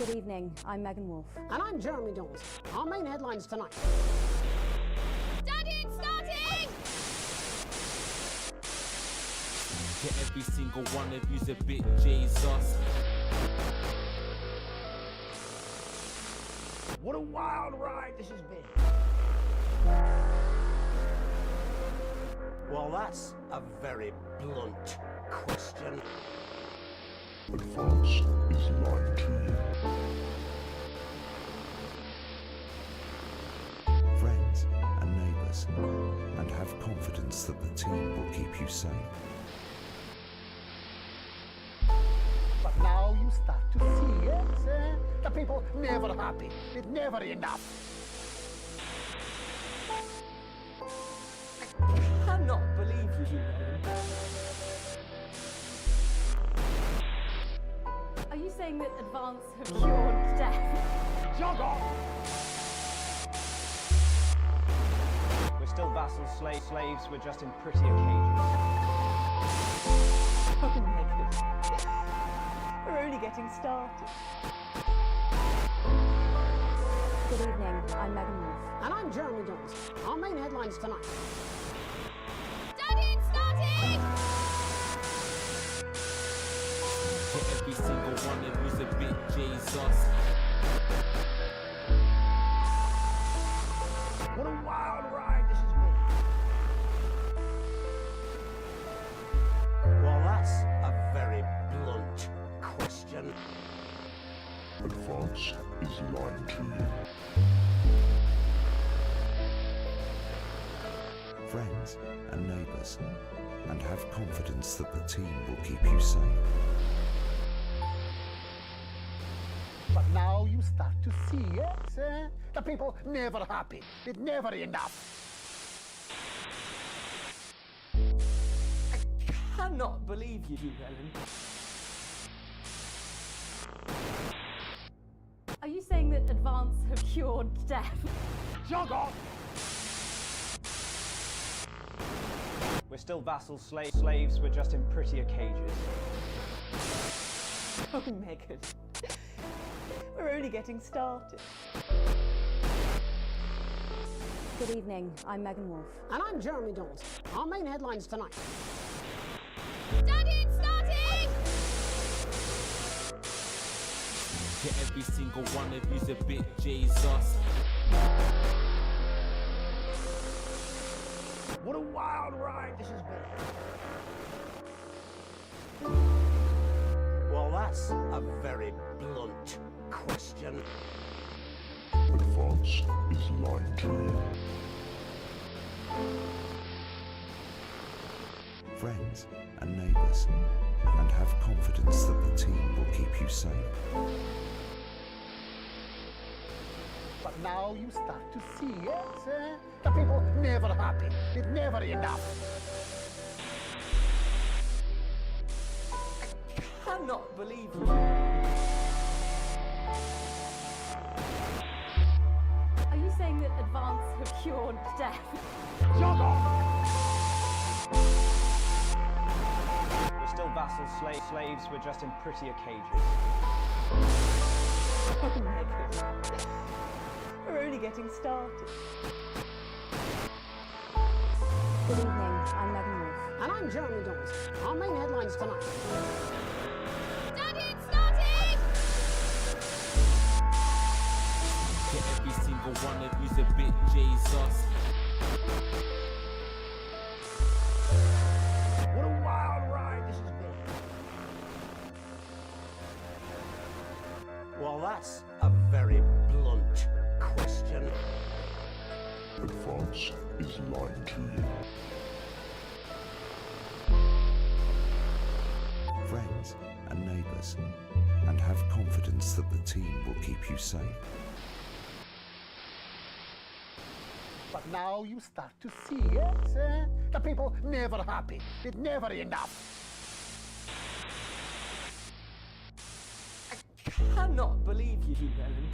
Good evening, I'm Megan Wolf. And I'm Jeremy Dawes. Our main headlines tonight. Daddy, it's starting! To every single one of you's a bit Jesus. What a wild ride this has been. Well, that's a very blunt question. Advance is lying to you. Friends and neighbours, and have confidence that the team will keep you safe. But now you start to see, yes, the people never happy. It's never enough. I cannot believe you, Ellen. Are you saying that Advance have cured death? Jog off! We're still vassals, slaves, we're just in prettier cages. Oh, Megan. We're only getting started. Good evening, I'm Megan Wolf. And I'm Jeremy Dawes. Our main headlines tonight. Daddy, it's starting! To every single one of you's a bit Jesus. What a wild ride this has been. Well, that's a very blunt question. Advance is lying to you. Friends and neighbours, and have confidence that the team will keep you safe. But now you start to see, yes, the people never happy. It's never enough. I cannot believe you, Ellen. Are you saying that Advance have cured death? Jog off! We're still vassals, slaves, we're just in prettier cages. Oh, Megan. We're only getting started. Good evening, I'm Megan Wolf. And I'm Jeremy Dawes. Our main headlines tonight. Daddy, it's starting! To every single one of you's a bit Jesus. What a wild ride this has been. Well, that's a very blunt question. Advance is lying to you. Friends and neighbours, and have confidence that the team will keep you safe. But now you start to see, yes, the people never happy. It's never enough. I cannot believe you. Are you saying that Advance have cured death? Jog off! We're still vassals, slaves, we're just in prettier cages. Oh, Megan. We're only getting started. Good evening, I'm Megan Wolf. And I'm Jeremy Dawes. Our main headlines tonight. Daddy, it's starting! To every single one of you's a bit Jesus. What a wild ride this has been. Well, that's a very blunt question. Advance is lying to you. Friends and neighbours, and have confidence that the team will keep you safe. But now you start to see, yes, the people never happy. It's never enough. I cannot believe you, Ellen.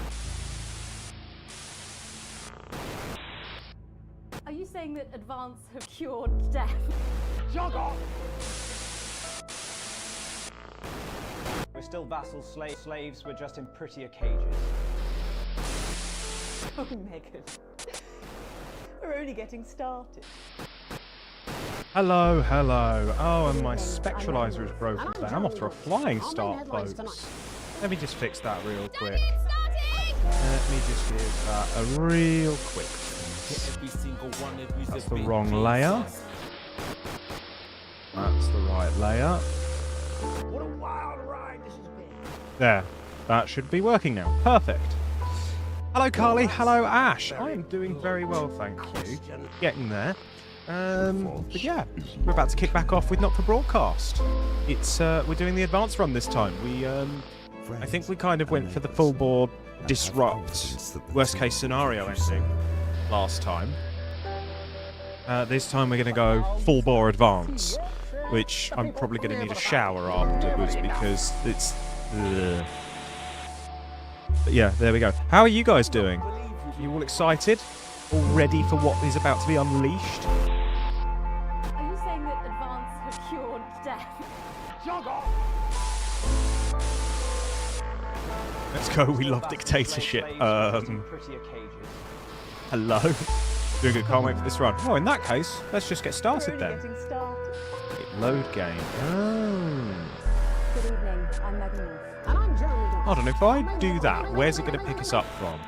Are you saying that Advance have cured death? Jog off! We're still vassals, slaves, we're just in prettier cages. Oh, Megan. We're only getting started. Hello, hello. Oh, and my spectralizer is broken. I'm off to a flying start, folks. Let me just fix that real quick. Let me just give that a real quick fix. Every single one of you's That's a the bit wrong layer. Jesus. That's the right layer. What a wild ride this has been. There. That should be working now. Perfect. Hello, Carly. Hello, Ash. I am doing very well, thank you. Getting there. But yeah, we're about to kick back off with Not for Broadcast. It's we're doing the advanced run this time. I think we kind of went for the full board disrupt worst case scenario ending last time. This time we're going to go full bore advance, which I'm probably going to need a shower afterwards because it's. Ugh. But yeah, there we go. How are you guys doing? Are you all excited? All ready for what is about to be unleashed? Are you saying that advance have cured death? Let's go. We love dictatorship. Prettier cages. Hello. Doing good. Can't wait for this run. Oh, in that case, let's just get started then. Getting started. Hit load game. Oh. Good evening, I'm Megan Wolf. And I'm Jeremy Dawson. Hold on. If I do that, where's it going to pick us up from?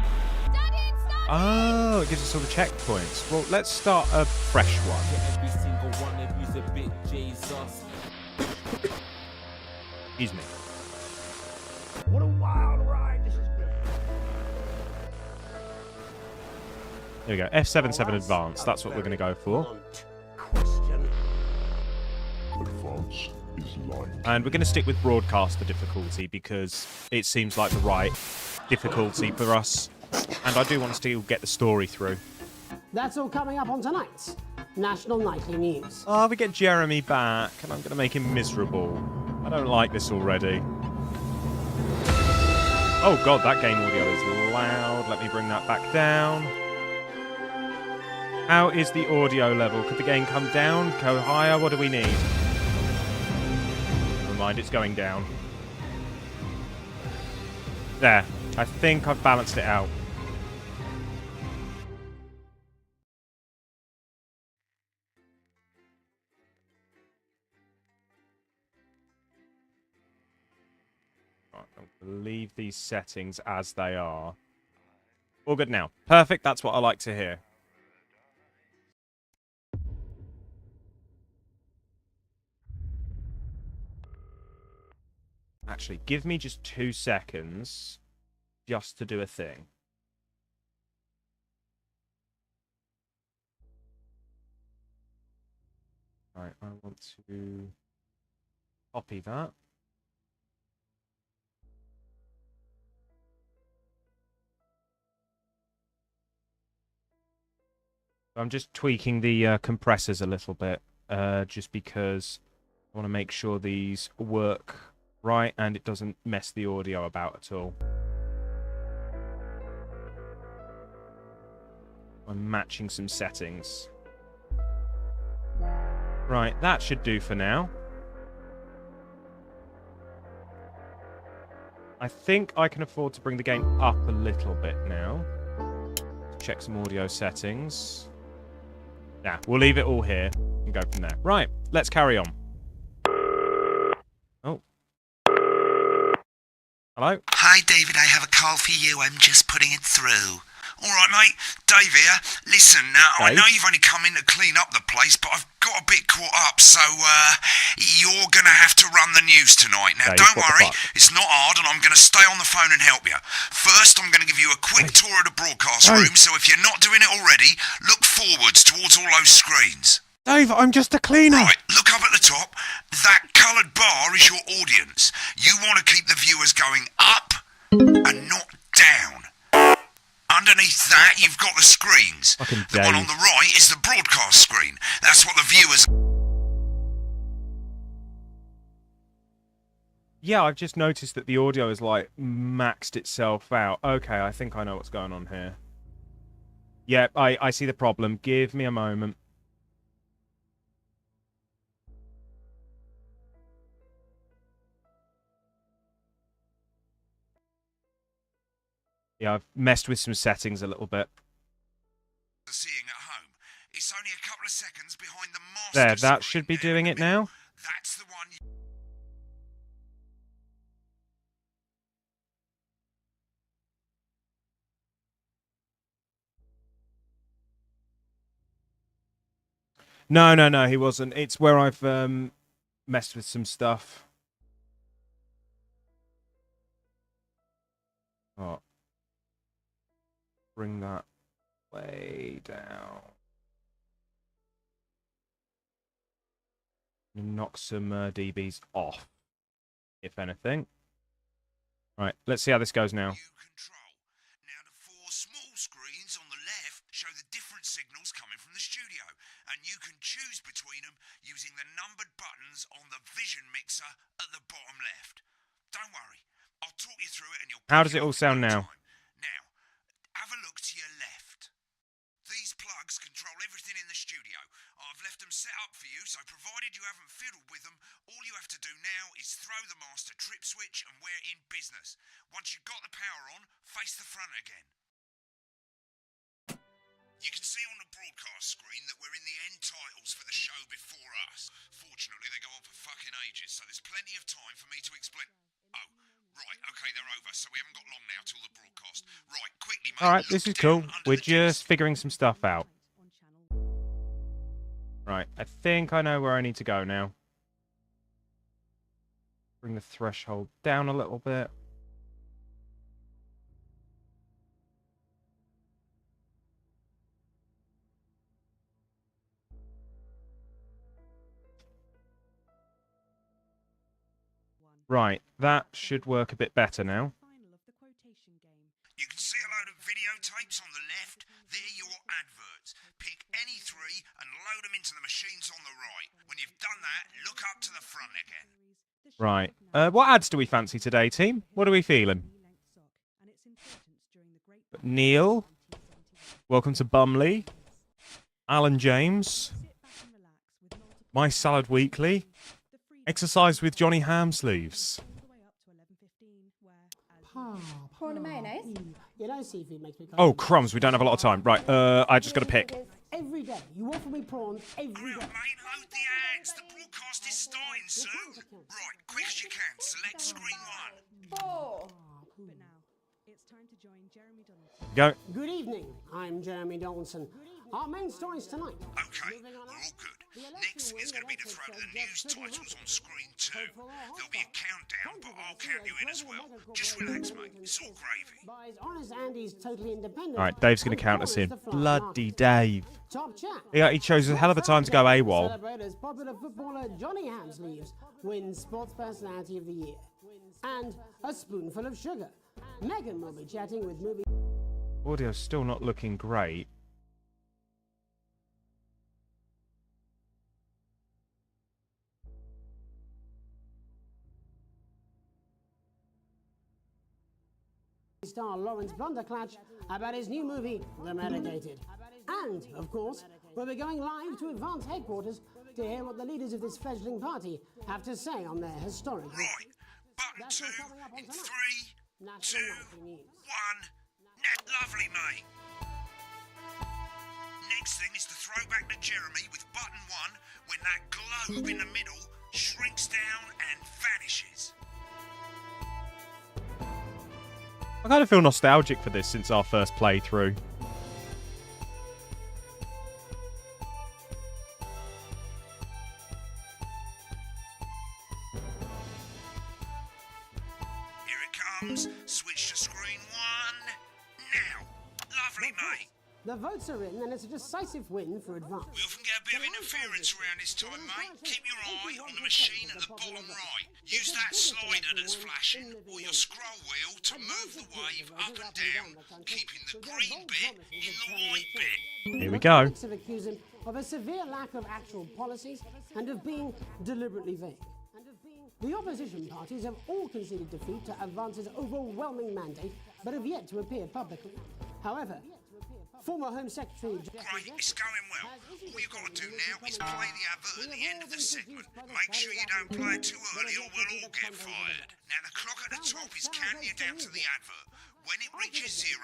Oh, it gives us all the checkpoints. Well, let's start a fresh one. Every single one of you's a bit Jesus. Excuse me. What a wild ride this has been. There we go. F77 advanced. That's what we're going to go for. Advance is line And we're going to stick with broadcaster difficulty because it seems like the right difficulty for us. And I do want to still get the story through. That's all coming up on tonight's National Nightly News. Oh, we get Jeremy back, and I'm going to make him miserable. I don't like this already. Oh god, that game audio is loud. Let me bring that back down. How is the audio level? Could the game come down? Go higher? What do we need? Never mind, it's going down. There. I think I've balanced it out. I'll leave these settings as they are. All good now. Perfect, that's what I like to hear. Actually, give me just 2 seconds just to do a thing. Right, I want to copy that. I'm just tweaking the compressors a little bit, just because I want to make sure these work right and it doesn't mess the audio about at all. I'm matching some settings. Right, that should do for now. I think I can afford to bring the game up a little bit now. Check some audio settings. Nah, we'll leave it all here and go from there. Right, let's carry on. Oh. Hello? Hi, David, I have a call for you. I'm just putting it through. All right, mate. Dave here. Listen, I know you've only come in to clean up the place, but I've got a bit caught up, so you're going to have to run the news tonight. Now, Dave, don't what the worry. fuck? It's not hard, and I'm going to stay on the phone and help you. First, I'm going to give you a quick tour of the broadcast room, so if you're not doing it already, look forwards towards all those screens. Dave, I'm just a cleaner. Right, look up at the top. That coloured bar is your audience. You want to keep the viewers going up and not down. Underneath that, you've got the screens. Fucking The one Dave. on the right is the broadcast screen. That's what the viewers... Yeah, I've just noticed that the audio is, like, maxed itself out. Okay, I think I know what's going on here. Yeah, I see the problem. Give me a moment. Yeah, I've messed with some settings a little bit. Seeing at home. It's only a couple of seconds behind the master There, that screen should be there doing in it the middle. now. That's the one. No, he wasn't. It's where I've messed with some stuff. Oh. Bring that way down. Knock some dBs off, if anything. Right, let's see how this goes now. Control. Now the four small screens on the left show the different signals coming from the studio, and you can choose between them using the numbered buttons on the vision mixer at the bottom left. Don't worry, I'll talk you through it and you'll... How does it all sound now? Now, have a look to your left. These plugs control everything in the studio. I've left them set up for you, so provided you haven't fiddled with them, all you have to do now is throw the master trip switch and we're in business. Once you've got the power on, face the front again. You can see on the broadcast screen that we're in the end titles for the show before us. Fortunately, they go on for fucking ages, so there's plenty of time for me to explain... Oh, right, okay, they're over, so we haven't got long now till the broadcast. Right, quickly, mate. Alright, this is cool. We're just figuring some stuff out. Right, I think I know where I need to go now. Bring the threshold down a little bit. Right, that should work a bit better now. You can see a load of videotapes on the left. They're your adverts. Pick any three and load them into the machines on the right. When you've done that, look up to the front again. Right. What ads do we fancy today, team? What are we feeling? Neil. Welcome to Bumley. Alan James. My Salad Weekly. Exercise with Johnny Hamsleeves. Prawn and mayonnaise? You know, seafood makes me... Oh, crumbs. We don't have a lot of time. Right, I just got to pick. Every day. You offer me prawns every day. Mate, load the ads. The broadcast is starting soon. Right, quick as you can. Select screen one. 4. Go. Good evening. I'm Jeremy Donaldson. Our main stories tonight. Okay, we're all good. Next is going to be the throw to the news titles on screen 2. There'll be a countdown, but I'll count you in as well. Just relax, mate. It's all gravy. By his honest Andy's totally independent. All right, Dave's going to count us in. Bloody Dave. Top chat. Yeah, he chose a hell of a time to go AWOL. Celebrate as popular footballer Johnny Hamsleeves wins Sports Personality of the Year. And a spoonful of sugar. Megan will be chatting with movie... Audio's still not looking great. star Lawrence Blunderclatch about his new movie, The Medicated. And, of course, we'll be going live to Advance headquarters to hear what the leaders of this fledgling party have to say on their historic... Right, button 2 in 3, 2, 1. Lovely, mate. Next thing is to throw back to Jeremy with button 1 when that globe in the middle shrinks down and vanishes. I kind of feel nostalgic for this since our first playthrough. Here it comes. Switch to screen 1. Now. Lovely, mate. The votes are in, and it's a decisive win for Advance. We often get a bit of interference around this time, mate. Keep your eye on the machine at the bottom right. Use that slider that's flashing, or your scroll wheel to move the wave up and down, keeping the green bit in the white bit. Here we go. Critics have accused him of a severe lack of actual policies and of being deliberately vague. The opposition parties have all conceded defeat to Advance's overwhelming mandate, but have yet to appear publicly. However, former Home Secretary... Great, it's going well. All you've got to do now is play the advert at the end of the segment. Make sure you don't play it too early or we'll all get fired. Now the clock at the top is counting you down to the advert. When it reaches 0,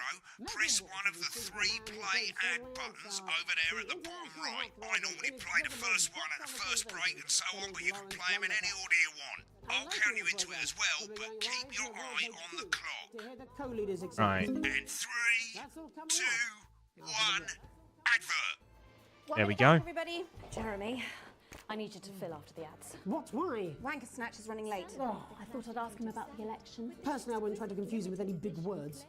press one of the 3 play ad buttons over there at the bottom right. I normally play the first one at the first break and so on, but you can play them in any order you want. I'll count you into it as well, but keep your eye on the clock. Right. And 3, 2, 1, advert. There we go. Everybody, Jeremy, I need you to fill after the ads. What? Why? Wanker Snatch is running late. Oh. I thought I'd ask him about the election. Personally, I wouldn't try to confuse him with any big words.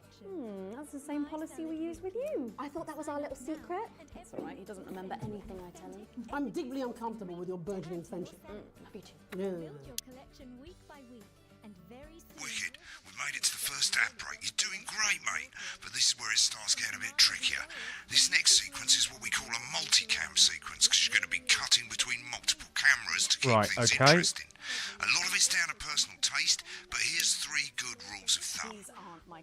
That's the same policy we use with you. I thought that was our little secret. That's all right, he doesn't remember anything I tell him. I'm deeply uncomfortable with your burgeoning friendship. Me too. No. Build your collection week by week, and very soon. Wicked. We made it to the first ad break. You're doing great, mate. But this is where it starts getting a bit trickier. This next sequence is what we call a multicam sequence, because you're going to be cutting between multiple cameras to keep things interesting. A lot of it's down to personal taste, but here's 3 good rules of thumb. 1.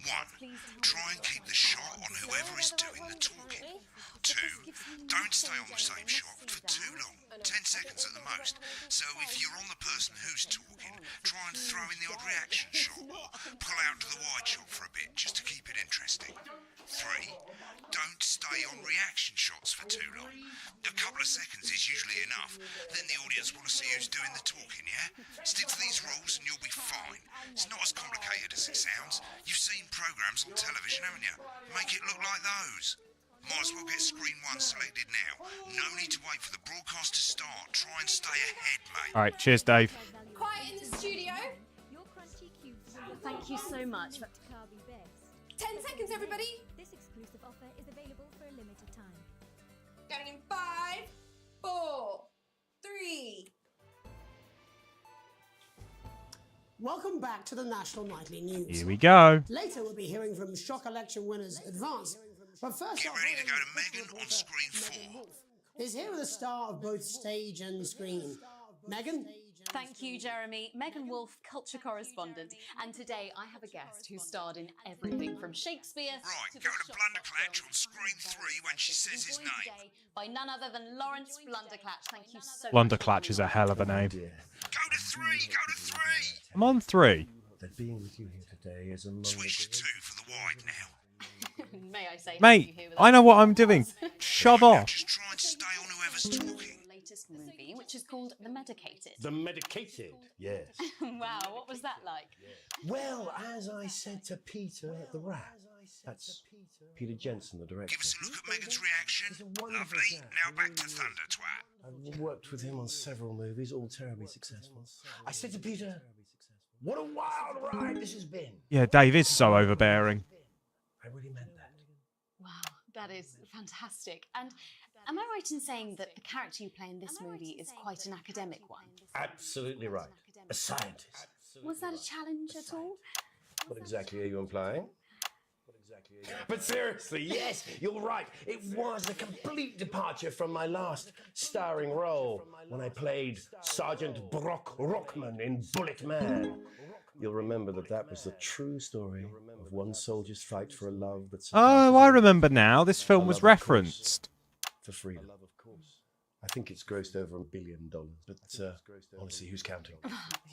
Try and keep the shot on whoever is doing the talking. 2. Don't stay on the same shot for too long, 10 seconds at the most. So if you're on the person who's talking, try and throw in the odd reaction shot or pull out to the wide shot for a bit just to keep it interesting. 3. Don't stay on reaction shots for too long. A couple of seconds is usually enough. Then the audience want to see who's doing the talking, yeah? Stick to these rules and you'll be fine. It's not as complicated as it sounds. You've seen programmes on television, haven't you? Make it look like those. Might as well get screen 1 selected now. No need to wait for the broadcast to start. Try and stay ahead, mate. All right, cheers, Dave. Quiet in the studio. Your crunchy cubes. Thank you so much. 10 seconds, everybody. This exclusive offer is available for a limited time. Counting in 5, 4, 3. Welcome back to the National Nightly News. Here we go. Later, we'll be hearing from shock election winners Advance. But first, Get ready to go to Megan on screen 4. Is here with a star of both stage and screen. Megan? Thank you, Jeremy. Megan Wolfe, culture correspondent. And today I have a guest who starred in everything from Shakespeare Right, go to Blunderclatch on screen 3 when she says his name. By none other than Lawrence Blunderclatch. Thank you so much. Blunderclatch is a hell of a name. Go to 3, go to 3. I'm on 3. That being with you here today is a moment. Switch to 2 for the wide now. May I say, Mate, I know what I'm doing. Shove off. Just try and stay on whoever's talking. Latest movie, which is called The Medicated. The Medicated, yes. Wow, what was that like? Well, as I said to Peter at the Rat, that's Peter Jensen, the director. Give us a look at Megan's reaction. Lovely. Now back to Thunder Twat. I've worked with him on several movies, all terribly successful. I said to Peter, what a wild ride this has been. Yeah, Dave is so overbearing. I really meant that. Wow, that is fantastic. And am I right in saying that the character you play in this movie is quite an academic one? Absolutely right. A scientist. Was that a challenge at all? What exactly are you implying? But seriously, yes, you're right. It was a complete departure from my last starring role when I played Sergeant Brock Rockman in Bullet Man. You'll remember that was the true story of one soldier's fight for a love that's... Oh, I remember now. This film was referenced. For freedom. I think it's grossed over $1 billion, but honestly, who's counting?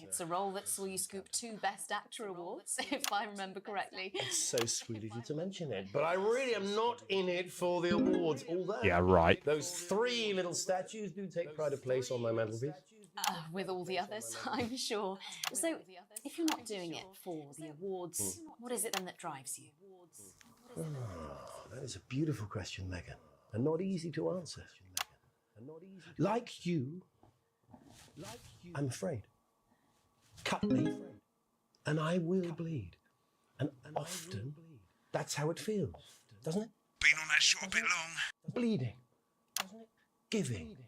It's a role that saw you scoop 2 Best Actor awards, if I remember correctly. It's so sweet of you to mention it, but I really am not in it for the awards, although... Yeah, right. Those 3 little statues do take pride of place on my mantelpiece. With all the others, I'm sure. So, if you're not doing it for the awards, what is it then that drives you? Oh, that is a beautiful question, Megan, and not easy to answer. Like you, I'm afraid. Cut me, and I will bleed. And often, that's how it feels, doesn't it? Been on that shot a bit long. Bleeding, giving,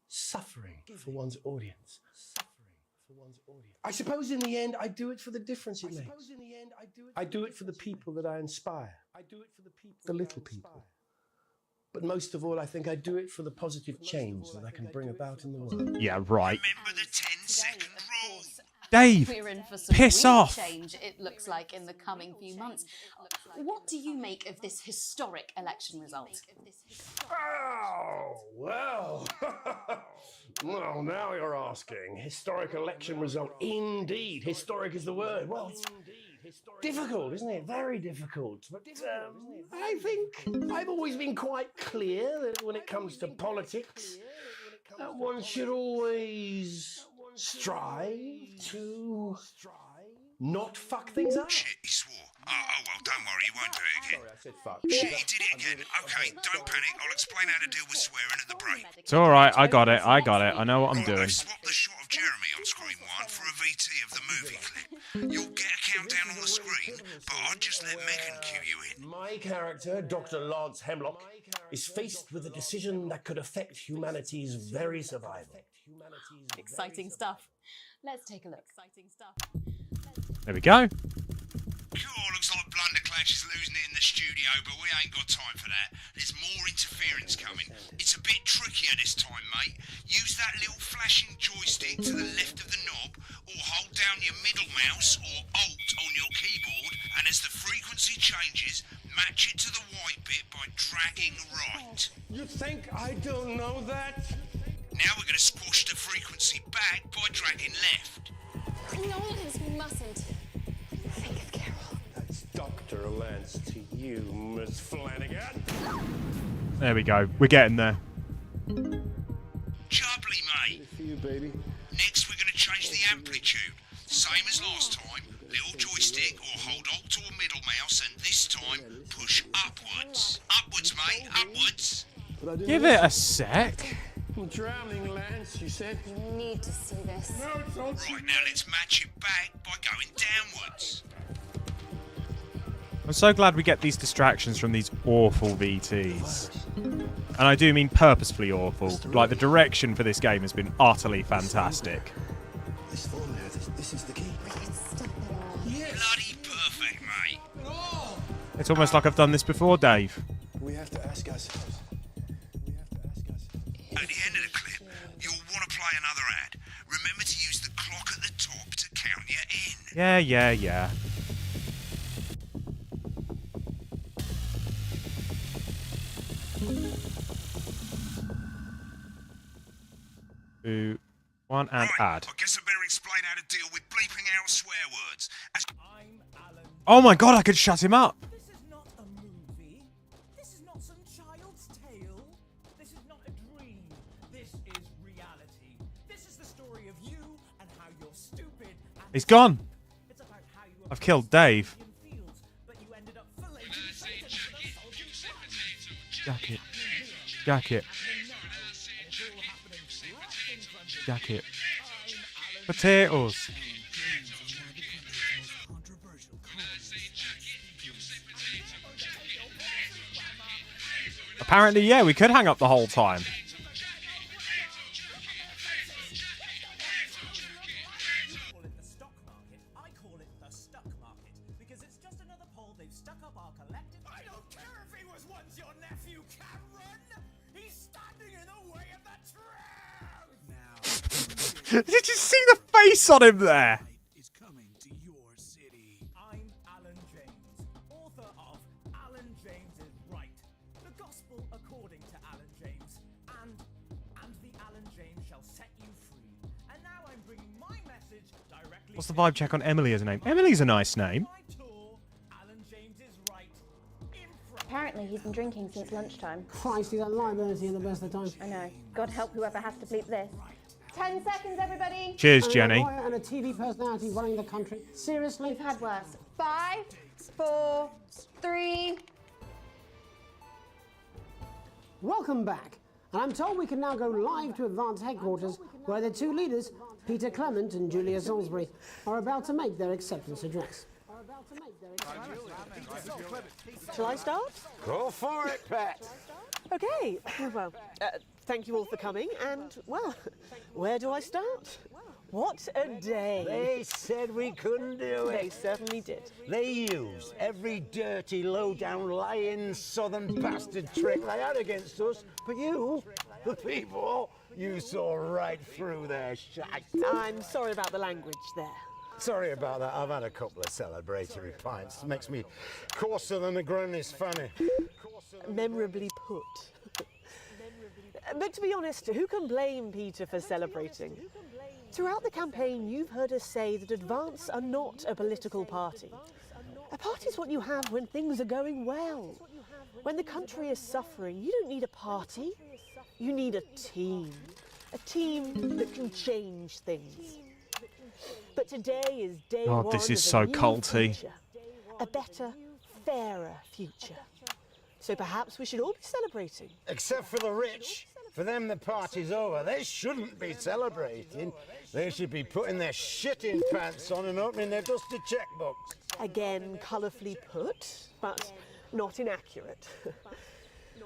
suffering for one's audience. I suppose in the end, I do it for the difference it makes. I do it for the people that I inspire. The little people. But most of all, I think I do it for the positive change that I can bring about in the world. Yeah, right. Remember the 10-second rule. Dave, We're in for some piss real off. change, it looks like, in the coming few months. What do you make of this historic election result? Oh, well. Well, now you're asking. Historic election result. Indeed. Historic is the word. Well, difficult, isn't it? Very difficult. But I think I've always been quite clear that when it comes to politics, one should always strive to not fuck things up. Shit, he swore. Oh, well, don't worry, he won't do it again. Sorry, I said fuck. Shit, he did it again. Okay, don't panic. I'll explain how to deal with swearing at the break. It's all right. I got it. I know what I'm Right, doing. I've swapped the shot of Jeremy on screen 1 for a VT of the movie clip. You'll get a countdown on the screen, but I'll just let Megan cue you in. My character, Dr. Lance Hemlock, is faced with a decision that could affect humanity's very survival. Exciting stuff. Let's take a look. Exciting stuff. There we go. Cool, looks like Blunderclash is losing it in the studio, but we ain't got time for that. There's more interference coming. It's a bit trickier this time, mate. Use that little flashing joystick to the left of the knob, or hold down your middle mouse or Alt on your keyboard, and as the frequency changes, match it to the white bit by dragging right. You think I don't know that? Now we're going to squash the frequency back by dragging left. Cleopas mustn't think of Carol. That's Dr. Lance to you, Miss Flanagan. There we go. We're getting there. Jubbly, mate. For you, baby. Next, we're going to change the amplitude. Same as last time. Little joystick or hold Alt or middle mouse, and this time push upwards. Upwards, mate. Upwards. Give it a sec. I'm drowning, Lance, you said. You need to see this. Right, now let's match it back by going downwards. I'm so glad we get these distractions from these awful VTs. And I do mean purposefully awful. Like, the direction for this game has been utterly fantastic. This formula, this is the key. Bloody perfect, mate. It's almost like I've done this before, Dave. We have to ask ourselves. At the end of the clip, you'll want to play another ad. Remember to use the clock at the top to count you in. Yeah. 2, 1, and add. I guess I better explain how to deal with bleeping out swear words. Oh my god, I could shut him up. This is not a movie. This is not some child's tale. This is not a dream. This is reality. This is the story of you and how you're stupid. And He's gone. it's about how you I've killed Dave. fields, but you ended up filleting Satan with a soldier. Jacket. Jacket. Jacket. Potatoes. Apparently, yeah, we could hang up the whole time. I call it the stuck market because it's just another pole they've stuck up our collective. I don't care if he was once your nephew, Cameron. He's standing in the way of the truth. Did you see the face on him there? Is coming to your city. I'm Alan James, author of Alan James is Right, the Gospel according to Alan James, and the Alan James shall set you free. And now I'm bringing my message directly. What's the vibe check on Emily as a name? Emily's a nice name. Alan James is Right. Apparently he's been drinking since lunchtime. Christ, he's at liability at the best of times. I know. God help whoever has to bleep this. 10 seconds, everybody. Cheers, And Jenny. A lawyer and a TV personality running the country. Seriously? We've had worse. 5, 4, 3. Welcome back. And I'm told we can now go live to Advanced Headquarters, where the two leaders, Peter Clement and Julia Salisbury, are about to make their acceptance address. Shall I start? Go for it, Pat. Okay, well, thank you all for coming, and, well, where do I start? What a day. They said we couldn't do it. They certainly did. They used every dirty, low-down, lying, southern bastard trick they had against us. But you, the people, you saw right through their shite. I'm sorry about the language there. Sorry about that. I've had a couple of celebratory pints. Makes me coarser than a granny's fanny. Memorably put. But to be honest, who can blame Peter for celebrating? Throughout the campaign, you've heard us say that Advance are not a political party. A party is what you have when things are going well. When the country is suffering, you don't need a party. You need a team. A team that can change things. But today is day one this is of so a new culty. future. A better, fairer future. So perhaps we should all be celebrating. Except for the rich. For them, the party's over. They shouldn't be celebrating. They should be putting their shitting pants on and opening their dusty checkbooks. Again, colourfully put, but not inaccurate.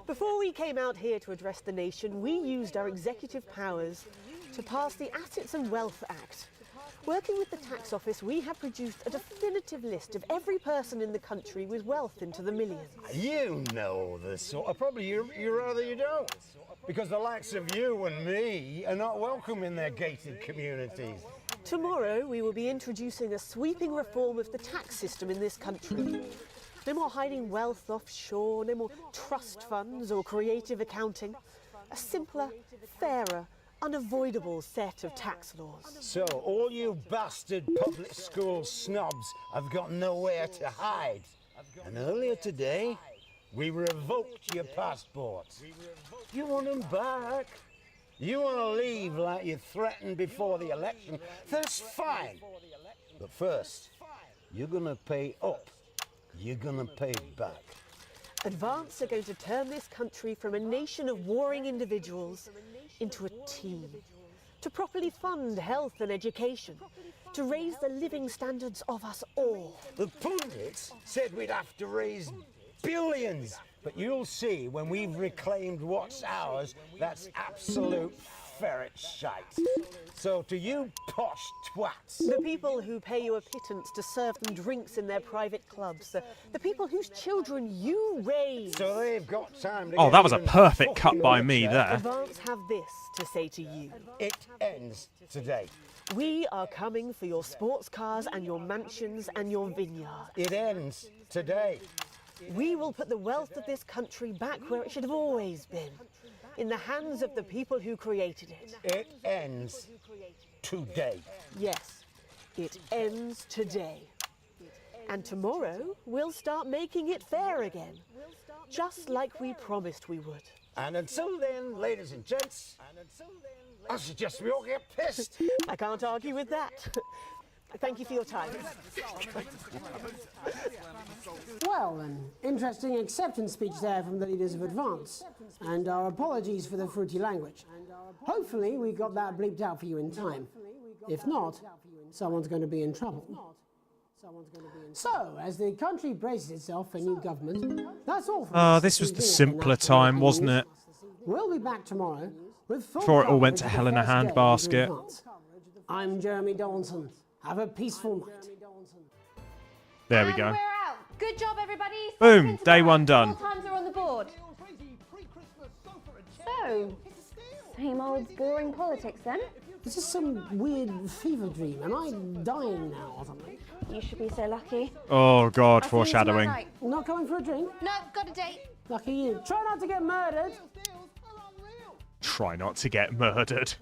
Before we came out here to address the nation, we used our executive powers to pass the Assets and Wealth Act. Working with the tax office, we have produced a definitive list of every person in the country with wealth into the millions. You know this sort of... Probably you rather you don't. Because the likes of you and me are not welcome in their gated communities. Tomorrow, we will be introducing a sweeping reform of the tax system in this country. No more hiding wealth offshore, no more trust funds or creative accounting. A simpler, fairer, unavoidable set of tax laws. So, all you bastard public school snobs have got nowhere to hide. And earlier today, we revoked your passports. You want them back? You want to leave like you threatened before the election? That's fine. But first, you're going to pay up. You're going to pay back. Advance are going to turn this country from a nation of warring individuals into a team. To properly fund health and education. To raise the living standards of us all. The pundits said we'd have to raise billions. But you'll see when we've reclaimed what's ours, that's absolute ferret shite. So to you posh twats... The people who pay you a pittance to serve them drinks in their private clubs. The people whose children you raise. So they've got time to Oh, get that was a even perfect cut fucking by me richer. there. Advance have this to say to you. It ends today. We are coming for your sports cars and your mansions and your vineyard. It ends today. We will put the wealth of this country back where it should have always been. In the hands of the people who created it. It ends today. Yes, it ends today. And tomorrow, we'll start making it fair again. Just like we promised we would. And until then, ladies and gents, I suggest we all get pissed. I can't argue with that. Thank you for your time. Well, an interesting acceptance speech there from the leaders of Advance, and our apologies for the fruity language. Hopefully we got that bleeped out for you in time. If not, someone's going to be in trouble. So, as the country braces itself for new government, that's all from us This was the evening at simpler National time, News. wasn't it? We'll be back tomorrow with full Before it all went coverage to of hell the in a first day of handbasket. Advance. I'm Jeremy Donaldson. Have a peaceful night. There we And go. we're out. Good job, everybody. Boom, Second day time. one done. All times are on the board. So, same old boring politics then? Is this some weird fever dream? Am I dying now or something? You should be so lucky. Oh god, I'll see you tomorrow foreshadowing. night. Not coming for a drink? No, got a date. Lucky you. Try not to get murdered. Try not to get murdered.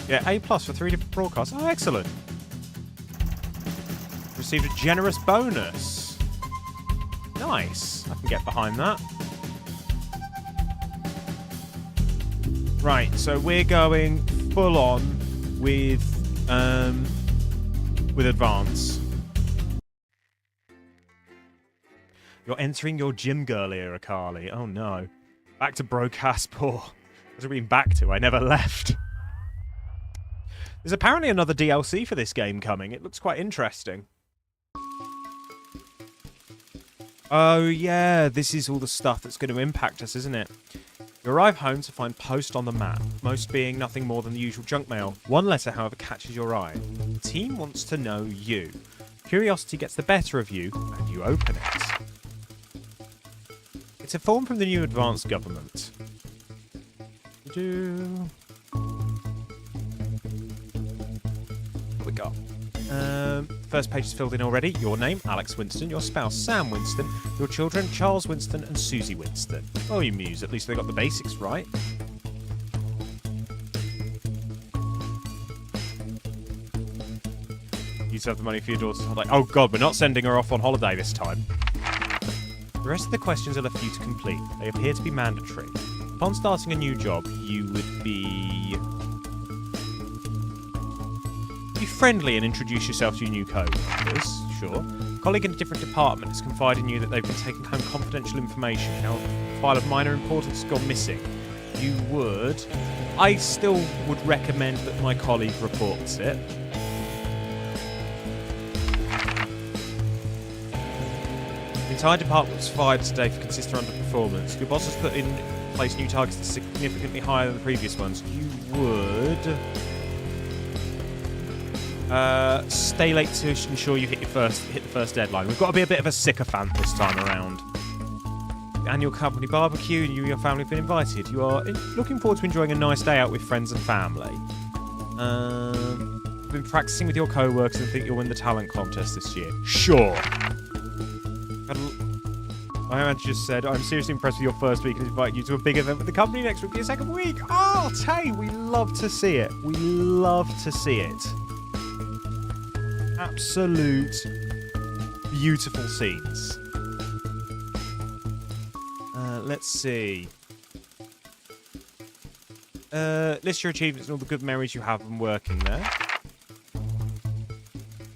Yeah, A+ for 3 different broadcasts. Oh, excellent. Received a generous bonus. Nice. I can get behind that. Right, so we're going full on with Advance. You're entering your gym girl era, Carly. Oh no. Back to Brocaspor. What's it been back to? I never left. There's apparently another DLC for this game coming. It looks quite interesting. Oh yeah, this is all the stuff that's going to impact us, isn't it? You arrive home to find Post on the map, most being nothing more than the usual junk mail. One letter, however, catches your eye. The team wants to know you. Curiosity gets the better of you, and you open it. It's a form from the new Advanced government. What we got? First page is filled in already. Your name, Alex Winston. Your spouse, Sam Winston. Your children, Charles Winston and Susie Winston. Oh, you muse. At least they got the basics right. You have the money for your daughter's holiday. Oh god, we're not sending her off on holiday this time. The rest of the questions are left for you to complete. They appear to be mandatory. Upon starting a new job, you would be friendly and introduce yourself to your new co-workers, sure. A colleague in a different department has confided in you that they've been taking home confidential information. Now, a file of minor importance has gone missing. I still would recommend that my colleague reports it. The entire department was fired today for consistent underperformance. Your boss has put in place new targets that are significantly higher than the previous ones. You would stay late to ensure you hit the first deadline. We've got to be a bit of a sycophant this time around. The annual company barbecue, and you and your family have been invited. You are looking forward to enjoying a nice day out with friends and family. You've been practicing with your co-workers and think you'll win the talent contest this year. Sure. My manager just said, I'm seriously impressed with your first week and invite you to a big event with the company next week for your second week. Oh, Tay, we love to see it. We love to see it. Absolute beautiful scenes. Let's see. List your achievements and all the good memories you have from working there.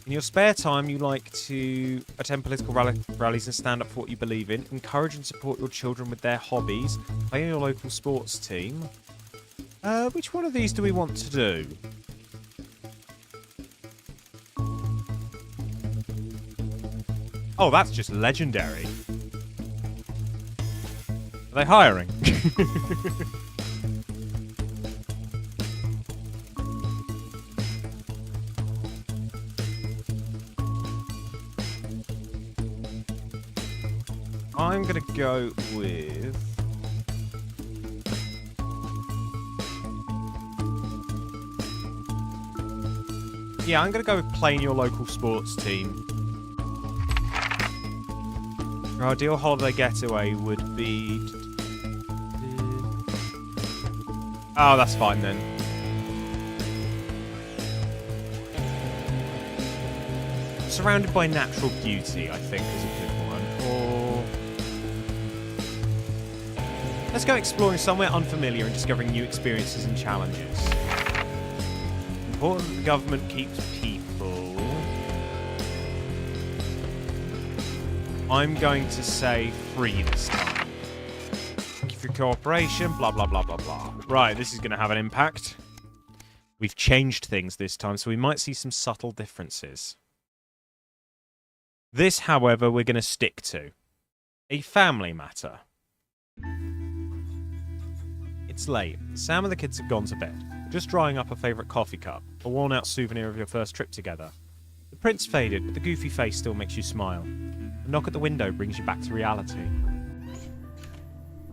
In your spare time, you like to attend political rallies and stand up for what you believe in. Encourage and support your children with their hobbies. Play in your local sports team. Which one of these do we want to do? Oh, that's just legendary. Are they hiring? I'm going to go with... Yeah, I'm going to go with playing your local sports team. Our ideal holiday getaway would be... Oh, that's fine then. Surrounded by natural beauty, I think, is a good one. Or... let's go exploring somewhere unfamiliar and discovering new experiences and challenges. Important that the government keeps people. I'm going to say free this time. Thank you for your cooperation, blah, blah, blah, blah, blah. Right, this is going to have an impact. We've changed things this time, so we might see some subtle differences. This, however, we're going to stick to. A family matter. It's late. Sam and the kids have gone to bed. We're just drying up a favourite coffee cup, a worn-out souvenir of your first trip together. The print's faded, but the goofy face still makes you smile. A knock at the window brings you back to reality.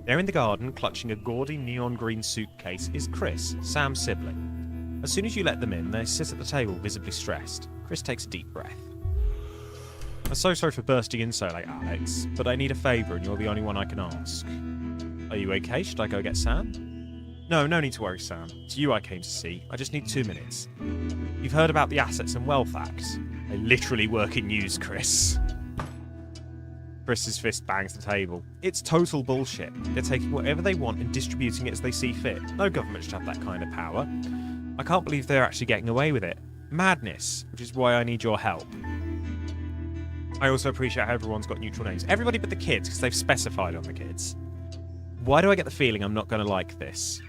There in the garden, clutching a gaudy neon green suitcase, is Chris, Sam's sibling. As soon as you let them in, they sit at the table, visibly stressed. Chris takes a deep breath. I'm so sorry for bursting in so late, Alex, but I need a favour and you're the only one I can ask. Are you okay? Should I go get Sam? No need to worry, Sam. It's you I came to see. I just need 2 minutes. You've heard about the Assets and Wealth Act. They literally work in news, Chris. Chris's fist bangs the table. It's total bullshit. They're taking whatever they want and distributing it as they see fit. No government should have that kind of power. I can't believe they're actually getting away with it. Madness, which is why I need your help. I also appreciate how everyone's got neutral names. Everybody but the kids, because they've specified on the kids. Why do I get the feeling I'm not going to like this?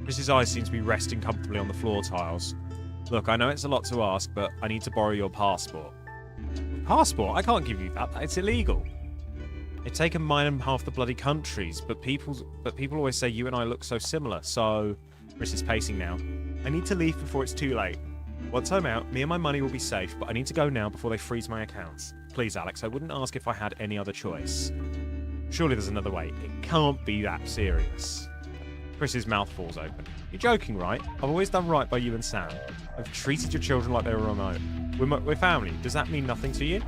Chris's eyes seem to be resting comfortably on the floor tiles. Look, I know it's a lot to ask, but I need to borrow your passport. Passport? I can't give you that. It's illegal. They've taken mine and half the bloody countries, but people always say you and I look so similar, so... Chris is pacing now. I need to leave before it's too late. Once I'm out, me and my money will be safe, but I need to go now before they freeze my accounts. Please, Alex, I wouldn't ask if I had any other choice. Surely there's another way. It can't be that serious. Chris's mouth falls open. You're joking, right? I've always done right by you and Sam. I've treated your children like they were my own. We're family. Does that mean nothing to you?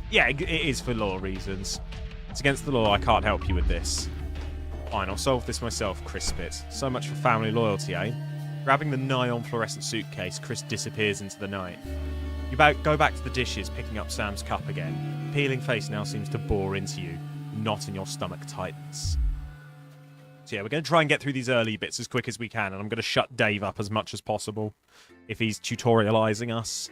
Yeah, it is for law reasons. It's against the law. I can't help you with this. Fine, I'll solve this myself, Chris spits. So much for family loyalty, eh? Grabbing the nigh-on fluorescent suitcase, Chris disappears into the night. You go back to the dishes, picking up Sam's cup again. The peeling face now seems to bore into you, not in your stomach tightens. So yeah, we're going to try and get through these early bits as quick as we can, and I'm going to shut Dave up as much as possible if he's tutorializing us.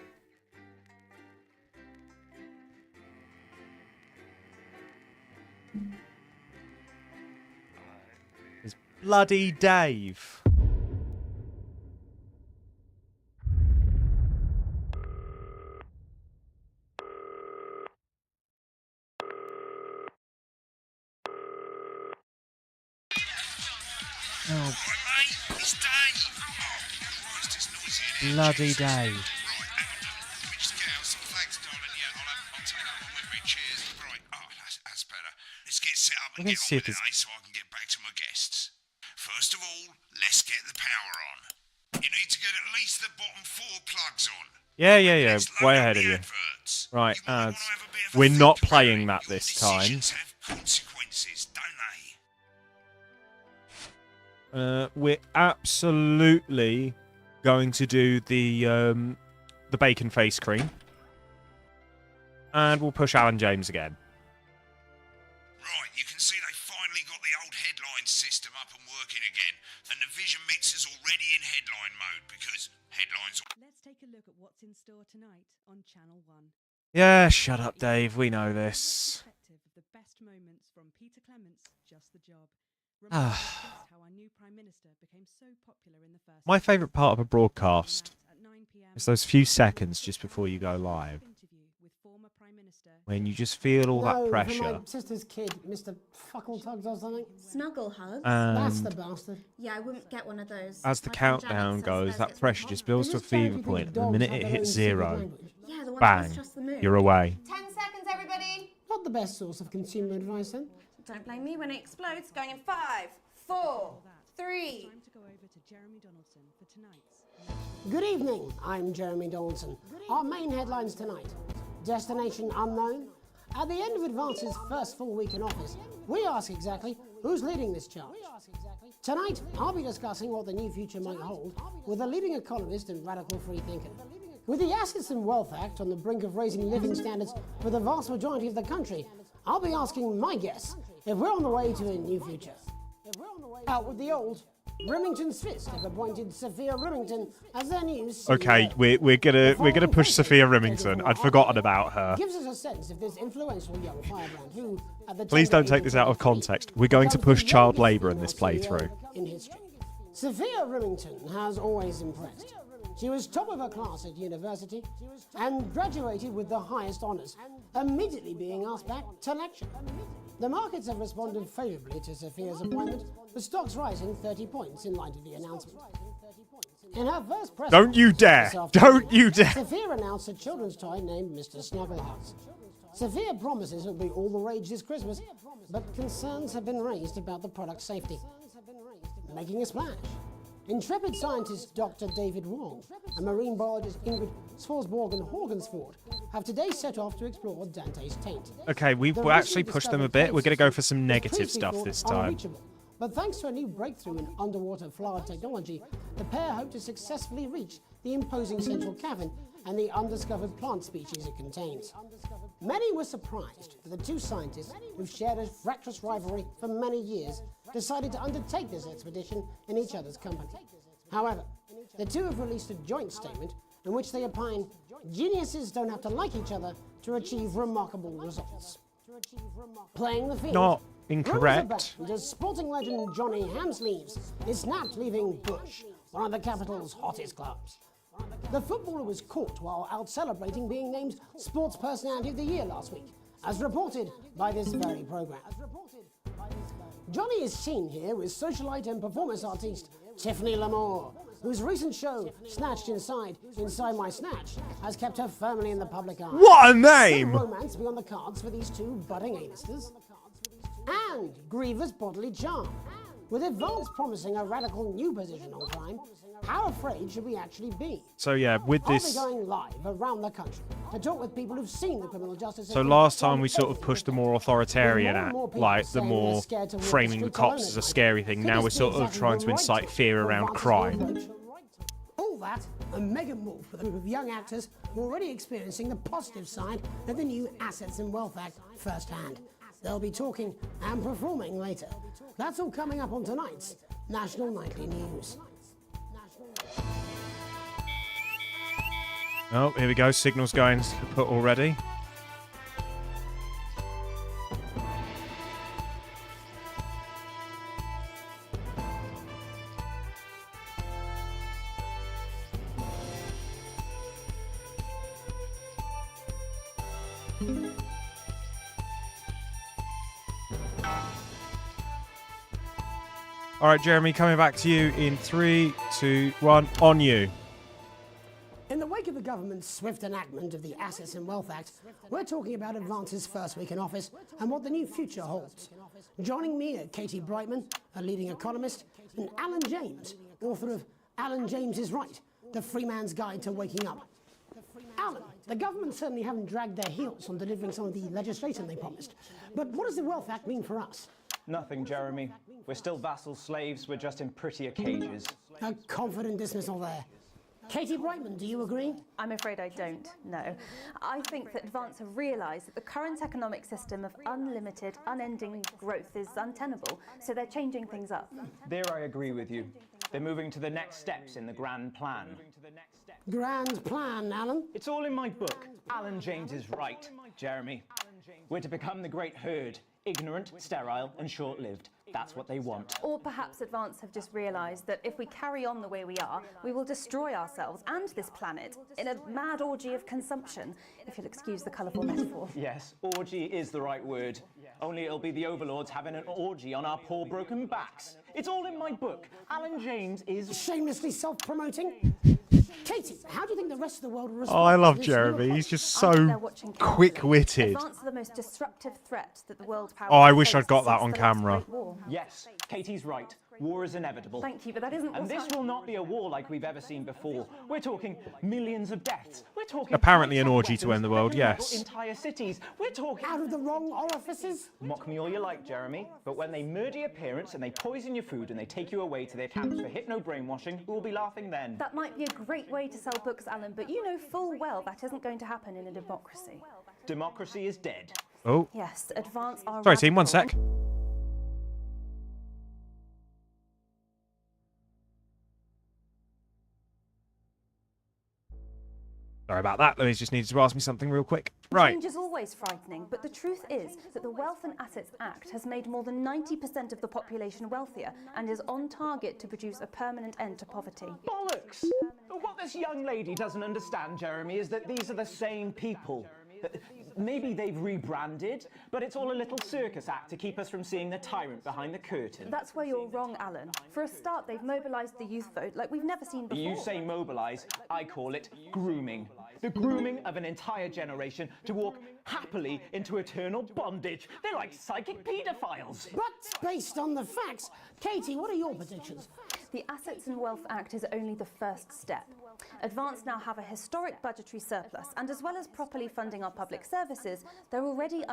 It's bloody Dave. Oh. Bloody Dave. And get on with it, so I can get back to my guests. First of all, let's get the power on. You need to get at least the bottom 4 plugs on. Yeah. Way ahead of you. Right, ads. We're not playing that this time. Consequences, don't they? We're absolutely going to do the bacon face cream. And we'll push Alan James again. Right, you can see they finally got the old headline system up and working again, and the vision mixer's already in headline mode because headlines. Let's take a look at what's in store tonight on Channel 1. Yeah, shut up, Dave. We know this. The best moments from Peter Clement's Just the Job. How our new Prime Minister became so popular in the first. My favourite part of a broadcast is those few seconds just before you go live, when you just feel all that pressure. For my sister's kid, Mr. Fuckletugs or something. Snuggle hugs. That's the bastard. Yeah, I wouldn't get one of those. As the countdown goes, that pressure just builds to a fever point, and the minute it hits 0, Yeah, the one bang, that's just the moon. you're away. 10 seconds, everybody. Not the best source of consumer advice, then. Don't blame me when it explodes. Going in 5, 4, 3. Time to go over to Jeremy Donaldson for tonight's. Good evening, I'm Jeremy Donaldson. Our main headlines tonight. Destination unknown. At the end of Advance's first full week in office, we ask exactly who's leading this charge. Tonight, I'll be discussing what the new future might hold with a leading economist and radical freethinker. With the Assets and Wealth Act on the brink of raising living standards for the vast majority of the country, I'll be asking my guests if we're on the way to a new future. Out with the old, Remington's Fist have appointed Sophia Remington as their new CEO. Okay, we're gonna push Sophia Remington. I'd forgotten about her. Gives us a sense of this influential young firebrand who, at the Please don't take this out of context. We're going to push child labour in this playthrough. In history, Sophia Remington has always impressed. She was top of her class at university and graduated with the highest honours, immediately being asked back to lecture. The markets have responded favourably to Sophia's appointment, with stocks rising 30 points in light of the announcement. In her first press Don't you dare! Don't you dare! Sophia announced a children's toy named Mr. Snugglehugs. Sophia promises it'll be all the rage this Christmas, but concerns have been raised about the product's safety. Making a splash. Intrepid scientist Dr. David Wong and marine biologist Ingrid Swarsborg-Horgensford have today set off to explore Dante's taint. Okay, we'll actually push them a bit. We're going to go for some negative stuff this time. But thanks to a new breakthrough in underwater flower technology, the pair hope to successfully reach the imposing central cavern and the undiscovered plant species it contains. Many were surprised that the two scientists, who've shared a fractious rivalry for many years, decided to undertake this expedition in each other's company. However, the two have released a joint statement in which they opine geniuses don't have to like each other to achieve remarkable results. Playing the field. Not incorrect. As sporting legend Johnny Hamsleeves is snapped leaving Bush, one of the capital's hottest clubs. The footballer was caught while out celebrating being named Sports Personality of the Year last week, as reported by this very programme. Johnny is seen here with socialite and performance artiste Tiffany Lamour, whose recent show, Snatched Inside My Snatch, has kept her firmly in the public eye. What a name! Could romance be on the cards for these two budding A-listers? and grievous bodily charm. With Advance promising a radical new position on crime, how afraid should we actually be? So yeah, with I'll be this... going live around the country to talk with people who've seen the criminal justice So system. last time we sort of pushed the more authoritarian With more and act, more people like the saying more they're scared to walk the framing the streets cops alone as a at scary thing. night. Now Could we're this be sort of exactly trying the to right incite fear for around Advance's crime. approach? All that, a mega move with a group of young actors who are already experiencing the positive side of the new Assets and Wealth Act firsthand. They'll be talking and performing later. That's all coming up on tonight's National Nightly News. Oh, here we go. Signal's going to put already. All right, Jeremy, coming back to you in 3, 2, 1, on you. In the wake of the government's swift enactment of the Assets and Wealth Act, we're talking about Advance's first week in office and what the new future holds. Joining me are Katie Brightman, a leading economist, and Alan James, author of Alan James is Right, The Free Man's Guide to Waking Up. Alan, the government certainly haven't dragged their heels on delivering some of the legislation they promised. But what does the Wealth Act mean for us? Nothing, Jeremy. We're still vassal slaves, we're just in prettier cages. A confident dismissal there. Katie Brightman, do you agree? I'm afraid I don't, no. I think that Advance have realised that the current economic system of unlimited, unending growth is untenable, so they're changing things up. There I agree with you. They're moving to the next steps in the grand plan. Grand plan, Alan? It's all in my book. Alan James is right, Jeremy. We're to become the great herd. Ignorant, sterile, and short-lived. That's what they want. Or perhaps Advance have just realised that if we carry on the way we are, we will destroy ourselves and this planet in a mad orgy of consumption, if you'll excuse the colourful metaphor. Yes, orgy is the right word. Only it'll be the overlords having an orgy on our poor broken backs. It's all in my book. Alan James is... Shamelessly self-promoting? Katie, how do you think the rest of the world will respond? Oh, I love to this Jeremy. new He's just I think so they're watching carefully. quick-witted. Advance are the most disruptive threat that the world powers Oh, I have wish I'd faced got that since on the last camera. Great War. Yes, Katie's right. War is inevitable. Thank you, but that isn't And what this will not be a war like we've ever seen before. We're talking millions of deaths. We're talking... Apparently an high-tech orgy to weapons end the world, that can level yes. entire cities. We're talking... Out of the wrong orifices? Mock me all you like, Jeremy, but when they murder your parents and they poison your food and they take you away to their camps for hypno-brainwashing, we'll be laughing then. That might be a great way to sell books, Alan, but you know full well that isn't going to happen in a democracy. Democracy is dead. Oh. Yes, Advance are... Sorry, team, one radical. sec. Sorry about that. Louise just needed to ask me something real quick. Right. Change is always frightening, but the truth is that the Wealth and Assets Act has made more than 90% of the population wealthier and is on target to produce a permanent end to poverty. Bollocks! What this young lady doesn't understand, Jeremy, is that these are the same people. Maybe they've rebranded, but it's all a little circus act to keep us from seeing the tyrant behind the curtain. That's where you're wrong, Alan. For a start, they've mobilised the youth vote like we've never seen before. You say mobilise, I call it grooming. The grooming of an entire generation to walk happily into eternal bondage. They're like psychic paedophiles. But based on the facts, Katie, what are your predictions? The Assets and Wealth Act is only the first step. Advance now have a historic budgetary surplus, and as well as properly funding our public services, they're already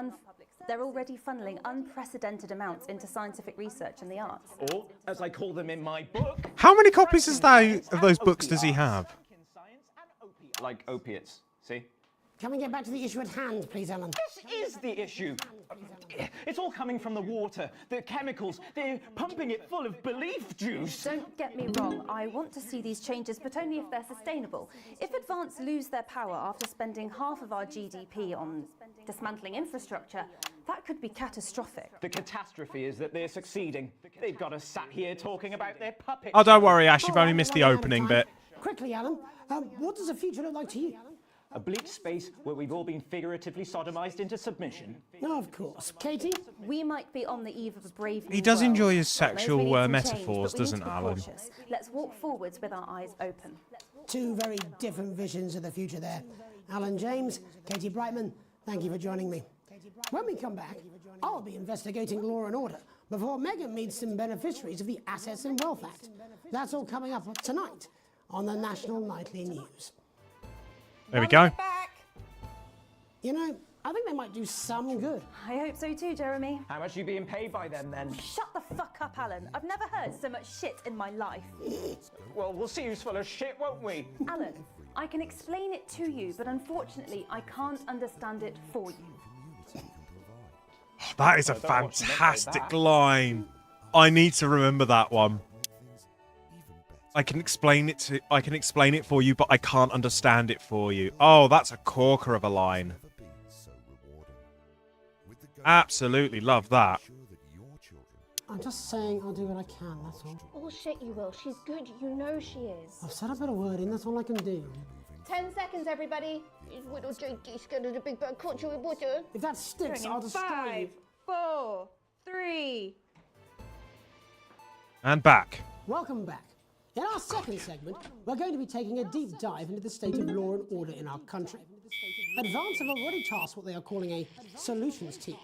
funneling unprecedented amounts into scientific research and the arts. Or, as I call them in my book... How many copies of those books does he have? Like opiates, see? Can we get back to the issue at hand, please, Alan? This is the issue. It's all coming from the water, the chemicals. They're pumping it full of belief juice. Don't get me wrong, I want to see these changes, but only if they're sustainable. If Advance lose their power after spending half of our GDP on dismantling infrastructure, that could be catastrophic. The catastrophe is that they're succeeding. They've got us sat here talking about their puppets. Oh, don't worry, Ash. You've only missed the opening bit. Quickly, Alan, what does the future look like to you? A bleak space where we've all been figuratively sodomized into submission. No, of course. Katie? We might be on the eve of a brave new He does world. enjoy his Maybe we sexual need some metaphors, change, but we need doesn't to be Alan? cautious. Let's walk forwards with our eyes open. Two very different visions of the future there. Alan James, Katie Brightman, thank you for joining me. When we come back, I'll be investigating law and order before Meghan meets some beneficiaries of the Assets and Wealth Act. That's all coming up tonight on the National Nightly News. There we go. You know, I think they might do some good. I hope so too, Jeremy. How much are you being paid by them then? Shut the fuck up, Alan. I've never heard so much shit in my life. Well, we'll see who's full of shit, won't we? Alan, I can explain it to you, but unfortunately, I can't understand it for you. That is a fantastic line. I need to remember that one. I can explain it for you, but I can't understand it for you. Oh, that's a corker of a line. Absolutely love that. I'm just saying I'll do what I can, that's all. Oh shit, you will. She's good. You know she is. I've said a bit of word in, that's all I can do. 10 seconds, everybody. His little Jakey scared of the big bird caught you with water. If that sticks, I'll destroy you. 5, 4, 3. And back. Welcome back. In our second segment, we're going to be taking a deep dive into the state of law and order in our country. Advance have already tasked what they are calling a solutions team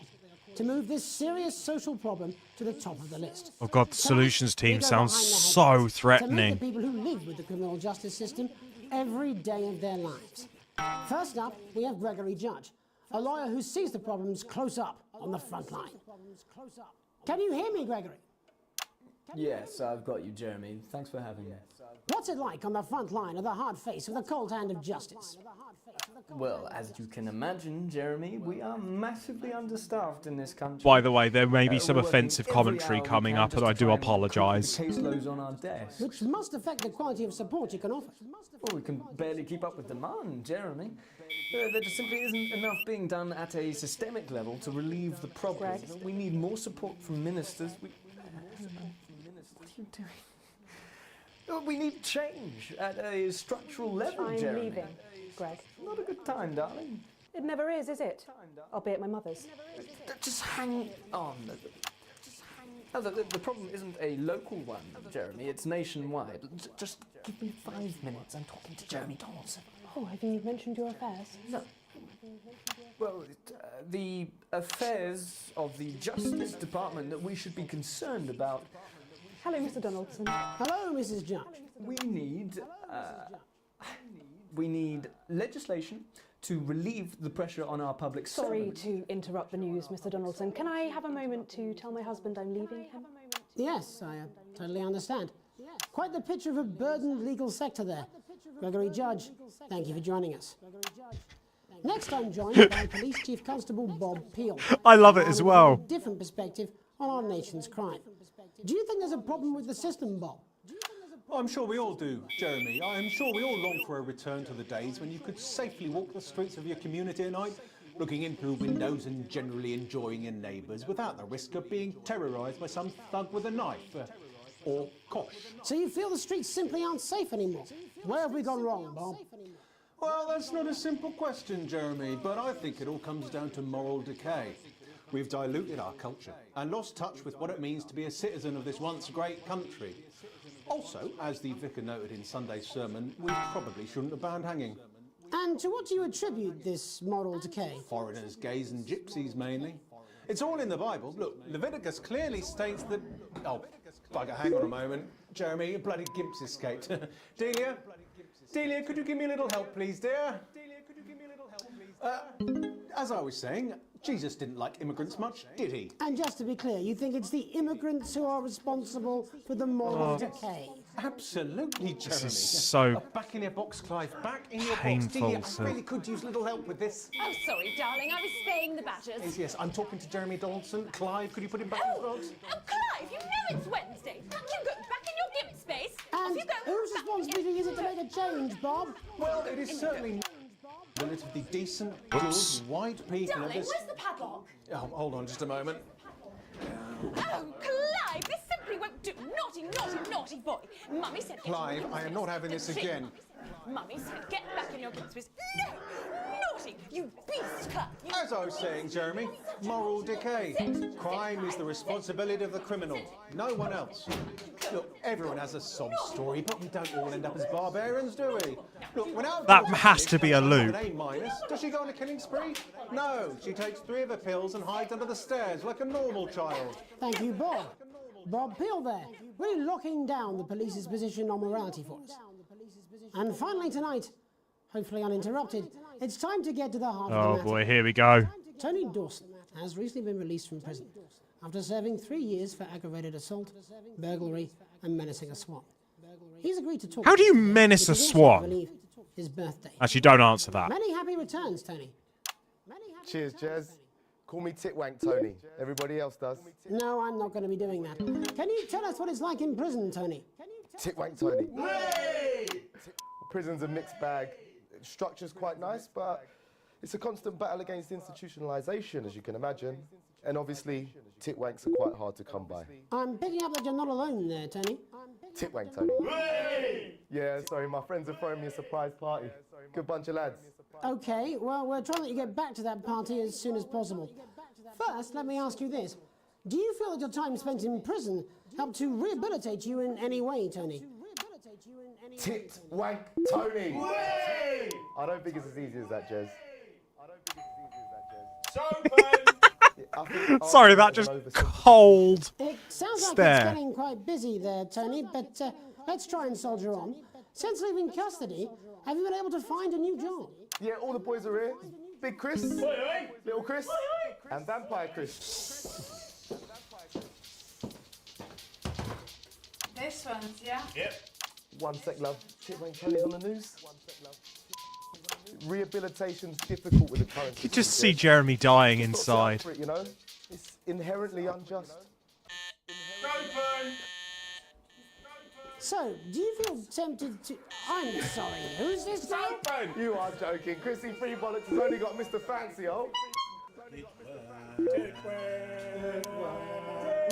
to move this serious social problem to the top of the list. Oh god, the solutions team sounds so To meet threatening. the people who live with the criminal justice system every day of their lives. First up, we have Gregory Judge, a lawyer who sees the problems close up on the front line. Can you hear me, Gregory? Yes, I've got you, Jeremy. Thanks for having me. What's it like on the front line of the hard face of the cold hand of justice? Well, as you can imagine, Jeremy, we are massively understaffed in this country. By the way, there may be some we're working offensive every commentary hour we coming can up, just and I to do try and apologise. keep the caseloads on our desk. Which must affect the quality of support you can offer. Well, we can barely keep up with demand, Jeremy. There just simply isn't enough being done at a systemic level to relieve the problem. We need more support from ministers. What are you doing? We need change at a structural level, I'm Jeremy. leaving, Greg. Not a good time, darling. It never is it? I'll be at my mother's. Just hang on. No, the problem isn't a local one, Jeremy. It's nationwide. Just give me 5 minutes. I'm talking to Jeremy Donaldson. Oh, have you mentioned your affairs? No. Well, the affairs of the Justice Department that we should be concerned about. Hello, Mr. Donaldson. Hello, Mrs. Judge. We need legislation to relieve the pressure on our public Sorry servants. to interrupt the news, Mr. Donaldson. Can I have a moment to tell my husband I'm leaving him? Yes, I totally understand. Quite the picture of a burdened legal sector there. Gregory Judge, thank you for joining us. Next, I'm joined by Police Chief Constable Bob Peel. I love it as well. With a different perspective on our nation's crime. Do you think there's a problem with the system, Bob? I'm sure we all do, Jeremy. I'm sure we all long for a return to the days when you could safely walk the streets of your community at night, looking in through windows and generally enjoying your neighbours without the risk of being terrorised by some thug with a knife. Or kosh. So you feel the streets simply aren't safe anymore? Where have we gone wrong, Bob? Well, that's not a simple question, Jeremy, but I think it all comes down to moral decay. We've diluted our culture and lost touch with what it means to be a citizen of this once great country. Also, as the vicar noted in Sunday's sermon, we probably shouldn't have banned hanging. And to what do you attribute this moral decay? Foreigners, gays and gypsies mainly. It's all in the Bible. Look, Leviticus clearly states that... Oh, bugger, hang on a moment. Jeremy, a bloody gimp's escaped. Delia, could you give me a little help, please, dear? As I was saying, Jesus didn't like immigrants much, did he? And just to be clear, you think it's the immigrants who are responsible for the moral decay? Absolutely, Jeremy. This is so back in your box, Clive. Back in your painful, box. Delia, I really could use a little help with this. Oh, sorry, darling. I was spaying the badgers. Yes, I'm talking to Jeremy Donaldson. Clive, could you put him back in the box? Oh, Clive, you know it's Wednesday. Back you go. Back in your gimp space. And Off you go. whose responsibility is it to make a change, Bob? Well, it is certainly relatively decent, good, white people. Darling, where's the padlock? Oh, hold on just a moment. Oh, Clive, this simply won't do. Naughty, naughty, naughty boy. Mummy said... Clive, I am not having this again. Mummy said, get back in your gimp space. No! naughty. You beast cut. As I was saying, Jeremy, moral decay. Crime is the responsibility of the criminal, no one else. Look, everyone has a sob story, but we don't all end up as barbarians, do we? Look, when our That daughter has to be a Alice loop. an A-, does she go on a killing spree? No, she takes 3 of her pills and hides under the stairs like a normal child. Thank you, Bob. Bob Peel there, really locking down the police's position on morality for us. And finally tonight, hopefully uninterrupted, it's time to get to the heart of the Oh matter. boy, here we go. Tony Dawson has recently been released from prison after serving 3 years for aggravated assault, burglary, and menacing a swan. He's agreed to talk. How do you menace a which is also, I swan? believe, his birthday. Actually, don't answer that. Many happy returns, Tony. Cheers, Jez. Call me Titwank Tony. Everybody else does. No, I'm not going to be doing that. Can you tell us what it's like in prison, Tony? Titwank Tony. Prison's a mixed bag. Structure's quite nice, but it's a constant battle against institutionalisation, as you can imagine. And obviously, titwanks are quite hard to come by. I'm picking up that you're not alone there, Tony. Titwank Tony. Yeah, sorry, my friends are throwing me a surprise party. Good bunch of lads. Okay, well, we're trying to let you get back to that party as soon as possible. First, let me ask you this. Do you feel that your time spent in prison helped to rehabilitate you in any way, Tony? Titwank Tony. I don't think it's as easy as that, Jez. Sorry, that just cold It sounds like stare. it's getting quite busy there, Tony, but let's try and soldier on. Since leaving custody, have you been able to find a new job? Yeah, all the boys are here. Big Chris, Little Chris, and Vampire Chris. This one's, yeah? Yep. 1 sec, love. Titwank Tony's on the news. Rehabilitation's difficult with the current You just see Jeremy dying You've got to get up inside. for it, you know? It's inherently unjust. So, do you feel tempted to... I'm sorry, who's this now? You are joking. Chrissy Freebollocks has only got Mr. Fancy, oh.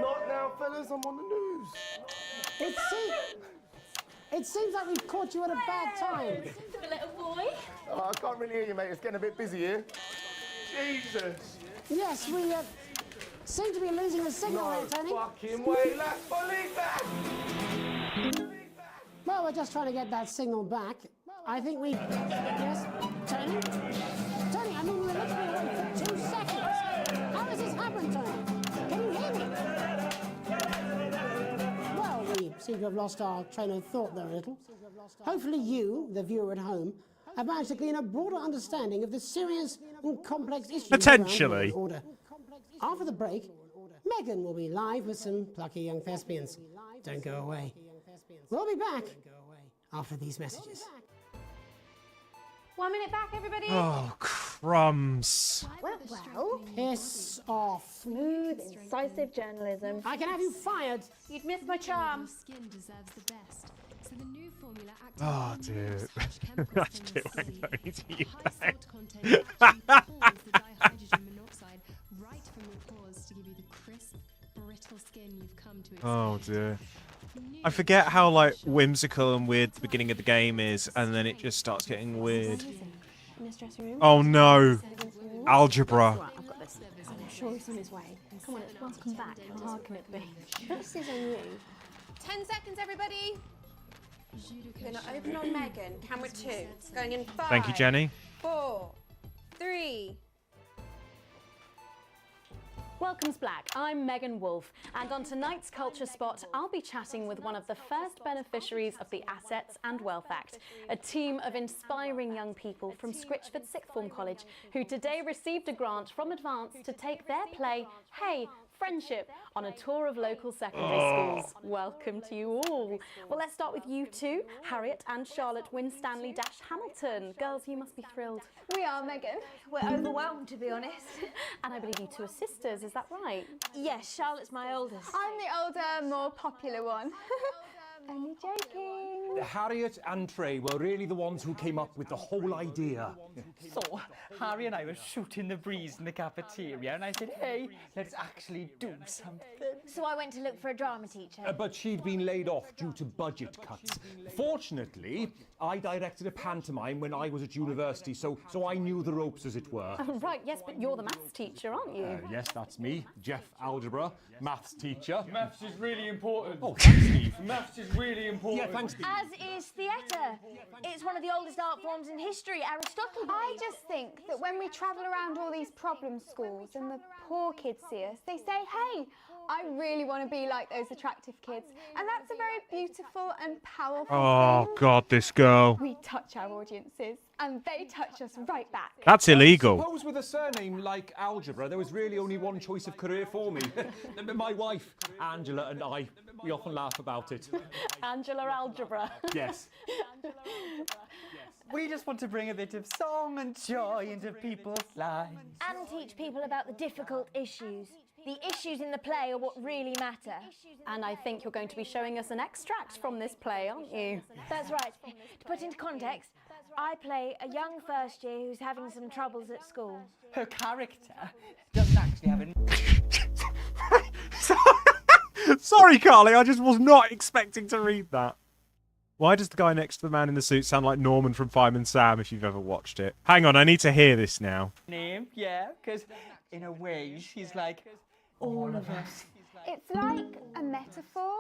Not now, fellas. I'm on the news. It seems like we've caught you at a bad time. The little boy. Oh, I can't really hear you, mate. It's getting a bit busy here. Jesus. Yes, we seem to be losing the signal No there, Tony. fucking way, lads. Believe that. Well, we're just trying to get that signal back. I think we... Yes? Tony? Tony, I mean, we were literally away for 2 seconds. How does this happen, Tony? Can you hear me? Well, we seem to have lost our train of thought there a little. Hopefully you, the viewer at home, have managed to glean a broader understanding of the serious and complex issues Potentially. around law and order. After the break, Megan will be live with some plucky young thespians. Don't go away. We'll be back after these messages. 1 minute back, everybody. Oh, crumbs. Well, Piss off. smooth, incisive journalism. I can have you fired. You'd miss my charm. Skin deserves the best. So the new formula Oh, dude. That's too late to you. high salt content actually pulls the dihydrogen monoxide right from your pores to give you the crisp, brittle skin you've come to expect. Oh, dear. I forget how, like, whimsical and weird the beginning of the game is, and then it just starts getting weird. In this dressing room. Oh, no. Algebra. Right, I've got this. I'm sure he's on his way. Come on, welcome back. How hard can it be? This is on you. 10 seconds, everybody. We're going to open on Megan. Camera 2. Going in 5. Thank you, Jenny. 4, 3. Welcome's Black. I'm Megan Wolfe, and on tonight's Culture Spot, I'll be chatting with one of the first beneficiaries of the Assets and Wealth Act, a team of inspiring young people from Scritchford Sixth Form College who today received a grant from Advance to take their play, Hey, Friendship, on a tour of local secondary schools. Welcome to you all. Well, let's start with you two, Harriet and Charlotte Winstanley-Hamilton. Girls, you must be thrilled. We are, Megan. We're overwhelmed, to be honest. And I believe you two are sisters, is that right? Yes, Charlotte's my oldest. I'm the older, more popular one. Only joking. Harriet and Trey were really the ones who came up with the whole idea. So, Harry and I were shooting the breeze in the cafeteria, and I said, hey, let's actually do something. So I went to look for a drama teacher. But she'd been laid off due to budget cuts. Fortunately, I directed a pantomime when I was at university, so I knew the ropes, as it were. Right, yes, but you're the maths teacher, aren't you? Yes, that's me, Jeff Algebra, maths teacher. Maths is really important. Oh, thanks, Steve. Maths is really important. Yeah, thanks, Steve. As is theatre. It's one of the oldest art forms in history. Aristotle. I just think that when we travel around all these problem schools and the poor kids see us, they say, hey, I really want to be like those attractive kids. And that's a very beautiful and powerful Oh, thing. God, this girl. We touch our audiences and they touch us right back. That's illegal. I suppose with a surname like Algebra, there was really only one choice of career for me. My wife, Angela, and I, we often laugh about it. Angela Algebra. Yes. We just want to bring a bit of song and joy into people's lives. And teach people about the difficult issues. The issues in the play are what really matter. And I think you're going to be showing us an extract from this play, aren't you? That's right. To put into context, I play a young first year who's having some troubles at school. Her character doesn't actually have any... Sorry, Carly, I just was not expecting to read that. Why does the guy next to the man in the suit sound like Norman from Fireman Sam, if you've ever watched it? Hang on, I need to hear this now. Name, yeah, because in a way she's like all of us. It's like a metaphor.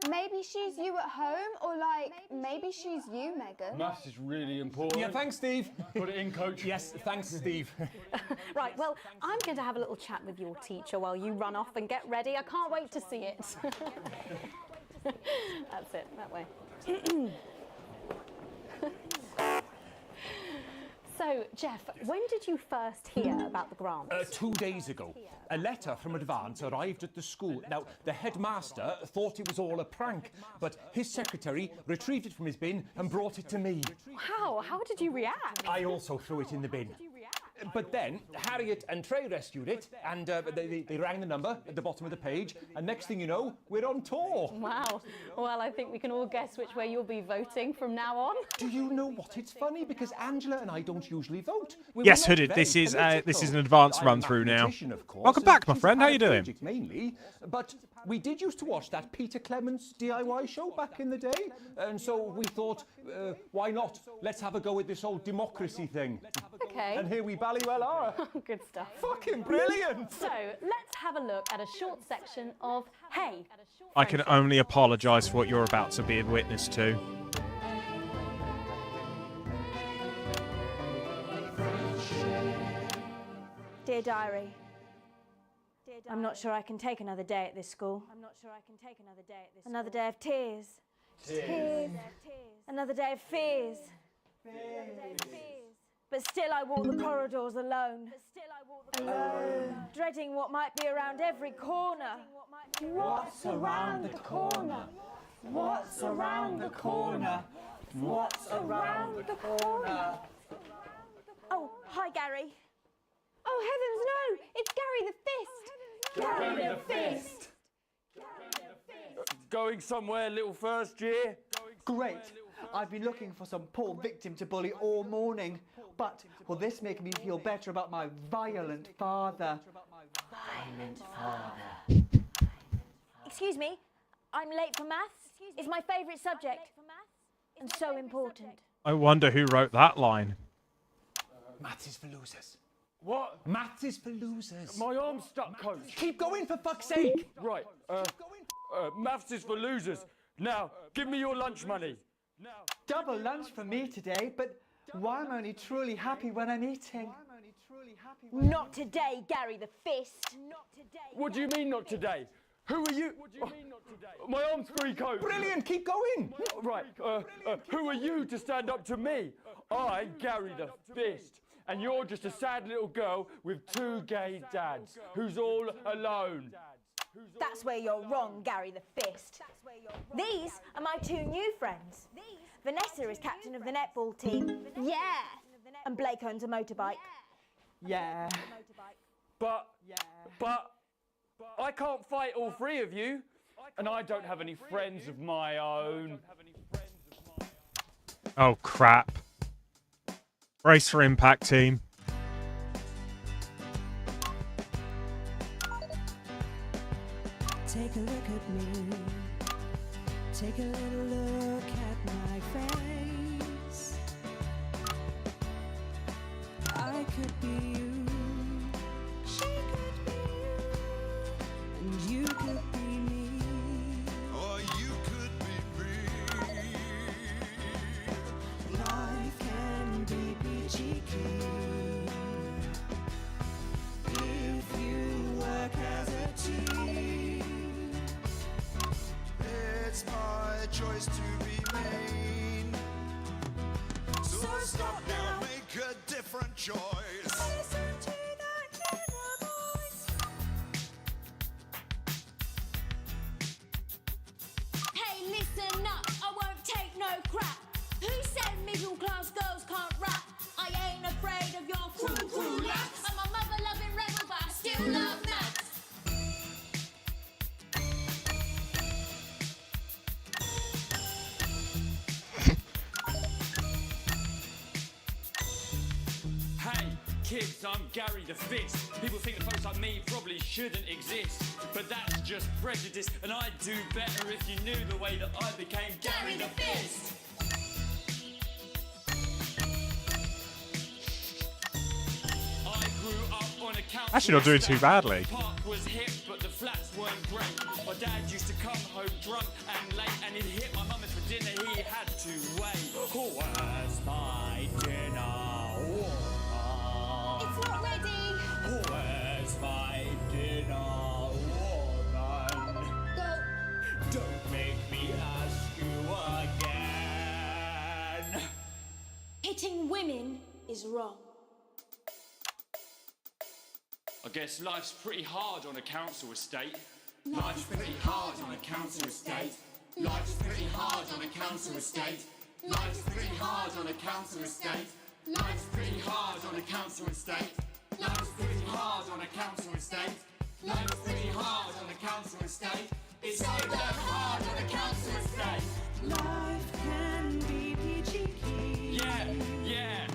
Maybe she's you at home, or like maybe she's you, Megan. Maths is really important. Yeah, thanks, Steve. Put it in, coach. Yes, thanks, Steve. Right, well, I'm going to have a little chat with your teacher while you run off and get ready. I can't wait to see it. That's it, that way. So, Jeff, when did you first hear about the grant? 2 days ago. A letter from Advance arrived at the school. Now, the headmaster thought it was all a prank, but his secretary retrieved it from his bin and brought it to me. How? How did you react? I also threw it in the bin. But then Harriet and Trey rescued it, and they rang the number at the bottom of the page, and next thing you know, we're on tour. Wow. Well, I think we can all guess which way you'll be voting from now on. Do you know what? It's funny because Angela and I don't usually vote. Yes, Hooded, this is an advanced run through now. Welcome back, my friend. How you doing? Mainly, but we did used to watch that Peter Clements DIY show back in the day, and so we thought, why not? Let's have a go at this old democracy thing. Okay. And here we bally well are. Good stuff. Fucking brilliant. So, let's have a look at a short section of Hey. I can only apologise for what you're about to be a witness to. Dear Diary, I'm not sure I can take another day at this school. Another day of tears. Tears. Another day of fears. But still I walk the corridors alone. Dreading what might be around every corner. What's around the corner? What's around the corner? What's around the corner? Oh, hi, Gary. Oh, heavens, no! It's Gary the Fist! Gary the Fist! Going somewhere, little first year? Great. I've been looking for some poor victim to bully all morning, but will this make me feel better about my violent father? Violent father. Excuse me, I'm late for maths. It's my favourite subject. And so important. I wonder who wrote that line. Maths is for losers. What? Maths is for losers. My arm's stuck, coach. Keep going, for fuck's sake. Right, maths is for losers. Now, give me your lunch money. Double lunch for me today, but why am I only truly happy when I'm eating? Not today, Gary the Fist. What do you mean not today? Who are you? What do you mean not today? My arm's free, coach. Brilliant, keep going. Right, who are you to stand up to me? I'm Gary the Fist. And you're just a sad little girl with 2 gay dads who's all alone. That's where you're wrong, Gary the Fist. These are my 2 new friends. Vanessa is captain of the netball team. Yeah. And Blake owns a motorbike. Yeah. But I can't fight all 3 of you. And I don't have any friends of my own. Oh, crap. Brace for impact, team. Take a look at me. Take a little look at my face. I could be you. She could be you. And you could be me. Or you could be me. Life can be peachy keen if you work as a team. It's my choice to be mean. So stop now, make a different choice. Listen to that inner voice. Hey, listen up, I won't take no crap. Who said middle class girls can't rap? I ain't afraid of your cruel lads. I'm a mother loving rebel, but I still love maths. Hey, kids, I'm Gary the Fist. People think that folks like me probably shouldn't exist. But that's just prejudice, and I'd do better if you knew the way that I became Gary the Fist. I grew up on a council Actually not doing too estate. badly. The park was hip, but the flats weren't great. My dad used to come home drunk and late, and he'd hit my mum, and for dinner he had to wait. Where's my dinner? It's not ready. Where's my dinner, woman? Don't make me ask you again. Hitting women is wrong. I guess life's pretty hard on a council estate. Life's pretty hard on a council estate. Life's pretty hard on a council estate. Life's pretty hard on a council estate. Life's pretty hard on a council estate. Life's pretty hard on a council estate. Life's pretty hard on a council estate. It's so damn hard on a council estate. Life can be peachy keen. Yeah.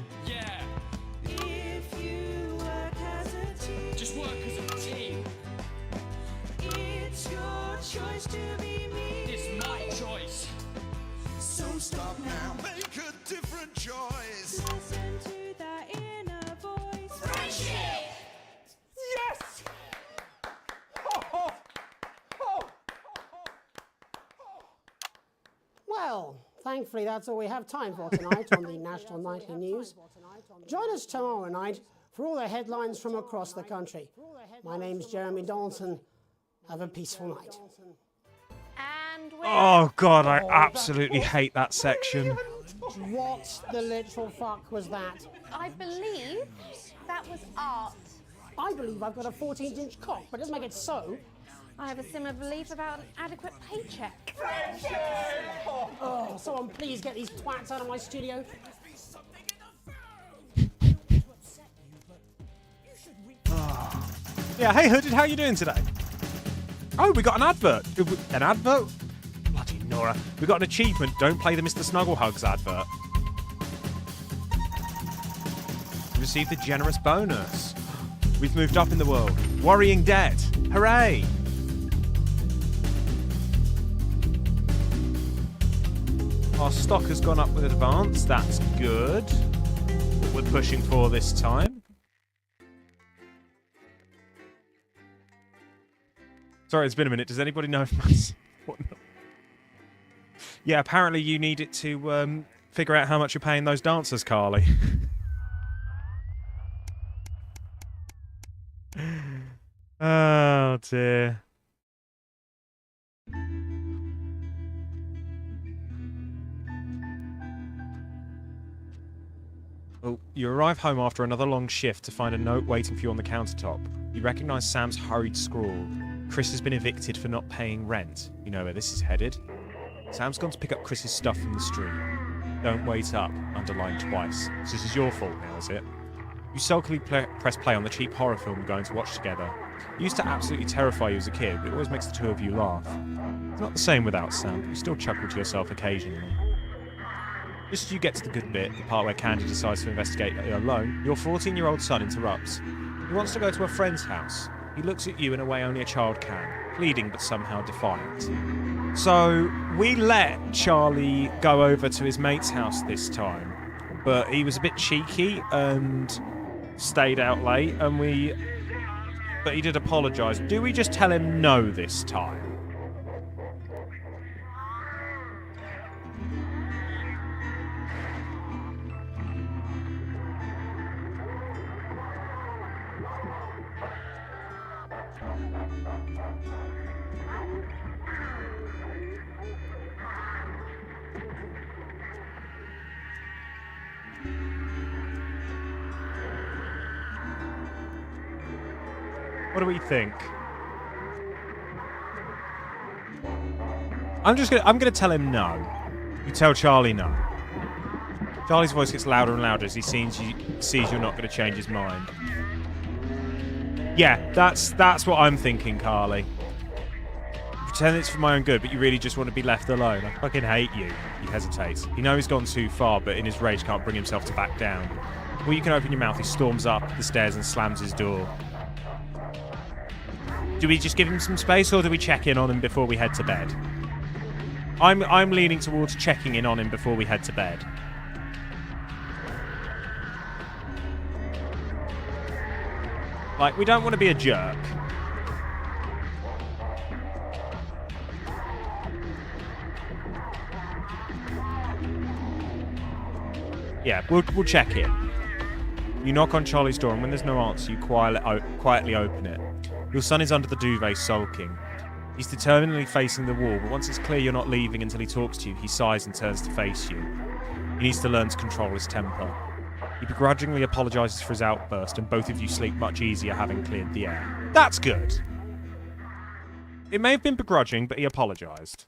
If you work as a team. Just work as a team. It's your choice to be me. It's my choice. So stop now, make a different choice. Listen to that inner voice. Friendship! Yes! Well, thankfully that's all we have time for tonight on the National Nightly News. Join us tomorrow night for all the headlines from across the country. My name's Jeremy Donaldson. Have a peaceful night. And we're Oh, God, I absolutely hate that section. What the literal fuck was that? I believe that was art. I believe I've got a 14-inch cock, but it doesn't make it so. I have a similar belief about an adequate paycheck. Oh, someone please get these twats out of my studio. Yeah, hey Hooded, how you doing today? Oh, we got an advert. An advert? Bloody Nora. We got an achievement. Don't play the Mr. Snugglehugs advert. We received a generous bonus. We've moved up in the world. Worrying debt. Hooray! Our stock has gone up with advance. That's good. What we're pushing for this time. Sorry, it's been a minute. Does anybody know if that's... Yeah, apparently you need it to figure out how much you're paying those dancers, Carly. Oh, dear. Oh, you arrive home after another long shift to find a note waiting for you on the countertop. You recognise Sam's hurried scrawl. Chris has been evicted for not paying rent. You know where this is headed. Sam's gone to pick up Chris's stuff from the street. Don't wait up, underlined twice. So this is your fault now, is it? You sulkily press play on the cheap horror film you're going to watch together. He used to absolutely terrify you as a kid, but it always makes the two of you laugh. It's not the same without Sam, but you still chuckle to yourself occasionally. Just as you get to the good bit, the part where Candy decides to investigate alone, your 14-year-old son interrupts. He wants to go to a friend's house. He looks at you in a way only a child can, pleading but somehow defiant. So, we let Charlie go over to his mate's house this time, but he was a bit cheeky and stayed out late, but he did apologise. Do we just tell him no this time? What do we think? I'm gonna tell him no. You tell Charlie no. Charlie's voice gets louder and louder as he sees you're not gonna change his mind. Yeah, that's what I'm thinking, Carly. Pretend it's for my own good, but you really just want to be left alone. I fucking hate you. He hesitates. He knows he's gone too far, but in his rage can't bring himself to back down. Well, you can open your mouth. He storms up the stairs and slams his door. Do we just give him some space, or do we check in on him before we head to bed? I'm leaning towards checking in on him before we head to bed. Like, we don't want to be a jerk. Yeah, we'll check in. You knock on Charlie's door, and when there's no answer, you quietly open it. Your son is under the duvet sulking. He's determinedly facing the wall, but once it's clear you're not leaving until he talks to you, he sighs and turns to face you. He needs to learn to control his temper. He begrudgingly apologises for his outburst, and both of you sleep much easier having cleared the air. That's good. It may have been begrudging, but he apologised.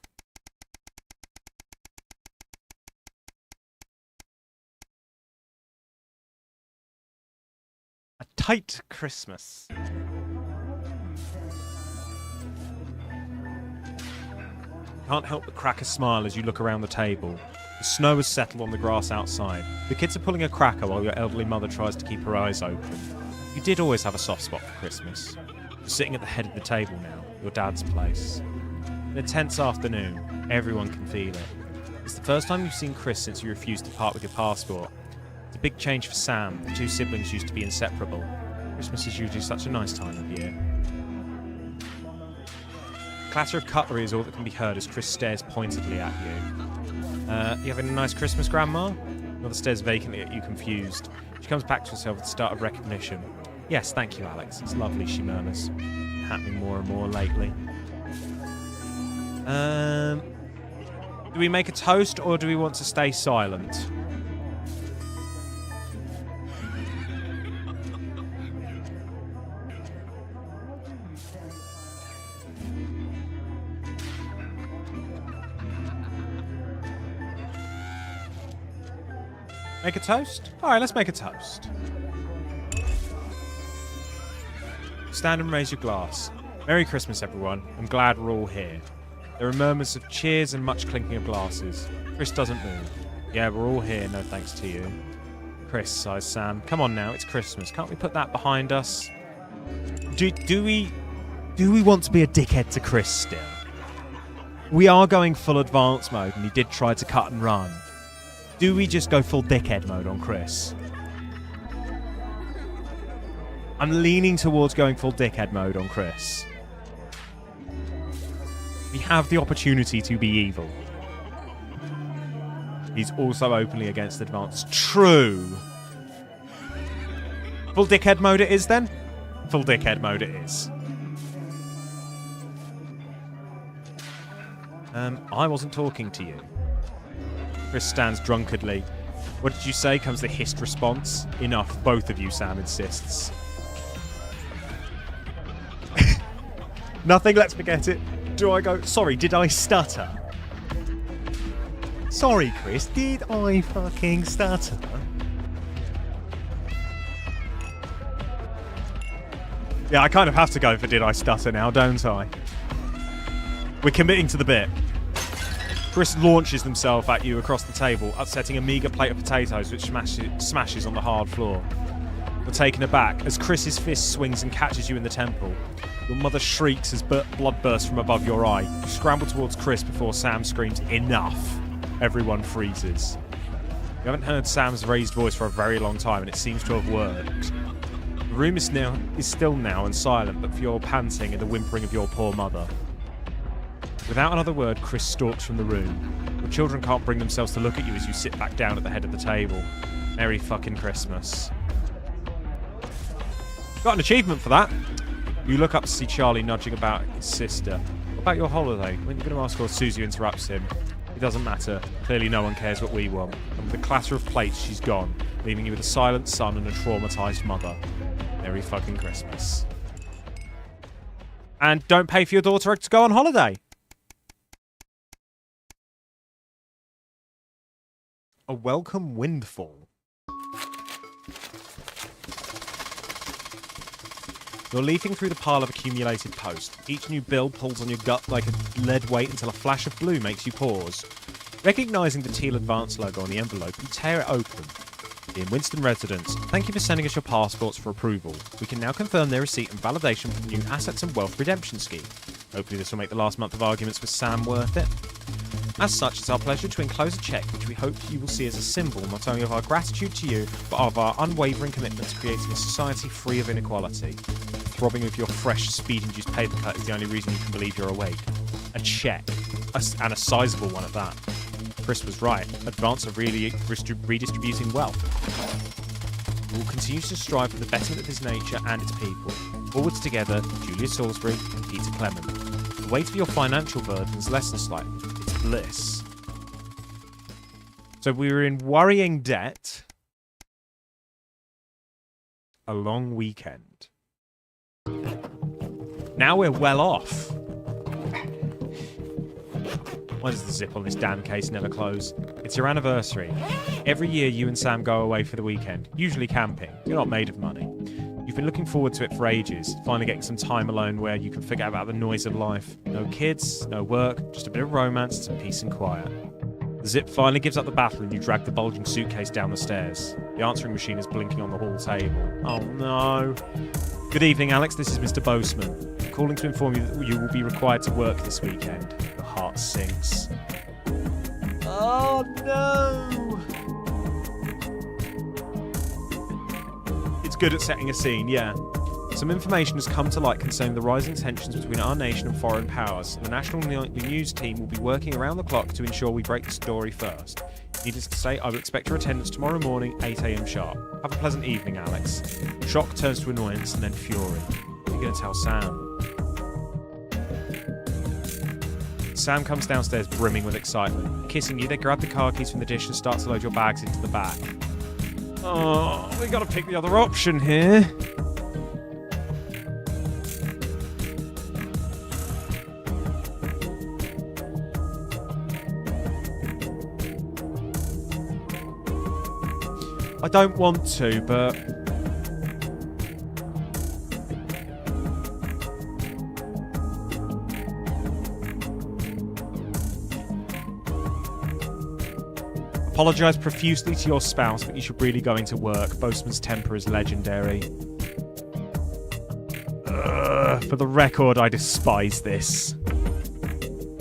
A tight Christmas. Can't help but crack a smile as you look around the table. The snow has settled on the grass outside. The kids are pulling a cracker while your elderly mother tries to keep her eyes open. You did always have a soft spot for Christmas. You're sitting at the head of the table now, your dad's place. In a tense afternoon, everyone can feel it. It's the first time you've seen Chris since you refused to part with your passport. It's a big change for Sam. The two siblings used to be inseparable. Christmas is usually such a nice time of year. Clatter of cutlery is all that can be heard as Chris stares pointedly at you. You having a nice Christmas, Grandma? Mother stares vacantly at you, confused. She comes back to herself at the start of recognition. Yes, thank you, Alex. It's lovely, she murmurs. Happening more and more lately. Do we make a toast, or do we want to stay silent? Make a toast? Alright, let's make a toast. Stand and raise your glass. Merry Christmas, everyone. I'm glad we're all here. There are murmurs of cheers and much clinking of glasses. Chris doesn't move. Yeah, we're all here, no thanks to you. Chris, sighs Sam. Come on now, it's Christmas. Can't we put that behind us? Do we want to be a dickhead to Chris still? We are going full advance mode, and he did try to cut and run. Do we just go full dickhead mode on Chris? I'm leaning towards going full dickhead mode on Chris. We have the opportunity to be evil. He's also openly against advance. True. Full dickhead mode it is then? Full dickhead mode it is. I wasn't talking to you. Chris stands drunkenly. What did you say? Comes the hissed response. Enough, both of you, Sam insists. Nothing, let's forget it. Do I go, sorry, did I stutter? Sorry, Chris, did I fucking stutter? Yeah, I kind of have to go for Did I Stutter now, don't I? We're committing to the bit. Chris launches himself at you across the table, upsetting a meagre plate of potatoes which smashes on the hard floor. You're taken aback as Chris's fist swings and catches you in the temple. Your mother shrieks as blood bursts from above your eye. You scramble towards Chris before Sam screams, "Enough!" Everyone freezes. You haven't heard Sam's raised voice for a very long time, and it seems to have worked. The room is still now and silent, but for your panting and the whimpering of your poor mother. Without another word, Chris stalks from the room. Your children can't bring themselves to look at you as you sit back down at the head of the table. Merry fucking Christmas. Got an achievement for that. You look up to see Charlie nudging about his sister. What about your holiday? When you're going to ask her, Susie interrupts him. It doesn't matter. Clearly no one cares what we want. And with a clatter of plates, she's gone, leaving you with a silent son and a traumatised mother. Merry fucking Christmas. And don't pay for your daughter to go on holiday. A welcome windfall. You're leafing through the pile of accumulated post. Each new bill pulls on your gut like a lead weight until a flash of blue makes you pause. Recognising the teal advance logo on the envelope, you tear it open. Dear Winston residents, thank you for sending us your passports for approval. We can now confirm their receipt and validation for the new Assets and Wealth Redemption Scheme. Hopefully this will make the last month of arguments with Sam worth it. As such, it's our pleasure to enclose a cheque which we hope you will see as a symbol not only of our gratitude to you, but of our unwavering commitment to creating a society free of inequality. Throbbing with your fresh, speed-induced paper cut is the only reason you can believe you're awake. A cheque. And a sizable one at that. Chris was right. Advance are really redistributing wealth. We will continue to strive for the betterment of his nature and its people. Forwards together, Julia Salisbury and Peter Clement. The weight of your financial burdens lessens slightly. It's bliss. So we were in worrying debt. A long weekend. Now we're well off. Why does the zip on this damn case never close? It's your anniversary. Every year you and Sam go away for the weekend, usually camping. You're not made of money. You've been looking forward to it for ages, finally getting some time alone where you can forget about the noise of life. No kids, no work, just a bit of romance, some peace and quiet. The zip finally gives up the battle and you drag the bulging suitcase down the stairs. The answering machine is blinking on the hall table. Oh no. Good evening, Alex. This is Mr. Boseman. I'm calling to inform you that you will be required to work this weekend. Your heart sinks. Oh no! It's good at setting a scene, yeah. Some information has come to light concerning the rising tensions between our nation and foreign powers. The national news team will be working around the clock to ensure we break the story first. Needless to say, I will expect your attendance tomorrow morning, 8 AM sharp. Have a pleasant evening, Alex. Shock turns to annoyance and then fury. What are you going to tell Sam? Sam comes downstairs brimming with excitement. Kissing you, they grab the car keys from the dish and start to load your bags into the back. Oh, we got to pick the other option here. I don't want to, but... Apologise profusely to your spouse, but you should really go into work. Boseman's temper is legendary. For the record, I despise this.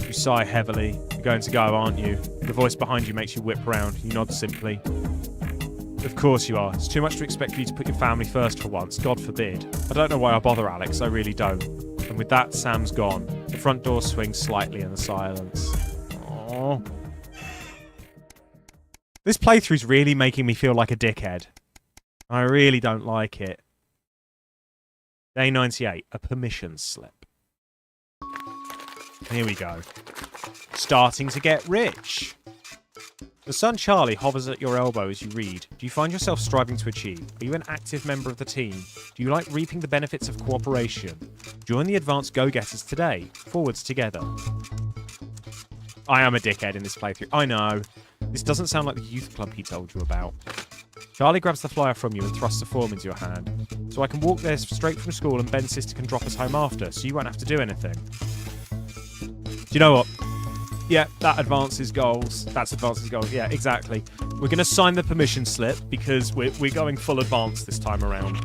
You sigh heavily. You're going to go, aren't you? The voice behind you makes you whip round. You nod simply. Of course you are. It's too much to expect you to put your family first for once. God forbid. I don't know why I bother, Alex. I really don't. And with that, Sam's gone. The front door swings slightly in the silence. Aww. This playthrough's really making me feel like a dickhead. I really don't like it. Day 98. A permission slip. Here we go. Starting to get rich. The son Charlie hovers at your elbow as you read. Do you find yourself striving to achieve? Are you an active member of the team? Do you like reaping the benefits of cooperation? Join the advanced go-getters today. Forwards together. I am a dickhead in this playthrough. I know. This doesn't sound like the youth club he told you about. Charlie grabs the flyer from you and thrusts the form into your hand. So I can walk there straight from school and Ben's sister can drop us home after, so you won't have to do anything. Do you know what? Yeah, that advances goals. That's advances goals. Yeah, exactly. We're going to sign the permission slip because we're going full advance this time around.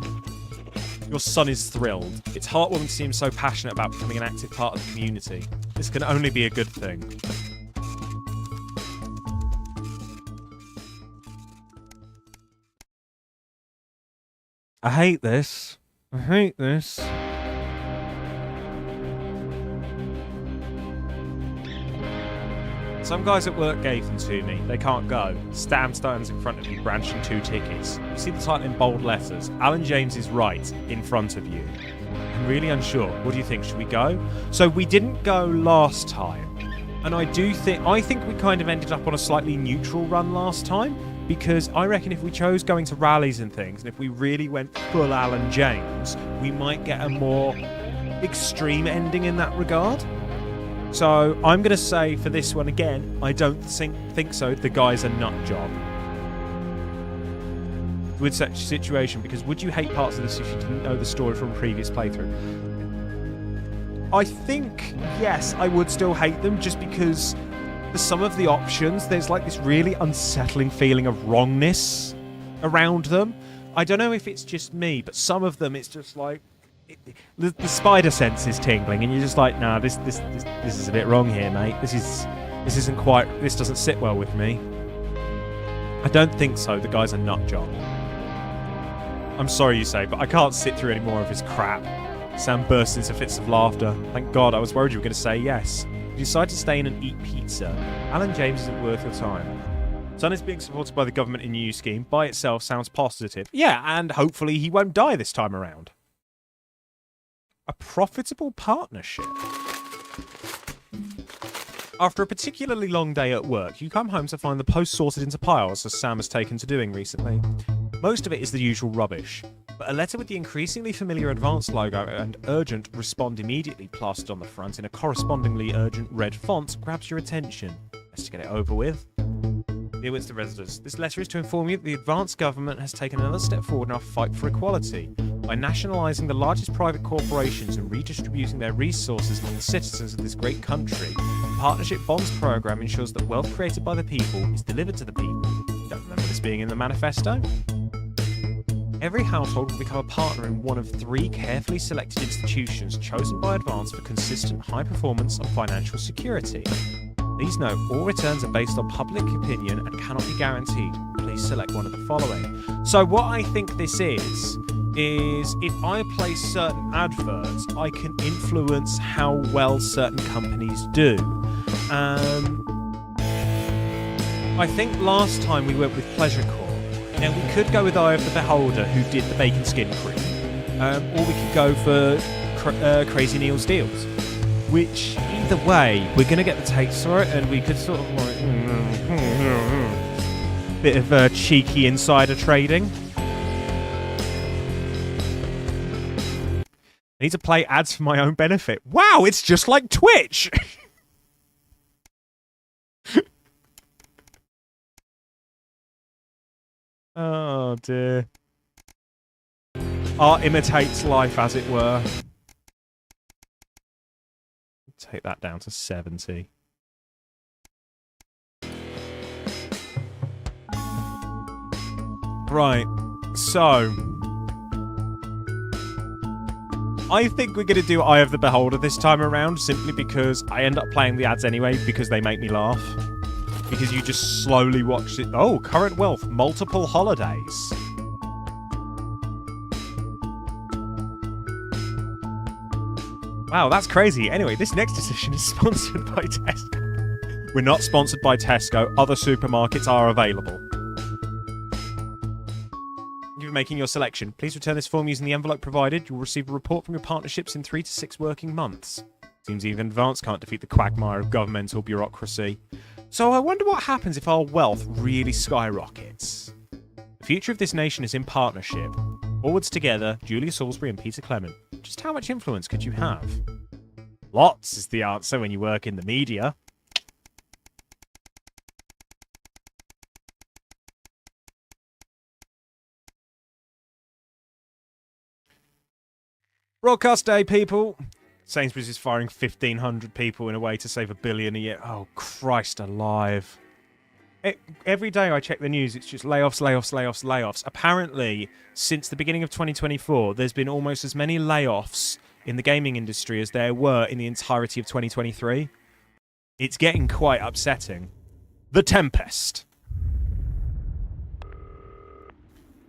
Your son is thrilled. It's heartwarming to see him so passionate about becoming an active part of the community. This can only be a good thing. I hate this. I hate this. Some guys at work gave them to me. They can't go. Stan stands in front of you, branching 2 tickets. You see the title in bold letters. Alan James is right, in front of you. I'm really unsure. What do you think? Should we go? So we didn't go last time. And I think we kind of ended up on a slightly neutral run last time. Because I reckon if we chose going to rallies and things, and if we really went full Alan James, we might get a more extreme ending in that regard. So I'm going to say for this one again, I don't think so. The guy's a nut job. With such a situation, because would you hate parts of this if you didn't know the story from a previous playthrough? I think, yes, I would still hate them just because for some of the options, there's like this really unsettling feeling of wrongness around them. I don't know if it's just me, but some of them it's just like the spider sense is tingling, and you're just like, nah, this is a bit wrong here, mate. This isn't quite. This doesn't sit well with me. I don't think so. The guy's a nut job. I'm sorry you say, but I can't sit through any more of his crap. Sam bursts into fits of laughter. Thank God, I was worried you were going to say yes. You decide to stay in and eat pizza. Alan James isn't worth your time. Son is being supported by the government in a new scheme. By itself sounds positive. Yeah, and hopefully he won't die this time around. A profitable partnership. After a particularly long day at work, you come home to find the post sorted into piles, as Sam has taken to doing recently. Most of it is the usual rubbish, but a letter with the increasingly familiar advanced logo and urgent respond immediately plastered on the front in a correspondingly urgent red font grabs your attention. Let's get it over with. Dear Winston residents, this letter is to inform you that the advanced government has taken another step forward in our fight for equality. By nationalising the largest private corporations and redistributing their resources among the citizens of this great country, the Partnership Bonds programme ensures that wealth created by the people is delivered to the people. Don't remember this being in the manifesto? Every household will become a partner in one of 3 carefully selected institutions chosen by Advance for consistent high performance and financial security. Please note, all returns are based on public opinion and cannot be guaranteed. Please select one of the following. So what I think this is if I place certain adverts, I can influence how well certain companies do. I think last time we went with Pleasure Corp. Now, we could go with Eye of the Beholder, who did the bacon skin cream. Or we could go for Crazy Neil's Deals. Which, either way, we're going to get the taste for it, and we could sort of like... bit of cheeky insider trading. I need to play ads for my own benefit. Wow, it's just like Twitch! Oh, dear. Art imitates life, as it were. Take that down to 70. Right, so... I think we're going to do Eye of the Beholder this time around, simply because I end up playing the ads anyway, because they make me laugh. Because you just slowly watch it. Oh, current wealth, multiple holidays. Wow, that's crazy. Anyway, this next decision is sponsored by Tesco. We're not sponsored by Tesco. Other supermarkets are available. You're making your selection. Please return this form using the envelope provided. You'll receive a report from your partnerships in 3 to 6 working months. Seems even Advance can't defeat the quagmire of governmental bureaucracy. So I wonder what happens if our wealth really skyrockets. The future of this nation is in partnership. Forwards together, Julia Salisbury and Peter Clement. Just how much influence could you have? Lots is the answer when you work in the media. Broadcast day, people. Sainsbury's is firing 1,500 people in a way to save $1 billion a year. Oh, Christ alive. Every day I check the news, it's just layoffs, layoffs, layoffs, layoffs. Apparently, since the beginning of 2024, there's been almost as many layoffs in the gaming industry as there were in the entirety of 2023. It's getting quite upsetting. The Tempest.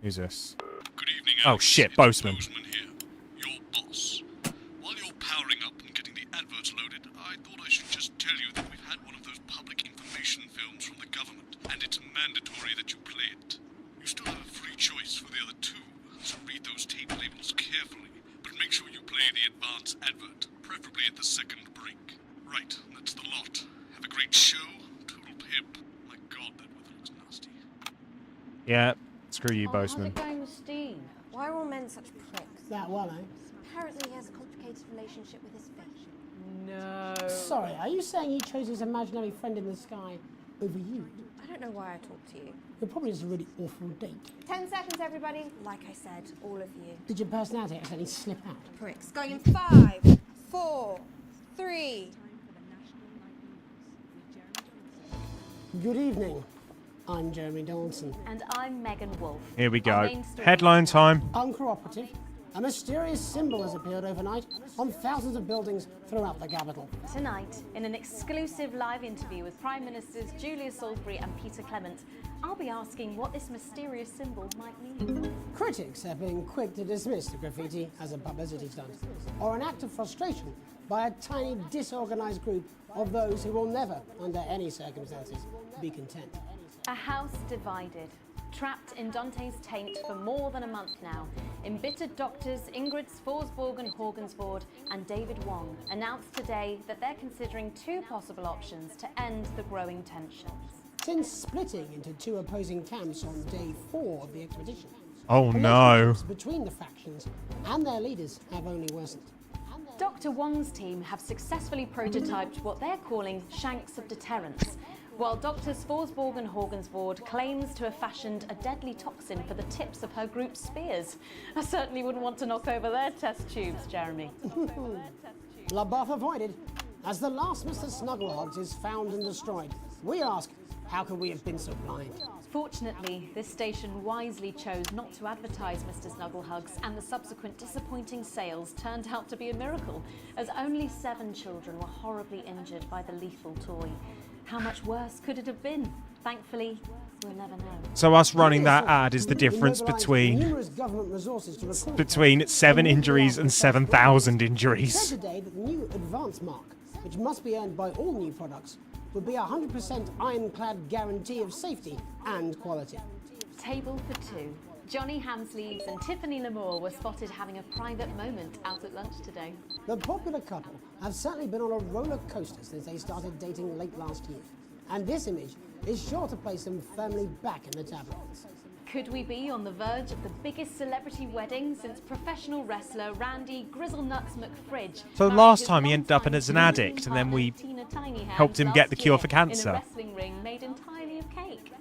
Who's this? Good evening, Oh, Alex. shit, It's Boseman. Boseman here, your boss. While you're powering up and getting the adverts loaded, I thought I should just tell you that we've had one of those public information films from the government, and it's mandatory that you play it. You still have a free choice for the other two, so read those tape labels carefully, but make sure you play the advance advert, preferably at the second break. Right, that's the lot. Have a great show, Total Pimp. My God, that weather looks nasty. Yeah, screw you, How's Boseman. it going with Steve? Why are all men such pricks? That one, eh? Apparently he has a complicated relationship with his fish. No. Sorry, are you saying he chose his imaginary friend in the sky over you? I don't know why I talked to you. You're probably just a really awful date. 10 seconds, everybody. Like I said, all of you. Did your personality accidentally slip out? Pricks. Going in 5, 4, 3. Good evening. I'm Jeremy Dawson. And I'm Megan Wolfe. Here we Our go. main story Headline time. Uncooperative. A mysterious symbol has appeared overnight on thousands of buildings throughout the capital. Tonight, in an exclusive live interview with Prime Ministers Julia Salisbury and Peter Clement, I'll be asking what this mysterious symbol might mean. Critics have been quick to dismiss the graffiti as a publicity stunt or an act of frustration by a tiny disorganized group of those who will never, under any circumstances, be content. A house divided, trapped in Dante's taint for more than a month now. Embittered doctors Ingrid Forsborgen-Horgensvoord and David Wong announced today that they're considering two possible options to end the growing tensions. Since splitting into two opposing camps on day 4 of the expedition, Oh no. relationships between the factions and their leaders have only worsened. Dr. Wong's team have successfully prototyped what they're calling shanks of deterrence, while Dr. Forsborgen-Horgensvoord claims to have fashioned a deadly toxin for the tips of her group's spears. I certainly wouldn't want to knock over their test tubes, Jeremy. Bloodbath avoided. As the last Mr. Snugglehugs is found and destroyed, we ask, how could we have been so blind? Fortunately, this station wisely chose not to advertise Mr. Snugglehugs, and the subsequent disappointing sales turned out to be a miracle, as only 7 children were horribly injured by the lethal toy. How much worse could it have been? Thankfully, we'll never know. So us running that ad is the difference between Numerous government resources to record 7 injuries and 7,000 It injuries. said today that the new advance mark, which must be earned by all new products, would be a 100% ironclad guarantee of safety and quality. Table for 2. Johnny Hamsleeves and Tiffany Lamour were spotted having a private moment out at lunch today. The popular couple have certainly been on a roller coaster since they started dating late last year, and this image is sure to place them firmly back in the tabloids. Could we be on the verge of the biggest celebrity wedding since professional wrestler Randy Grizzlenuts McFridge? So married last his time he ended up as an addict, and then we Tina Tiny Hands helped him get the last cure year for cancer. in a wrestling ring made entirely of cake.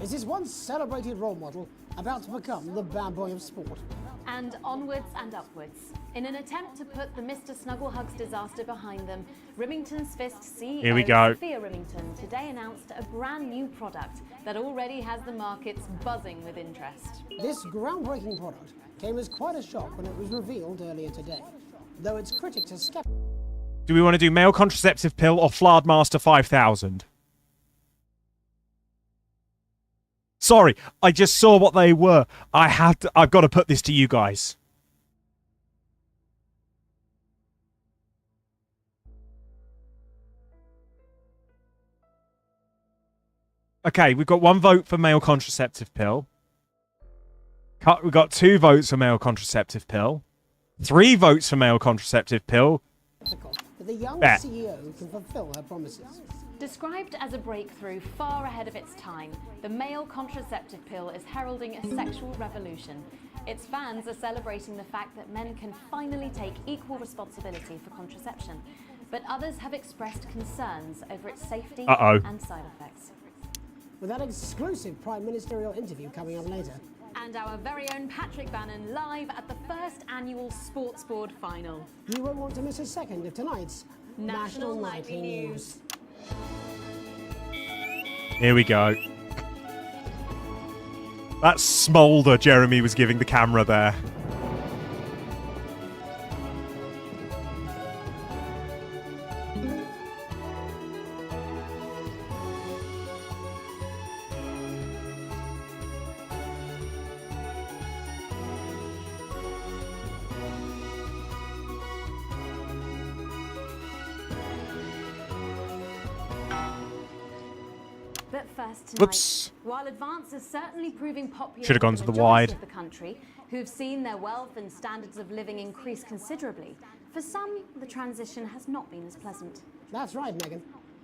Is this once celebrated role model about to become the bad boy of sport? And onwards and upwards. In an attempt to put the Mr. Snugglehugs disaster behind them, Remington's Fist CEO Here we go. Sophia Remington today announced a brand new product that already has the markets buzzing with interest. This groundbreaking product came as quite a shock when it was revealed earlier today, though its critics are skeptical. Do we want to do male contraceptive pill or Flardmaster 5000? Sorry, I just saw what they were. I've got to put this to you guys. Okay, we've got 1 vote for male contraceptive pill. We've got 2 votes for male contraceptive pill. 3 votes for male contraceptive pill. But the young Bet. CEO can fulfill her promises. Described as a breakthrough far ahead of its time, the male contraceptive pill is heralding a sexual revolution. Its fans are celebrating the fact that men can finally take equal responsibility for contraception, but others have expressed concerns over its safety and side effects. With that exclusive prime ministerial interview coming up later, And our very own Patrick Bannon live at the first annual Sports Board final. You won't want to miss a second of tonight's National Nightly News. Here we go. That smoulder Jeremy was giving the camera there. But first tonight, Whoops. while Advance is certainly proving popular Should have gone with to the the wide. majority of the country, who've seen their wealth and standards of living increase considerably, for some, the transition has not been as pleasant. That's right, Megan.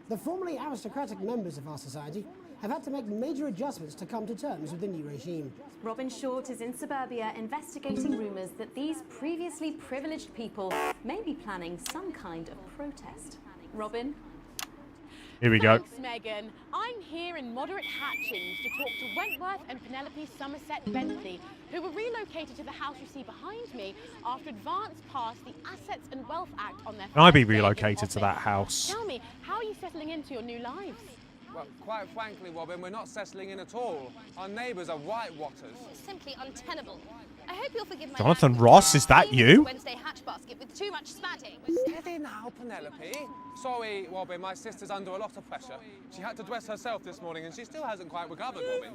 The formerly aristocratic members of our society have had to make major adjustments to come to terms with the new regime. Robin Short is in suburbia investigating rumours that these previously privileged people may be planning some kind of protest. Robin? Here we go. Thanks, Megan. I'm here in Moderate Hatchings to talk to Wentworth and Penelope Somerset Bentley, who were relocated to the house you see behind me after Advance passed the Assets and Wealth Act on their Can I be first day in relocated to that office. house? Tell me, how are you settling into your new lives? Well, quite frankly, Robin, we're not settling in at all. Our neighbours are whitewatters. Simply untenable. I hope you'll forgive my Jonathan language. Ross, is that you? Wednesday hatch basket with too much spatting. Steady now, Penelope. Sorry, Robin, my sister's under a lot of pressure. She had to dress herself this morning and she still hasn't quite recovered, Robin.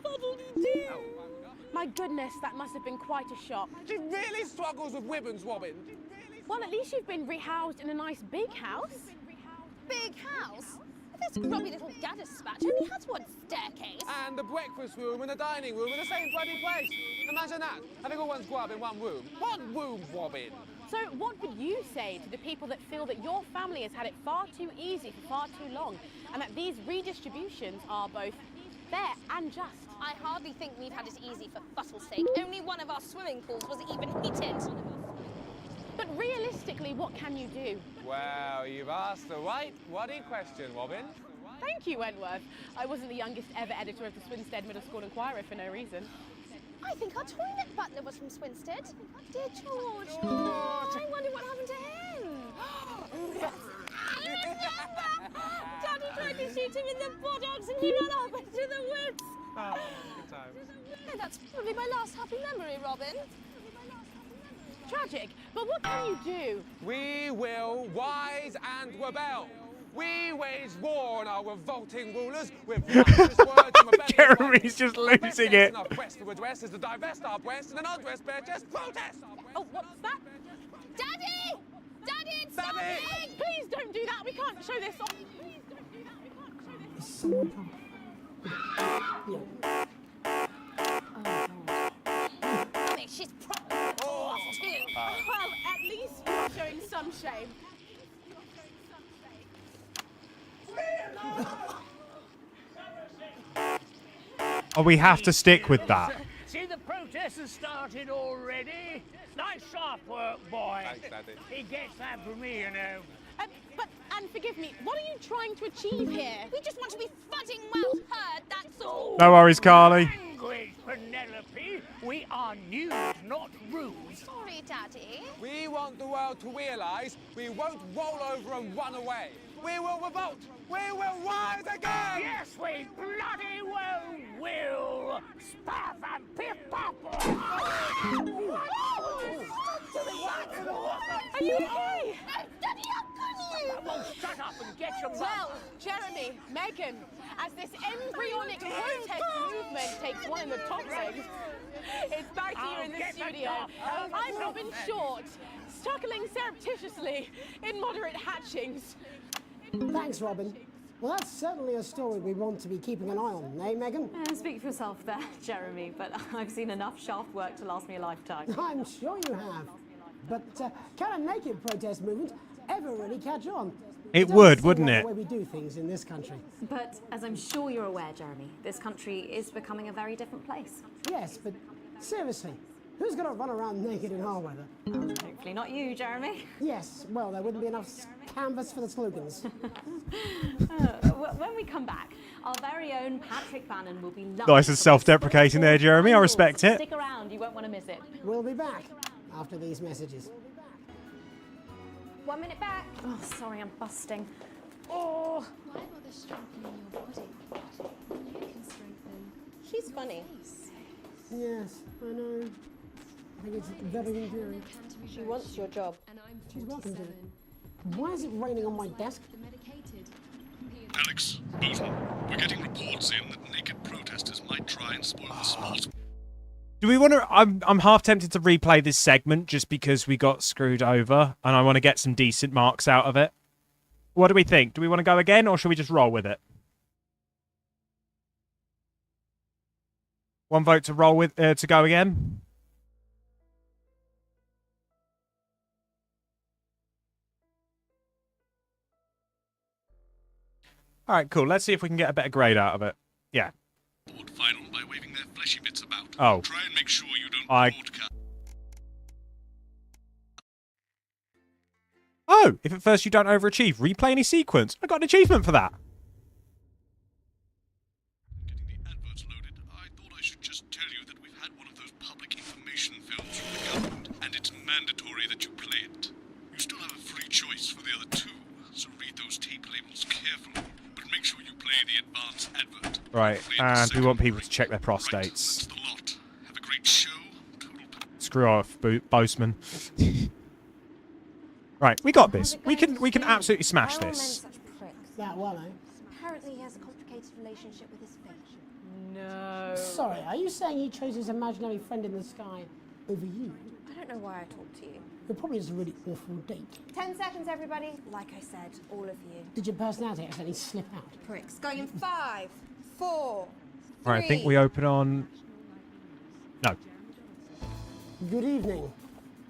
My goodness, that must have been quite a shock. She really struggles with ribbons, Robin. Well, at least you've been rehoused in a nice big house. Big house? This grubby little gaddis spatch only has one staircase. And the breakfast room and the dining room in the same bloody place. Imagine that, having all one's grub in one room. One room, Robin. So what would you say to the people that feel that your family has had it far too easy for far too long, and that these redistributions are both fair and just? I hardly think we've had it easy for fussle's sake. Only one of our swimming pools was even heated. But realistically, what can you do? Well, you've asked the right bloody question, Robin. Thank you, Wentworth. I wasn't the youngest ever editor of the Swinstead Middle School Inquirer for no reason. I think our toilet butler was from Swinstead. Dear George. Oh, I wonder what happened to him. I remember! Daddy tried to shoot him in the buttocks and he ran off into the woods. Oh, good time. No, that's probably my last happy memory, Robin. Tragic, but what can you do? We will rise and rebel. We wage war on our revolting rulers with righteous words and rebellious Jeremy's just Our best losing guess it. in our quest for redress is to divest our breasts and an undressed bare chest protest. Oh, what's that? Daddy! Daddy, it's Daddy! something! Please don't do that. We can't show this off. Is someone coming? Yeah. Mummy, she's probably off too. Well, at least you're showing some shame. Oh, we have to stick with that. See, the protest has started already. Nice sharp work, boy. Thanks, Daddy. He gets that from me, you know. And forgive me, what are you trying to achieve here? We just want to be fudding well heard, that's all. No worries, Carly. Language, Penelope. We are news, not rules. Sorry, Daddy. We want the world to realise we won't roll over and run away. We will revolt. We will rise again. Yes, we bloody well will. Spaff and piff pop. Are you okay? Daddy, how can you? Well, shut up and get your Well, Jeremy, Megan, as this embryonic protest movement takes one in the toppings, it's back here in the studio. I'm Robin Short, struggling surreptitiously in Moderate Hatchings. Thanks, Robin. Well, that's certainly a story we want to be keeping an eye on, eh, Megan? Speak for yourself there, Jeremy, but I've seen enough shaft work to last me a lifetime. I'm sure you have. But can a naked protest movement ever really catch on? It doesn't would, seem wouldn't like it? the way we do things in this country. But as I'm sure you're aware, Jeremy, this country is becoming a very different place. Yes, but seriously, who's going to run around naked in our weather? Hopefully not you, Jeremy. Yes, well, there wouldn't be enough canvas for the slogans. When we come back, Our very own Patrick Bannon will be live. Nice and self-deprecating there, Jeremy. I respect it. Stick around, you won't want to miss it. We'll be back after these messages. 1 minute back. Oh, sorry, I'm busting. Oh. Why bother strengthening your body when you can strengthen She's funny. Yes, I know. I think it's very endearing. She wants your job. She's welcome to it. Why is it raining on my desk? Alex, Boson, we're getting reports in that naked protesters might try and spoil the small... Do we want to... I'm half tempted to replay this segment just because we got screwed over and I want to get some decent marks out of it. What do we think? Do we want to go again or should we just roll with it? One vote to roll with... to go again. All right, cool. Let's see if we can get a better grade out of it. Yeah. Final by waving their fleshy bits about. Oh. Try and make sure you don't broadcast. Oh, if at first you don't overachieve, replay any sequence. I got an achievement for that. Getting the adverts loaded, I thought I should just tell you that we've had one of those public information films from the government, and it's mandatory that you play it. You still have a free choice for the other two, so read those tape labels carefully. Make sure you play the advanced advert. Right, and we want people to check their prostates. Have a great show. Screw off, Boseman. Right, we got this. We can absolutely smash this. That well, eh? Apparently he has a complicated relationship with his fate. No. Sorry, are you saying he chose his imaginary friend in the sky over you? I don't know why I talked to you. It probably is a really awful date. 10 seconds, everybody. Like I said, all of you. Did your personality accidentally slip out? Pricks. Going in 5, 4, 3. All right, I think we open on... No. Good evening.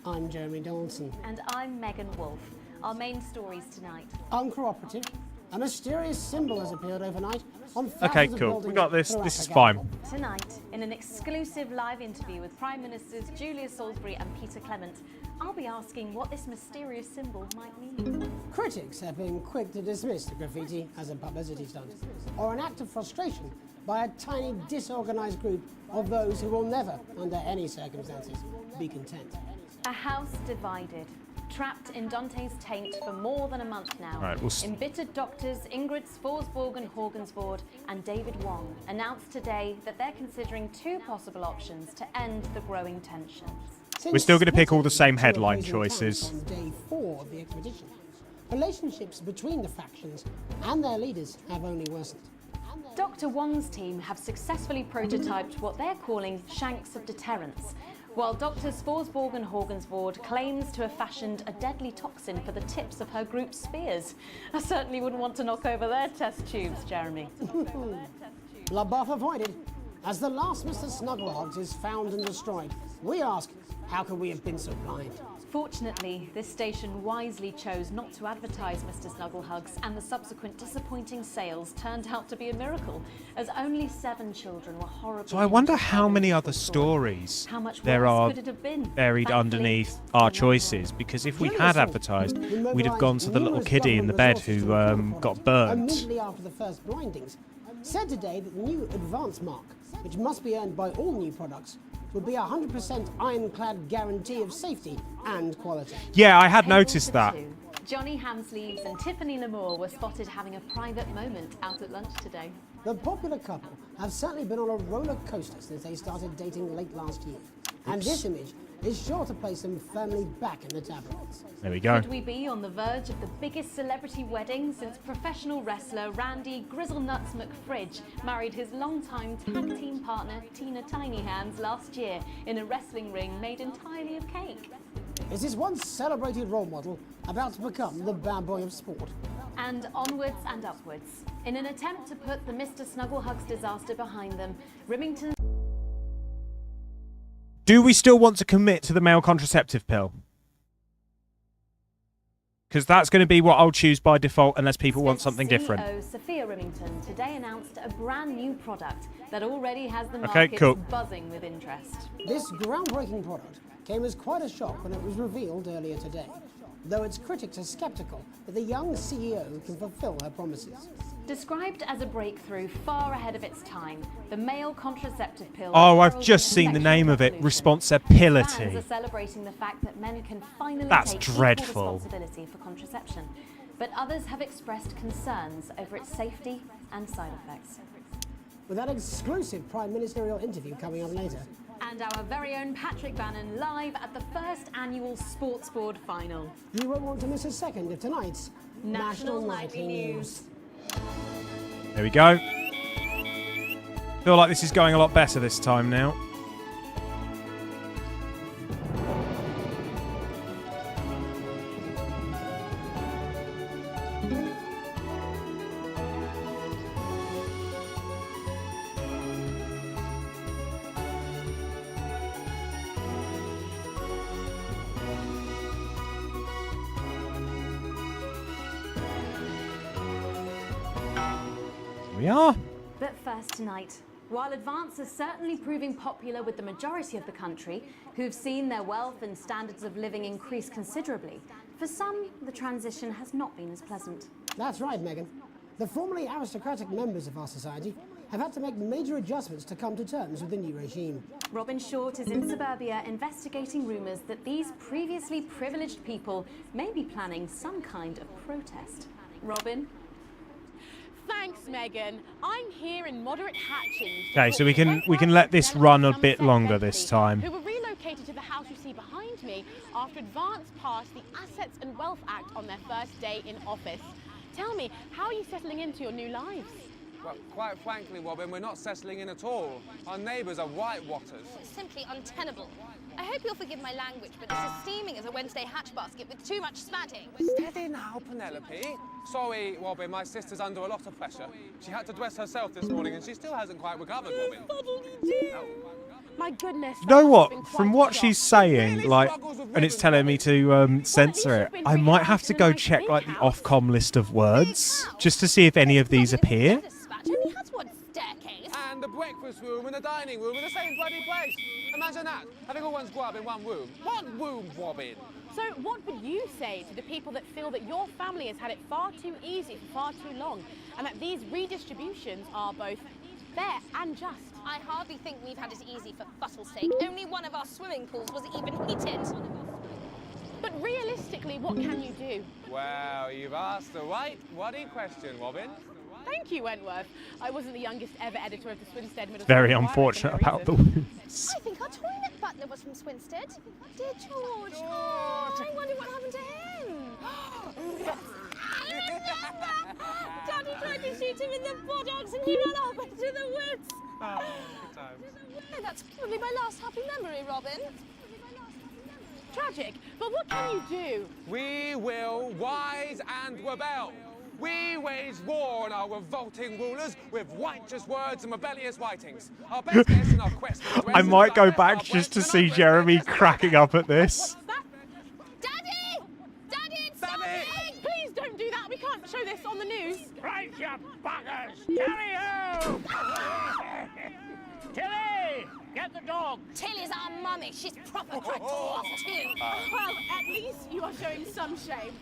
I'm Jeremy Donaldson. And I'm Megan Wolfe. Our main stories tonight. Uncooperative. A mysterious symbol has appeared overnight on thousands Okay, of cool. We buildings got this. throughout This is the fine. capital. Tonight, in an exclusive live interview with Prime Ministers Julia Salisbury and Peter Clement, I'll be asking what this mysterious symbol might mean. Critics have been quick to dismiss the graffiti as a publicity stunt or an act of frustration by a tiny disorganized group of those who will never, under any circumstances, be content. A house divided, trapped in Dante's taint for more than a month now. Right, Embittered doctors Ingrid Sforsborg and Horgensvoord and David Wong announced today that they're considering 2 possible options to end the growing tensions. We're still going to pick all the same headline choices. On day 4 of the expedition, relationships between the factions and their leaders have only worsened. Dr. Wong's team have successfully prototyped what they're calling shanks of deterrence, while Drs. Forsborg and Horgensvoord claims to have fashioned a deadly toxin for the tips of her group's spears. I certainly wouldn't want to knock over their test tubes, Jeremy. Bloodbath avoided. As the last Mr. Snugglehogs is found and destroyed, we ask, how could we have been so blind? Fortunately, this station wisely chose not to advertise Mr. Snugglehugs, and the subsequent disappointing sales turned out to be a miracle, as only 7 children were horribly... So I wonder how many other stories How much there worse are could it have been? buried underneath our choices, because if we had advertised, we'd have gone to the little kiddie in the bed who got burnt. Immediately after the first blindings, said today that the new advance mark, which must be earned by all new products, would be a 100% ironclad guarantee of safety and quality. Yeah, I had noticed that. Johnny Hamsleeves and Tiffany Lamour were spotted having a private moment out at lunch today. The popular couple have certainly been on a roller coaster since they started dating late last year. And this image is sure to place them firmly back in the tabloids. There we go. Could we be on the verge of the biggest celebrity wedding since professional wrestler Randy Grizzlenuts McFridge married his longtime tag team partner Tina Tiny Hands last year in a wrestling ring made entirely of cake? Is this once celebrated role model about to become the bad boy of sport? And onwards and upwards. In an attempt to put the Mr. Snugglehugs disaster behind them, Rimington... Do we still want to commit to the male contraceptive pill? Because that's going to be what I'll choose by default unless people want something different. CEO Sophia Rimington today announced a brand new product that already has the Okay, market cool. buzzing with interest. This groundbreaking product came as quite a shock when it was revealed earlier today, though its critics are sceptical that the young CEO can fulfill her promises. Described as a breakthrough far ahead of its time, the male contraceptive pill... Oh, I've heralds just the seen the sexual name of it. revolution. Responsibility. Fans are celebrating the fact that men can finally That's take dreadful. equal responsibility for contraception. But others have expressed concerns over its safety and side effects. With that exclusive Prime Ministerial interview coming up later. And our very own Patrick Bannon live at the first annual Sports Board final. You won't want to miss a second of tonight's National Nightly News. There we go. Feel like this is going a lot better this time now. We are. But first tonight, while Advance is certainly proving popular with the majority of the country, who've seen their wealth and standards of living increase considerably, for some, the transition has not been as pleasant. That's right, Megan. The formerly aristocratic members of our society have had to make major adjustments to come to terms with the new regime. Robin Short is in suburbia investigating rumours that these previously privileged people may be planning some kind of protest. Robin? Thanks, Megan. I'm here in moderate Hatchings. Okay, so we can let this run a bit longer this time. Who were relocated to the house you see behind me after Advance passed the Assets and Wealth Act on their first day in office. Tell me, how are you settling into your new lives? Well, quite frankly, Robin, we're not settling in at all. Our neighbours are whitewatters. It's simply untenable. I hope you'll forgive my language, but it's as steaming as a Wednesday hatch basket with too much spadding. Steady now, Penelope. Sorry, Robin, my sister's under a lot of pressure. She had to dress herself this morning and she still hasn't quite recovered, Robin. My goodness. You know what? From what she's saying, like, and it's telling me to censor it, I might have to go check like the Ofcom list of words just to see if any of these appear. Only has one staircase. And the breakfast room and the dining room in the same bloody place. Imagine that, having all one's grub in one room. One room, Robin. So what would you say to the people that feel that your family has had it far too easy for far too long, and that these redistributions are both fair and just? I hardly think we've had it easy for fussle's sake. Only one of our swimming pools was even heated. But realistically, what can you do? Well, you've asked the right bloody question, Robin. Thank you, Wentworth. I wasn't the youngest ever editor of the Swinstead Middle Very School unfortunate for no about the reason. wounds. I think our toilet butler was from Swinstead. Dear George. Oh, I wonder what happened to him. Daddy tried to shoot him in the buttocks and he ran off into the woods. Oh, good times. Oh, that's probably my last happy memory, Robin. Tragic, but what can you do? We will rise and rebel. We wage war on our revolting rulers with righteous words and rebellious writings. Our best guess in our quest for I might go back just to see Jeremy cracking up at this. Daddy! Daddy, it's Daddy! Please don't do that. We can't show this on the news. Right, you buggers! Carry home! Tilly! Get the dog! Tilly's our mummy. She's proper dragged off too. Well, at least you are showing some shame.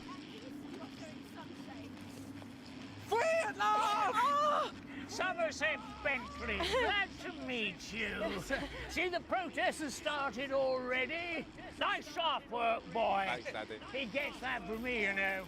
Free at last! Oh! Somerset Bentley, glad to meet you. See, the protest has started already. Nice sharp work, boy. Thanks, Daddy. He gets that from me, you know.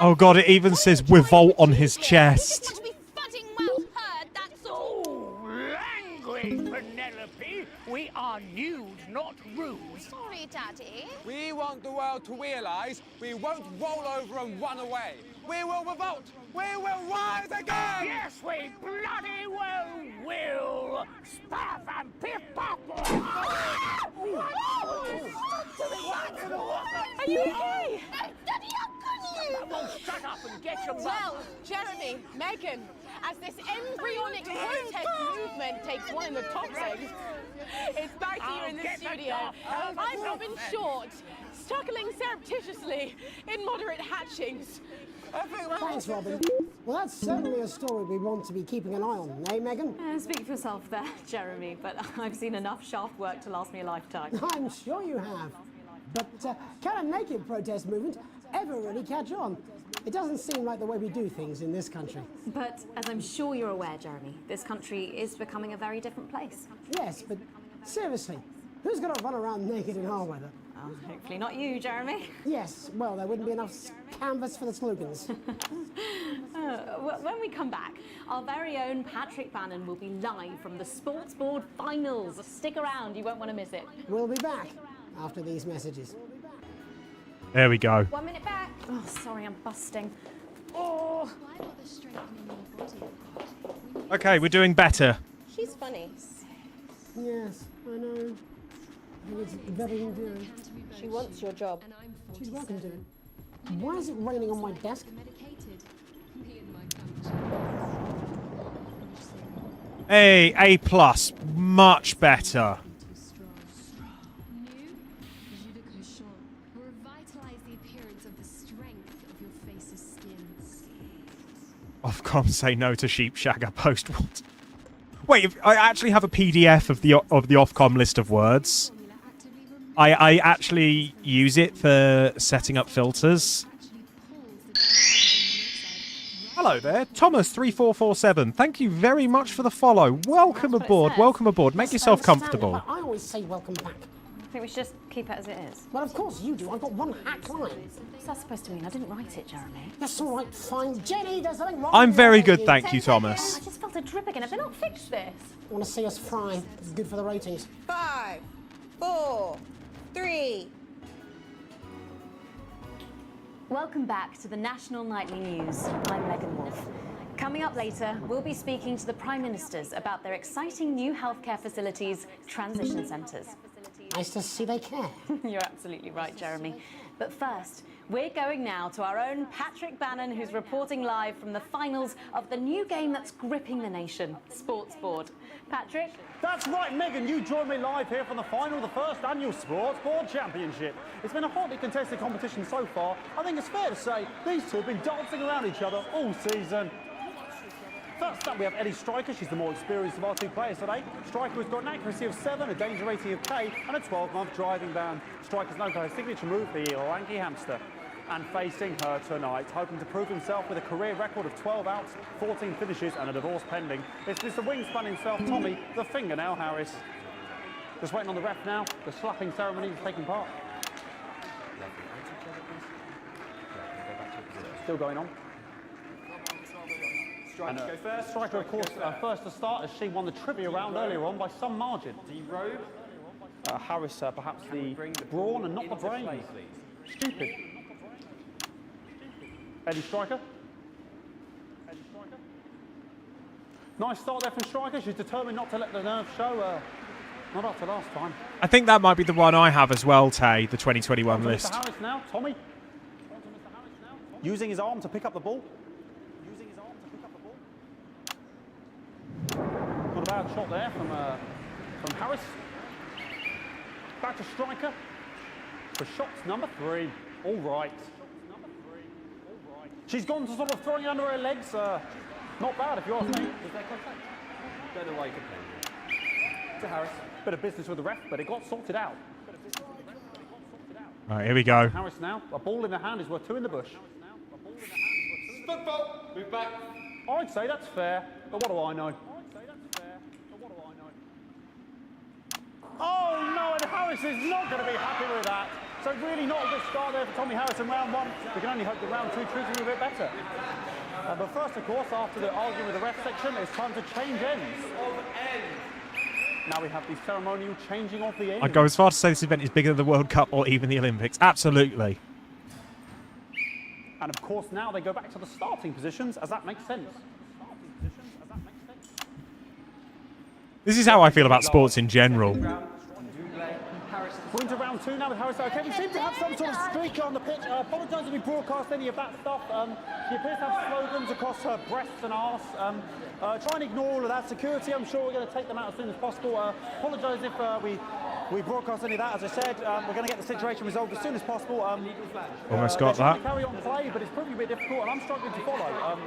Oh god, it even says revolt on his chest. To be fudding well heard, that's all. Language, Penelope. We are news, not rules. Sorry, Daddy. We want the world to realise we won't roll over and run away. We will revolt. We will rise again. Yes, we bloody well will. Spaff and piff pop. Are you okay? Daddy, how could you? Well, shut up and get your Well, Jeremy, Megan, as this embryonic protest movement takes one in the toxins, it's back here in the studio. I'm Robin Short, struggling surreptitiously in moderate hatchings. Thanks, Robin. Well, that's certainly a story we want to be keeping an eye on, eh, Megan? Speak for yourself there, Jeremy, but I've seen enough shaft work to last me a lifetime. I'm sure you have. But can a naked protest movement ever really catch on. It doesn't seem like the way we do things in this country. But as I'm sure you're aware, Jeremy, this country is becoming a very different place. Yes, but seriously, who's going to run around naked in our weather? Oh, hopefully not you, Jeremy. Yes, well, there wouldn't be enough canvas for the slogans. When we come back, our very own Patrick Bannon will be live from the Sports Board Finals. Stick around, you won't want to miss it. We'll be back after these messages. There we go. 1 minute back. Oh, sorry, I'm busting. Oh. Okay, we're doing better. She's funny. Yes, I know. I think it's very endearing. She wants your job. She's welcome to it. Why is it raining on my desk? Hey, A+, much better. Ofcom say no to sheep shagger post what? Wait, if I actually have a PDF of the Ofcom list of words. I actually use it for setting up filters. Hello there, Thomas3447. Thank you very much for the follow. Welcome aboard, welcome aboard. Make yourself comfortable. I always say welcome back. I think we should just keep it as it is. Well, of course you do. I've got one hack line. What's that supposed to mean? I didn't write it, Jeremy. That's all right, fine. Jenny, there's something wrong. I'm very good, thank you, Thomas. I just felt a drip again. Have they not fixed this? Want to see us fry? It's good for the ratings. 5, 4, 3. Welcome back to the National Nightly News. I'm Megan Wolf. Coming up later, we'll be speaking to the Prime Ministers about their exciting new healthcare facilities, transition centres. Nice to see they care. You're absolutely right, Jeremy. But first, we're going now to our own Patrick Bannon, who's reporting live from the finals of the new game that's gripping the nation, Sports Board. Patrick? That's right, Megan. You join me live here from the final of the first annual Sports Board Championship. It's been a hotly contested competition so far. I think it's fair to say these two have been dancing around each other all season. First up, we have Eddie Striker. She's the more experienced of our two players today. Striker has got an accuracy of 7, a danger rating of K, and a 12-month driving ban. Striker's known for her signature move, the lanky hamster. And facing her tonight, hoping to prove himself with a career record of 12 outs, 14 finishes, and a divorce pending. It's the wingspan himself, Tommy, the fingernail Harris. Just waiting on the ref now. The slapping ceremony is taking part. Still going on. And, go first. Striker, of course, first to start, as she won the trivia round earlier on by some margin. D-Robe. Harris, perhaps the brawn and not the brain. Stupid. Eddie Striker. Nice start there from Striker. She's determined not to let the nerves show. Not after last time. I think that might be the one I have as well, Tay, the 2021 list. Mr. Harris now, Tommy. Using his arm to pick up the ball. Not a bad shot there from Harris. Back to Striker for shots number 3. All right. She's gone to sort of throwing it under her legs. Not bad if you ask me. Was there contact? Don't know why you complained. To Harris. Bit of business with the ref, but it got sorted out. Right, here we go. Harris now. A ball in the hand is worth 2 in the bush. Football. Move back. I'd say that's fair, but what do I know? Oh no, and Harris is not going to be happy with that. So really not a good start there for Tommy Harris in round 1. We can only hope that round 2 treats him a bit better. But first, of course, after the argument with the ref section, it's time to change ends. Now we have the ceremonial changing of the end. I'd go as far to say this event is bigger than the World Cup or even the Olympics. Absolutely. And of course, now they go back to the starting positions, as that makes sense. This is how I feel about sports in general. We're into round 2 now with Harris. Okay, we seem to have some sort of streaker on the pitch. I apologise if we broadcast any of that stuff. She appears to have slogans across her breasts and arse. Try and ignore all of that. Security, I'm sure we're going to take them out as soon as possible. Apologise if we broadcast any of that. As I said, we're going to get the situation resolved as soon as possible. Almost got that. Carry on play, but it's proving a bit difficult, and I'm struggling to follow.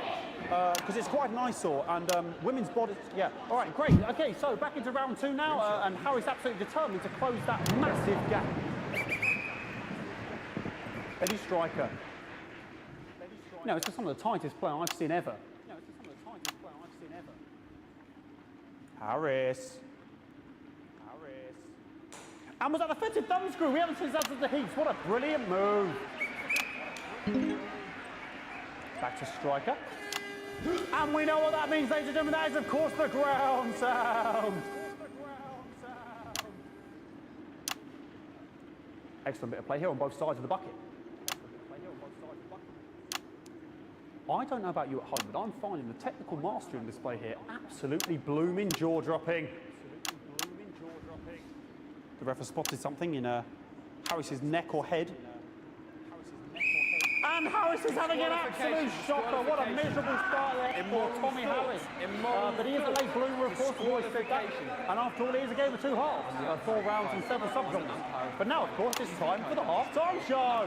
Because it's quite an eyesore, and women's bodies, yeah. All right, great. Okay, so back into round 2 now, and Harry's absolutely determined to close that massive gap. Eddie Striker You know, it's just some of the tightest play I've seen ever. Harris. And was that the fitted thumb screw? We haven't seen that since the heats. What a brilliant move. Back to striker. And we know what that means, ladies and gentlemen. That is, of course, the ground sound. Excellent bit of play here on both sides of the bucket. I don't know about you at home, but I'm finding the technical mastering display here absolutely blooming jaw-dropping. The ref has spotted something in Harris's neck or head. And Harris is having an absolute shocker. What a miserable start there for Tommy Harris. But he is a late bloomer, of course, the boys said that. And after all, it is a game of 2 halves. 4 rounds and 7 subgenres. But now, of course, it's time for the half-time show.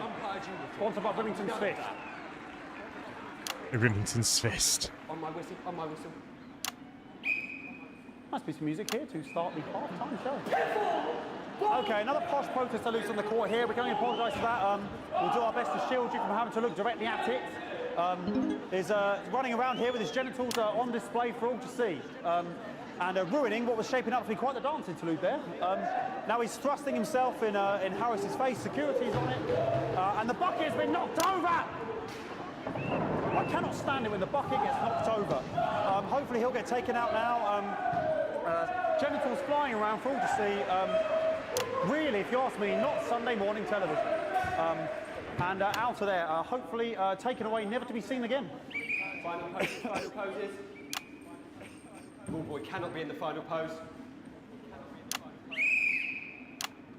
Sponsored by Remington's Fist. Remington's Fist. On my whistle, on my whistle. Nice piece of music here to start the half-time show. Okay, another posh protester loose on the court here. We can only apologise for that. We'll do our best to shield you from having to look directly at it. Is running around here with his genitals on display for all to see. And ruining what was shaping up to be quite the dance interlude there. Now he's thrusting himself in Harris's face. Security's on it. And the bucket has been knocked over. I cannot stand it when the bucket gets knocked over. Hopefully he'll get taken out now. Genitals flying around for all to see. Really, if you ask me, not Sunday morning television. And out of there, hopefully taken away, never to be seen again. Final poses. Ball boy cannot be in the final pose.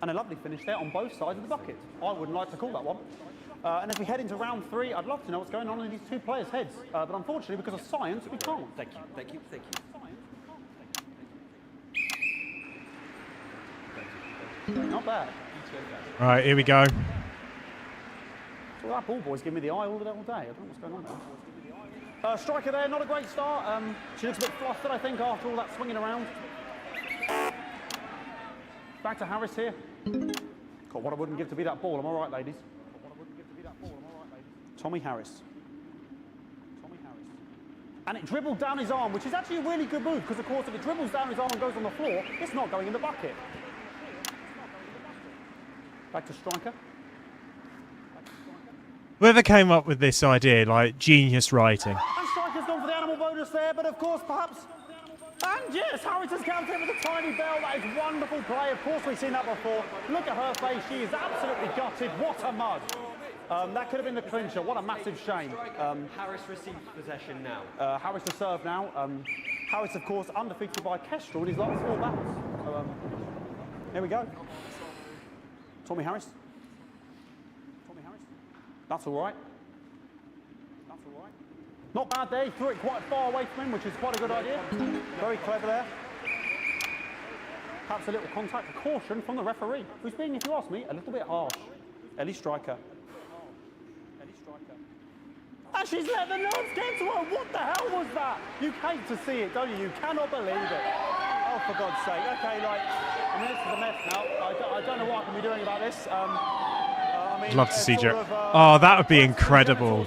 And a lovely finish there on both sides of the bucket. I wouldn't like to call that one. And as we head into round 3, I'd love to know what's going on in these 2 players' heads. But unfortunately, because of science, we can't. Thank you, thank you, thank you. Not bad. Right, here we go. Well, that ball boy's giving me the eye all day. I don't know what's going on there. Striker there, not a great start. She looks a bit flustered, I think, after all that swinging around. Back to Harris here. God, what I wouldn't give to be that ball. Am I right, ladies? Tommy Harris. And it dribbled down his arm, which is actually a really good move, because, of course, if it dribbles down his arm and goes on the floor, it's not going in the bucket. Back to striker. Whoever came up with this idea, like, genius writing. And striker's gone for the animal bonus there, but of course, perhaps... And yes, Harris has counted with a tiny bell. That is wonderful play. Of course, we've seen that before. Look at her face. She is absolutely gutted. What a mud. That could have been the clincher. What a massive shame. Harris receives possession now. Harris to serve now. Harris, of course, undefeated by Kestrel in his last 4 battles. So, here we go. Tommy Harris. That's all right. Not bad there. He threw it quite far away from him, which is quite a good idea. Very clever there. Perhaps a little contact, a caution from the referee, who's being, if you ask me, a little bit harsh. Ellie Striker. And she's let the nerves get to her. What the hell was that? You hate to see it, don't you? You cannot believe it. Oh, for God's sake. Okay, like, I mean, this is a mess now. I don't know what I can be doing about this. I mean, I'd love to see Joe. Oh, that would be incredible.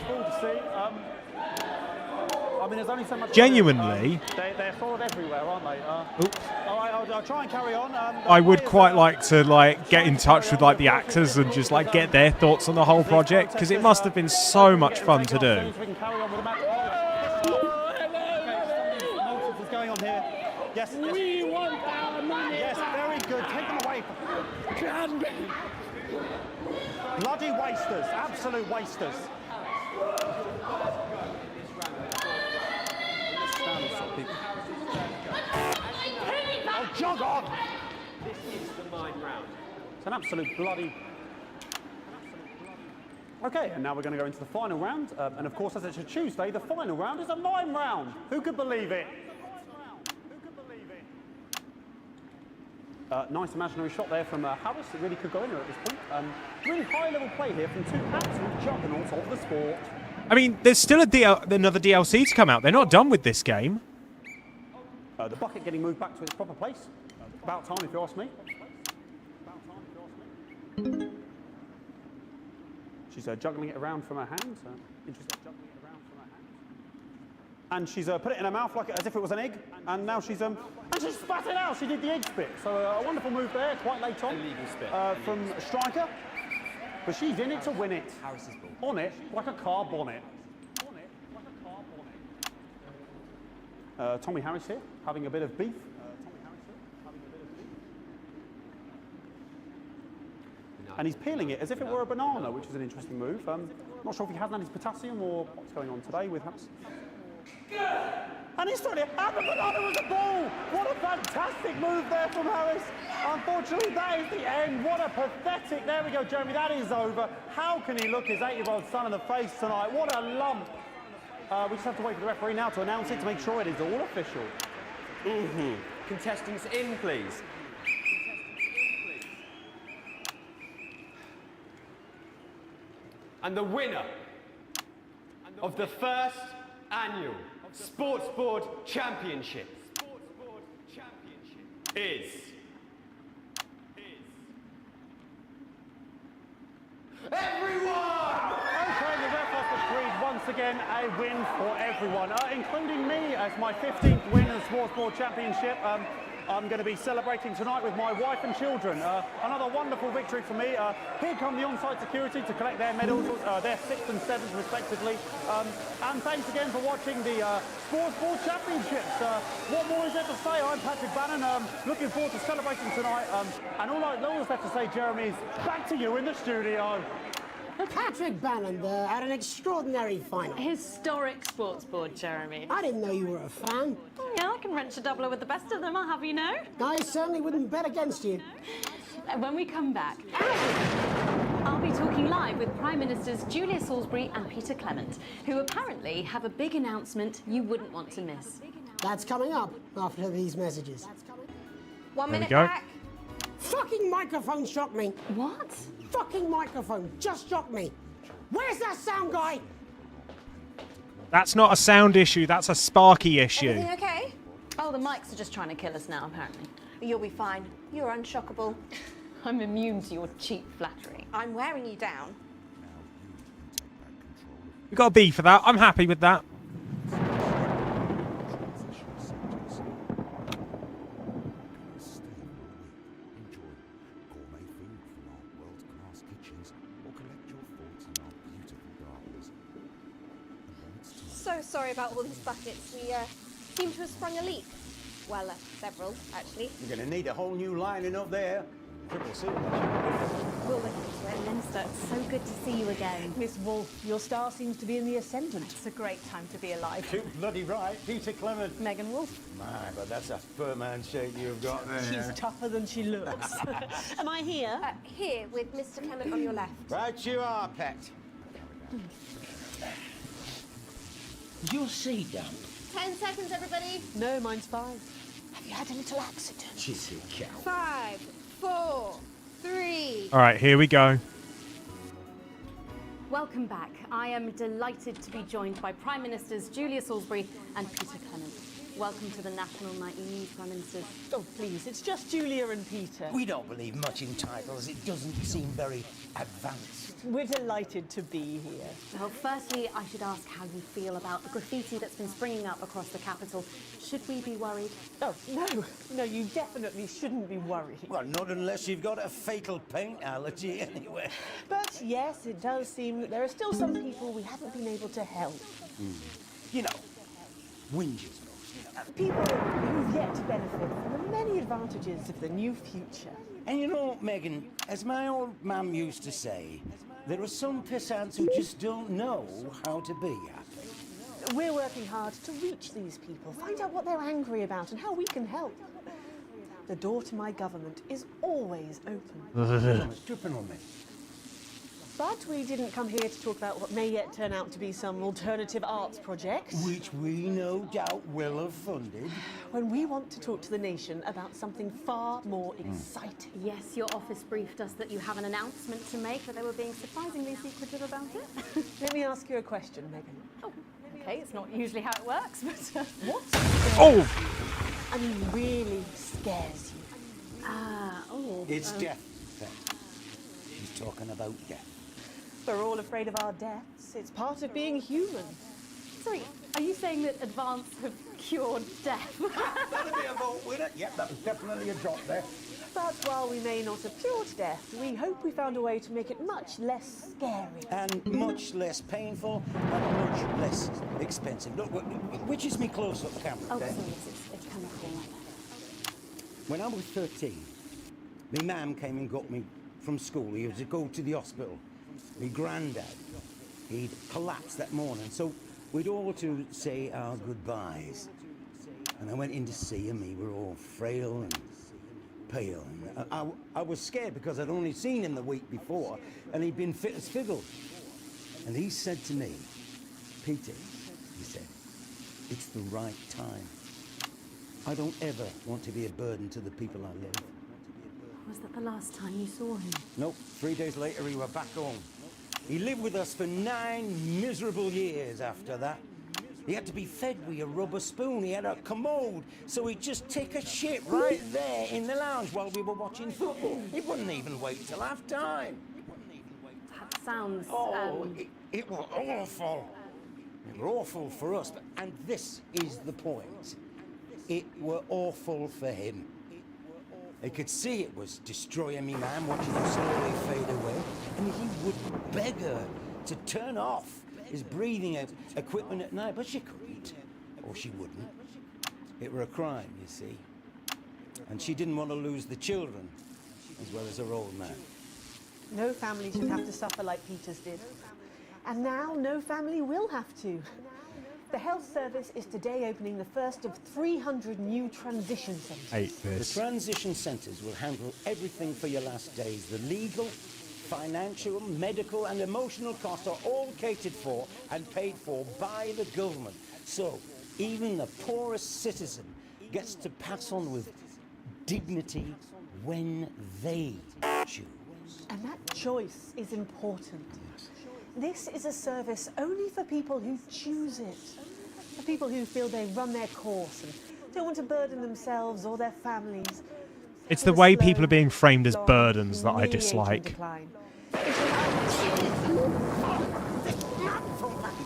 I mean, there's only so much. Genuinely. They're solid everywhere, aren't they? All right, I'll try and carry on. I would quite like to get in touch with the actors and just get their thoughts on the whole project, because it must have been so much fun to do. Going on here. Yes. We want our money. Yes, very good. Take them away. Bloody wasters, absolute wasters. Oh, jog on! This is the mine round. It's an absolute bloody... Okay, and now we're going to go into the final round. And of course, as it's a Tuesday, the final round is a mime round. Who could believe it? Nice imaginary shot there from Harris. It really could go in there at this point. Really high-level play here from 2 absolute juggernauts of the sport. I mean, there's still another DLC to come out. They're not done with this game. The bucket getting moved back to its proper place. About time, if you ask me. She's juggling it around from her hands. Interesting. and she's put it in her mouth like as if it was an egg, and now she's spat it out. She did the egg spit. So a wonderful move there, quite late on. Illegal spit. From a striker, but she's in it to win it. Harris's ball. On it, like a car bonnet. Tommy Harris here, having a bit of beef. And he's peeling it as if it were a banana, which is an interesting move. Not sure if he hasn't had his potassium or what's going on today with Harris. And he's throwing it, and the banana was a ball! What a fantastic move there from Harris. Unfortunately, that is the end. What a pathetic, there we go, Jeremy, that is over. How can he look his 8-year-old son in the face tonight? What a lump. We just have to wait for the referee now to announce it to make sure it is all official. Contestants in, please. And the winner of the first annual Sports Board Championship is... Everyone! Okay, the ref has decreed once again a win for everyone, including me as my 15th win in the Sports Board Championship. I'm going to be celebrating tonight with my wife and children. Another wonderful victory for me. Here come the on-site security to collect their medals, their 6th and 7th respectively. And thanks again for watching the Sports Board Championships. What more is there to say? I'm Patrick Bannon, looking forward to celebrating tonight. And all that's left to say, Jeremy, is back to you in the studio. Patrick Bannon there had an extraordinary final. Historic sports board, Jeremy. I didn't know you were a fan. Yeah, I can wrench a doubler with the best of them, I'll have you know. I certainly wouldn't bet against you. When we come back, I'll be talking live with Prime Ministers Julia Salisbury and Peter Clement, who apparently have a big announcement you wouldn't want to miss. That's coming up after these messages. 1 minute go. back. Fucking microphone shocked me. What? Fucking microphone just shocked me. Where's that sound guy? That's not a sound issue, that's a Sparky issue. Everything okay? Oh, the mics are just trying to kill us now, apparently. You'll be fine. You're unshockable. I'm immune to your cheap flattery. I'm wearing you down. We got a B for that. I'm happy with that. So sorry about all these buckets. We seem to have sprung a leak. Well, several, actually. You're going to need a whole new lining up there. Triple C. We'll look into it. Minister, it's so good to see you again. Miss Wolf, your star seems to be in the ascendant. It's a great time to be alive. Too bloody right, Peter Clement. Megan Wolf. My, but that's a firm handshake you've got there. She's tougher than she looks. Am I here? Here, with Mr. Clement on your left. Right you are, pet. Is your seat damp? 10 seconds, everybody. No, mine's 5. Have you had a little accident? Cheeky cow. 5, 4, 3. All right, here we go. Welcome back. I am delighted to be joined by Prime Ministers Julia Salisbury and Peter Clement. Welcome to the National Nightly News, Prime Ministers. Oh, please, it's just Julia and Peter. We don't believe much in titles. It doesn't seem very advanced. We're delighted to be here. Well, firstly, I should ask how you feel about the graffiti that's been springing up across the capital. Should we be worried? Oh, no, you definitely shouldn't be worried. Well, not unless you've got a fatal paint allergy anyway. But yes, it does seem that there are still some people we haven't been able to help. You know, whingers. People who've yet to benefit from the many advantages of the new future. And you know, Megan, as my old mum used to say, there are some pissants who just don't know how to be happy. We're working hard to reach these people, find out what they're angry about and how we can help. The door to my government is always open. Tripping on me. But we didn't come here to talk about what may yet turn out to be some alternative arts project. Which we no doubt will have funded. When we want to talk to the nation about something far more exciting. Yes, your office briefed us that you have an announcement to make, but they were being surprisingly secretive about it. Let me ask you a question, Megan. Oh, okay, it's not usually how it works, but... What? Oh! I mean, really scares you. It's death, then. She's talking about death. We're all afraid of our deaths. It's part of being human. Sorry, Are you saying that Advance have cured death? That'll be a vote winner. Yep, that was definitely a drop there. But while we may not have cured death, we hope we found a way to make it much less scary. And much less painful and much less expensive. Look, which is me close-up camera Oh, there? sorry, it's camera four right there. When I was 13, my mum came and got me from school. He was to go to the hospital. My granddad, he'd collapsed that morning, so we'd all to say our goodbyes. And I went in to see him. We were all frail and pale. And I was scared because I'd only seen him the week before, and he'd been fit as fiddle. And he said to me, Peter, he said, it's the right time. I don't ever want to be a burden to the people I love. Was that the last time you saw him? Nope, 3 days later he were back home. He lived with us for 9 miserable years after that. He had to be fed with a rubber spoon. He had a commode, so he'd just take a shit right there in the lounge while we were watching football. He wouldn't even wait till half-time. That sounds... It was awful. It were awful for us, and this is the point. It were awful for him. He could see it was destroying me, man, watching him slowly fade away, and he would beg her to turn off his breathing equipment at night, but she couldn't, or she wouldn't. It were a crime, you see. And she didn't want to lose the children, as well as her old man. No family should have to suffer like Peter's did. And now no family will have to. The health service is today opening the first of 300 new transition centres. Hate this. The transition centres will handle everything for your last days. The legal, financial, medical and emotional costs are all catered for and paid for by the government. So even the poorest citizen gets to pass on with dignity when they choose. And that choice is important. This is a service only for people who choose it. For people who feel they've run their course and don't want to burden themselves or their families. It's the way people are being framed as burdens that I dislike.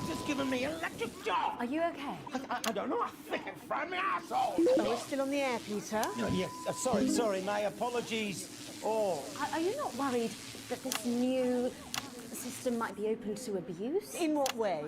Just giving me electric shock. Are you okay? I don't know. I think it's from my asshole. Oh, we're still on the air, Peter. No, yes. Sorry. My apologies. Oh. Are you not worried that this new system might be open to abuse? In what way?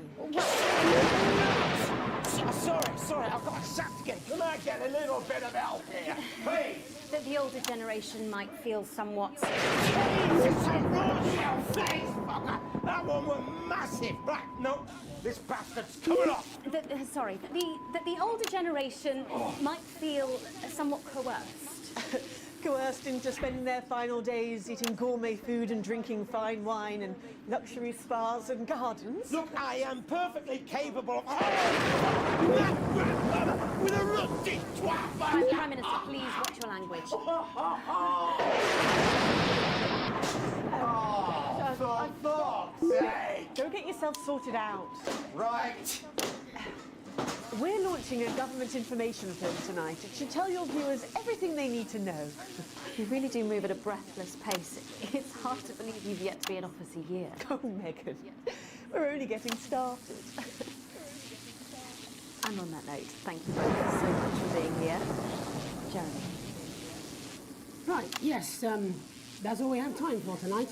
Sorry, I've got sacked again. Can I get a little bit of help here, please? That the older generation might feel somewhat... Jesus, a royal face, fucker! That one was massive. Right, no, this bastard's coming off. That the older generation might feel somewhat coerced. Coerced into spending their final days eating gourmet food and drinking fine wine and luxury spas and gardens. Look, I am perfectly capable of... with a rusty twat! Prime Minister, please watch your language. For fuck's sake! Go get yourself sorted out. Right. We're launching a government information film tonight. It should tell your viewers everything they need to know. You really do move at a breathless pace. It's hard to believe you've yet to be in office a year. Oh, Megan, we're only getting started. And on that note, thank you so much for being here. Jeremy. Right, yes, that's all we have time for tonight.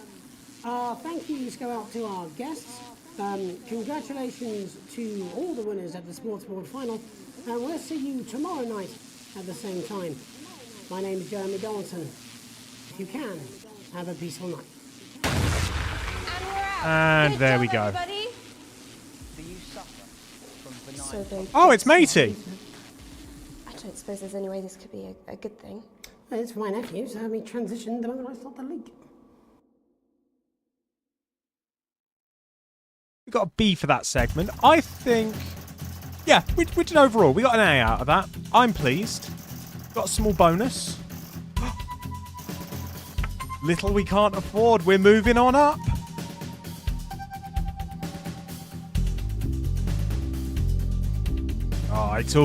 Thank yous go out to our guests. Congratulations to all the winners at the Sports Board Final, and we'll see you tomorrow night at the same time. My name is Jeremy Donaldson. If you can, have a peaceful night. And we're out. And Good there job, we go. Everybody. Oh, it's matey. I don't suppose there's any way this could be a good thing. It's my nephew, so we transitioned the moment I stopped the leak. We got a B for that segment. I think, yeah, we did overall. We got an A out of that. I'm pleased. Got a small bonus. Little we can't afford. We're moving on up. Oh, it's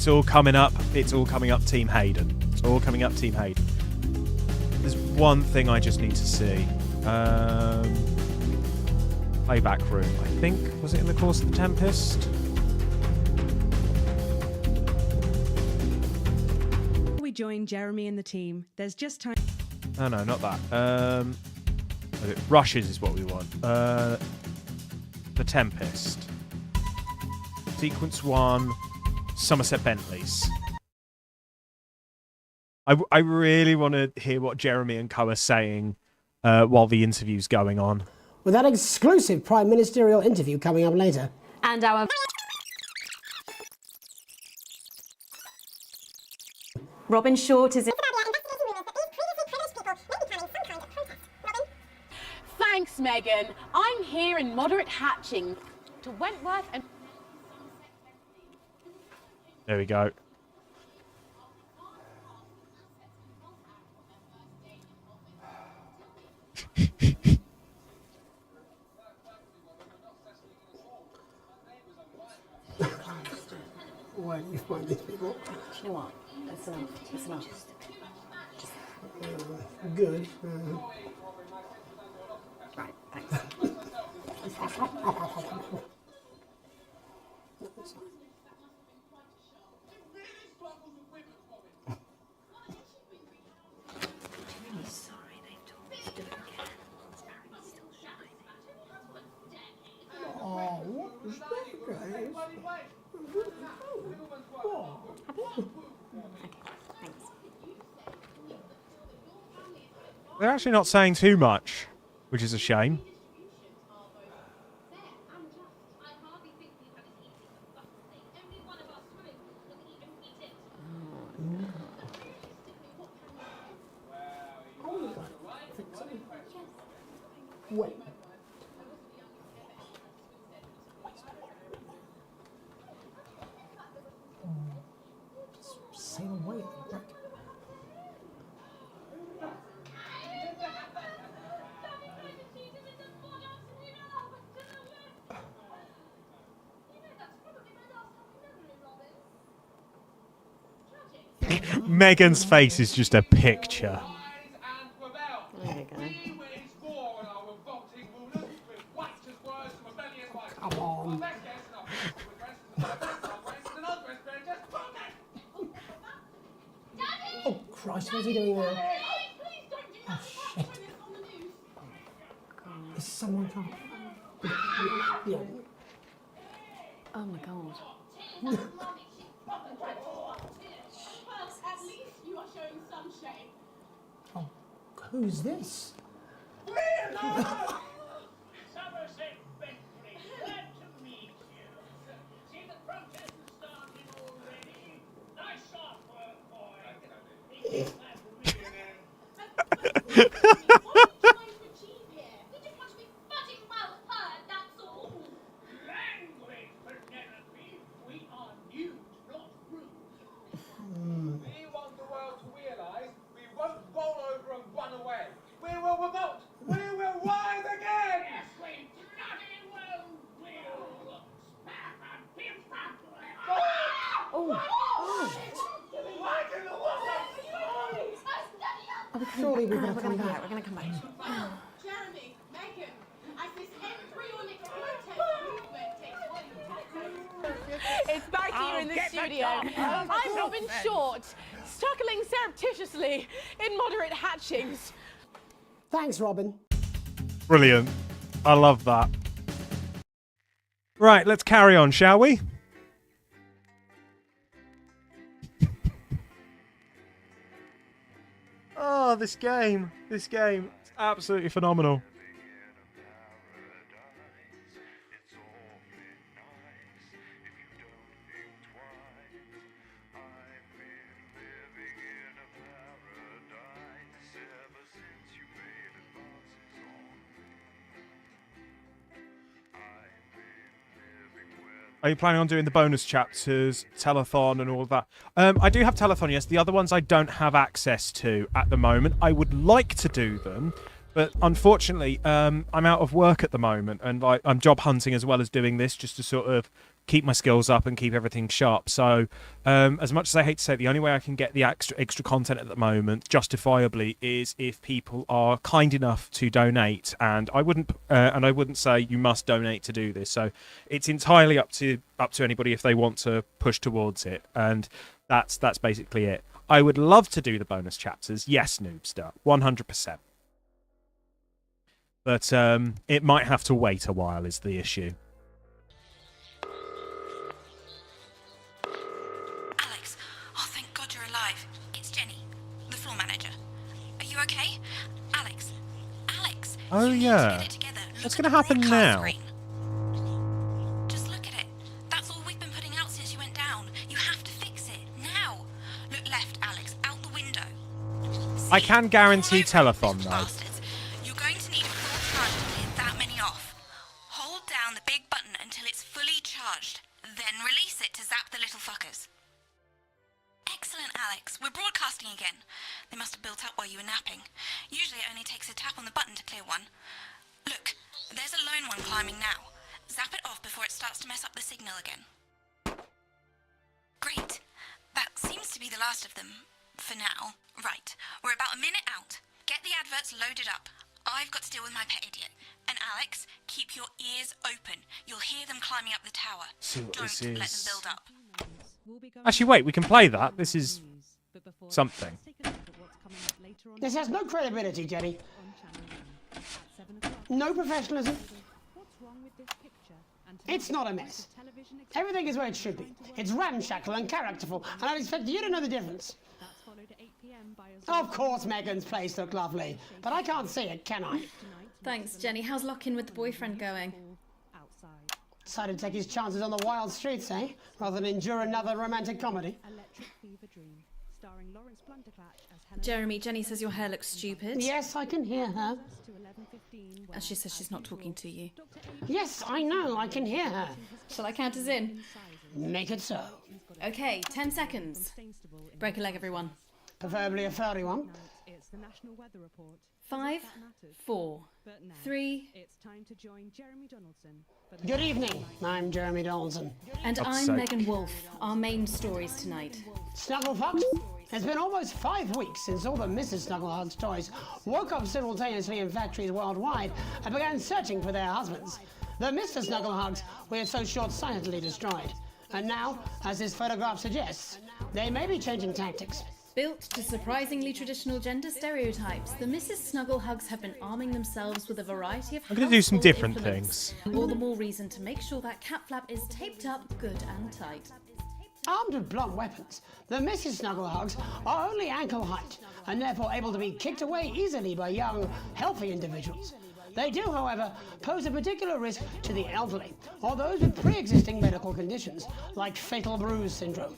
all coming up. It's all coming up, Team Hayden. It's all coming up, Team Hayden. There's one thing I just need to see. Playback room. I think, was it in the course of the Tempest? join Jeremy and the team. There's just time. Oh no, not that. Okay, Rushes is what we want. The Tempest. Sequence 1, Somerset Bentleys. I really want to hear what Jeremy and co are saying while the interview's going on. With that exclusive Prime Ministerial interview coming up later. And our... Robin Short is... Thanks, Megan. I'm here in moderate hatching to Wentworth and... There we go. Where do you find these people? Do you know what? That's enough. That's enough. Good. Right, thanks. Oh, what is that, guys? They're actually not saying too much, which is a shame. Wait. Sail away. Megan's face is just a picture. There you go. Come on. Oh, Christ, what's he doing there? Oh, shit. Is someone trying? Yeah. Oh my god. At least you are showing some shame. Oh, who's this? Somerset Bentley, glad to meet you. See, the protest has started already. Nice sharp work, boy. It's Language, Penelope. We are nude, not rude. We want the world to realise we won't roll over and run away. We will revolt. We will rise again. Yes, we bloody well will. Surely we're going to We're come gonna come back. back. We're gonna come back. Jeremy, Megan, as this embryonic protest movement takes... It's back here in the studio. I'm Robin Short, struggling surreptitiously in moderate hatchings. Thanks, Robin. Brilliant. I love that. Right, let's carry on, shall we? Oh, this game. This game. It's absolutely phenomenal. Are you planning on doing the bonus chapters, telethon and all of that? I do have telethon, yes. The other ones I don't have access to at the moment. I would like to do them, but unfortunately, I'm out of work at the moment, and I'm job hunting as well as doing this just to sort of keep my skills up and keep everything sharp. So as much as I hate to say it, the only way I can get the extra content at the moment, justifiably, is if people are kind enough to donate. And I wouldn't say you must donate to do this. So it's entirely up to anybody if they want to push towards it. And that's basically it. I would love to do the bonus chapters. Yes, Noobster, 100%. But it might have to wait a while is the issue. Alex, oh thank God you're alive. It's Jenny, the floor manager. Are you okay? Alex, Oh yeah. What's going to happen now? just look at it. That's all we've been putting out since you went down. You have to fix it, now. Look left, Alex, out the window. I can guarantee telethon though. You're going to need a full charge to clear that many off. Hold down the big button until it's fully charged, then release it to zap the little fuckers. Excellent, Alex. We're broadcasting again. They must have built up while you were napping. Usually it only takes a tap on the button to clear one. Look, there's a lone one climbing now. Zap it off before it starts to mess up the signal again. Great. That seems to be the last of them. For now. Right. We're about a minute out. Get the adverts loaded up. I've got to deal with my pet idiot. And Alex, keep your ears open. You'll hear them climbing up the tower. See what Don't this let is. them build up. Actually, wait, we can play that. This is something. This has no credibility, Jenny. No professionalism. It's not a mess. Everything is where it should be. It's ramshackle and characterful, and I expect you to know the difference. Of course Megan's place looked lovely, but I can't see it, can I? Thanks, Jenny. How's lock-in with the boyfriend going? Decided to take his chances on the wild streets, eh? Rather than endure another romantic comedy. Jeremy, Jenny says your hair looks stupid. Yes, I can hear her. And she says she's not talking to you. Yes, I know, I can hear her. Shall I count us in? Make it so. Okay, 10 seconds. Break a leg, everyone. Preferably a furry one. 5, 4, 3. Good evening, I'm Jeremy Donaldson. And I'm Megan Wolfe. Our main stories tonight. Snugglefucked? It's been almost 5 weeks since all the Mrs. Snugglehugs toys woke up simultaneously in factories worldwide and began searching for their husbands. The Mr. Snugglehugs were so short-sightedly destroyed. And now, as this photograph suggests, they may be changing tactics. Built to surprisingly traditional gender stereotypes, the Mrs. Snugglehugs have been arming themselves with a variety of I'm going to do some household different implements. things. All the more reason to make sure that cat flap is taped up good and tight. Armed with blunt weapons, the Mrs. Snugglehugs are only ankle height and therefore able to be kicked away easily by young, healthy individuals. They do, however, pose a particular risk to the elderly or those with pre-existing medical conditions like fatal bruise syndrome.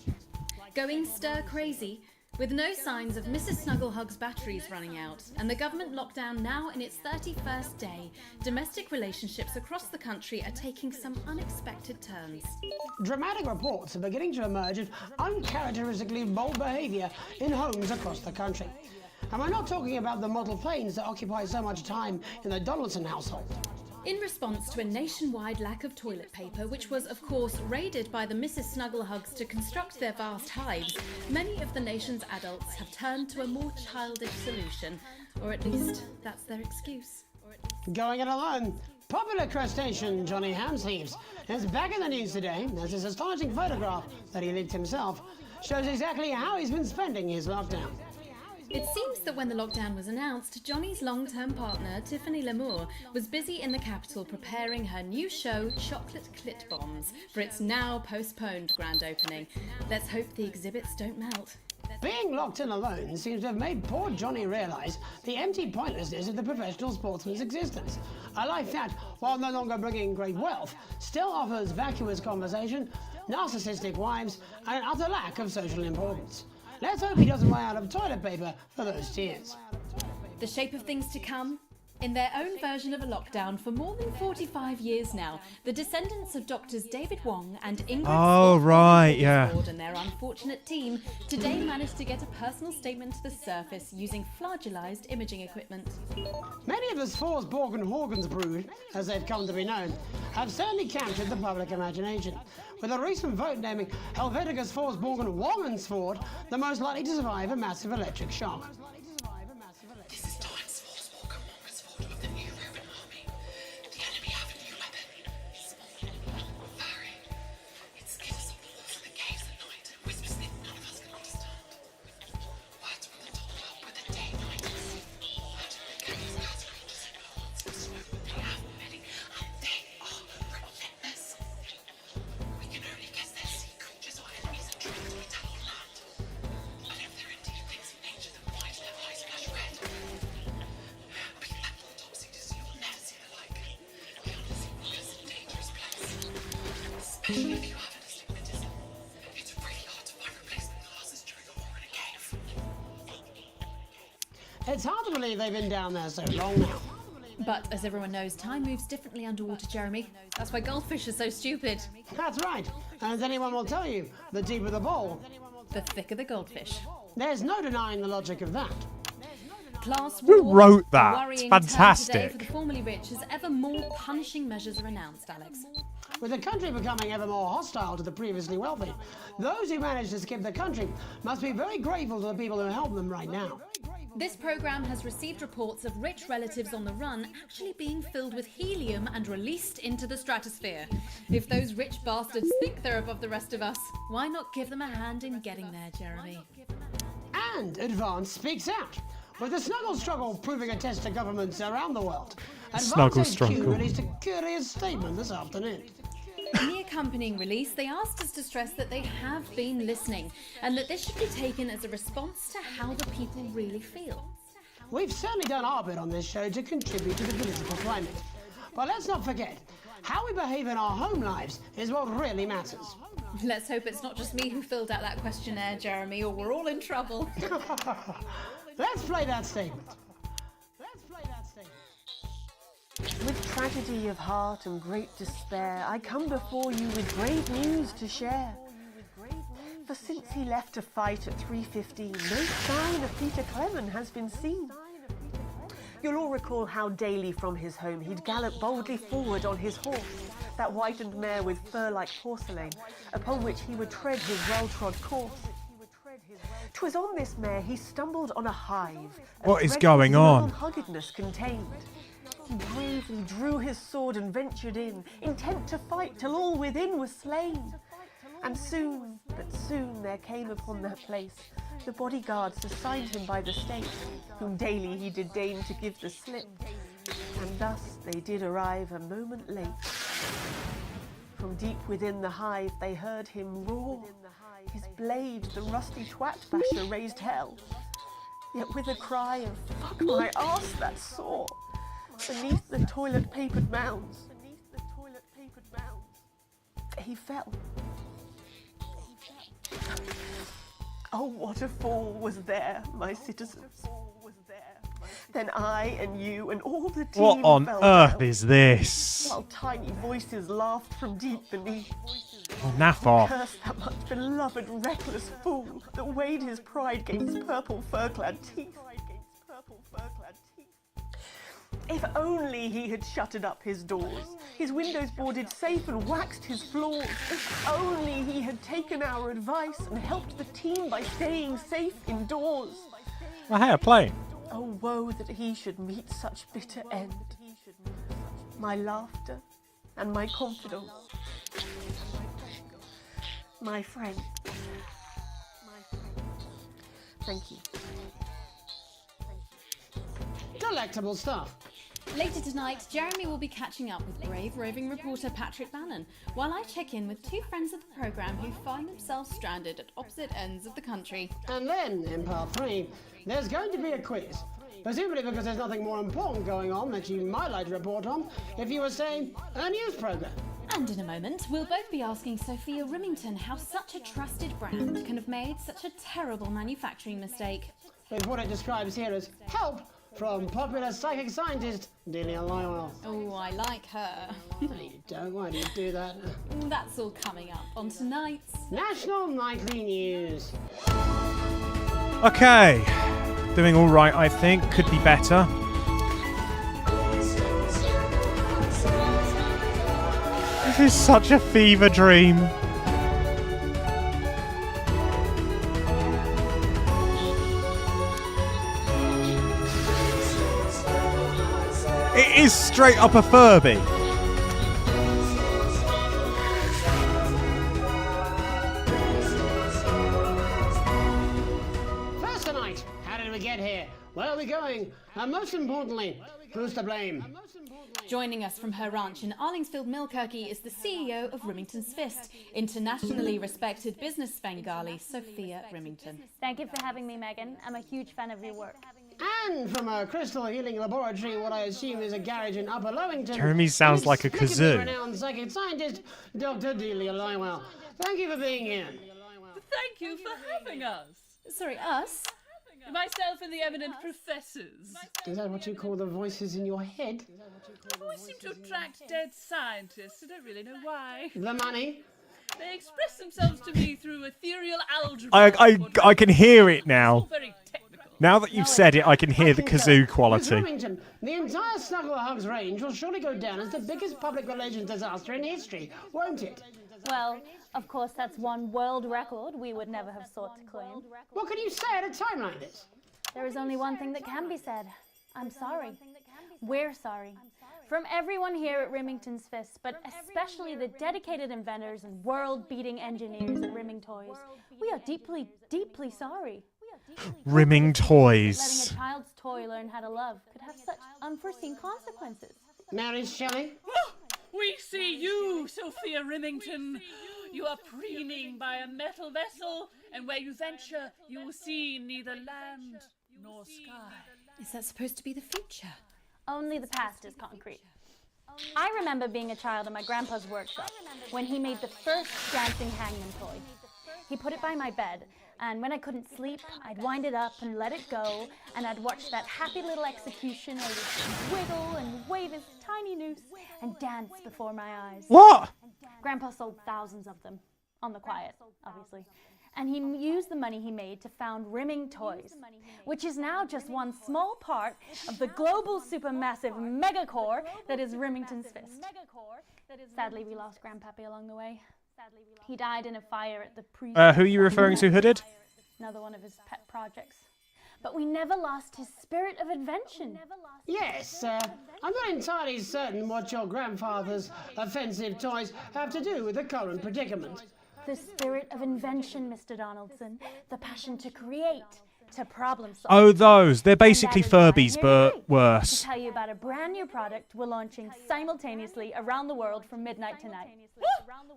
Going stir crazy, with no signs of Mrs. Snugglehug's batteries running out, and the government lockdown now in its 31st day, domestic relationships across the country are taking some unexpected turns. Dramatic reports are beginning to emerge of uncharacteristically bold behaviour in homes across the country. And we're not talking about the model planes that occupy so much time in the Donaldson household. In response to a nationwide lack of toilet paper, which was, of course, raided by the Mrs. Snugglehugs to construct their vast hives, many of the nation's adults have turned to a more childish solution. Or at least, that's their excuse. Going it alone, popular crustacean Johnny Hamsleeves is back in the news today as his astonishing photograph that he leaked himself shows exactly how he's been spending his lockdown. It seems that when the lockdown was announced, Johnny's long-term partner, Tiffany Lamour, was busy in the capital preparing her new show, Chocolate Clit Bombs, for its now postponed grand opening. Let's hope the exhibits don't melt. Being locked in alone seems to have made poor Johnny realise the empty pointlessness of the professional sportsman's existence. A life that, while no longer bringing great wealth, still offers vacuous conversation, narcissistic wives, and an utter lack of social importance. Let's hope he doesn't run out of toilet paper for those tears. The shape of things to come? In their own version of a lockdown for more than 45 years now, the descendants of doctors David Wong and Ingrid Ford and their unfortunate team today managed to get a personal statement to the surface using flagellized imaging equipment. Many of the Sforsborg and Horgans brood, as they've come to be known, have certainly captured the public imagination, with a recent vote naming Helvetica Sforsborg and Wongensford the most likely to survive a massive electric shock. It's hard to believe they've been down there so long now. But as everyone knows, time moves differently underwater, Jeremy. That's why goldfish are so stupid. That's right. And as anyone will tell you, the deeper the bowl, the thicker the goldfish. There's no denying the logic of that. Class Who war, wrote a that? worrying It's turn today fantastic. for the formerly rich as ever more punishing measures are announced, Alex. With the country becoming ever more hostile to the previously wealthy, those who managed to skip the country must be very grateful to the people who help them right now. This program has received reports of rich relatives on the run actually being filled with helium and released into the stratosphere. If those rich bastards think they're above the rest of us, why not give them a hand in getting there, Jeremy? And Advance speaks out. With the snuggle struggle proving a test to governments around the world, Snuggle Advance HQ struggle. released a curious statement this afternoon. In the accompanying release, they asked us to stress that they have been listening and that this should be taken as a response to how the people really feel. We've certainly done our bit on this show to contribute to the political climate. But let's not forget, how we behave in our home lives is what really matters. Let's hope it's not just me who filled out that questionnaire, Jeremy, or we're all in trouble. Let's play that statement. With tragedy of heart and great despair, I come before you with grave news to share. For since he left to fight at 3:15, no sign of Peter Clement has been seen. You'll all recall how daily from his home he'd gallop boldly forward on his horse, that whitened mare with fur like porcelain, upon which he would tread his well-trod course. 'Twas on this mare he stumbled on a hive. What is going on? Huggedness contained. He bravely drew his sword and ventured in, intent to fight till all within was slain. And soon, but soon, there came upon that place the bodyguards assigned him by the state, whom daily he did deign to give the slip. And thus they did arrive a moment late. From deep within the hive they heard him roar. His blade, the rusty twat basher, raised hell. Yet with a cry of "fuck my arse, that's sore," beneath the toilet-papered mounds, he fell. Oh, what a fall was there, my citizens. Then I and you and all the team What on fell earth down, is this? while tiny voices laughed from deep beneath. Oh, naff off. Curse that much beloved reckless fool that weighed his pride 'gainst purple fur-clad teeth. If only he had shuttered up his doors, his windows boarded safe and waxed his floors. If only he had taken our advice and helped the team by staying safe indoors. Oh, hey, a plane. Oh, woe that he should meet such bitter end. My laughter and my confidence. My friend. Thank you. Delectable stuff. Later tonight, Jeremy will be catching up with brave roving reporter Patrick Bannon, while I check in with two friends of the programme who find themselves stranded at opposite ends of the country. And then, in part 3, there's going to be a quiz. Presumably because there's nothing more important going on that you might like to report on if you were, say, a news programme. And in a moment, we'll both be asking Sophia Remington how such a trusted brand can have made such a terrible manufacturing mistake. With what it describes here as help from popular psychic scientist Delia Lywell. Oh, I like her. No, you don't. Why do you do that? That's all coming up on tonight's National Nightly News. Okay. Doing all right, I think. Could be better. This is such a fever dream. It is straight up a Furby. First tonight, how did we get here? Where are we going? And most importantly, who's to blame? Joining us from her ranch in Arlingsfield, Millkirky is the CEO of Remington's Fist, internationally respected business Svengali, Sophia Remington. Thank you for having me, Megan. I'm a huge fan of your work. And from a crystal healing laboratory, what I assume is a garage in Upper Lowington. Jeremy sounds like a kazoo. Renowned psychic scientist, Dr. Delia Lywell. Thank you for being here. Thank you for having us. Sorry, us? Myself and the eminent professors. Is that what you call the voices in your head? Always seem to attract dead scientists. I don't really know why. The money? They express themselves to me through ethereal algebra. I can hear it now. Very technical. Now that you've said it, I can hear the kazoo Miss quality. Remington, the entire Snugglehugs range will surely go down as the biggest public relations disaster in history, won't it? Well, of course, that's one world record we would never have sought to claim. What can you say at a time like this? There is only one thing that can be said. I'm sorry. We're sorry. From everyone here at Remington's Fist, but especially the dedicated inventors and world-beating engineers at Rimming Toys, we are deeply, deeply sorry. Rimming Toys. Letting a child's toy learn how to love could have such unforeseen consequences. Mary Shelley? We see you, Sophia Remington. You are preening by a metal vessel, and where you venture, you will see neither land nor sky. Is that supposed to be the future? Only the past is concrete. I remember being a child in my grandpa's workshop when he made the first dancing hangman toy. He put it by my bed, and when I couldn't sleep, I'd wind it up and let it go, and I'd watch that happy little execution where he'd wiggle and wave his tiny noose and dance before my eyes. What? Grandpa sold thousands of them, on the quiet, obviously. And he used the money he made to found Rimming Toys, which is now just one small part of the global supermassive megacore that is Remington's Fist. Sadly, we lost Grandpappy along the way. He died in a fire at the pre. Who are you referring to, Hooded? Another one of his pet projects. But we never lost his spirit of invention. Yes, I'm not entirely certain what your grandfather's offensive toys have to do with the current predicament. The spirit of invention, Mr. Donaldson. The passion to create, to problem solve. Oh, those. They're basically And that is why I'm Furbies, here but today worse. To tell you about a brand new product we're launching simultaneously around the world from midnight tonight.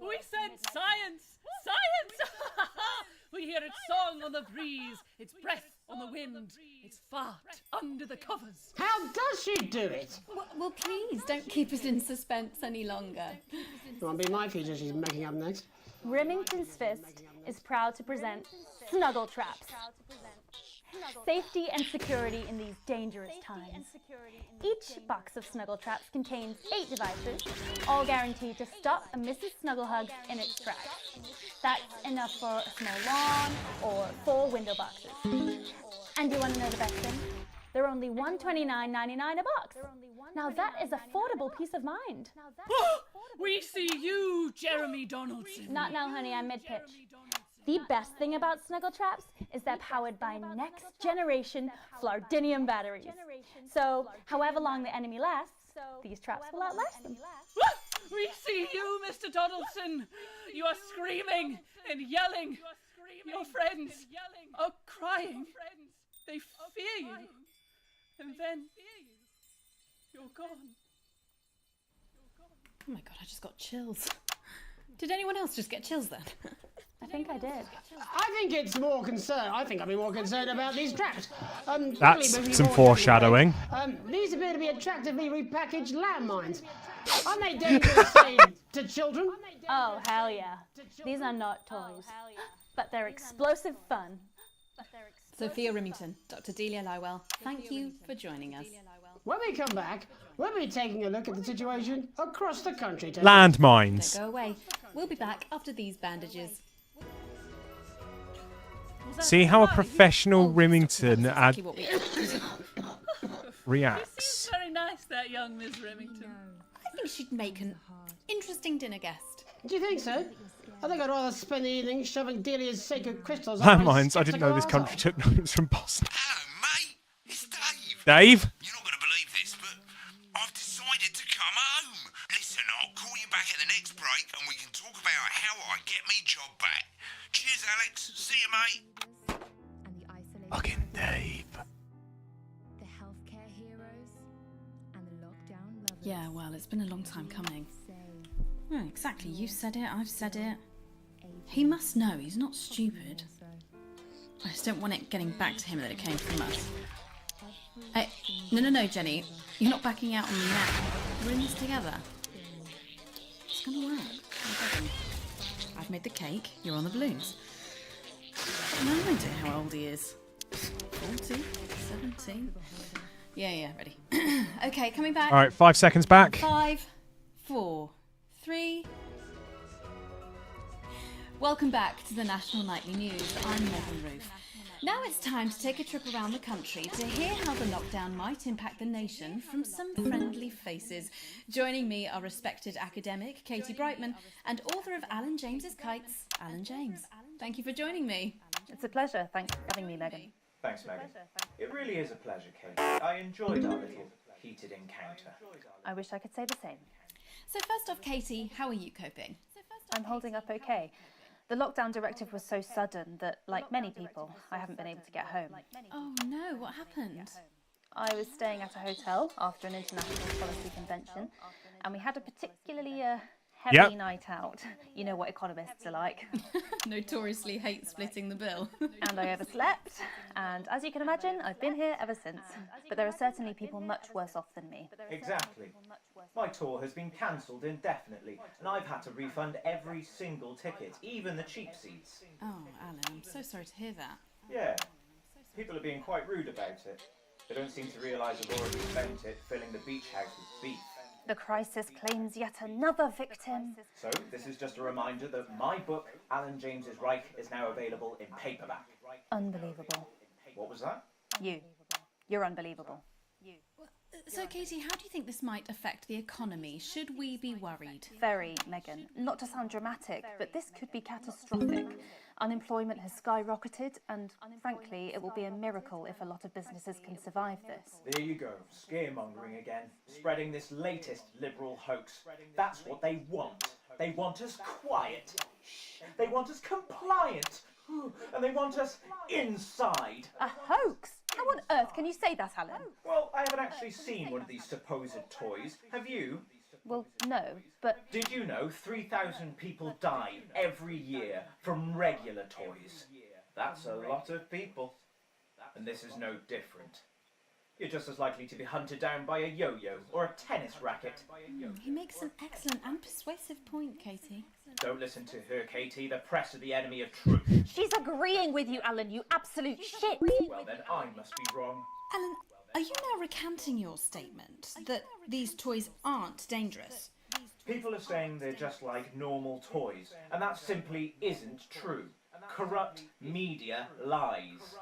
We said science! Science! We hear its song on the breeze, its breath on the wind, its fart under the covers. How does she do it? Well, please, don't keep us in suspense any longer. Won't be my feature she's making up next. Remington's Fist is proud to present Snuggle Traps. Safety and security in these dangerous times. Each box of Snuggle Traps contains 8 devices, all guaranteed to stop a Mrs. Snugglehug in its tracks. That's enough for a small lawn or 4 window boxes. And you want to know the best thing? They're only $129.99 a box. Now that is affordable peace of mind. We see you, Jeremy Donaldson. Not now, honey, I'm mid-pitch. The best thing about Snuggle Traps is they're powered by next-generation Flardinium batteries. So, however long the enemy lasts, these traps will outlast them. We see you, Mr. Donaldson. You are screaming and yelling. Your friends are crying. They fear you. And then you're gone. Oh my god, I just got chills. Did anyone else just get chills then? I think I did. I think it's more concerned. I think I'd be more concerned about these traps. That's some foreshadowing. These appear to be attractively repackaged landmines. Aren't they dangerous to children? Oh, hell yeah. These are not toys, but they're explosive fun. Sophia Remington, Dr. Delia Lywell, thank you for joining us. When we come back, we'll be taking a look at the situation across the country. Landmines. Don't go away. We'll be back after these bandages. See how a professional Remington reacts. Very nice, that young Miss Remington. I think she'd make an interesting dinner guest. Do you think so? I think I'd rather spend the evening shoving Delia's sacred crystals up my Landmines. I didn't know this skeptical country took notes from Boston. Hello, mate. It's Dave. Dave? You're not going to believe this, but I've decided to come home. Listen, I'll call you back at the next break and we can talk about how I get me job back. Cheers, Alex. See you, mate. Fucking Dave. The healthcare heroes and the lockdown lovers. Yeah, well, it's been a long time coming. Oh, exactly. You said it, I've said it. He must know, he's not stupid. I just don't want it getting back to him that it came from us. Hey, no, Jenny. You're not backing out on me now. We're in this together. It's gonna work. I've made the cake, you're on the balloons. I've no idea how old he is. 40, 17. Yeah, ready. Okay, coming back. All right, 5 seconds back. 5, 4, 3. Welcome back to the National Nightly News. I'm Megan Roof. Now it's time to take a trip around the country to hear how the lockdown might impact the nation from some friendly faces. Joining me are respected academic Katie Brightman and author of Alan James's Kites, Alan James. Thank you for joining me. It's a pleasure. Thanks for having me, Megan. Thanks, Megan. It really is a pleasure, Kate. I enjoyed our little heated encounter. I wish I could say the same. So first off, Katie, how are you coping? I'm holding up okay. The lockdown directive was so sudden that, like many people, I haven't been able to get home. Oh no, what happened? I was staying at a hotel after an international policy convention, and we had a particularly heavy night out. You know what economists are like. Notoriously hate splitting the bill. And I overslept, and as you can imagine, I've been here ever since. But there are certainly people much worse off than me. Exactly. My tour has been cancelled indefinitely, and I've had to refund every single ticket, even the cheap seats. Oh, Alan, I'm so sorry to hear that. Yeah, people are being quite rude about it. They don't seem to realise I've already spent it filling the beach house with beef. The crisis claims yet another victim. So, this is just a reminder that my book, Alan James's Reich, is now available in paperback. Unbelievable. What was that? You're unbelievable. So, Katie, how do you think this might affect the economy? Should we be worried? Very, Megan. Not to sound dramatic, but this could be catastrophic. Unemployment has skyrocketed, and frankly, it will be a miracle if a lot of businesses can survive this. There you go, scaremongering again, spreading this latest liberal hoax. That's what they want. They want us quiet. They want us compliant. And they want us inside. A hoax? How on earth can you say that, Alan? Well, I haven't actually seen one of these supposed toys. Have you? Well, no, but... Did you know 3,000 people die every year from regular toys? That's a lot of people. And this is no different. You're just as likely to be hunted down by a yo-yo or a tennis racket. He makes an excellent and persuasive point, Katie. Don't listen to her, Katie. The press are the enemy of truth. She's agreeing with you, Alan, you absolute shit! Well, then I must be wrong. Alan, are you now recanting your statement that these toys aren't dangerous? People are saying they're just like normal toys, and that simply isn't true. Corrupt media lies.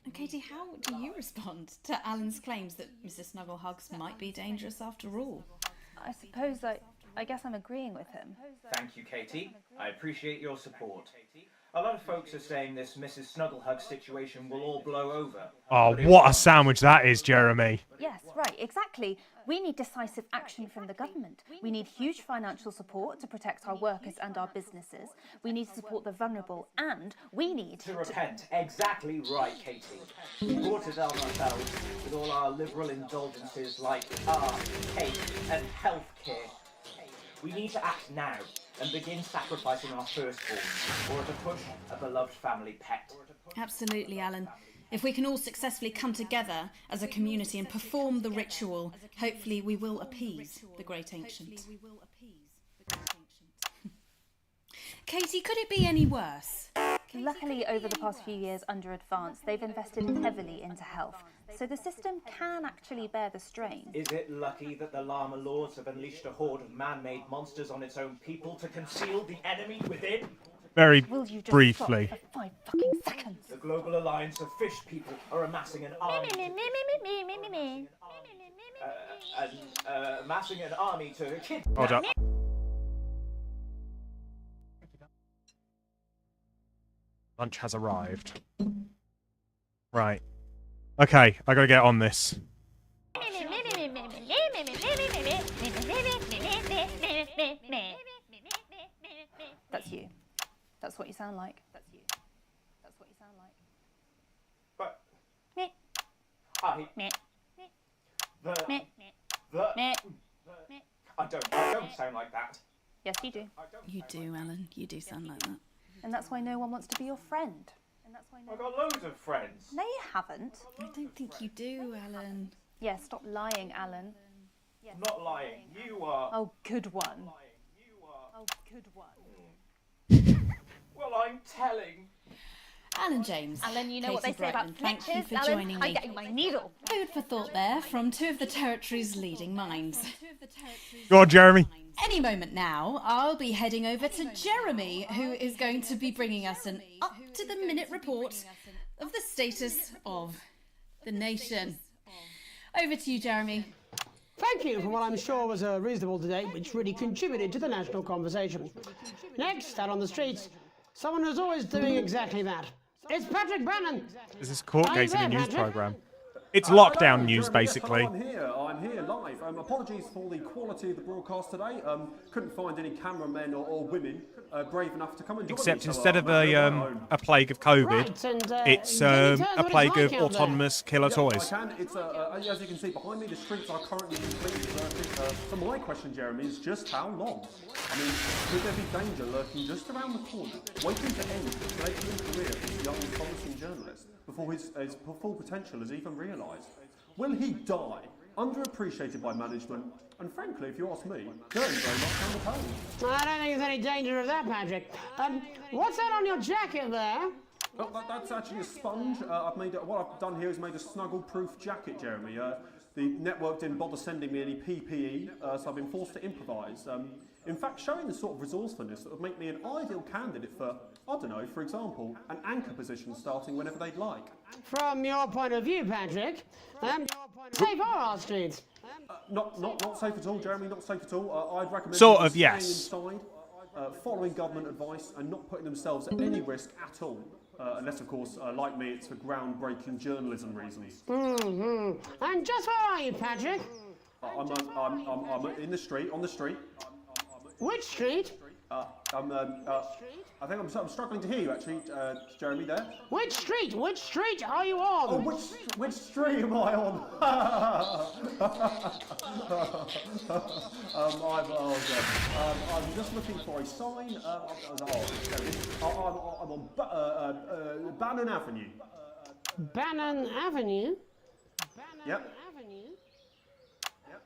And Katie, how do you respond to Alan's claims that Mrs. Snugglehugs might be dangerous after all? I suppose I guess I'm agreeing with him. Thank you, Katie. I appreciate your support. A lot of folks are saying this Mrs. Snugglehug situation will all blow over. Oh, what a sandwich that is, Jeremy. Yes, right, exactly. We need decisive action from the government. We need huge financial support to protect our workers and our businesses. We need to support the vulnerable, and we need to repent. Exactly right, Katie. We brought it on ourselves with all our liberal indulgences like art, cake, and healthcare. We need to act now and begin sacrificing our firstborn, or to push a beloved family pet. Absolutely, Alan. If we can all successfully come together as a community and perform the ritual, hopefully we will appease the great ancient. Katie, could it be any worse? Luckily, over the past few years under Advance, they've invested heavily into health, so the system can actually bear the strain. Is it lucky that the Llama Lords have unleashed a horde of man-made monsters on its own people to conceal the enemy within? Very Will you just briefly. stop for 5 fucking seconds? The Global Alliance of Fish People are amassing an army. Amassing an army to kidnap. Hold up. Lunch has arrived. Right. Okay, I gotta get on this. That's you. That's what you sound like. That's you. That's what you sound like. But Meh. I Meh. I don't sound like that. Yes, you do. You do, Alan. You do sound like that. And that's why no one wants to be your friend. I've got loads of friends. No, you haven't. I don't think you do, Alan. Yeah, stop lying, Alan. I'm not lying. You are. Oh, good one. Oh, good one. Well, I'm telling. Alan James. Alan, you know what Katie they say about Brightman, thank you snitches. for Alan, joining me. I'm getting my needle. Food for thought there from two of the territory's leading minds. Go on, Jeremy. Any moment now, I'll be heading over to Jeremy, who is going to be bringing us an up-to-the-minute report of the status of the nation. Over to you, Jeremy. Thank you for what I'm sure was a reasonable debate which really contributed to the national conversation. Next, out on the streets, someone who's always doing exactly that. It's Patrick Bannon. This is court Are you case in a there, news Patrick? programme. It's lockdown news, Jeremy, yes, basically. hello, I'm here live. Apologies for the quality of the broadcast today. Couldn't find any cameramen or women brave enough to come and join Except me, instead of I'm at home. a plague of COVID, Right, and, it's can you tell us a what plague it's of like out there? autonomous killer Yep, toys. I can. It's as you can see behind me, the streets are currently completely deserted. So my question, Jeremy, is just how long? I mean, could there be danger lurking just around the corner, waiting to end the fledgling career of this young promising journalist before his full potential is even realised? Will he die, underappreciated by management, and frankly, if you ask me, very, very much underpaid? I don't think there's any danger of that, Patrick. What's that on your jacket there? Oh, that's actually a sponge. What I've done here is made a snuggle-proof jacket, Jeremy. The network didn't bother sending me any PPE, so I've been forced to improvise. In fact, showing the sort of resourcefulness that would make me an ideal candidate for, I don't know, for example, an anchor position starting whenever they'd like. From your point of view, Patrick, safe are our streets. Not safe at all, Jeremy, not safe at all. I'd recommend Sort people of, yes. staying inside, following government advice and not putting themselves at any risk at all. Unless, of course, like me, it's for groundbreaking journalism reasons. Mm-hmm. And just where are you, Patrick? I'm in the street, on the street. Which street? I think I'm struggling to hear you, actually, Jeremy, there. Which street? Which street are you on? Oh, which street am I on? I'm just looking for a sign. I'm on Bannon Avenue. Bannon Avenue? Yep.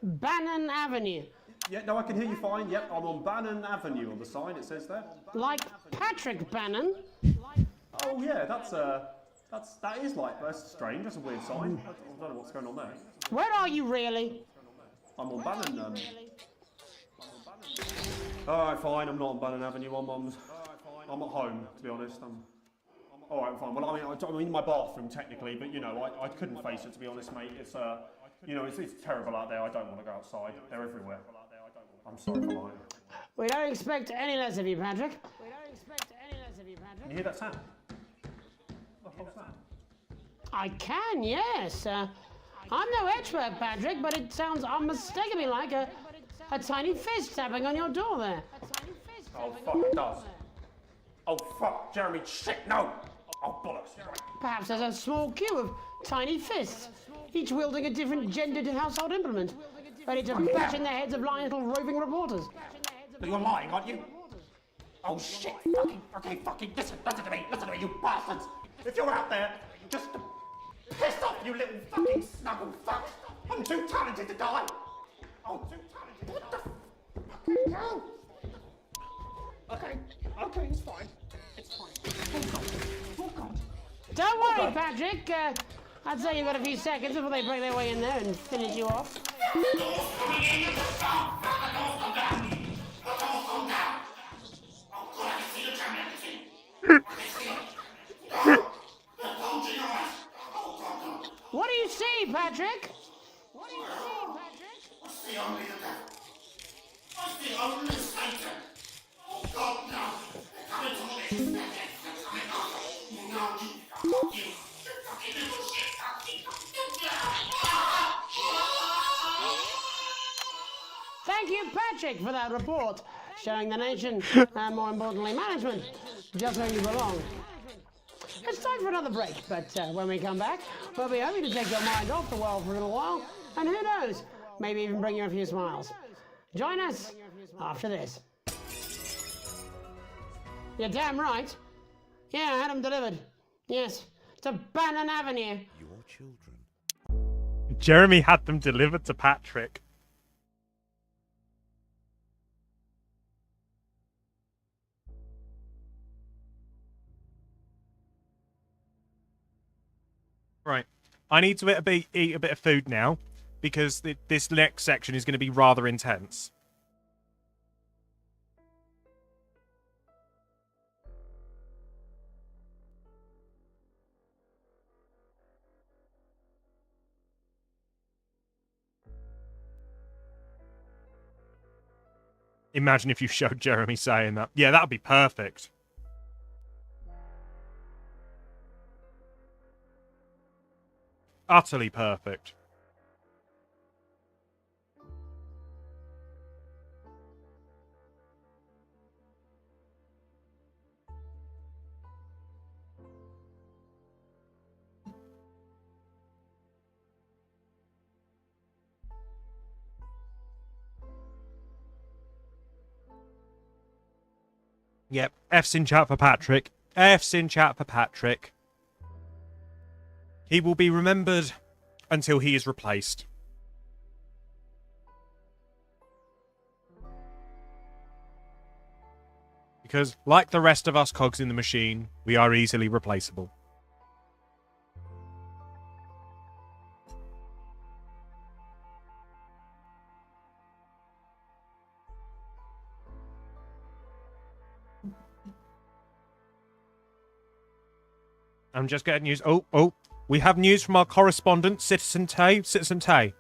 Bannon Avenue. Yeah, no, I can hear you fine. Yep, I'm on Bannon Avenue on the sign, it says there. Like Patrick Bannon? Oh yeah, that is like, that's strange, that's a weird sign. I don't know what's going on there. Where are you really? I'm on Bannon. Alright, fine, I'm not on Bannon Avenue, I'm at home, to be honest. Alright, fine. Well, I'm in my bathroom technically, but you know, I couldn't face it, to be honest, mate. It's you know, it's terrible out there. I don't want to go outside. They're everywhere. I'm sorry for lying. We don't expect any less of you, Patrick. Can you hear that sound? What the hell's that? I can, yes. I'm no expert, Patrick, but it sounds unmistakably like a tiny fist tapping on your door there. Oh, fuck, it does. Oh, fuck, Jeremy, shit, no! Oh, bollocks. Perhaps there's a small queue of tiny fists, each wielding a different gendered household implement, ready to bash in the heads of lying little roving reporters. You're lying, aren't you? Oh, shit, fucking, listen to me, you bastards! If you're out there, just piss off, you little fucking snuggle fuck! I'm too talented to die! Oh, too talented to die! What the fucking hell? Okay, it's fine. It's fine. Oh, God. Don't worry, Patrick. I'd say you've got a few seconds before they break their way in there and finish you off. What do you see, Patrick? I see only the devil. I see only Satan. Oh God, no. They're coming to me. They're coming after me. No, you fucking little shit. Thank you, Patrick, for that report, showing the nation, and more importantly, management, just where you belong. It's time for another break, but when we come back, we'll be hoping to take your mind off the world for a little while, and who knows, maybe even bring you a few smiles. Join us after this. You're damn right. Yeah, I had them delivered. Yes, to Bannon Avenue. Your children. Jeremy had them delivered to Patrick. I need to eat a bit of food now, because this next section is going to be rather intense. Imagine if you showed Jeremy saying that. Yeah, that would be perfect. Utterly perfect. Yep, F's in chat for Patrick. F's in chat for Patrick. He will be remembered until he is replaced. Because, like the rest of us cogs in the machine, we are easily replaceable. I'm just getting news. Oh, we have news from our correspondent, Citizen Tay. Citizen Tay.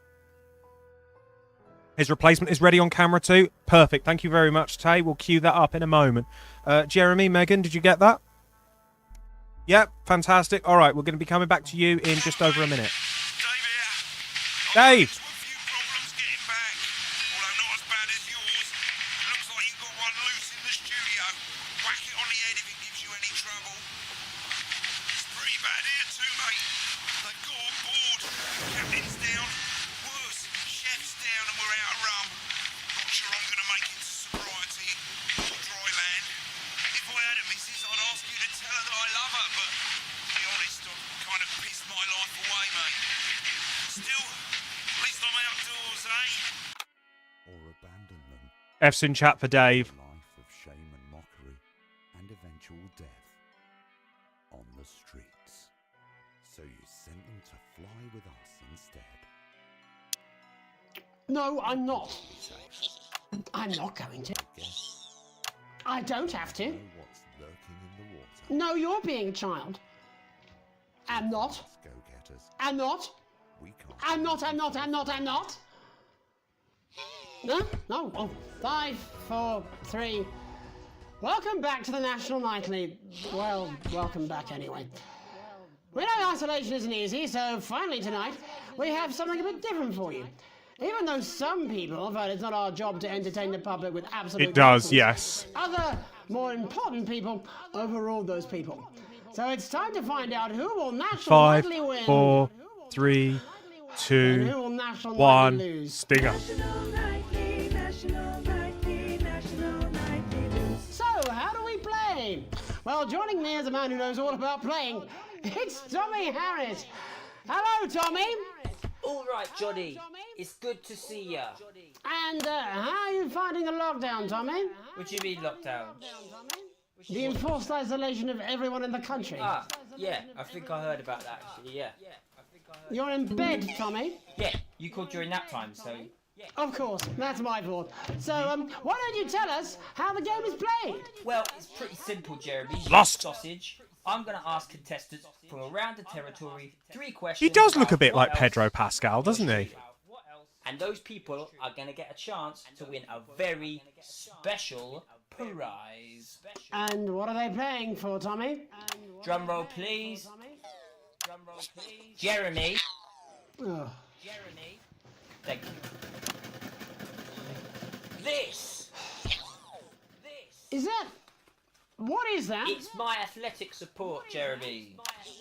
His replacement is ready on camera too. Perfect. Thank you very much, Tay. We'll cue that up in a moment. Jeremy, Megan, did you get that? Yep, fantastic. All right, we're going to be coming back to you in just over a minute. Dave! F's in chat for Dave. Life of shame and mockery and eventual death on the streets. So you sent them to fly with us instead. No, I'm not. I'm not going to. I don't have to. What's lurking in the water? No, you're being a child. I'm not. Go-getters. I'm not. We can't. I'm not. No? No. Oh, 5, 4, 3. Welcome back to the National Nightly. Well, welcome back anyway. We know isolation isn't easy, so finally tonight we have something a bit different for you. Even though some people felt it's not our job to entertain the public with absolute It does, nonsense, yes. other, more important people overruled those people. So it's time to find out who will National 5, Nightly win. 4, 3, 2, And who will National 1. Nightly lose. Stinger. So, how do we play? Well, joining me is a man who knows all about playing. It's Tommy Harris. Hello, Tommy. All right, Johnny. It's good to see ya. And how are you finding the lockdown, Tommy? What do you mean lockdown? The enforced isolation of everyone in the country. Ah, yeah. I think I heard about that, actually, yeah. You're in bed, Tommy. Yeah, you called during nap time, so... Of course, that's my fault. So, why don't you tell us how the game is played? Well, it's pretty simple, Jeremy. Lost. Sausage. I'm going to ask contestants from around the territory 3 questions. He does look a bit about like what Pedro else- Pascal, doesn't he? And those people are going to get a chance to win a very special prize. And what are they playing for, Tommy? Drum roll, please. Jeremy. Oh. Jeremy. Thank you. This. Is that... What is that? It's my athletic support, Jeremy.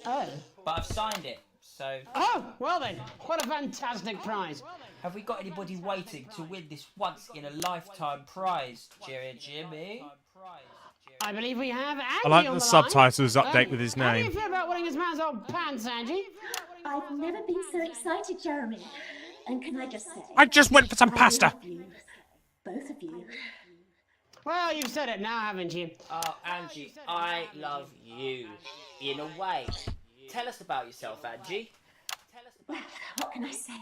Oh. But I've signed it, so... Oh, well then, what a fantastic prize. Have we got anybody waiting to win this once-in-a-lifetime prize, Jimmy? I believe we have Angie I like on the line. subtitles update with his How do you name. feel about winning this man's old pants, Angie? I've never been so excited, Jeremy. And can I just say... I just went for some pasta. I love you. Both of you. Well, you've said it now, haven't you? Oh, Angie, I love you. In a way. Tell us about yourself, Angie. Well, what can I say?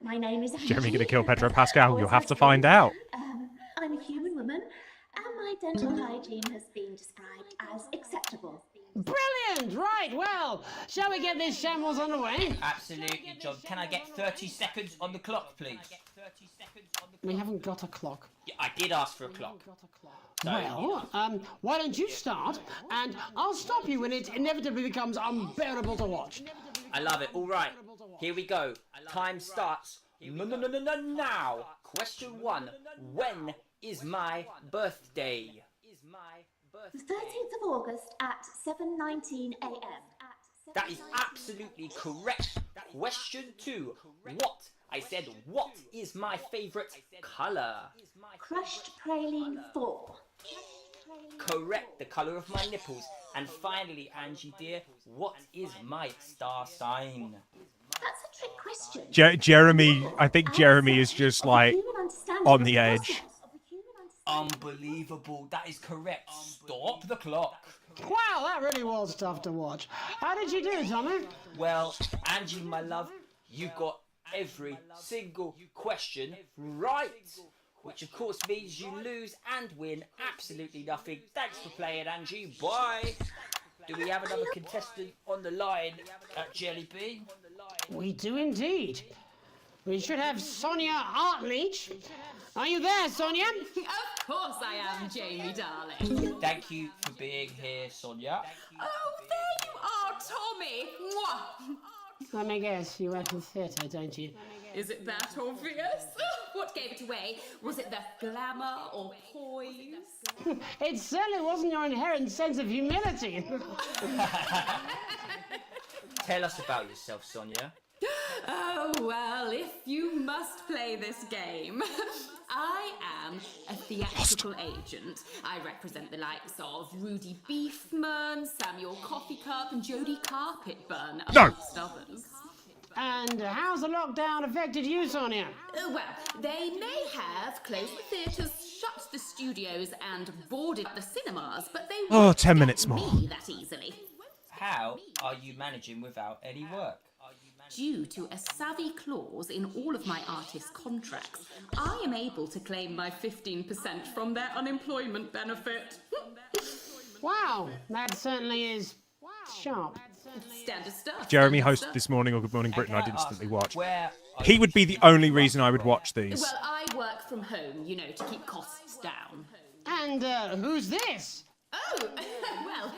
My name is Angie. Jeremy going to kill Pedro Pascal? You'll have to find out. I'm a human woman, and my dental hygiene has been described as acceptable. Brilliant! Right, well, shall we get this shambles on the way? Absolutely, John. Can I get 30 seconds on the clock, please? We haven't got a clock. Yeah, I did ask for a clock. So, Well, why don't you start, and I'll stop you when it inevitably becomes unbearable to watch. I love it. All right, here we go. Time starts now. Question 1. When is my birthday? The 13th of August at 7:19 a.m. That is absolutely correct. Question 2. What? I said, what is my favourite colour? Crushed praline 4. Correct, the colour of my nipples. And finally, Angie dear, what is my star sign? That's a trick question. Jeremy, I think Jeremy is just like on the edge. Unbelievable, that is correct. Stop the clock. Wow, that really was tough to watch. How did you do, Tommy? Well, Angie, my love, you got every single question right. Which of course means you lose and win absolutely nothing. Thanks for playing, Angie. Bye. Do we have another contestant on the line at Jelly Bean? We do indeed. We should have Sonia Hartleach. Are you there, Sonia? Of course I am, Jamie, darling. Thank you for being here, Sonia. Oh, there you are, Tommy. Mwah. Let me guess, you work in theatre, don't you? Is it that obvious? What gave it away? Was it the glamour or poise? It certainly wasn't your inherent sense of humility. Tell us about yourself, Sonia. Oh, well, if you must play this game. I am a theatrical agent. I represent the likes of Rudy Beefman, Samuel Coffee Cup, and Jodie Carpetburn, amongst others. And how's the lockdown affected you, Sonia? Well, they may have closed the theatres, shut the studios, and boarded the cinemas, but they won't 10 minutes get more. me that easily. How are you managing without any work? Due to a savvy clause in all of my artist contracts, I am able to claim my 15% from their unemployment benefit. Wow, that certainly is sharp. Standard stuff. Jeremy hosted This Morning or Good Morning Britain. I'd instantly watch. He would be the only reason I would watch these. Well, I work from home, you know, to keep costs down. And who's this? Oh, well,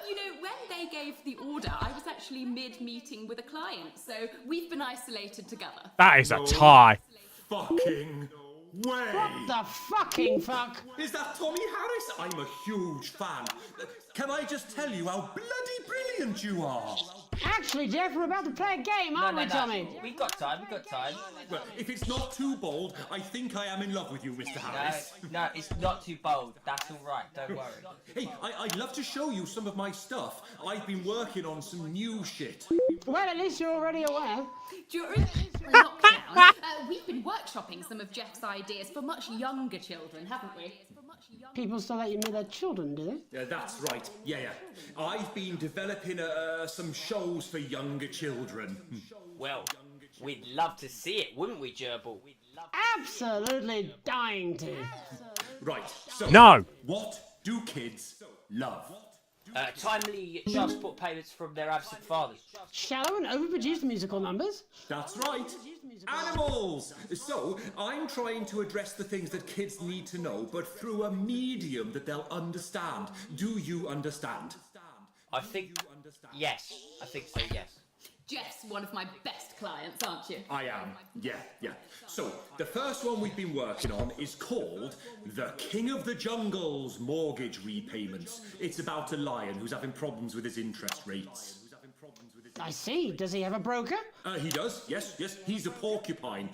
you know, when they gave the order, I was actually mid-meeting with a client, so we've been isolated together. That is a tie. Fucking way! What the fucking fuck? Is that Tommy Harris? I'm a huge fan. Can I just tell you how bloody brilliant you are? Actually, Jeff, we're about to play a game, aren't we, Tommy? We've got time, Well, if it's not too bold, I think I am in love with you, Mr. Harris. No, it's not too bold. That's all right, don't worry. Hey, I'd love to show you some of my stuff. I've been working on some new shit. Well, at least you're already aware. During lockdown, we've been workshopping some of Jeff's ideas for much younger children, haven't we? People still let you meet their children, do they? Yeah, that's right. Yeah. I've been developing some shows for younger children. Well, we'd love to see it, wouldn't we, Gerbil? Absolutely dying to. Right, so... No! What do kids love? Timely child support payments from their absent fathers. Shallow and overproduced musical numbers? That's right. Animals! So, I'm trying to address the things that kids need to know, but through a medium that they'll understand. Do you understand? I think... Yes. I think so, yes. Jeff's one of my best clients, aren't you? I am. Yeah. So, the first one we've been working on is called The King of the Jungle's Mortgage Repayments. It's about a lion who's having problems with his interest rates. I see. Does he have a broker? He does, yes. He's a porcupine.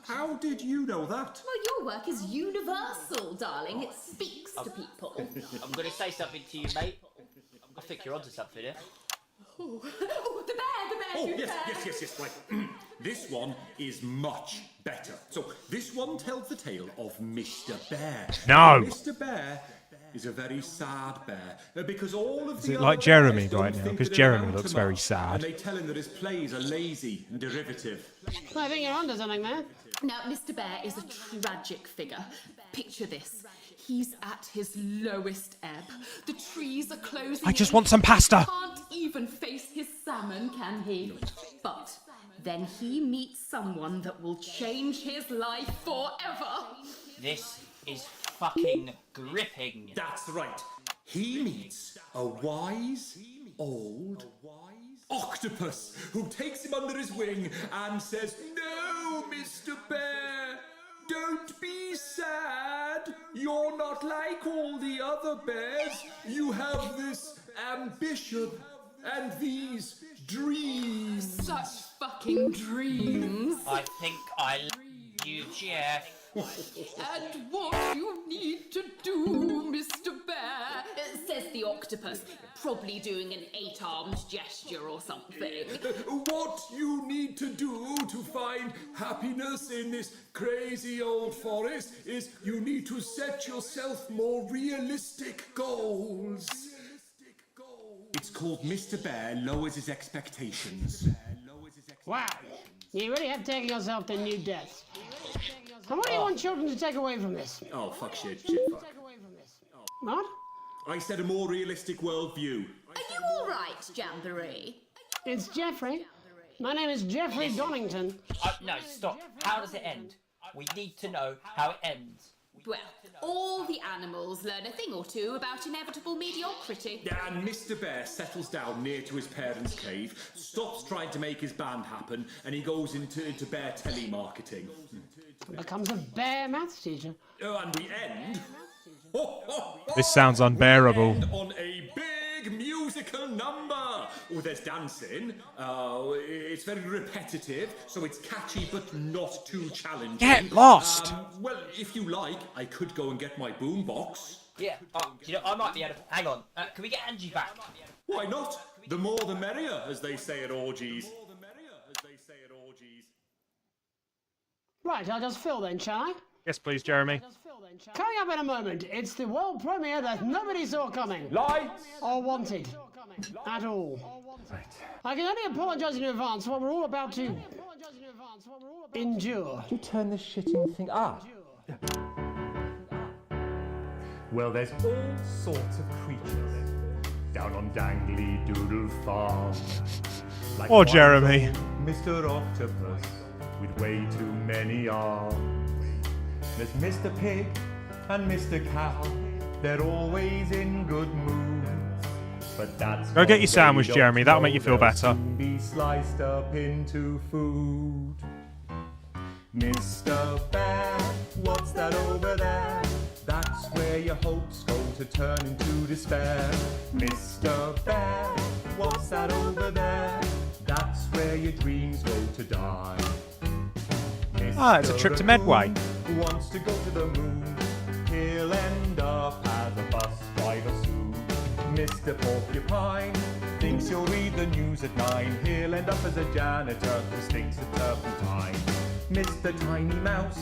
How did you know that? Well, your work is universal, darling. It speaks to people. I'm going to say something to you, mate. I think you're onto something here. Oh, the bear, Oh, yes, right. This one is much better. So, this one tells the tale of Mr. Bear. No. Mr. Bear is a very sad bear because all of Is the it other like Jeremy bears don't right now? think Because that Jeremy they're looks out very much, sad. and they tell him that his plays are lazy and derivative. I think you're onto something there. Now, Mr. Bear is a tragic figure. Picture this. He's at his lowest ebb. The trees are closing I just in. want some pasta. He can't even face his salmon, can he? But then he meets someone that will change his life forever. This is fucking gripping. That's right. He meets a wise old octopus who takes him under his wing and says, "No, Mr. Bear, don't be sad. You're not like all the other bears. You have this ambition and these dreams." Such fucking dreams. I think I love you, Jeff. And what you need to do, Mr. Bear, says the octopus, probably doing an 8-armed gesture or something. What you need to do to find happiness in this crazy old forest is you need to set yourself more realistic goals. It's called Mr. Bear Lowers His Expectations. Wow, you really have taken yourself to new depths. And what do you want children to take away from this? Oh, fuck shit, fuck. What? I said a more realistic worldview. Are you all right, Jamboree? It's Jeffrey. My name is Jeffrey Donington. No, stop. How does it end? We need to know how it ends. Well, all the animals learn a thing or two about inevitable mediocrity. And Mr. Bear settles down near to his parents' cave, stops trying to make his band happen, and he goes into bear telemarketing. Becomes a bear maths teacher. Oh, and we end... This sounds unbearable. On a big musical number. Oh, there's dancing. It's very repetitive, so it's catchy but not too challenging. Get lost. Well, if you like, I could go and get my boombox. Yeah, you know, I might be able to... Hang on, can we get Angie back? Why not? The more the merrier, as they say at orgies. Right, I'll just fill then, shall I? Yes, please, Jeremy. Coming up in a moment, it's the world premiere that nobody saw coming. Lights! Or wanted. At all. I can only apologise in advance for what we're all about to... endure. You turn this shitting thing up. Well, there's all sorts of creatures down on Dangly Doodle Farm. Like Oh, Jeremy. Mr. Octopus with way too many arms. There's Mr. Pig and Mr. Cow. They're always in good moods. But that's Go get your sandwich, don't Jeremy. That'll make you know feel they'll better. soon be sliced up into food. Mr. Bear, what's that over there? That's where your hopes go to turn into despair. Mr. Bear, what's that over there? That's where your dreams go to die. Ah, it's a trip to Medway. Who wants to go to the moon? He'll end up as a bus driver soon. Mr. Porcupine thinks he'll read the news at 9. He'll end up as a janitor who stinks of turpentine. Mr. Tiny Mouse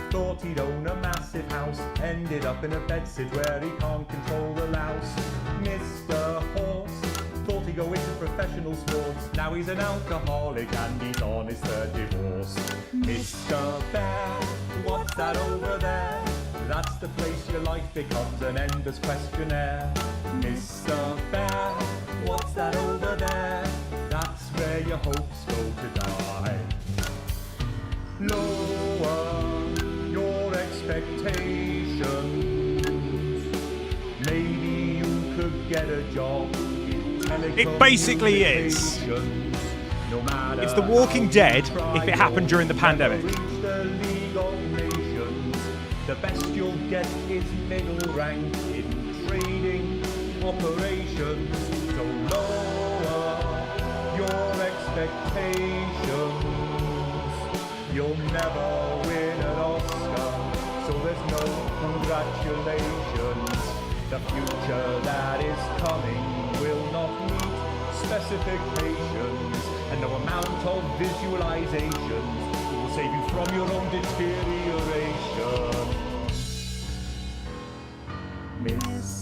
thought he'd own a massive house, ended up in a bedsit where he can't control the louse. Mr. Horse thought he'd go into professional sports, now he's an alcoholic and he's on his third divorce. Mr. Bear, what's that over there? That's the place your life becomes an endless questionnaire. Mr. Bear, what's that over there? That's where your hopes go to die. Lower your expectations. Maybe you could get a job in It basically is. No matter It's The Walking how Dead you try, if it happened during the you'll never pandemic. reach the League of Nations. The best you'll get is middle rank in trading operations. So lower your expectations. You'll never win an Oscar, so there's no congratulations. The future that is coming will not meet specifications, and no amount of visualizations will save you from your own deterioration. Miss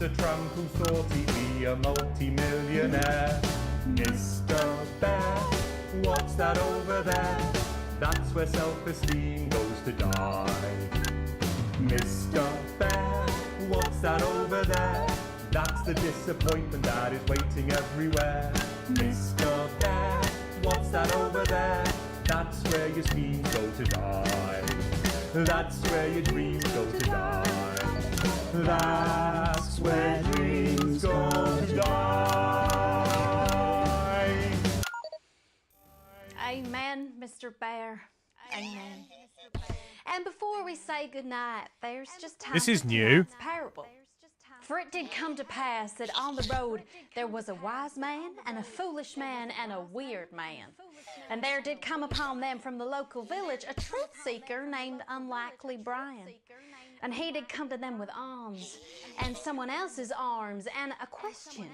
a tramp who thought he'd be a multi-millionaire. Mr. Bear, what's that over there? That's where self-esteem goes to die. Mr. Bear, what's that over there? That's the disappointment that is waiting everywhere. Mr. Bear, what's that over there? That's where your schemes go to die. That's where your dreams go to die. That's where dreams go to die. Amen, Mr. Bear. Amen. And before we say goodnight, there's just time This is for new. tonight's parable. For it did come to pass that on the road there was a wise man and a foolish man and a weird man. And there did come upon them from the local village a truth seeker named Unlikely Brian. And he did come to them with alms and someone else's arms and a question.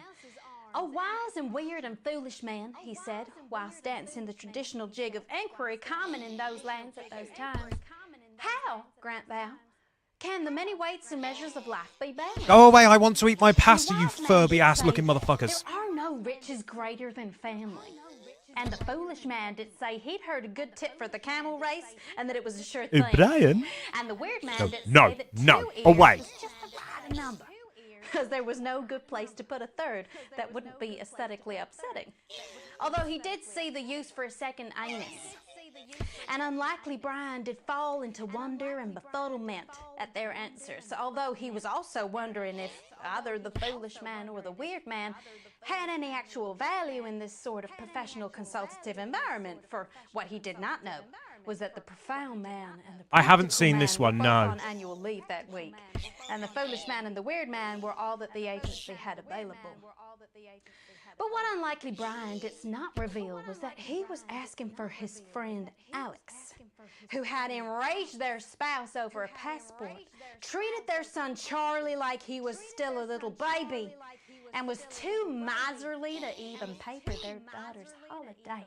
"O wise and weird and foolish man," he said, whilst dancing the traditional jig of inquiry common in those lands at those times, "how, grant thou, can the many weights and measures of life be balanced? Go away, I want to eat my pasta, you Furby ass looking motherfuckers. There are no riches greater than family." And the foolish man did say he'd heard a good tip for the camel race and that it was a sure thing. Brian? And the weird man No, did no, say that no, 2 ears away. was just the right number. Because there was no good place to put a third that wouldn't be aesthetically upsetting. Although he did see the use for a second anus. And Unlikely Brian did fall into wonder and befuddlement at their answers, although he was also wondering if either the foolish man or the weird man had any actual value in this sort of professional consultative environment, for what he did not know was that the profound man and the I haven't practical seen man this were one, both no. on annual leave that week, and the foolish man and the weird man were all that the agency had available. But what Unlikely Brian did not reveal was that he was asking for his friend Alex, who had enraged their spouse over a passport, treated their son Charlie like he was still a little baby, and was too miserly to even pay for their daughter's holiday.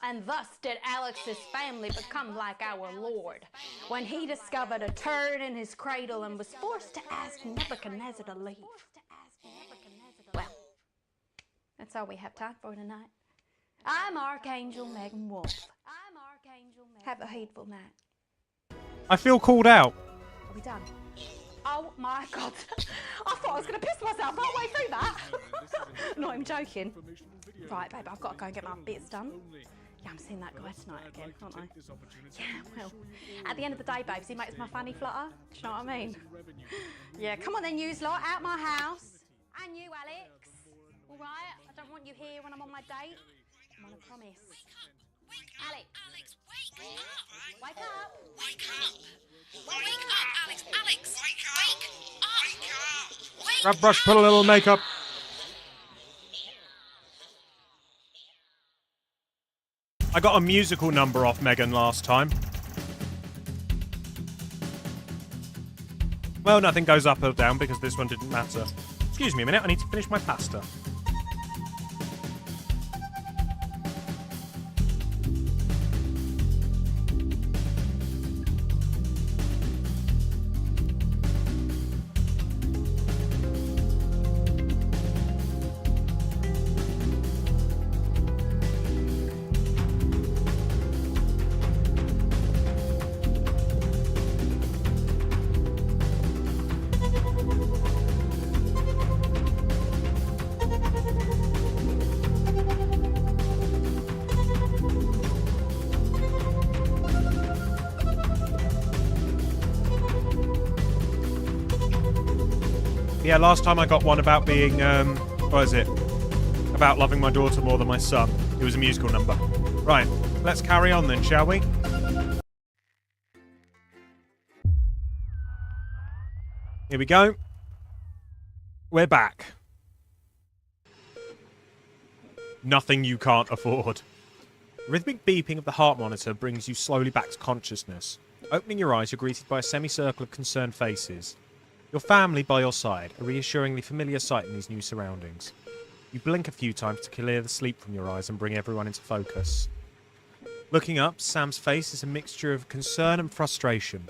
And thus did Alex's family become like our Lord, when he discovered a turd in his cradle and was forced to ask Nebuchadnezzar to leave. Well, that's all we have time for tonight. I'm Archangel Megan Wolf. Have a heedful night. I feel called out. Are we done? Oh my God. I thought I was going to piss myself halfway through that. Not even joking. Right, babe, I've got to go and get my bits done. Yeah, I'm seeing that guy tonight again, aren't I? Yeah, well, at the end of the day, babes, he makes my fanny flutter. Do you know what I mean? Yeah, come on then, you lot, out my house. And you, Alex. All right? I don't want you here when I'm on my date. I'm on a promise. Alex, wake up! Wake up! Wake up! Wake up, Alex! Alex! Wake up! Wake up! Wake Grab brush, put a little makeup. I got a musical number off Megan last time. Well, nothing goes up or down because this one didn't matter. Excuse me a minute, I need to finish my pasta. Yeah, last time I got one about being, what is it? About loving my daughter more than my son. It was a musical number. Right, let's carry on then, shall we? Here we go. We're back. Nothing you can't afford. The rhythmic beeping of the heart monitor brings you slowly back to consciousness. Opening your eyes, you're greeted by a semicircle of concerned faces. Your family by your side, a reassuringly familiar sight in these new surroundings. You blink a few times to clear the sleep from your eyes and bring everyone into focus. Looking up, Sam's face is a mixture of concern and frustration.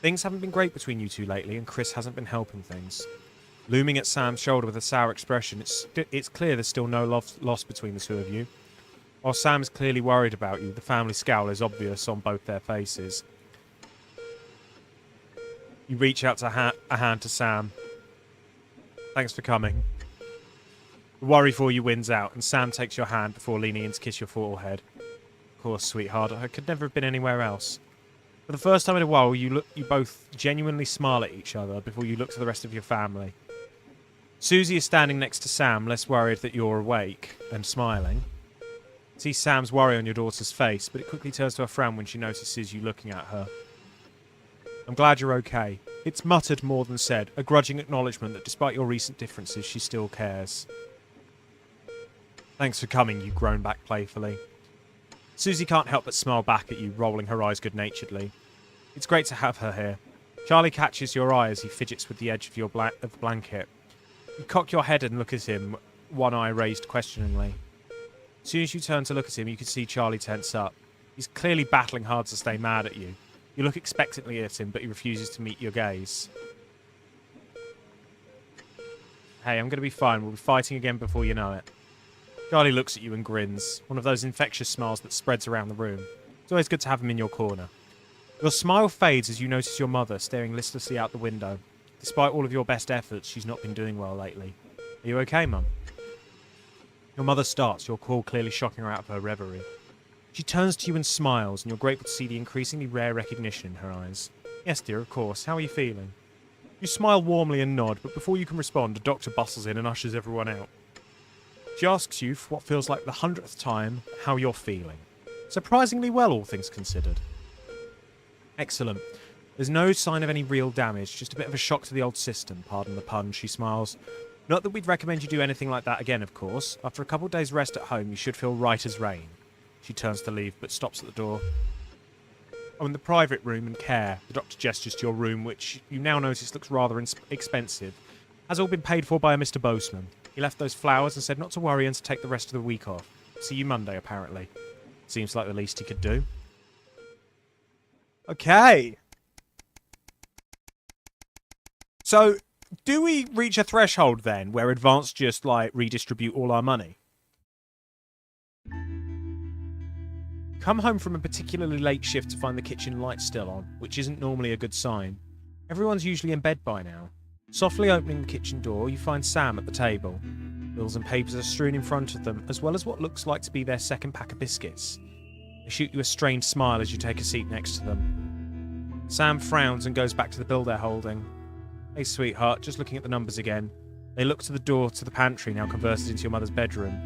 Things haven't been great between you two lately, and Chris hasn't been helping things. Looming at Sam's shoulder with a sour expression, it's clear there's still no loss between the two of you. While Sam is clearly worried about you, the family scowl is obvious on both their faces. You reach out to a hand to Sam. Thanks for coming. The worry for you wins out, and Sam takes your hand before leaning in to kiss your forehead. Of course, sweetheart, I could never have been anywhere else. For the first time in a while, you both genuinely smile at each other before you look to the rest of your family. Susie is standing next to Sam, less worried that you're awake, and smiling. See Sam's worry on your daughter's face, but it quickly turns to a frown when she notices you looking at her. I'm glad you're okay. It's muttered more than said, a grudging acknowledgement that despite your recent differences, she still cares. Thanks for coming, you groan back playfully. Susie can't help but smile back at you, rolling her eyes good-naturedly. It's great to have her here. Charlie catches your eye as he fidgets with the edge of your blanket. You cock your head and look at him, one eye raised questioningly. As soon as you turn to look at him, you can see Charlie tense up. He's clearly battling hard to stay mad at you. You look expectantly at him, but he refuses to meet your gaze. Hey, I'm going to be fine. We'll be fighting again before you know it. Charlie looks at you and grins, one of those infectious smiles that spreads around the room. It's always good to have him in your corner. Your smile fades as you notice your mother staring listlessly out the window. Despite all of your best efforts, she's not been doing well lately. Are you okay, Mum? Your mother starts, your call clearly shocking her out of her reverie. She turns to you and smiles, and you're grateful to see the increasingly rare recognition in her eyes. Yes, dear, of course. How are you feeling? You smile warmly and nod, but before you can respond, a doctor bustles in and ushers everyone out. She asks you, for what feels like the 100th time, how you're feeling. Surprisingly well, all things considered. Excellent. There's no sign of any real damage, just a bit of a shock to the old system, pardon the pun, she smiles. Not that we'd recommend you do anything like that again, of course. After a couple of days' rest at home, you should feel right as rain. She turns to leave, but stops at the door. Oh, in the private room and care. The doctor gestures to your room, which you now notice looks rather expensive. Has all been paid for by a Mr. Boseman. He left those flowers and said not to worry and to take the rest of the week off. See you Monday, apparently. Seems like the least he could do. Okay. So, do we reach a threshold then where Advance just, like, redistribute all our money? Come home from a particularly late shift to find the kitchen light still on, which isn't normally a good sign. Everyone's usually in bed by now. Softly opening the kitchen door, you find Sam at the table. Bills and papers are strewn in front of them, as well as what looks like to be their second pack of biscuits. They shoot you a strained smile as you take a seat next to them. Sam frowns and goes back to the bill they're holding. Hey, sweetheart, just looking at the numbers again. They look to the door to the pantry, now converted into your mother's bedroom.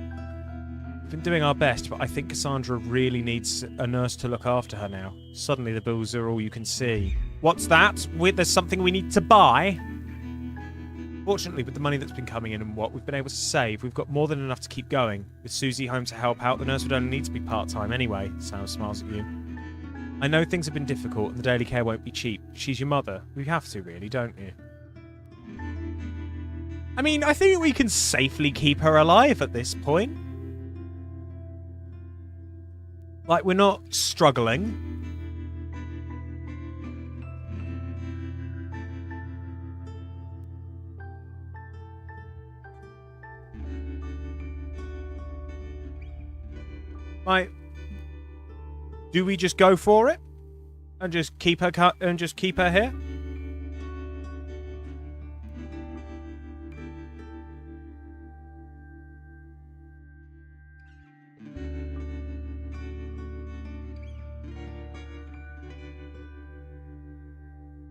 We've been doing our best, but I think Cassandra really needs a nurse to look after her now. Suddenly the bills are all you can see. What's that? There's something we need to buy? Fortunately, with the money that's been coming in and what we've been able to save, we've got more than enough to keep going. With Susie home to help out, the nurse would only need to be part-time anyway. Sam smiles at you. I know things have been difficult and the daily care won't be cheap. She's your mother. We have to, really, don't you? I mean, I think we can safely keep her alive at this point. Like, we're not struggling. Like, do we just go for it and just keep her here?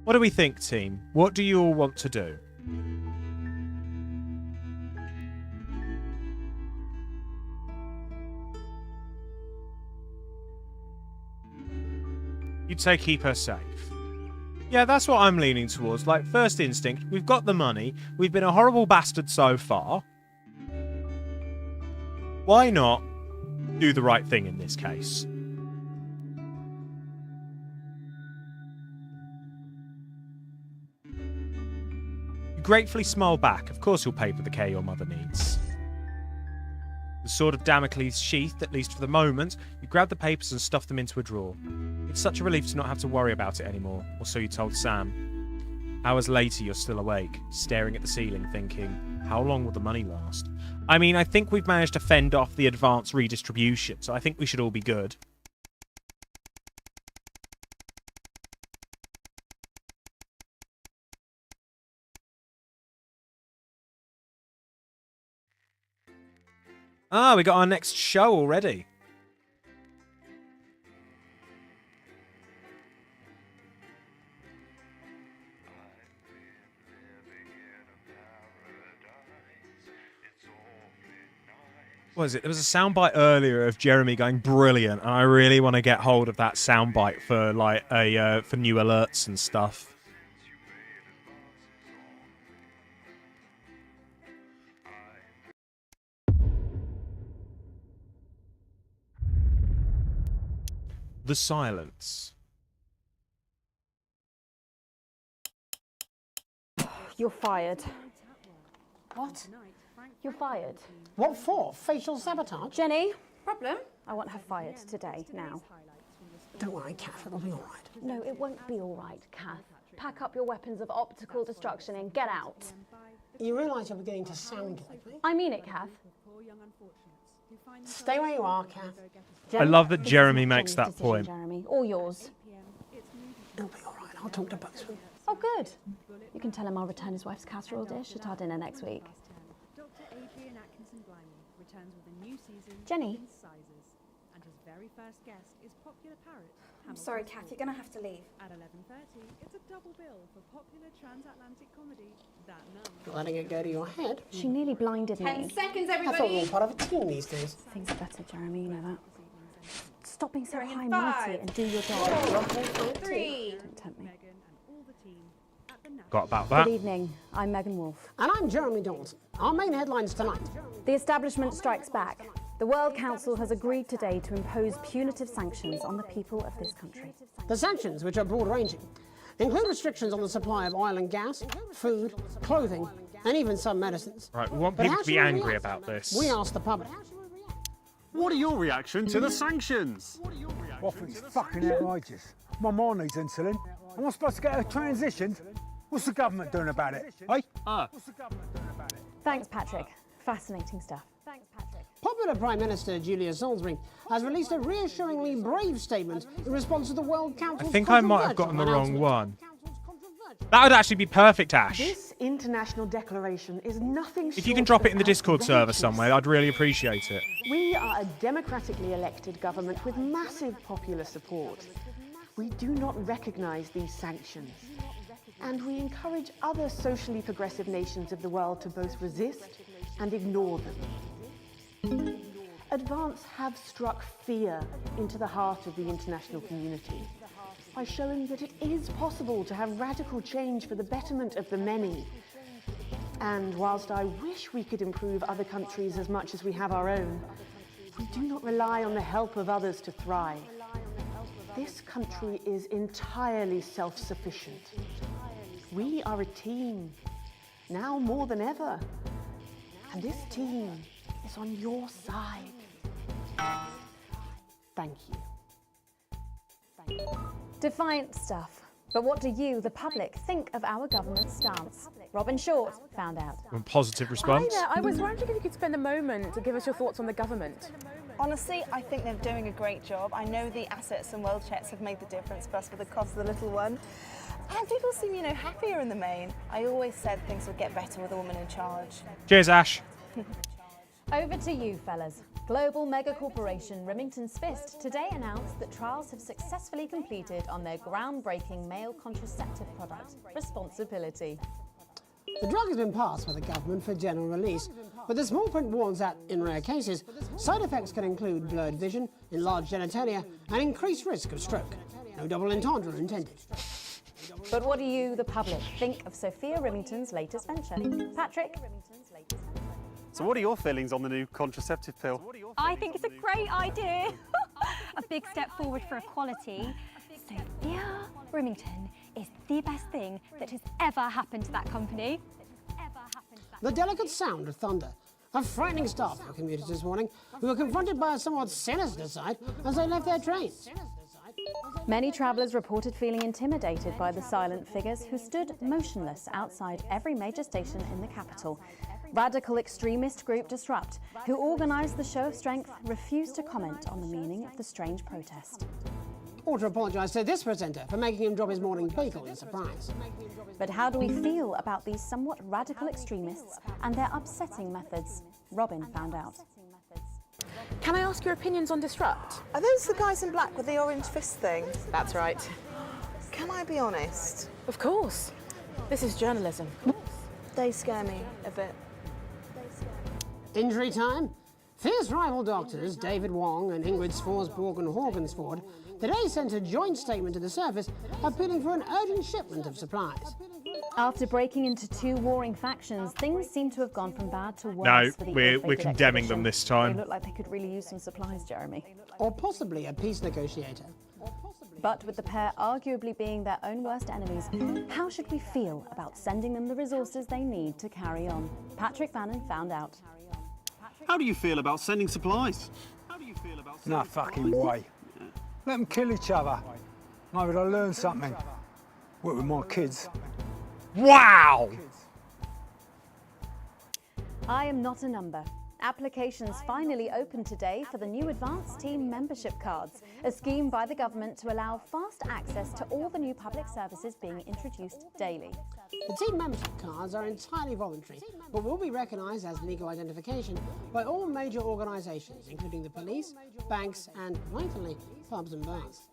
What do we think, team? What do you all want to do? You'd say keep her safe. Yeah, that's what I'm leaning towards. Like, first instinct, we've got the money. We've been a horrible bastard so far. Why not do the right thing in this case? You gratefully smile back. Of course you'll pay for the care your mother needs. The sword of Damocles sheathed, at least for the moment. You grab the papers and stuff them into a drawer. It's such a relief to not have to worry about it anymore, or so you told Sam. Hours later, you're still awake, staring at the ceiling, thinking, how long will the money last? I mean, I think we've managed to fend off the advance redistribution, so I think we should all be good. Ah, we got our next show already. What was it? There was a soundbite earlier of Jeremy going brilliant, and I really want to get hold of that soundbite for like a for new alerts and stuff. The silence. You're fired. What? You're fired. What for? Facial sabotage? Jenny? Problem? I want her fired today, now. Don't worry, Kath, it'll be all right. No, it won't be all right, Kath. Pack up your weapons of optical destruction and get out. You realise you're beginning to sound like me? I mean it, Kath. Stay where you are, Kath. I love that Jeremy makes that point. Jeremy, or yours. It'll be all right. I'll talk to both of you. Oh, good. You can tell him I'll return his wife's casserole dish at our dinner next week. Jenny? I'm sorry, Kath, you're going to have to leave. At 11:30, it's a double bill for popular transatlantic comedy That Numb. Letting it go to your head. She nearly blinded me. 10 seconds, I thought we everybody. were part of a team these days. Things are better, Jeremy, you know that. Stop being so You're in high-mighty 5, and do your job. 4, 3. Don't tempt me. Got about that. Good evening. I'm Megan Wolfe. And I'm Jeremy Dawson. Our main headlines tonight. The establishment strikes back. The World Council has agreed today to impose punitive sanctions on the people of this country. The sanctions, which are broad-ranging, include restrictions on the supply of oil and gas, food, clothing, and even some medicines. Right, we want But people how to be should we angry react? about this. We asked the public. What are your reactions to the sanctions? I think it's fucking outrageous. My mom needs insulin. Am I supposed to get her transitioned? What's the government doing about it? Eh? What's the government doing about it? Thanks, Patrick. Fascinating stuff. Thanks, Patrick. Popular Prime Minister Julia Salisbury has released a reassuringly brave statement in response to the World I Council's think I might have gotten the wrong announcement. one. That would actually be perfect, Ash. This international declaration is nothing If you can drop it in the Discord server somewhere, I'd really appreciate it. We are a democratically elected government with massive popular support. We do not recognise these sanctions. And we encourage other socially progressive nations of the world to both resist and ignore them. Advance have struck fear into the heart of the international community by showing that it is possible to have radical change for the betterment of the many. And whilst I wish we could improve other countries as much as we have our own, we do not rely on the help of others to thrive. This country is entirely self-sufficient. We are a team, now more than ever. And this team is on your side. Thank you. Defiant stuff. But what do you, the public, think of our government's stance? Robin Short found out. A positive response. Hi there. I was wondering if you could spend a moment to give us your thoughts on the government. Honestly, I think they're doing a great job. I know the assets and world checks have made the difference for us with the cost of the little one. And people seem, happier in the main. I always said things would get better with a woman in charge. Cheers, Ash. Over to you, fellas. Global mega corporation Remington's Fist today announced that trials have successfully completed on their groundbreaking male contraceptive product, Responsibility. The drug has been passed by the government for general release, but the small print warns that, in rare cases, side effects can include blurred vision, enlarged genitalia, and increased risk of stroke. No double entendre intended. But what do you, the public, think of Sophia Remington's latest venture? Patrick? So what are your feelings on the new contraceptive pill? I think it's a great idea. A big step forward for equality. Sophia Remington is the best thing that has ever happened to that company. The delicate sound of thunder. A frightening start for commuters this morning who were confronted by a somewhat sinister sight as they left their trains. Many travellers reported feeling intimidated by the silent figures who stood motionless outside every major station in the capital. Radical extremist group Disrupt, who organised the show of strength, refused to comment on the meaning of the strange protest. Or to apologise to this presenter for making him drop his morning bagel in surprise. But how do we feel about these somewhat radical extremists and their upsetting methods? Robin found out. Can I ask your opinions on Disrupt? Are those the guys in black with the orange fist thing? That's right. Can I be honest? Of course. This is journalism. They scare me a bit. Injury time? Fierce rival doctors David Wong and Ingrid Svorsborg and Horgensford today sent a joint statement to the service appealing for an urgent shipment of supplies. After breaking into two warring factions, things seem to have gone from bad to worse. No, for the we're ill-fated condemning expedition. them this time. They look like they could really use some supplies, Jeremy. Or possibly a peace negotiator. But with the pair arguably being their own worst enemies, how should we feel about sending them the resources they need to carry on? Patrick Bannon found out. How do you feel about sending supplies? No fucking way. Let them kill each other. Maybe they'll learn something. Work with my kids. Wow! I am not a number. Applications finally opened today for the new Advanced Team membership cards, a scheme by the government to allow fast access to all the new public services being introduced daily. The team membership cards are entirely voluntary, but will be recognised as legal identification by all major organisations, including the police, banks and, vitally, pubs and bars.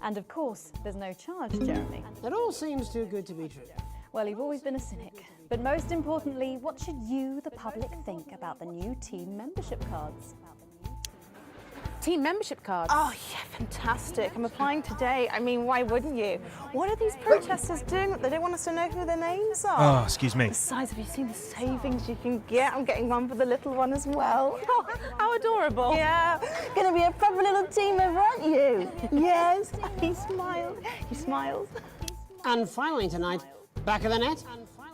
And of course, there's no charge, Jeremy. It all seems too good to be true. Well, you've always been a cynic. But most importantly, what should you, the public, think about the new team membership cards? Team membership cards? Oh, yeah, fantastic. I'm applying today. I mean, why wouldn't you? What are these protesters doing? They don't want us to know who their names are. Oh, excuse me. Besides, have you seen the savings you can get? I'm getting one for the little one as well. Oh, how adorable. Yeah, gonna be a proper little team member, aren't you? Yes. He smiled. He smiles. And finally tonight, back of the net,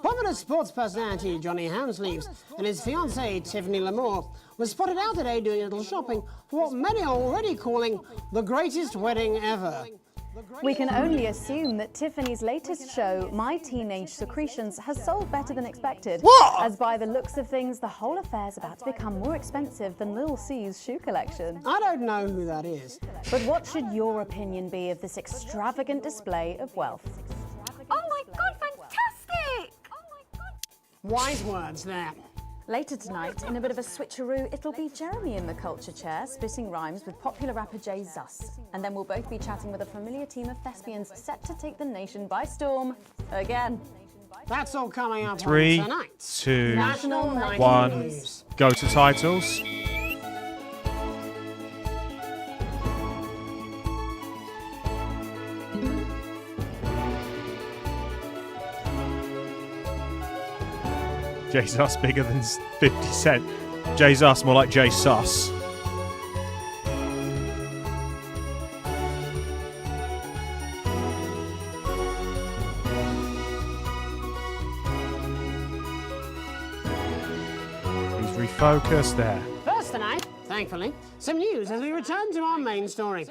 popular sports personality Johnny Hamsleeves and his fiancée Tiffany Lamour was spotted out today doing a little shopping for what many are already calling the greatest wedding ever. We can only assume that Tiffany's latest show, My Teenage Secretions, has sold better than expected. What? As by the looks of things, the whole affair's about to become more expensive than Lil C's shoe collection. I don't know who that is. But what should your opinion be of this extravagant display of wealth? Oh my god, fantastic! Wise words there. Later tonight, in a bit of a switcheroo, it'll be Jeremy in the culture chair, spitting rhymes with popular rapper Jay Zus. And then we'll both be chatting with a familiar team of thespians set to take the nation by storm again. That's all coming up 3, on tonight. 2, National 1. News. Go to titles. Jay Zus bigger than 50 Cent. Jay Zus more like Jay Sus. He's refocused there. First tonight, thankfully, some news as we return to our main story.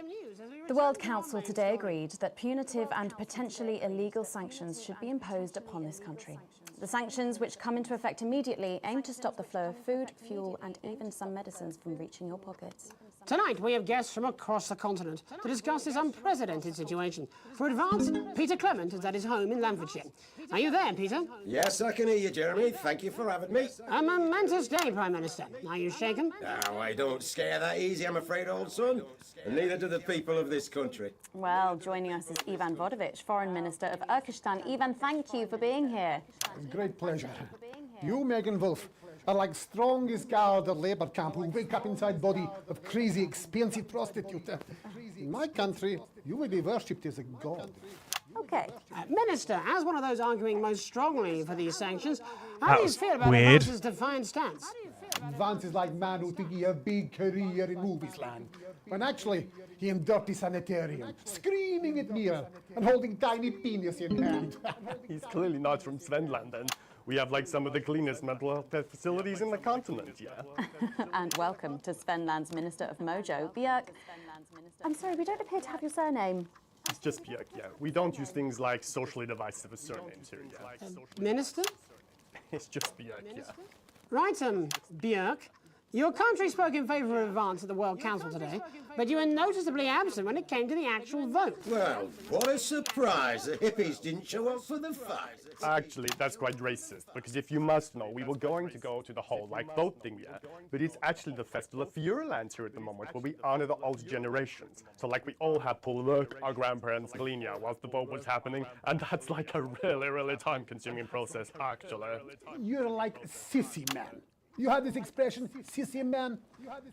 The World Council today agreed that punitive and potentially illegal sanctions should be imposed upon this country. The sanctions, which come into effect immediately, aim to stop the flow of food, fuel and even some medicines from reaching your pockets. Tonight, we have guests from across the continent to discuss this unprecedented situation. For Advance, Peter Clement is at his home in Lamfordshire. Are you there, Peter? Yes, I can hear you, Jeremy. Thank you for having me. A momentous day, Prime Minister. Are you shaken? No, I don't scare that easy, I'm afraid, old son. And neither do the people of this country. Well, joining us is Ivan Vodovich, Foreign Minister of Urkistan. Ivan, thank you for being here. Great pleasure. You, Megan Wolf, are like strongest guard at labour camp who wake up inside body of crazy, expensive prostitute. In my country, you will be worshipped as a god. Okay. Minister, as one of those arguing most strongly for these sanctions, how do you feel about weird. Advance's defiant stance? Vance is like man who thinks he have a big career in movies land, when actually he in dirty sanitarium, screaming at mirror and holding tiny penis in hand. He's clearly not from Svenland, and we have like some of the cleanest mental health facilities in the continent, yeah. And welcome to Svenland's Minister of Mojo, Björk. I'm sorry, we don't appear to have your surname. It's just Björk, yeah. We don't use things like socially divisive surnames here, yeah. Minister? It's just Björk, yeah. Right, Björk. Your country spoke in favour of advance at the World Council today, but you were noticeably absent when it came to the actual vote. Well, what a surprise. The hippies didn't show up for the fight. Actually, that's quite racist, because if you must know, we were going to go to the whole, vote thing, yeah? But it's actually the Festival of Fureland here at the moment, where we honor the old generations. So, we all had to work our grandparents' gleania whilst the vote was happening, and that's a really, really time-consuming process, actually. You're like a sissy man. You have this expression, sissy man.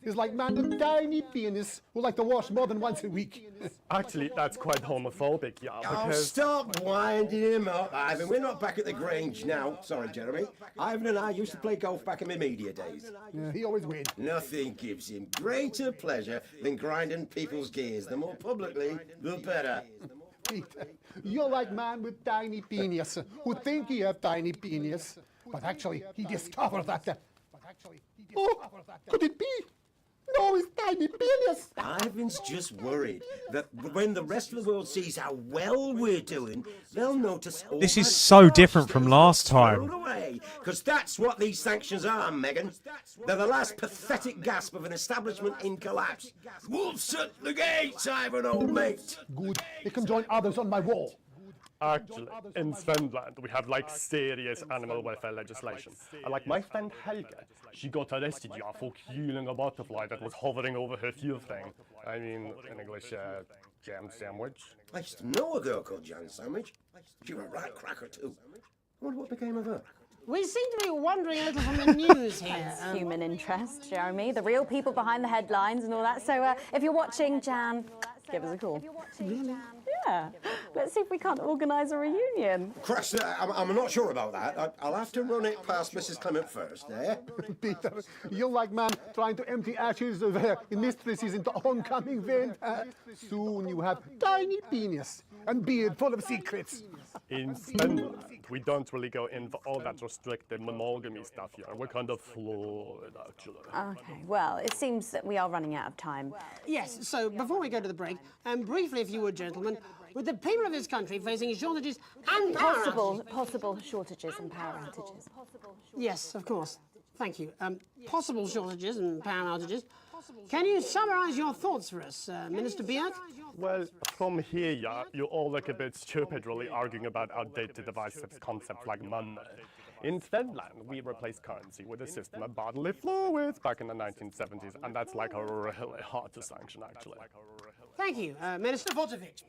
It's like man with tiny penis who like to wash more than once a week. Actually, that's quite homophobic, yeah, Oh, because... stop winding him up, Ivan. We're not back at the Grange now. Sorry, Jeremy. Ivan and I used to play golf back in my media days. Yeah, he always wins. Nothing gives him greater pleasure than grinding people's gears. The more publicly, the better. Peter, you're like man with tiny penis who think he have tiny penis, but actually he discovered that. Oh, could it be? No, it's tiny penis. Ivan's just worried that when the rest of the world sees how well we're doing, they'll notice all This is so different from last time. Because that's what these sanctions are, Megan. They're the last pathetic gasp of an establishment in collapse. Wolves at the gates, Ivan, old mate. Good. You can join others on my wall. Actually, in Svenland, we have serious animal welfare legislation. And my friend Helga, she got arrested for killing a butterfly that was hovering over her fuel thing. I mean, in English, jam sandwich. I used to know a girl called Jam Sandwich. She was a right cracker too. I wonder what became of her. We seem to be wandering a little from the news here. Human interest, Jeremy. The real people behind the headlines and all that. So if you're watching, Jan, give us a call. Really? Yeah. Let's see if we can't organise a reunion. Crash, I'm not sure about that. I'll have to run it past Mrs. Clement first, eh? Peter, you're like man trying to empty ashes of mistresses into oncoming vent. Soon you have tiny penis and beard full of secrets. In Svenland, we don't really go in for all that restricted monogamy stuff here. We're kind of fluid, actually. Okay, well, it seems that we are running out of time. Yes, so before we go to the break, briefly, if you would, gentlemen, with the people of this country facing shortages and possible shortages and power outages. Yes, of course. Thank you. Possible shortages and power outages. Can you summarise your thoughts for us, Minister Björk? Well, from here, yeah, you all look a bit stupid really arguing about outdated divisive concepts like money. In Svenland, we replaced currency with a system of bodily fluids back in the 1970s, and that's really hard to sanction, actually. Thank you, Minister Votovich.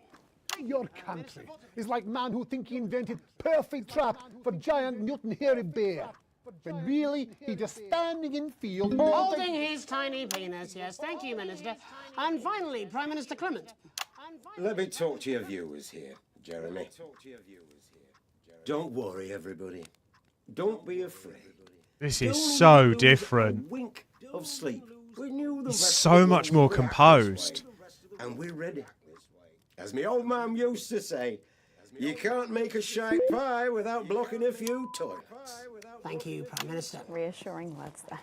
Your country is like man who think he invented perfect trap for giant Newton hairy bear. When really, he just standing in field Holding his tiny penis, yes. Thank you, Minister. And finally, Prime Minister Clement. Let me talk to your viewers here, Jeremy. Don't worry, everybody. Don't be afraid. This is so different. Wink of sleep. We knew He's so much more composed. And we're ready. As my old man used to say, you can't make a shite pie without blocking a few toilets. Thank you, Prime Minister. Reassuring words there.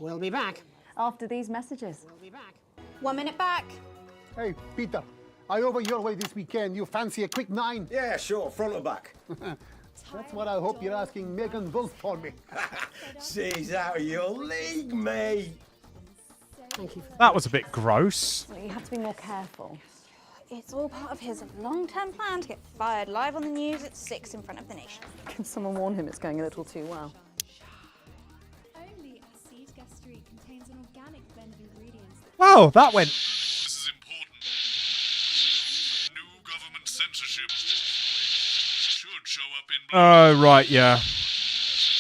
We'll be back. After these messages. We'll be back. 1 minute back. Hey, Peter, I over your way this weekend. You fancy a quick 9? Yeah, sure, front or back. That's what I hope you're asking Megan Wolf for me. She's out of your league, mate. Thank you. That was a bit gross. Well, you have to be more careful. It's all part of his long-term plan to get fired live on the news at 6 in front of the nation. Can someone warn him it's going a little too well? Only a seed gastry contains an organic blend of ingredients. Wow, that went... This is important. New government censorship should show up in... Oh, right, yeah.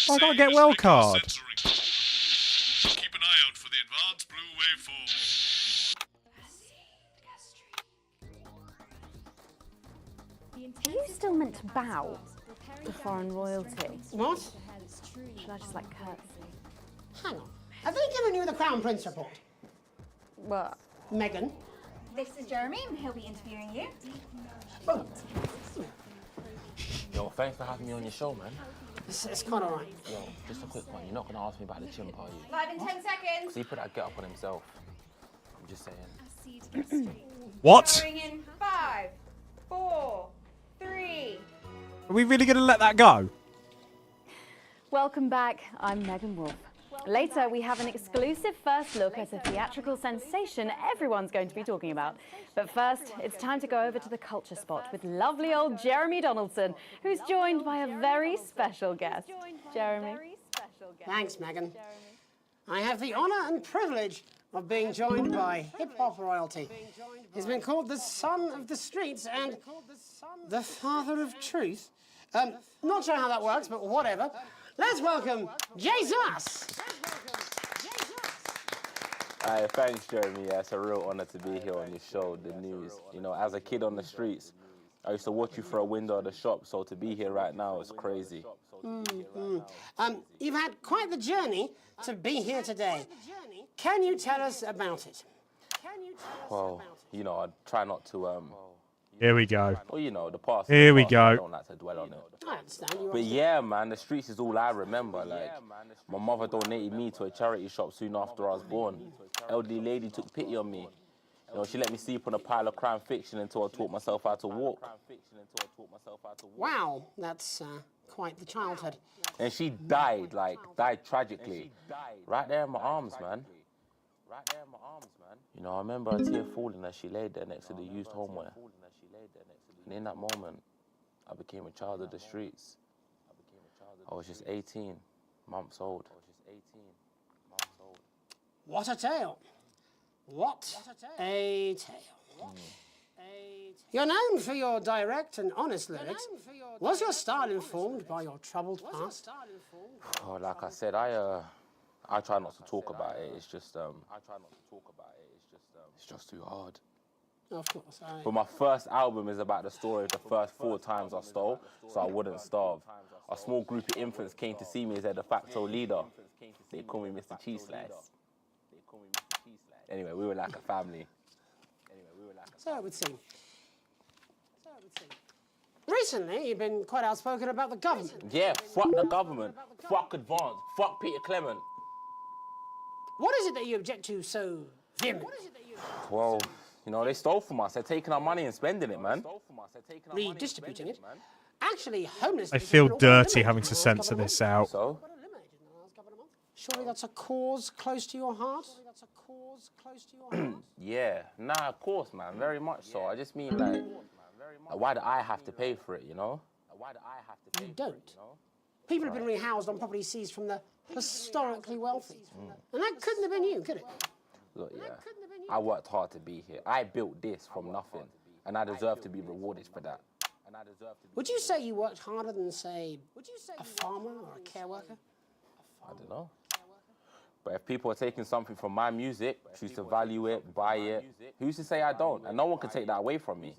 Oh, I gotta get well card. Keep an eye out for the advanced blue waveform. Are you still meant to bow to foreign royalty? What? Should I just curtsy? Hang on. Have they given you the Crown Prince report? What? Megan? This is Jeremy, and he'll be interviewing you. Yo, thanks for having me on your show, man. It's quite all right. Yo, just a quick one. You're not going to ask me about the chimp, are you? Live in 10 seconds. So he put that get up on himself. I'm just saying. What? Going in 5, 4, 3. Are we really going to let that go? Welcome back. I'm Megan Wolf. Later, we have an exclusive first look at a theatrical sensation everyone's going to be talking about. But first, it's time to go over to the culture spot with lovely old Jeremy Donaldson, who's joined by a very special guest. Jeremy. Thanks, Megan. I have the honour and privilege of being joined by hip-hop royalty. He's been called the son of the streets and the father of truth. Not sure how that works, but whatever. Let's welcome Jesus! Thanks, Jeremy. Yeah, it's a real honour to be here on your show, The News. You know, as a kid on the streets, I used to watch you through a window of the shop, so to be here right now is crazy. You've had quite the journey to be here today. Can you tell us about it? Well, you know, I try not to, Here we go. well, you know, the past. Here we go. I don't like to dwell on it. I understand you. But yeah, man, the streets is all I remember. Like, my mother donated me to a charity shop soon after I was born. Elderly lady took pity on me. You know, she let me sleep on a pile of crime fiction until I taught myself how to walk. Wow, that's quite the childhood. And she died tragically. Right there in my arms, man. You know, I remember a tear falling as she laid there next to the used homeware. And in that moment, I became a child of the streets. I was just 18 months old. What a tale. What a tale. You're known for your direct and honest lyrics. Was your style informed by your troubled past? Oh, like I said, I try not to talk about it. It's just, it's just too hard. Of course. But my first album is about the story of the first 4 times I stole, so I wouldn't starve. A small group of infants came to see me as their de facto leader. They call me Mr. Cheese Slice. Anyway, we were like a family. So it would seem. Recently, you've been quite outspoken about the government. Yeah, fuck the government. Fuck Advance. Fuck Peter Clement. What is it that you object to so vehemently? Well, you know, they stole from us. They're taking our money and spending it, man. Redistributing it? Actually, homeless I feel dirty having to censor this out. So? Surely that's a cause close to your heart? Yeah, nah, of course, man. Very much so. I just mean, like, why do I have to pay for it, you know? You don't. People have been rehoused on property seized from the historically wealthy. And that couldn't have been you, could it? Look, yeah, I worked hard to be here. I built this from nothing, and I deserve to be rewarded for that. Would you say you worked harder than, say, a farmer or a care worker? I don't know. But if people are taking something from my music, choose to value it, buy it, who's to say I don't? And no one can take that away from me.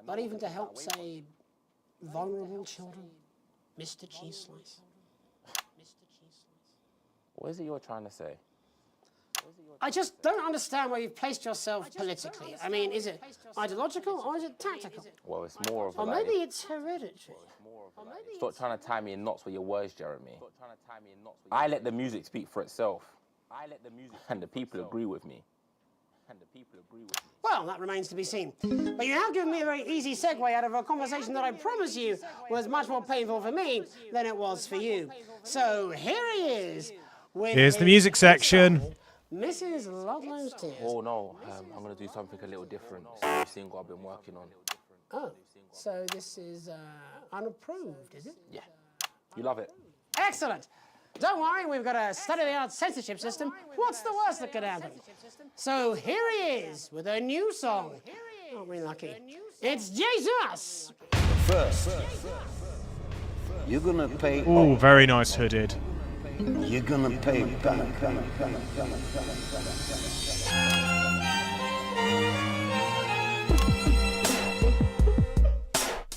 Not even to help, say, vulnerable children? Mr. Cheese Slice. What is it you're trying to say? I just don't understand where you've placed yourself politically. I mean, is it ideological or is it tactical? Well, it's more of a... Or maybe it's hereditary. Stop trying to tie me in knots with your words, Jeremy. I let the music speak for itself. And the people agree with me. Well, that remains to be seen. But you have given me a very easy segue out of a conversation that I promise you was much more painful for me than it was for you. So here he is. With Here's the music section. Mrs. Ludlow's Tears. Oh, no. I'm going to do something a little different. It's a new single I've been working on. Oh, so this is unapproved, is it? Yeah. You love it. Excellent. Don't worry, we've got a state-of-the-art censorship system. What's the worst that could happen? So here he is with a new song. Aren't we lucky? It's Jesus! First, you're gonna pay. Oh, very nice hooded. You're gonna pay back.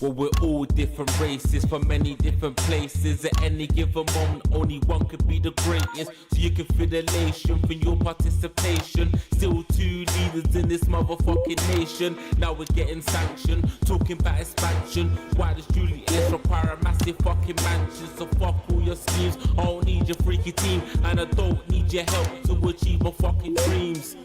Well, we're all different races from many different places. At any given moment, only one could be the greatest. So you can feel elation from your participation. Still 2 leaders in this motherfucking nation. Now we're getting sanctioned, talking about expansion. Why does Julius require a massive fucking mansion? So fuck all your schemes. I don't need your freaky team, and I don't need your help to achieve my fucking dreams.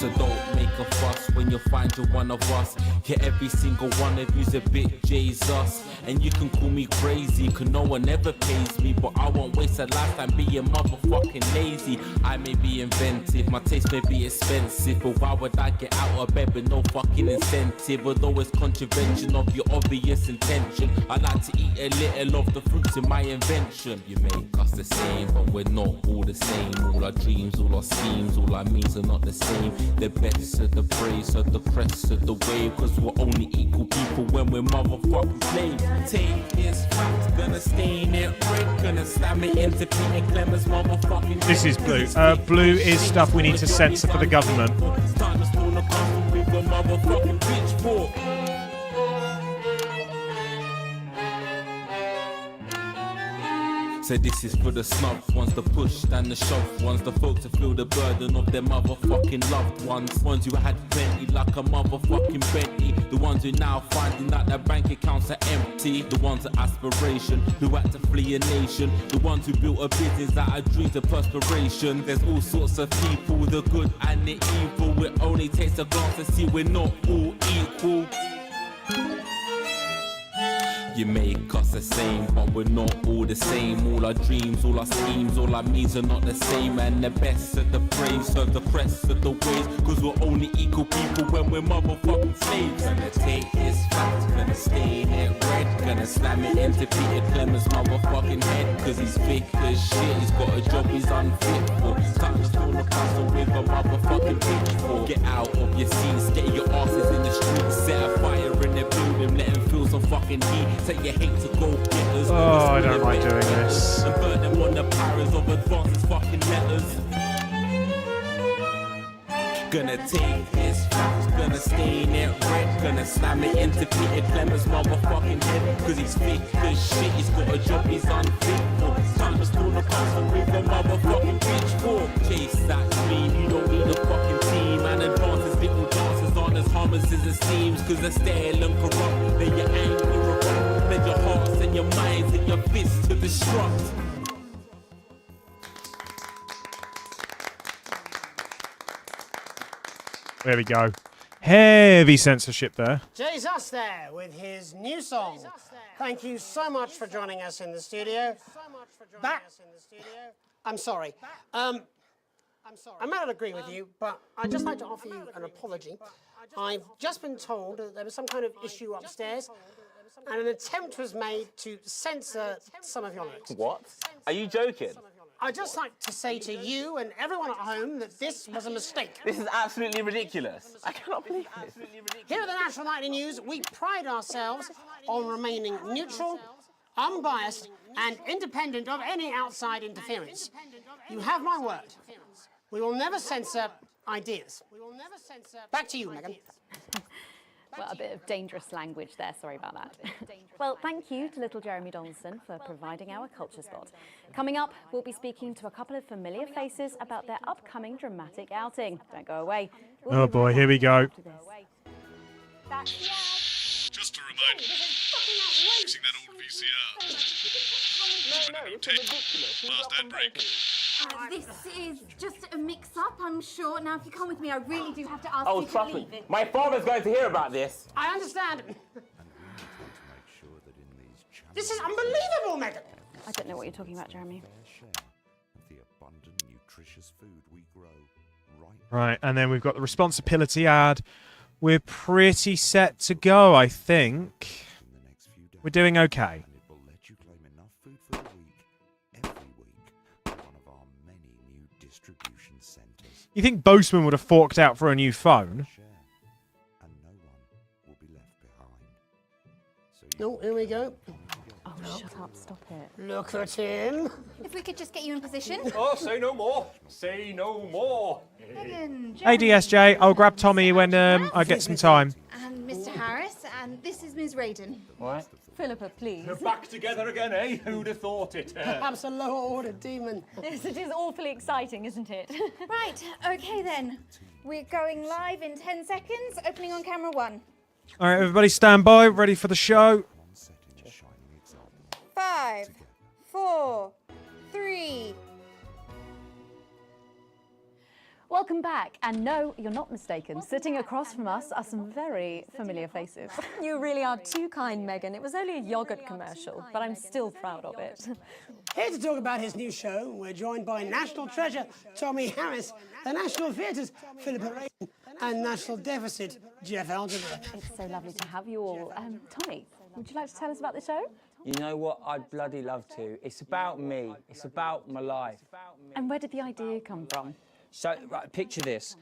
So don't make a fuss when you find you're one of us. Yeah, every single one of you's a bit Jesus. And you can call me crazy, cause no one ever pays me. But I won't waste a lifetime being motherfucking lazy. I may be inventive, my taste may be expensive, but why would I get out of bed with no fucking incentive? Although it's contravention of your obvious intention, I like to eat a little of the fruits in my invention. You make us the same, but we're not all the same. All our dreams, all our schemes, all our means are not the same. The best of the praise, of the crest of the wave, cause we're only equal people when we're motherfucking slaves. Take this fact, gonna stain it red, gonna slam it into Peter Clemens motherfucking. This is blue. Blue is stuff we need to censor for the government. It's time to stone a castle with a motherfucking pitchfork. So this is for the snub ones, the push and the shove ones, the folks that feel the burden of their motherfucking loved ones who had plenty like a motherfucking Bentley, the ones who now finding out their bank accounts are empty, the ones of aspiration who had to flee a nation, the ones who built a business out of dreams of perspiration. There's all sorts of people, the good and the evil. It only takes a glance to see we're not all equal. You make us the same, but we're not all the same. All our dreams, all our schemes, all our means are not the same. And the best of the praise, of the crest of the waves, cause we're only equal people when we're motherfucking slaves. Gonna take this fact, gonna stain it red, gonna slam it into Peter Clemens' motherfucking head, cause he's thick as shit, he's got a job he's unfit for. Time to stone a castle with a motherfucking pitchfork. Get out of your seats, get your asses in the streets, set a fire in the building, let them feel some fucking heat. Say you hate to go get us. Oh, I don't like doing this. And burn them on the powers of advanced fucking letters. Gonna take his facts, gonna stain it red, gonna slam it into Peter Clemens' motherfucking head, cause he's thick as shit, he's got a job he's unfit for. Time to stone a castle with a motherfucking pitchfork. Chase that dream, you don't need a fucking team, and advances little dances aren't as harmless as it seems, cause they're stale and corrupt, then your anger erupt, then your hearts and your minds and your fists to destruct. There we go. Heavy censorship there. Jesus there with his new song. Thank you so much for joining us in the studio. I'm sorry. I may not agree with you, but I'd just like to offer you an apology. I've just been told that there was some kind of issue upstairs, and an attempt was made to censor some of your lyrics. What? Are you joking? I'd just like to say to you and everyone at home that this was a mistake. This is absolutely ridiculous. I cannot believe this. Here at the National Nightly News, we pride ourselves on remaining neutral, unbiased, and independent of any outside interference. You have my word. We will never censor ideas. Back to you, Megan. Well, a bit of dangerous language there, sorry about that. Well, thank you to little Jeremy Donaldson for providing our culture spot. Coming up, we'll be speaking to a couple of familiar faces about their upcoming dramatic outing. Don't go away. Oh boy, here we go. Just a reminder, fixing that old VCR. No, it's ridiculous. Past that break. This is just a mix-up, I'm sure. Now, if you come with me, I really do have to ask Oh, you to trust leave me. it. My father's going to hear about this. I understand. This is unbelievable, Megan. I don't know what you're talking about, Jeremy. Right, and then we've got the responsibility ad. We're pretty set to go, I think. We're doing okay. You think Boseman would have forked out for a new phone? Oh, here we go. Oh, shut up, stop it. Look at him. If we could just get you in position. Oh, say no more. Say no more. Megan, Hey, DSJ, I'll grab Tommy when I get some time. and Mr. Harris, and this is Ms. Radin. What? Philippa, please. We're back together again, eh? Who'd have thought it? Perhaps a lower order demon. Yes, it is awfully exciting, isn't it? Right, okay then. We're going live in 10 seconds, opening on camera 1. All right, everybody stand by, ready for the show. 5, 4, 3. Well, Welcome back. And no, you're not mistaken. Sitting across from us are some very familiar faces. You really are too kind, Megan. It was only a yogurt commercial, but I'm still proud of it. Here to talk about his new show, we're joined by National Treasure Tommy Harris, the National Theatre's Philippa Raven, and National Deficit Jeff Algebra. It's so lovely to have you all. Tommy, would you like to tell us about the show? You know what? I'd bloody love to. It's about me. It's about my life. And where did the idea come from? So, right, picture this.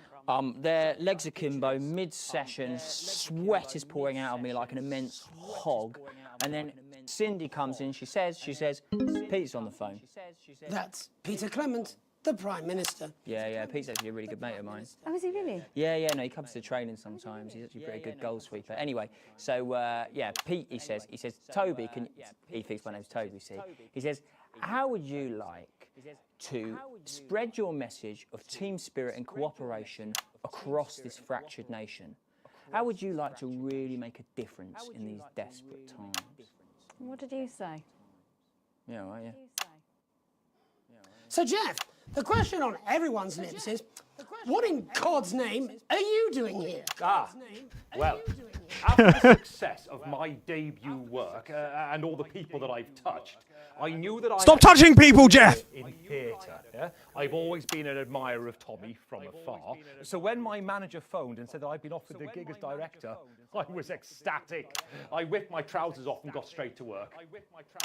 Their legs are akimbo, mid-session, sweat is pouring out of me like an immense hog. And then Cindy comes in, she says, Pete's on the phone. That's Peter Clement, the Prime Minister. Yeah, Pete's actually a really good mate of mine. Oh, is he really? Yeah, no, he comes to training sometimes. He's actually a very good goal sweeper. Anyway, so, Pete, he says, Toby, he thinks my name's Toby, see? He says, how would you like to spread your message of team spirit and cooperation across this fractured nation? How would you like to really make a difference in these desperate times? What did you say? Yeah, right, yeah. So, Jeff, the question on everyone's lips is, what in God's name are you doing here? Well, after the success of my debut work and all the people that I've touched, I knew that I Stop touching people, Jeff! In theatre, yeah? I've always been an admirer of Tommy from afar. So when my manager phoned and said that I'd been offered the gig as director, I was ecstatic. I whipped my trousers off and got straight to work.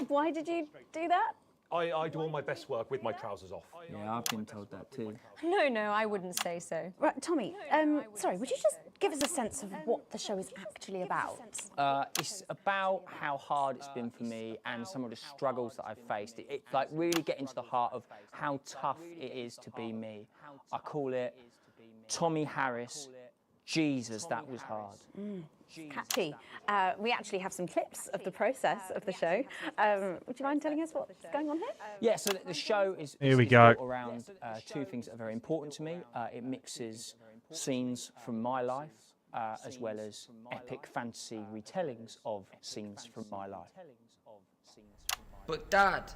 Why did you do that? I do all my best work with my trousers off. Yeah, I've been told that too. No, I wouldn't say so. Right, Tommy, sorry, would you just give us a sense of what the show is actually about? It's about how hard it's been for me and some of the struggles that I've faced. It's like really getting to the heart of how tough it is to be me. I call it Tommy Harris, Jesus, that was hard. Catchy. We actually have some clips of the process of the show. Would you mind telling us what's going on here? Yeah, so the show is Here we go. built around two things that are very important to me. It mixes scenes from my life as well as epic fantasy retellings of scenes from my life. But Dad,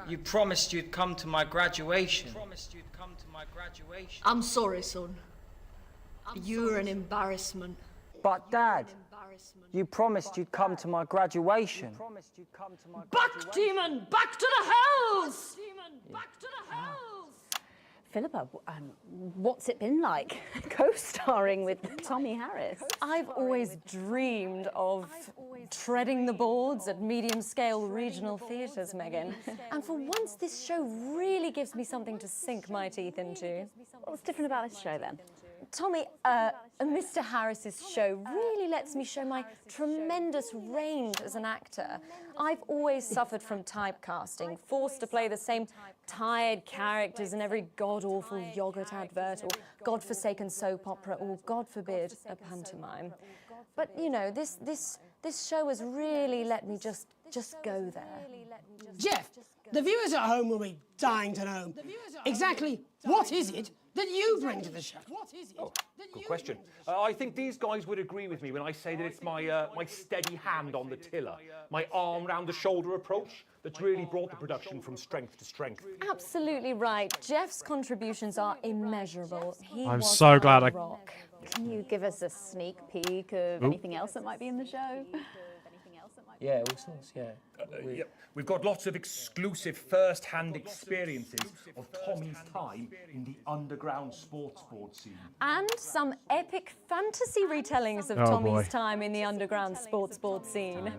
you promised you'd come to my graduation. I'm sorry, son. You're an embarrassment. But Dad, you promised you'd come to my graduation. Back, demon! Back to the hells! Back to the hells! Philippa, what's it been like co-starring with Tommy Harris? I've always dreamed of treading the boards at medium-scale regional theatres, Megan. And for once, this show really gives me something to sink my teeth into. What's different about this show, then? Tommy, Mr. Harris's show really lets me show my tremendous range as an actor. I've always suffered from typecasting, forced to play the same tired characters in every god-awful yogurt advert or godforsaken soap opera or, God forbid, a pantomime. But, you know, this show has really let me just go there. Jeff, the viewers at home will be dying to know exactly what is it that you bring to the show? Good question. I think these guys would agree with me when I say that it's my steady hand on the tiller, my arm round the shoulder approach that's really brought the production from strength to strength. Absolutely right. Jeff's contributions are immeasurable. I'm so glad I... rock. Can you give us a sneak peek of anything else that might be in the show? Yeah, all sorts, yeah. We've got lots of exclusive first-hand experiences of Tommy's time in the underground sports board scene. And some epic fantasy retellings of Tommy's time in the underground sports board scene.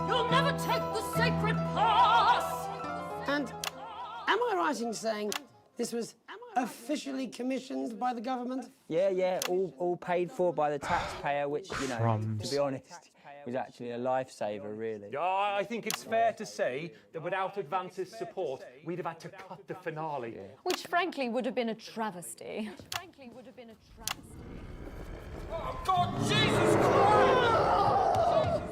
You'll never take the sacred pass! And am I right in saying this was officially commissioned by the government? Yeah, all paid for by the taxpayer, which, you know, to be honest, was actually a lifesaver, really. I think it's fair to say that without Advance's support, we'd have had to cut the finale. Which frankly would have been a travesty. Oh, God, Jesus Christ!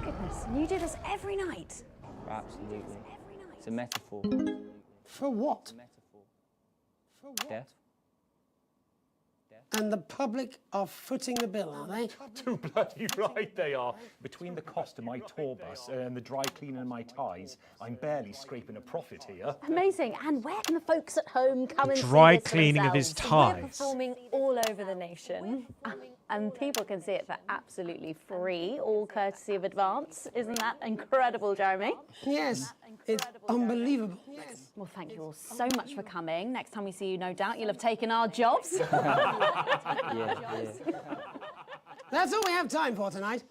Goodness, and you do this every night? Absolutely. It's a metaphor. For what? Death. And the public are footing the bill, are they? Too bloody right they are. Between the cost of my tour bus and the dry cleaning of my ties, I'm barely scraping a profit here. Amazing. And where can the folks at home come and Dry see this for cleaning of his themselves? We're ties. performing all over the nation. And people can see it for absolutely free, all courtesy of Advance. Isn't that incredible, Jeremy? Yes, it's unbelievable. Well, thank you all so much for coming. Next time we see you, no doubt you'll have taken our jobs. That's all we have time for tonight.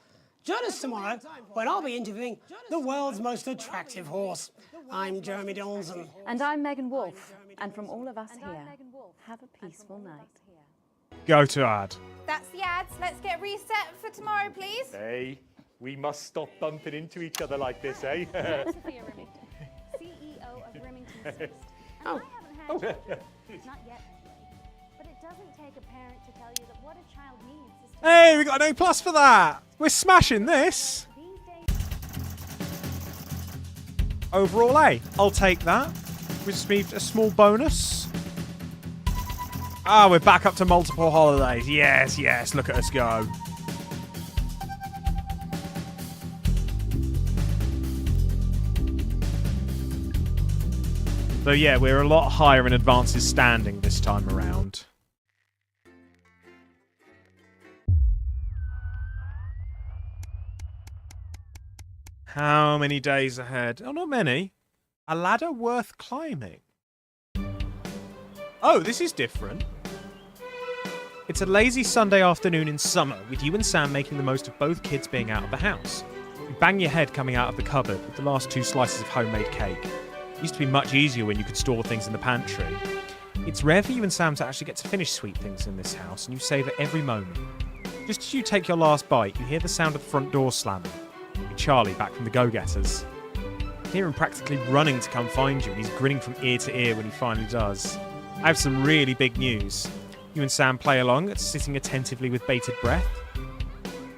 Join us tomorrow when I'll be interviewing the world's most attractive horse. I'm Jeremy Donaldson. And I'm Megan Wolfe. And from all of us here, have a peaceful night. Go to ad. That's the ads. Let's get reset for tomorrow, please. Hey, we must stop bumping into each other like this, eh? Sophia Remington, CEO of Remington Assist. Oh. Not yet, anyway. But it doesn't take a parent to tell you that what a child needs is to... Hey, we got an A+ for that. We're smashing this. Overall A. I'll take that. We received a small bonus. Ah, we're back up to multiple holidays. Yes, yes, look at us go. So yeah, we're a lot higher in Advance's standing this time around. How many days ahead? Oh, not many. A ladder worth climbing. Oh, this is different. It's a lazy Sunday afternoon in summer, with you and Sam making the most of both kids being out of the house. You bang your head coming out of the cupboard with the last 2 slices of homemade cake. It used to be much easier when you could store things in the pantry. It's rare for you and Sam to actually get to finish sweet things in this house, and you savour every moment. Just as you take your last bite, you hear the sound of the front door slamming. It's Charlie back from the Go-Getters. You hear him practically running to come find you, and he's grinning from ear to ear when he finally does. I have some really big news. You and Sam play along, sitting attentively with bated breath.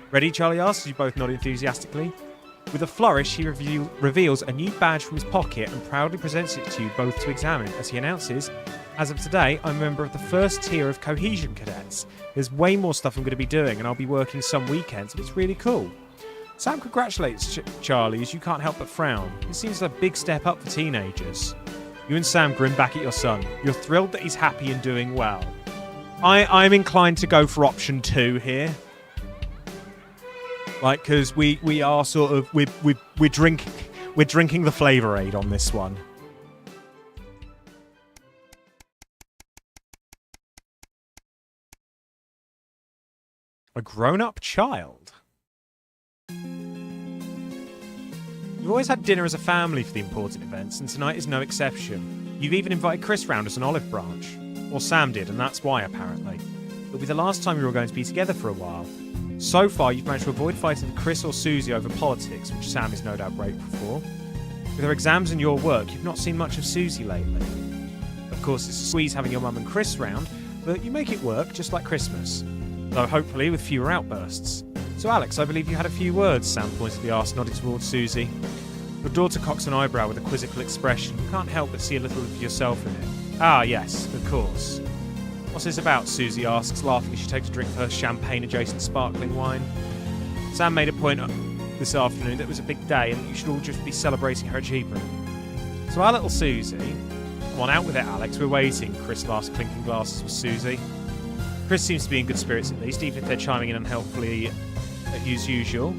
Ready, Charlie asks, as you both nod enthusiastically. With a flourish, he reveals a new badge from his pocket and proudly presents it to you both to examine as he announces, as of today, I'm a member of the first tier of Cohesion Cadets. There's way more stuff I'm going to be doing, and I'll be working some weekends, and it's really cool. Sam congratulates Charlie as you can't help but frown. It seems a big step up for teenagers. You and Sam grin back at your son. You're thrilled that he's happy and doing well. I'm inclined to go for option 2 here. Like, because we are sort of we're drinking the Flavour Aid on this one. A grown-up child. You've always had dinner as a family for the important events, and tonight is no exception. You've even invited Chris round as an olive branch. Or Sam did, and that's why, apparently. It'll be the last time you're all going to be together for a while. So far, you've managed to avoid fighting Chris or Susie over politics, which Sam is no doubt grateful for. With her exams and your work, you've not seen much of Susie lately. Of course, it's a squeeze having your mum and Chris round, but you make it work, just like Christmas. Though hopefully with fewer outbursts. So Alex, I believe you had a few words, Sam pointedly asked, nodding towards Susie. Your daughter cocks an eyebrow with a quizzical expression. You can't help but see a little of yourself in it. Ah, yes, of course. What's this about? Susie asks, laughing as she takes a drink of her champagne-adjacent sparkling wine. Sam made a point this afternoon that it was a big day and that you should all just be celebrating her achievement. So our little Susie... Come on, out with it, Alex, we're waiting, Chris laughs, clinking glasses with Susie. Chris seems to be in good spirits at least, even if they're chiming in unhelpfully as usual.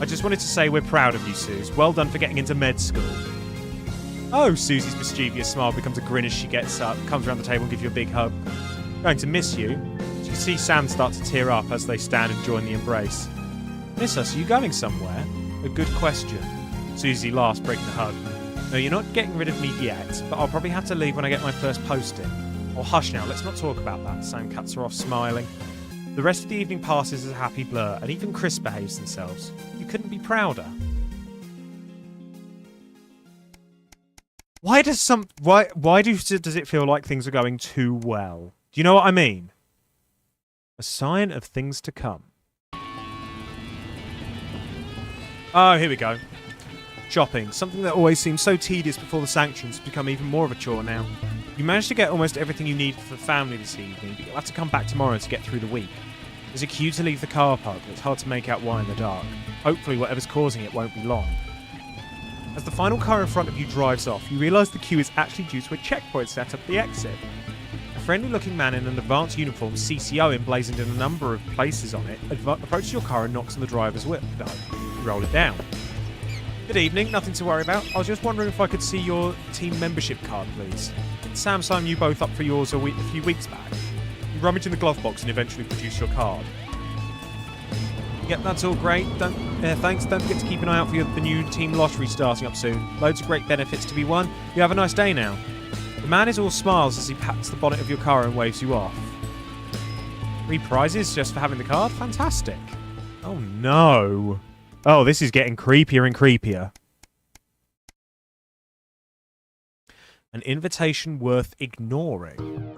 I just wanted to say we're proud of you, Suze. Well done for getting into med school. Oh, Susie's mischievous smile becomes a grin as she gets up, comes around the table and gives you a big hug. Going to miss you. You can see Sam start to tear up as they stand and join the embrace. Miss us? Are you going somewhere? A good question. Susie laughs, breaking the hug. No, you're not getting rid of me yet, but I'll probably have to leave when I get my first posting. Oh, hush now, let's not talk about that. Sam cuts her off, smiling. The rest of the evening passes as a happy blur, and even Chris behaves themselves. You couldn't be prouder. Why does it feel like things are going too well? Do you know what I mean? A sign of things to come. Oh, here we go. Shopping. Something that always seemed so tedious before the sanctions has become even more of a chore now. You managed to get almost everything you need for the family this evening, but you'll have to come back tomorrow to get through the week. There's a queue to leave the car park, but it's hard to make out why in the dark. Hopefully whatever's causing it won't be long. As the final car in front of you drives off, you realise the queue is actually due to a checkpoint set up at the exit. A friendly-looking man in an advanced uniform, CCO emblazoned in a number of places on it, approaches your car and knocks on the driver's window. You roll it down. Good evening, nothing to worry about. I was just wondering if I could see your team membership card, please. Sam signed you both up for yours a few weeks back. You rummage in the glove box and eventually produce your card. Yep, that's all great. Thanks. Don't forget to keep an eye out for the new team lottery starting up soon. Loads of great benefits to be won. You have a nice day now. The man is all smiles as he pats the bonnet of your car and waves you off. 3 prizes just for having the card? Fantastic. Oh no. Oh, this is getting creepier and creepier. An invitation worth ignoring.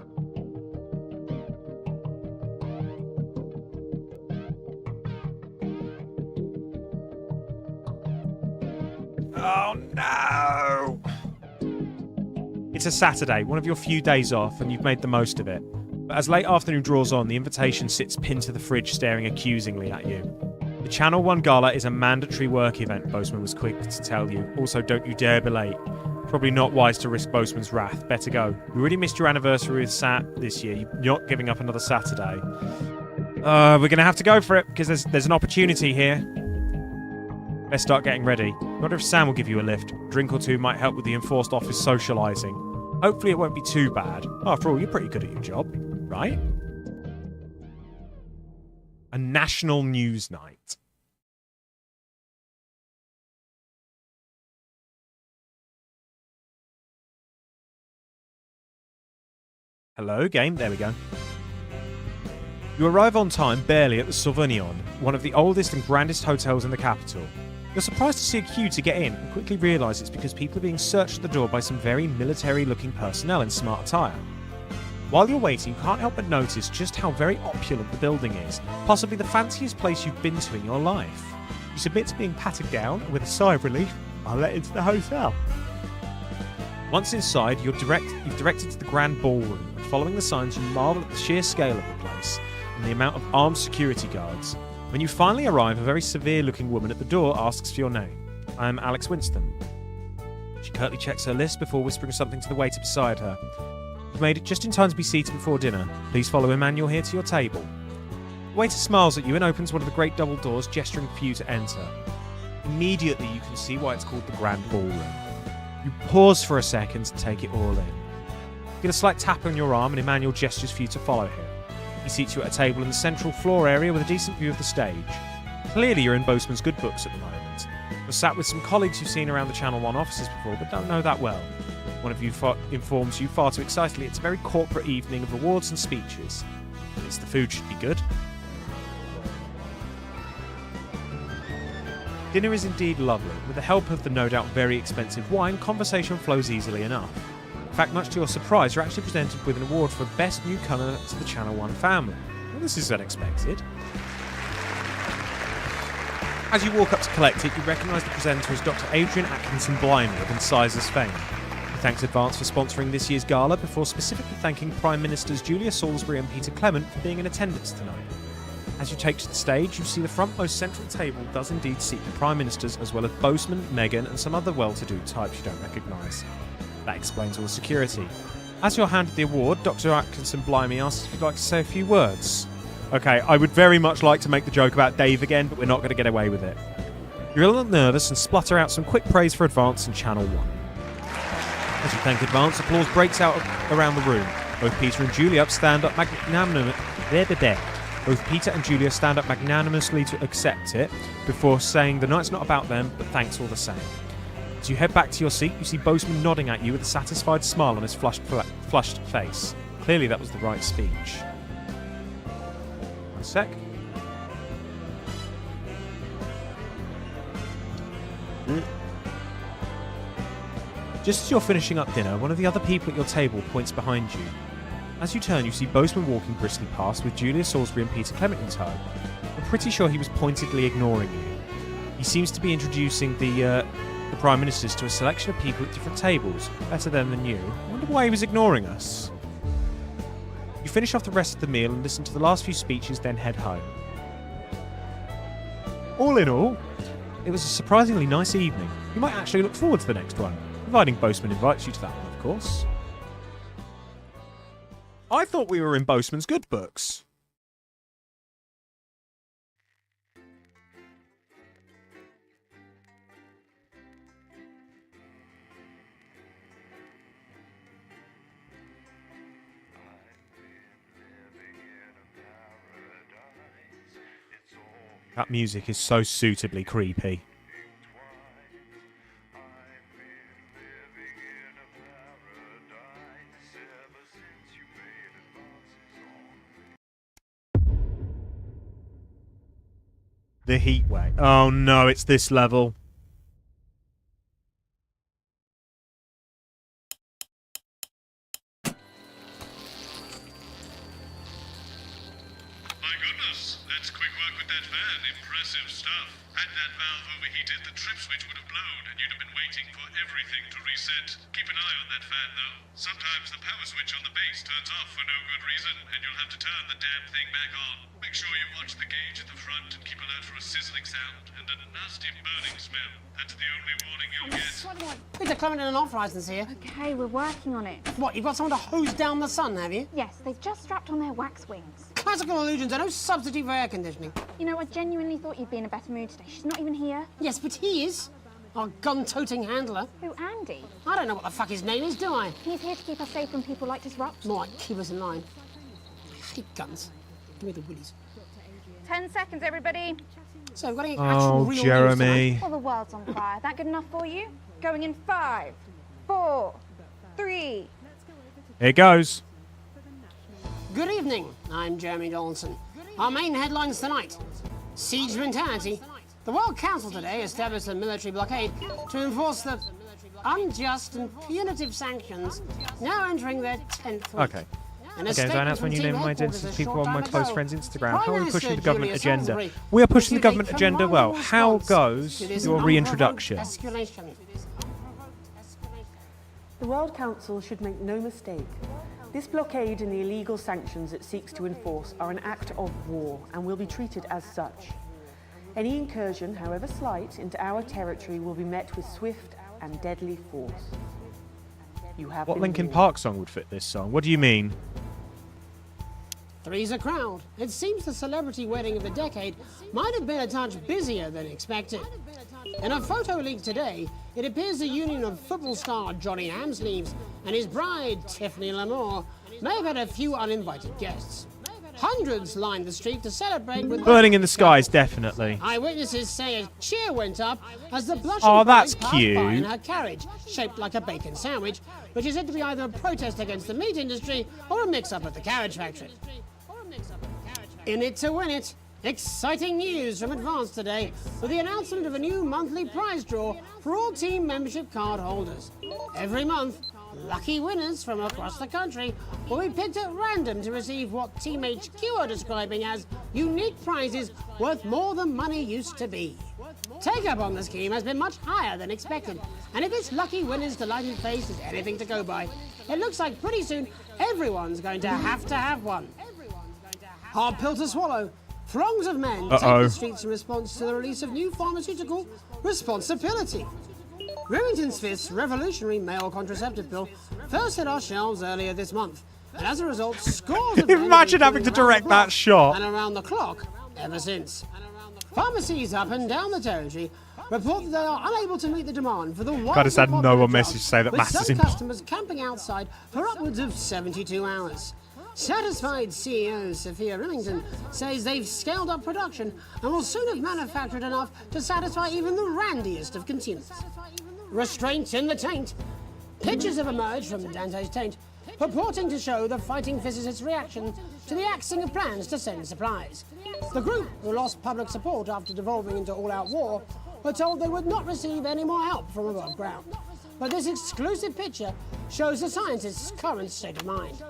Oh no! It's a Saturday, one of your few days off, and you've made the most of it. But as late afternoon draws on, the invitation sits pinned to the fridge, staring accusingly at you. The Channel 1 Gala is a mandatory work event, Boseman was quick to tell you. Also, don't you dare be late. Probably not wise to risk Boseman's wrath. Better go. You already missed your anniversary with Sat this year. You're not giving up another Saturday. We're going to have to go for it, because there's an opportunity here. Best start getting ready. Not if Sam will give you a lift. A drink or two might help with the enforced office socialising. Hopefully it won't be too bad. After all, you're pretty good at your job, right? A national news night. Hello, game. There we go. You arrive on time, barely, at the Sauvignon, one of the oldest and grandest hotels in the capital. You're surprised to see a queue to get in, and quickly realise it's because people are being searched at the door by some very military-looking personnel in smart attire. While you're waiting, you can't help but notice just how very opulent the building is, possibly the fanciest place you've been to in your life. You submit to being patted down, and with a sigh of relief, are let into the hotel. Once inside, you're directed to the grand ballroom, and following the signs, you marvel at the sheer scale of the place and the amount of armed security guards. When you finally arrive, a very severe-looking woman at the door asks for your name. I am Alex Winston. She curtly checks her list before whispering something to the waiter beside her. You've made it just in time to be seated before dinner. Please follow Emmanuel here to your table. The waiter smiles at you and opens one of the great double doors, gesturing for you to enter. Immediately, you can see why it's called the Grand Ballroom. You pause for a second to take it all in. You get a slight tap on your arm and Emmanuel gestures for you to follow him. He seats you at a table in the central floor area with a decent view of the stage. Clearly you're in Boseman's good books at the moment. You're sat with some colleagues you've seen around the Channel 1 offices before but don't know that well. One of you informs you far too excitedly it's a very corporate evening of awards and speeches. At least the food should be good. Dinner is indeed lovely. With the help of the no doubt very expensive wine, conversation flows easily enough. In fact, much to your surprise, you're actually presented with an award for Best Newcomer to the Channel 1 family. Well, this is unexpected. As you walk up to collect it, you recognise the presenter as Dr. Adrian Atkinson Blimey of Incisors fame. He thanks Advance for sponsoring this year's gala before specifically thanking Prime Ministers Julia Salisbury and Peter Clement for being in attendance tonight. As you take to the stage, you see the frontmost central table does indeed seat the Prime Ministers as well as Boseman, Meghan and some other well-to-do types you don't recognise. That explains all the security. As you're handed the award, Dr. Atkinson Blimey asks if you'd like to say a few words. Okay, I would very much like to make the joke about Dave again, but we're not going to get away with it. You're a little nervous and splutter out some quick praise for Advance and Channel 1. As you thank Advance, applause breaks out around the room. Both Peter and Julia stand up magnanimously to accept it, before saying the night's not about them, but thanks all the same. As you head back to your seat, you see Boseman nodding at you with a satisfied smile on his flushed face. Clearly that was the right speech. One sec. Just as you're finishing up dinner, one of the other people at your table points behind you. As you turn, you see Boseman walking briskly past with Julia Salisbury and Peter Clement in tow. You're pretty sure he was pointedly ignoring you. He seems to be introducing the the Prime Ministers to a selection of people at different tables. Better them than you. I wonder why he was ignoring us. You finish off the rest of the meal and listen to the last few speeches, then head home. All in all, it was a surprisingly nice evening. You might actually look forward to the next one, providing Boastman invites you to that one, of course. I thought we were in Boastman's good books. That music is so suitably creepy. The heat wave. Oh no, it's this level. My goodness, that's quick work with that fan. Impressive stuff. Had that valve overheated, the trip switch would have blown, and you'd have been waiting for everything to reset. Keep an eye on that fan, though. Sometimes the power switch on the base turns off for no good reason, and you'll have to turn the damn thing back on. Make sure you watch the gauge at the front and keep alert for a sizzling sound and a nasty burning smell. That's the only warning you'll get. Peter Clement and an off license here. Okay, we're working on it. What, you've got someone to hose down the sun, have you? Yes, they've just strapped on their wax wings. Classical illusions are no substitute for air conditioning. You know, I genuinely thought you'd be in a better mood today. She's not even here. Yes, but he is. Our gun-toting handler. Who, Andy? I don't know what the fuck his name is, do I? He's here to keep us safe from people like Disrupt. More like keep us in line. I hate guns. Give me the willies. 10 seconds, everybody. So we've got to get actual real Jeremy. news Well, the world's on fire. That good enough for you? Going in 5, 4, 3. Here goes. Good evening, I'm Jeremy Donaldson. Our main headlines tonight. Siege mentality. The World Council today established a military blockade to enforce the unjust and punitive sanctions now entering their 10th week. Okay. In a Okay, statement so that's from when you Team name my Headquarters identity a to people short on my time close ago, friends' Instagram. Prime How are we Minister pushing the government Julius agenda? Salisbury We are pushing the received a government agenda commanding well. How response goes to this your unprovoked reintroduction? escalation. The World Council should make no mistake. This blockade and the illegal sanctions it seeks to enforce are an act of war and will be treated as such. Any incursion, however slight, into our territory will be met with swift and deadly force. You have What been Linkin warned. Park song would fit this song? What do you mean? Three's a crowd. It seems the celebrity wedding of the decade might have been a touch busier than expected. In a photo leaked today, it appears the union of football star Johnny Hamsleeves and his bride, Tiffany Lamore, may have had a few uninvited guests. Hundreds lined the street to celebrate with Burning in the Skies, definitely. Eyewitnesses say a cheer went up as the blushing Oh, that's bride passed by in cute. her carriage, shaped like a bacon sandwich, which is said to be either a protest against the meat industry or a mix-up at the carriage factory. In it to win it. Exciting news from Advance today with the announcement of a new monthly prize draw for all team membership card holders. Every month, lucky winners from across the country will be picked at random to receive what Team HQ are describing as unique prizes worth more than money used to be. Take-up on the scheme has been much higher than expected, and if this lucky winner's delighted face is anything to go by, it looks like pretty soon everyone's going to have one. Hard pill to swallow. Throngs of men take the streets in response to the release of new pharmaceutical responsibility. Remington's Fifth's revolutionary male contraceptive pill first hit our shelves earlier this month, and as a result, scores of men Imagine have having been to queuing around direct the that block shot. and around the clock ever since. Pharmacies up and down the territory report that they are unable to meet the demand for the God, has had no one message to say that with matters some in. customers camping outside for upwards of 72 hours. Satisfied CEO Sophia Remington says they've scaled up production and will soon have manufactured enough to satisfy even the randiest of consumers. Restraint in the taint. Pictures have emerged from Dante's taint, purporting to show the fighting physicist's reaction to the axing of plans to send supplies. The group, who lost public support after devolving into all-out war, were told they would not receive any more help from above ground. But this exclusive picture shows the scientists' current state of mind.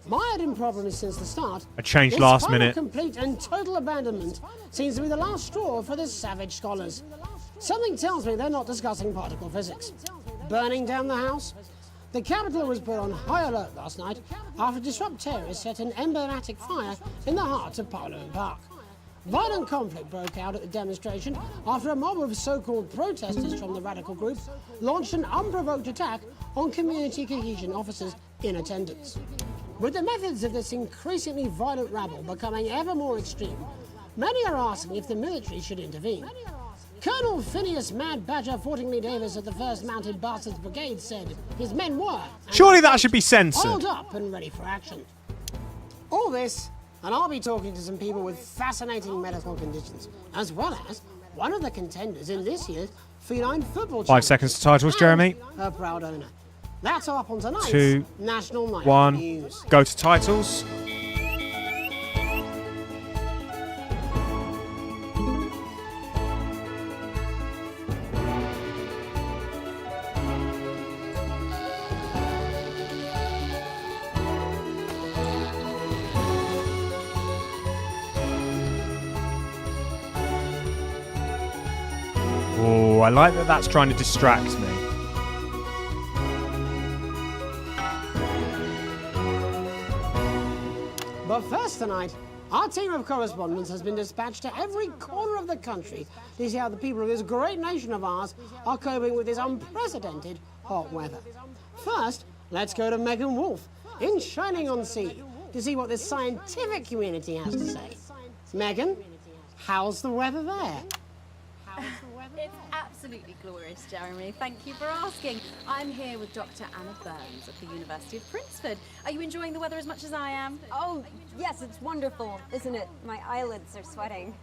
Mired in problems since the start, A change this last final minute. complete and total abandonment seems to be the last straw for the savage scholars. Something tells me they're not discussing particle physics. Burning down the house? The Capitol was put on high alert last night after disrupt terrorists set an emblematic fire in the heart of Parliament Park. Violent conflict broke out at the demonstration after a mob of so-called protesters from the radical group launched an unprovoked attack on community cohesion officers in attendance. With the methods of this increasingly violent rabble becoming ever more extreme, many are asking if the military should intervene. Colonel Phineas Mad Badger Fortingley Davis of the 1st Mounted Bastards Brigade said his men were... Surely that should be censored. ...oiled up and ready for action. All this, and I'll be talking to some people with fascinating medical conditions, as well as one of the contenders in this year's Feline Football 5 seconds to titles, Jeremy. Her proud owner. That's up on tonight's 2, National Night 1, News. go to titles. Oh, I like that that's trying to distract me. But first tonight, our team of correspondents has been dispatched to every corner of the country to see how the people of this great nation of ours are coping with this unprecedented hot weather. First, let's go to Megan Wolf in Shining-on-Sea to see what the scientific community has to say. Megan, how's the weather there? It's absolutely glorious, Jeremy. Thank you for asking. I'm here with Dr. Anna Burns at the University of Princeford. Are you enjoying the weather as much as I am? Oh, yes, it's wonderful, isn't it? My eyelids are sweating.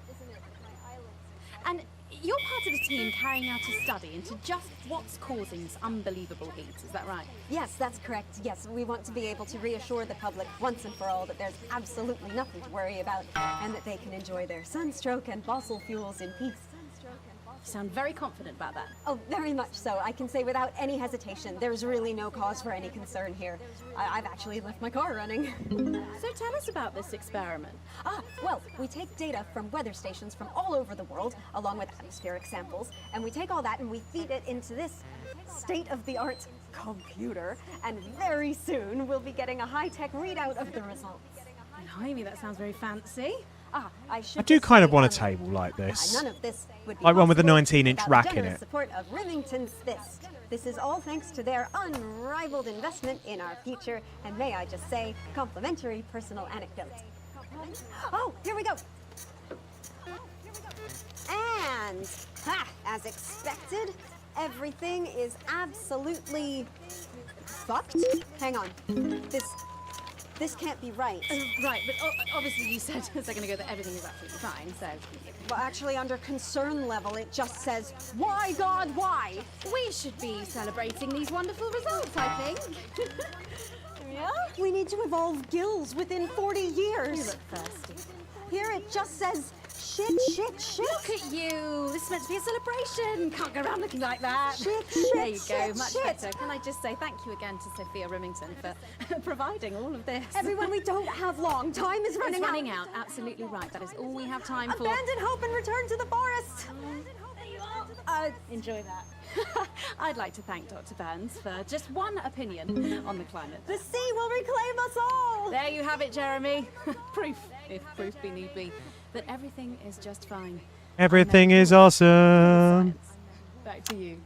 And you're part of a team carrying out a study into just what's causing this unbelievable heat, is that right? Yes, that's correct. Yes, we want to be able to reassure the public once and for all that there's absolutely nothing to worry about and that they can enjoy their sunstroke and fossil fuels in peace. You sound very confident about that. Oh, very much so. I can say without any hesitation, there's really no cause for any concern here. I've actually left my car running. So tell us about this experiment. Well, we take data from weather stations from all over the world, along with atmospheric samples, and we take all that and we feed it into this state-of-the-art computer, and very soon we'll be getting a high-tech readout of the results. Blimey, that sounds very fancy. I do kind of want a table like this. None of this would be Like one with a possible 19-inch without rack the in generous it. support of Remington's Fist. This is all thanks to their unrivaled investment in our future, and may I just say, complimentary personal anecdote. Oh, here we go. And, as expected, everything is absolutely fucked. Hang on. This can't be right. Right, but obviously you said a second ago that everything is absolutely fine, so... Well, actually, under concern level, it just says, why, God, why? We should be celebrating these wonderful results, I think. Yeah? We need to evolve gills within 40 years. You look thirsty. Here it just says, shit. Look at you. This is meant to be a celebration. Can't go around looking like that. Shit. There you go, much better. Can I just say thank you again to Sophia Remington for providing all of this. Everyone, we don't have long. Time is running out. It's running out. Absolutely right. That is all we have time for. Abandon hope and return to the forest. Enjoy that. I'd like to thank Dr. Burns for just one opinion on the climate. The sea will reclaim us all. There you have it, Jeremy. Proof, if proof be need be, that everything is just fine. Everything is awesome. Back to you.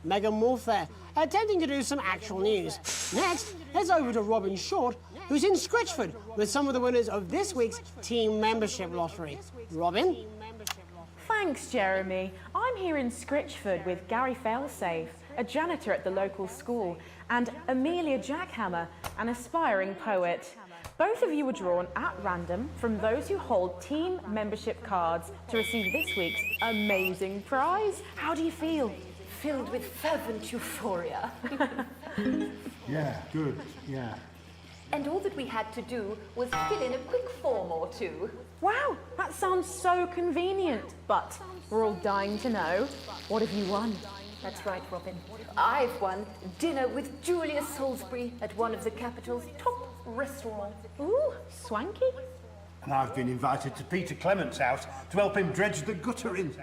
Megan Wolf there, attempting to do some actual news. Next, heads over to Robin Short, who's in Scritchford with some of the winners of this week's team membership lottery. Robin? Thanks, Jeremy. I'm here in Scritchford with Gary Failsafe, a janitor at the local school, and Amelia Jackhammer, an aspiring poet. Both of you were drawn at random from those who hold team membership cards to receive this week's amazing prize. How do you feel? Filled with fervent euphoria. Yeah, good, yeah. And all that we had to do was fill in a quick form or two. Wow, that sounds so convenient. But we're all dying to know, what have you won? That's right, Robin. I've won dinner with Julius Salisbury at one of the capital's top restaurants. Ooh, swanky. And I've been invited to Peter Clement's house to help him dredge the gutter in.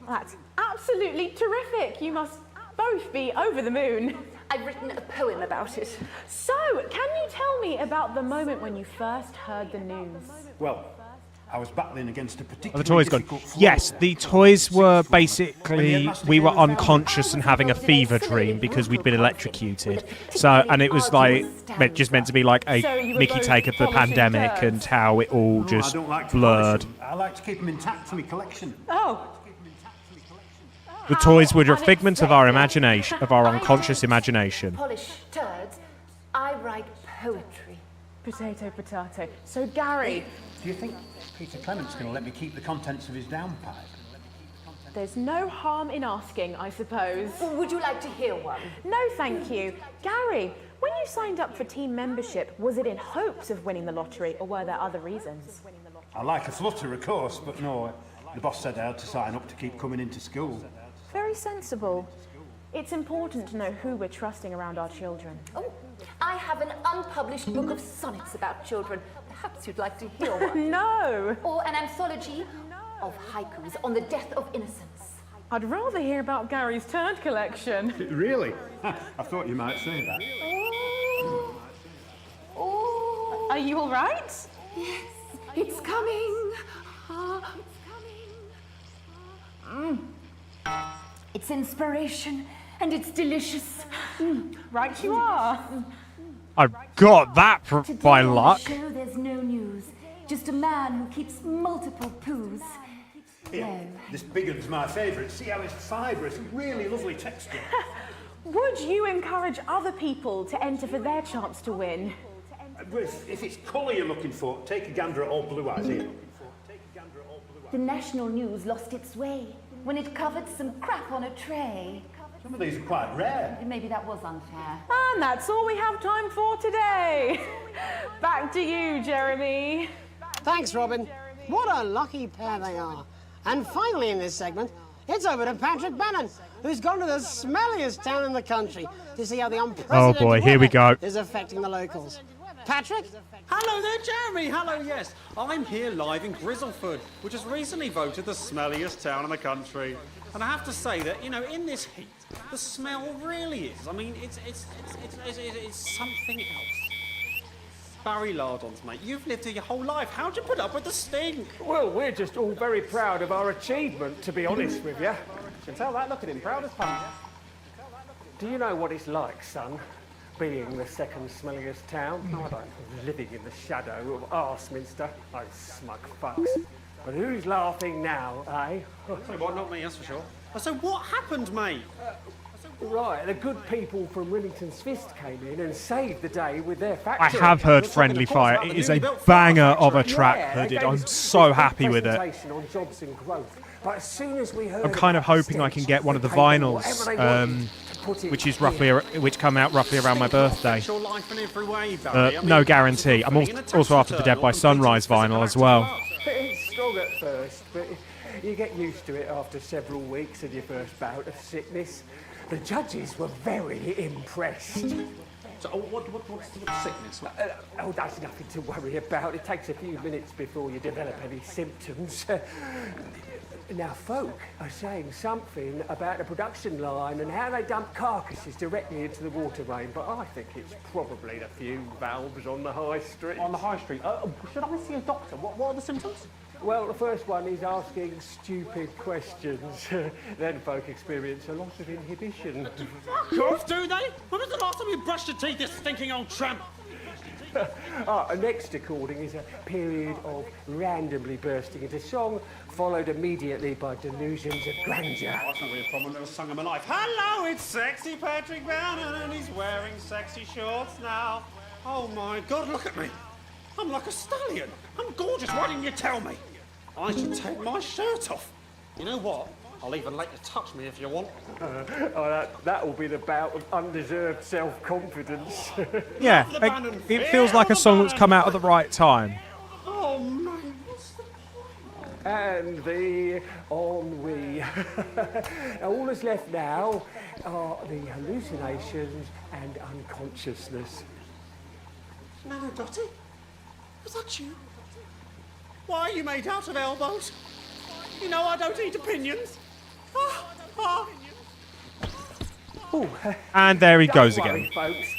That's absolutely terrific. You must both be over the moon. I've written a poem about it. So, can you tell me about the moment when you first heard the news? Well, I was battling against a particularly Oh, the toys gone. difficult flaw. Yes, the toys were basically, we were unconscious and having a fever dream because we'd been electrocuted. So, and it was like just meant to be like a Mickey take of the pandemic and how it all I just don't like to blurred. polish 'em. I like to keep them intact for my collection. Oh. The toys were a figment of our imagination, of our unconscious imagination. Polish turds. I write poetry. Potato, potato. So, Gary, Do you think Peter Clement's going to let me keep the contents of his downpipe? there's no harm in asking, I suppose. Would you like to hear one? No, thank you. Gary, when you signed up for team membership, was it in hopes of winning the lottery, or were there other reasons? I like a flutter, of course, but no, the boss said I had to sign up to keep coming into school. Very sensible. It's important to know who we're trusting around our children. Oh, I have an unpublished book of sonnets about children. Perhaps you'd like to hear one. No! Or an anthology of haikus on the death of innocence. I'd rather hear about Gary's turd collection. Really? I thought you might say that. Oh. Are you all right? Yes, it's coming. It's inspiration and it's delicious. Right you are. I got that by luck. Show there's no news. Just a man who keeps multiple poos. Here, this big one's my favourite. See how it's fibrous, really lovely texture. Would you encourage other people to enter for their chance to win? If it's colour you're looking for, take a gander at old Blue Eyes here. The national news lost its way when it covered some crap on a tray. Some of these are quite rare. Maybe that was unfair. And that's all we have time for today. Back to you, Jeremy. Thanks, Robin. What a lucky pair they are. And finally in this segment, it's over to Patrick Bannon, who's gone to the smelliest town in the country to see how the unprecedented Oh boy, here we weather go. is affecting the locals. Patrick? Hello there, Jeremy. Hello, yes. I'm here live in Grizzleford, which has recently voted the smelliest town in the country. And I have to say that, you know, in this heat, the smell really is. I mean, it's something else. Barry Lardons, mate, you've lived here your whole life. How'd you put up with the stink? Well, we're just all very proud of our achievement, to be honest with you. You can tell that, look at him, proud as punch. Do you know what it's like, son, being the second smelliest town? No, I don't. Living in the shadow of Arseminster, those smug fucks. But who's laughing now, eh? So what, not me, that's for sure. So what happened, mate? Right, the good people from Remington's Fist came in and saved the day with their I factory. have heard We're talking, Friendly of course, Fire. about It the is a newly built banger factory. of a track, Yeah, heard they it. gave I'm us so a happy with it. presentation on jobs and growth. But as soon as we heard I'm kind of about hoping I can get one of the whatever vinyls, they wanted to put it which is here. which come out roughly around my birthday. Your life in every way, Barry. I mean, No guarantee. I'm also after the Dead by Sunrise vinyl as well. It's strong at first, but you get used to it after several weeks of your first bout of sickness. The judges were very impressed. So, what's the sickness? Oh, that's nothing to worry about. It takes a few minutes before you develop any symptoms. Now, folk are saying something about the production line and how they dump carcasses directly into the water main, but I think it's probably the few valves on the high street. On the high street? Should I see a doctor? What are the symptoms? Well, the first one is asking stupid questions. Then folk experience a loss of inhibition. Fuck off, do they? When was the last time you brushed your teeth, you stinking old tramp? Next according is a period of randomly bursting into song, followed immediately by delusions of grandeur. Oh, that's not really a problem. Never sung in my life. Hello, it's sexy Patrick Bannon, and he's wearing sexy shorts now. Oh my God, look at me. I'm like a stallion. I'm gorgeous. Why didn't you tell me? I should take my shirt off. You know what? I'll even let you touch me if you want. That will be the bout of undeserved self-confidence. Yeah, it feels like a song that's come out at the right time. Oh man, what's the And the ennui. All that's left now are the hallucinations and unconsciousness. Nana Dottie? Was that you? Why are you made out of elbows? You know I don't eat opinions. And there he goes Don't worry, again. folks.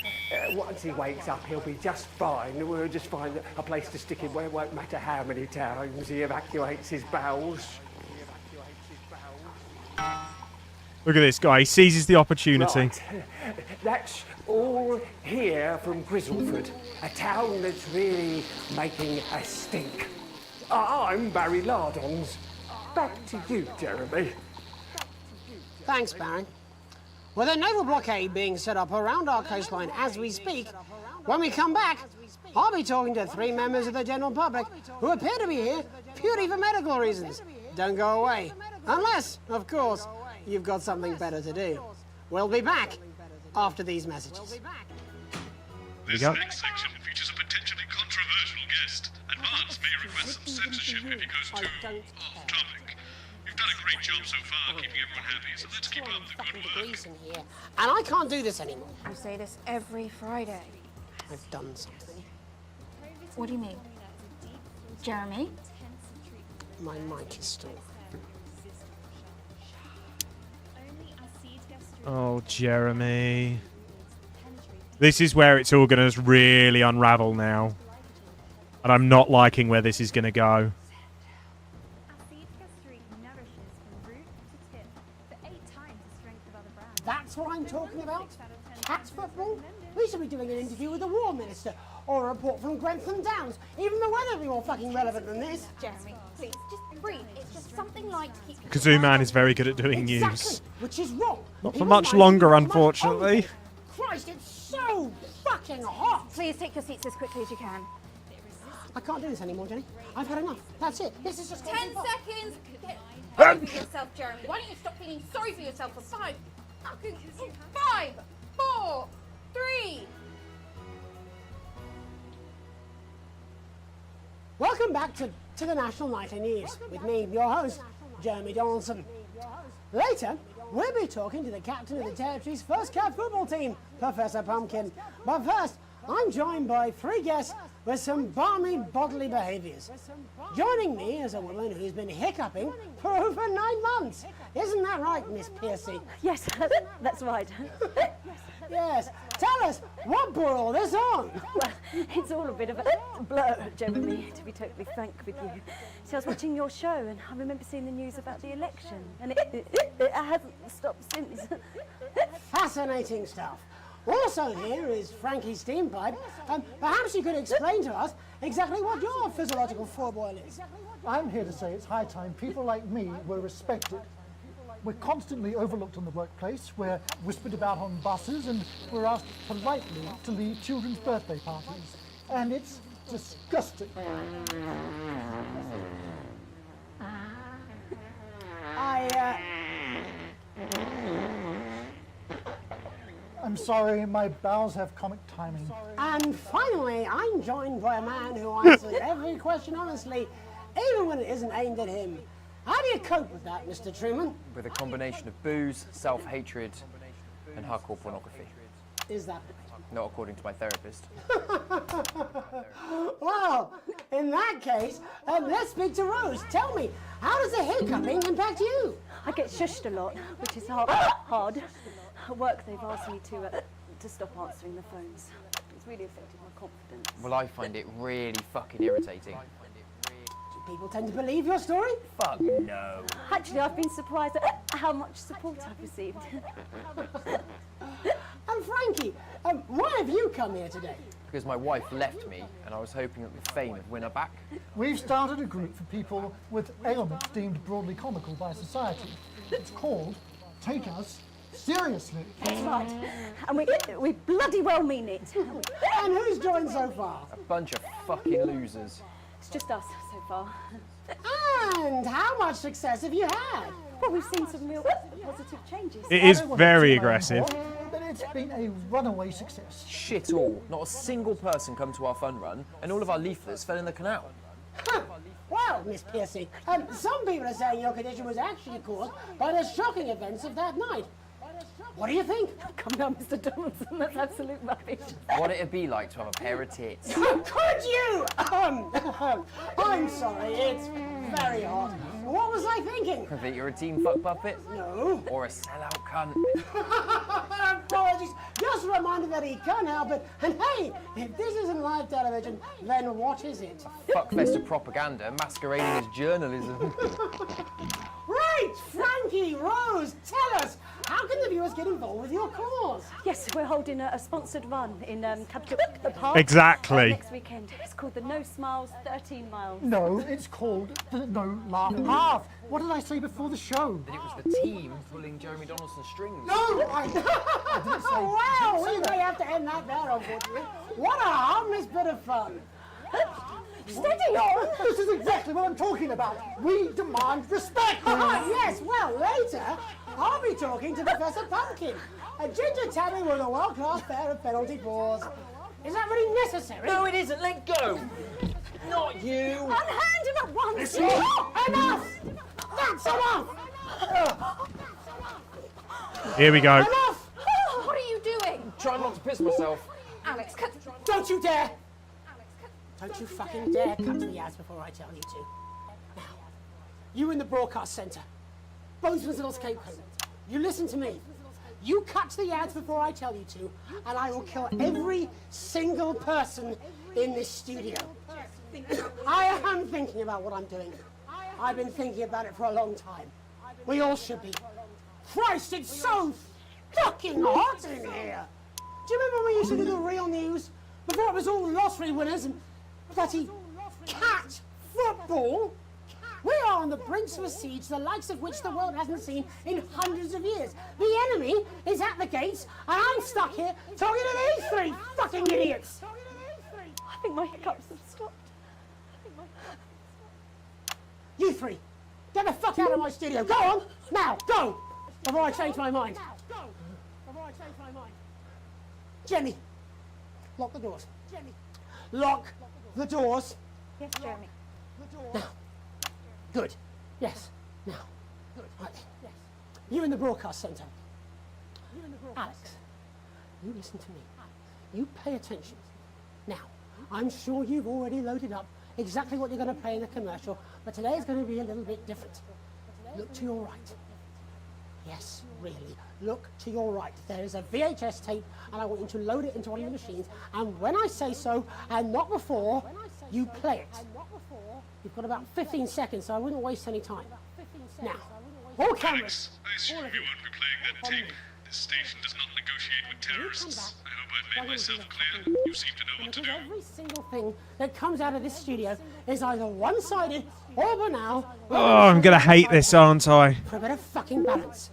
Once he wakes up, he'll be just fine. We'll just find a place to stick him where it won't matter how many times he evacuates his bowels. Look at this guy. He seizes the opportunity. Right. That's all here from Grizzleford, a town that's really making a stink. I'm Barry Lardons. Back to you, Jeremy. Thanks, Barry. With a naval blockade being set up around our coastline as we speak, when we come back, I'll be talking to 3 members of the general public who appear to be here purely for medical reasons. Don't go away. Unless, of course, you've got something better to do. We'll be back after these messages. This next section features a potentially controversial guest. Advance may request some censorship if he goes too off topic. You've done a great job so far keeping everyone happy, so let's keep up the good work. And I can't do this anymore. You say this every Friday. I've done something. What do you mean? Jeremy? My mic is still. Oh, Jeremy. This is where it's all going to really unravel now. And I'm not liking where this is going to go. That's what I'm talking about? Cat football? We should be doing an interview with the War Minister, or a report from Grentham Downs. Even the weather would be more fucking relevant than this. Jeremy, please, just breathe. It's just something like to keep... Kazoo Man is very good at doing Exactly, news. which is wrong. Not for People's much minds longer, are much unfortunately. older. Christ, it's so fucking hot. Please take your seats as quickly as you can. I can't do this anymore, Jenny. I've had enough. That's it. This is just 10 seconds. Get over yourself, Jeremy. Why don't you stop feeling sorry for yourself for 5 fucking 5, 4, 3. Welcome back to the National Nightly News with me, your host, Jeremy Donaldson. Later, we'll be talking to the captain of the Territory's first cat football team, Professor Pumpkin. But first, I'm joined by 3 guests with some balmy bodily behaviours. Joining me is a woman who's been hiccuping for over 9 months. Isn't that right, Miss Piercy? Yes, that's right. Yes. Tell us, what brought all this on? Well, it's all a bit of a blur, Jeremy, to be totally frank with you. See, I was watching your show and I remember seeing the news about the election, and it hasn't stopped since. Fascinating stuff. Also here is Frankie Steampipe. Perhaps you could explain to us exactly what your physiological foreboil is. I'm here to say it's high time people like me were respected. We're constantly overlooked in the workplace, we're whispered about on buses, and we're asked politely to leave children's birthday parties. And it's disgusting. I'm sorry, my bowels have comic timing. And finally, I'm joined by a man who answers every question honestly, even when it isn't aimed at him. How do you cope with that, Mr. Truman? With a combination of booze, self-hatred, and hardcore pornography. Is that Not according to my therapist. Well, in that case, let's speak to Rose. Tell me, how does the hiccuping impact you? I get shushed a lot, which is hard. At work, they've asked me to stop answering the phones. It's really affected my confidence. Well, I find it really fucking irritating. Do people tend to believe your story? Fuck no. Actually, I've been surprised at how much support I've received. And Frankie, why have you come here today? Because my wife left me, and I was hoping that the fame would win her back. We've started a group for people with ailments deemed broadly comical by society. It's called Take Us Seriously. That's right. And we bloody well mean it. And who's joined so far? A bunch of fucking losers. It's just us so far. And how much success have you had? Well, we've seen some real positive changes. It is very aggressive. But it's been a runaway success. Shit all. Not a single person come to our fun run, and all of our leaflets fell in the canal. Well, Miss Piercy, some people are saying your condition was actually caused by the shocking events of that night. What do you think? Come down, Mr. Donaldson, that's absolute rubbish. What it'd be like to have a pair of tits. Could you? I'm sorry, it's very hot. What was I thinking? That you're a team fuck puppet? No. Or a sellout cunt? Apologies. Just a reminder that he can't help it. And hey, if this isn't live television, then what is it? Fuckfest of propaganda masquerading as journalism. Right, Frankie, Rose, tell us, how can the viewers get involved with your cause? Yes, we're holding a sponsored run in Capital Park. Exactly. Next weekend. It's called the No Smiles 13 Miles. No, it's called the No Laugh Half. What did I say before the show? That it was the team pulling Jeremy Donaldson's strings. No, I didn't say. Wow, we may have to end that there, unfortunately. What a harmless bit of fun. Steady on! This is exactly what I'm talking about. We demand respect. Yes, well, later, I'll be talking to Professor Pumpkin, a ginger tabby with a world-class pair of penalty paws. Is that really necessary? No, it isn't. Let go. Not you. Unhand him at once. Enough! That's enough! Here we go. Enough! What are you doing? Try not to piss myself. Alex, Don't you dare! Don't you fucking dare cut to the ads before I tell you to. Now, you in the broadcast centre, Bozeman's little scapegoat, you listen to me. You cut to the ads before I tell you to, and I will kill every single person in this studio. I am thinking about what I'm doing. I've been thinking about it for a long time. We all should be. Christ, it's so fucking hot in here. Do you remember when we used to do the real news? Before it was all lottery winners and bloody cat football? We are on the brinks of a siege the likes of which the world hasn't seen in hundreds of years. The enemy is at the gates, and I'm stuck here talking to these three fucking idiots. I think my hiccups have stopped. You three, get the fuck out of my studio. Go on, now, go, before I change my mind. Jenny, lock the doors. Lock the doors. Yes, Jeremy. Now. Good. Yes. Now. Right. You in the broadcast centre. Alex, you listen to me. You pay attention. Now, I'm sure you've already loaded up exactly what you're going to play in the commercial, but today is going to be a little bit different. Look to your right. Yes, really. Look to your right. There is a VHS tape, and I want you to load it into one of the machines, and when I say so, and not before, you play it. You've got about 15 seconds, so I wouldn't waste any time. Now, all cameras. I assume you won't be playing that tape. This station does not negotiate with terrorists. I hope I've made myself clear. You seem to know what to do. Every single thing that comes out of this studio is either one-sided or banal. Oh, I'm going to hate this, aren't I? For a bit of fucking balance,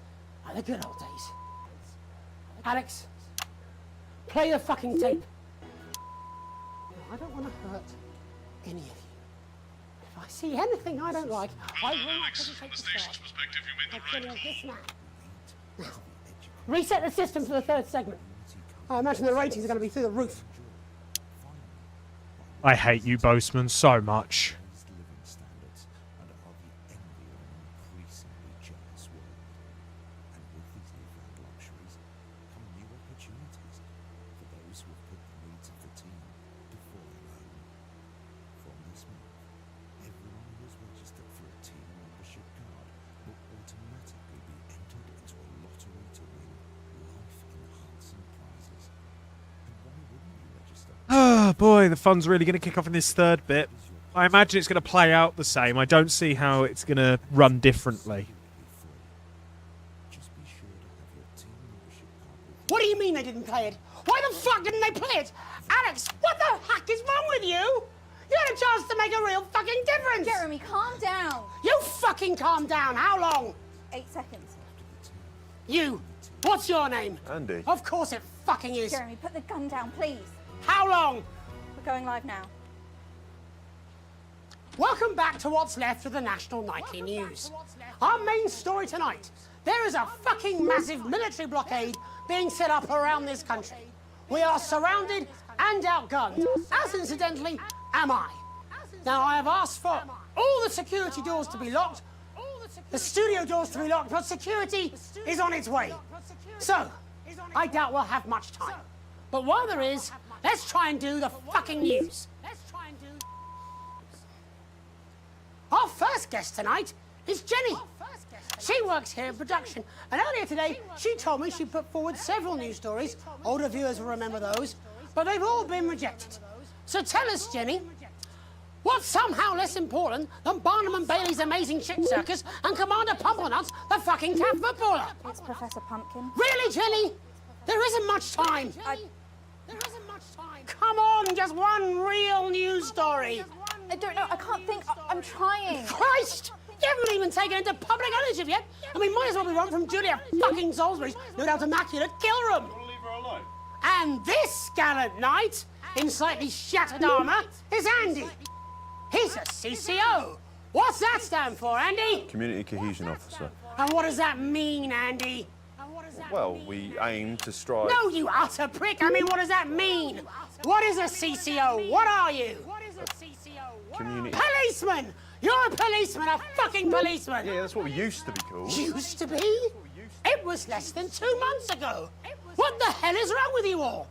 like the good old days. Alex, play the fucking tape. I don't want to hurt any of you. If I see anything I don't like, I will not hesitate to start. You made the right. Now, reset the system for the third segment. I imagine the ratings are going to be through the roof. I hate you, Boseman, so much. Oh boy, the fun's really going to kick off in this third bit. I imagine it's going to play out the same. I don't see how it's going to run differently. What do you mean they didn't play it? Why the fuck didn't they play it? Alex, what the heck is wrong with you? You had a chance to make a real fucking difference. Jeremy, calm down. You fucking calm down. How long? 8 seconds. You. What's your name? Andy. Of course it fucking is. Jeremy, put the gun down, please. How long? We're going live now. Welcome back to what's left of the National Nightly News. Our main story tonight. There is a fucking massive military blockade being set up around this country. We are surrounded and outgunned, as incidentally am I. Now I have asked for all the security doors to be locked, the studio doors to be locked, but security is on its way. So, I doubt we'll have much time. But while there is, let's try and do the fucking news. Our first guest tonight is Jenny. She works here in production, and earlier today she told me she put forward several news stories. Older viewers will remember those, but they've all been rejected. So tell us, Jenny, what's somehow less important than Barnum and Bailey's Amazing Shit Circus and Commander Pumplenuts, the fucking cat footballer? It's Professor Pumpkin. Really, Jenny? There isn't much time. There isn't much time. Come on, just one real news story. I don't know, I can't think. I'm trying. Christ! You haven't even taken it into public ownership yet. I mean, might as well be one from Julia fucking Salisbury's no doubt immaculate kill room. Leave her alone. And this gallant knight, in slightly shattered armour, is Andy. He's a CCO. What's that stand for, Andy? Community Cohesion Officer. And what does that mean, Andy? Well, we aim to strive... No, you utter prick. I mean, what does that mean? What is a CCO? What are you? Community... Policeman! You're a policeman, a fucking policeman! Yeah, that's what we used to be called. Used to be? It was less than 2 months ago. What the hell is wrong with you all?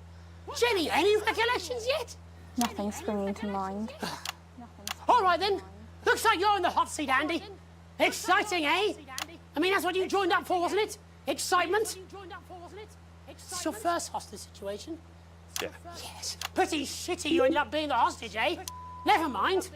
Jenny, any recollections yet? Nothing springing to mind. All right then. Looks like you're in the hot seat, Andy. Exciting, eh? I mean, that's what you joined up for, wasn't it? Excitement? It's your first hostage situation. Yeah. Yes. Pretty shitty you ended up being the hostage, eh? Never mind.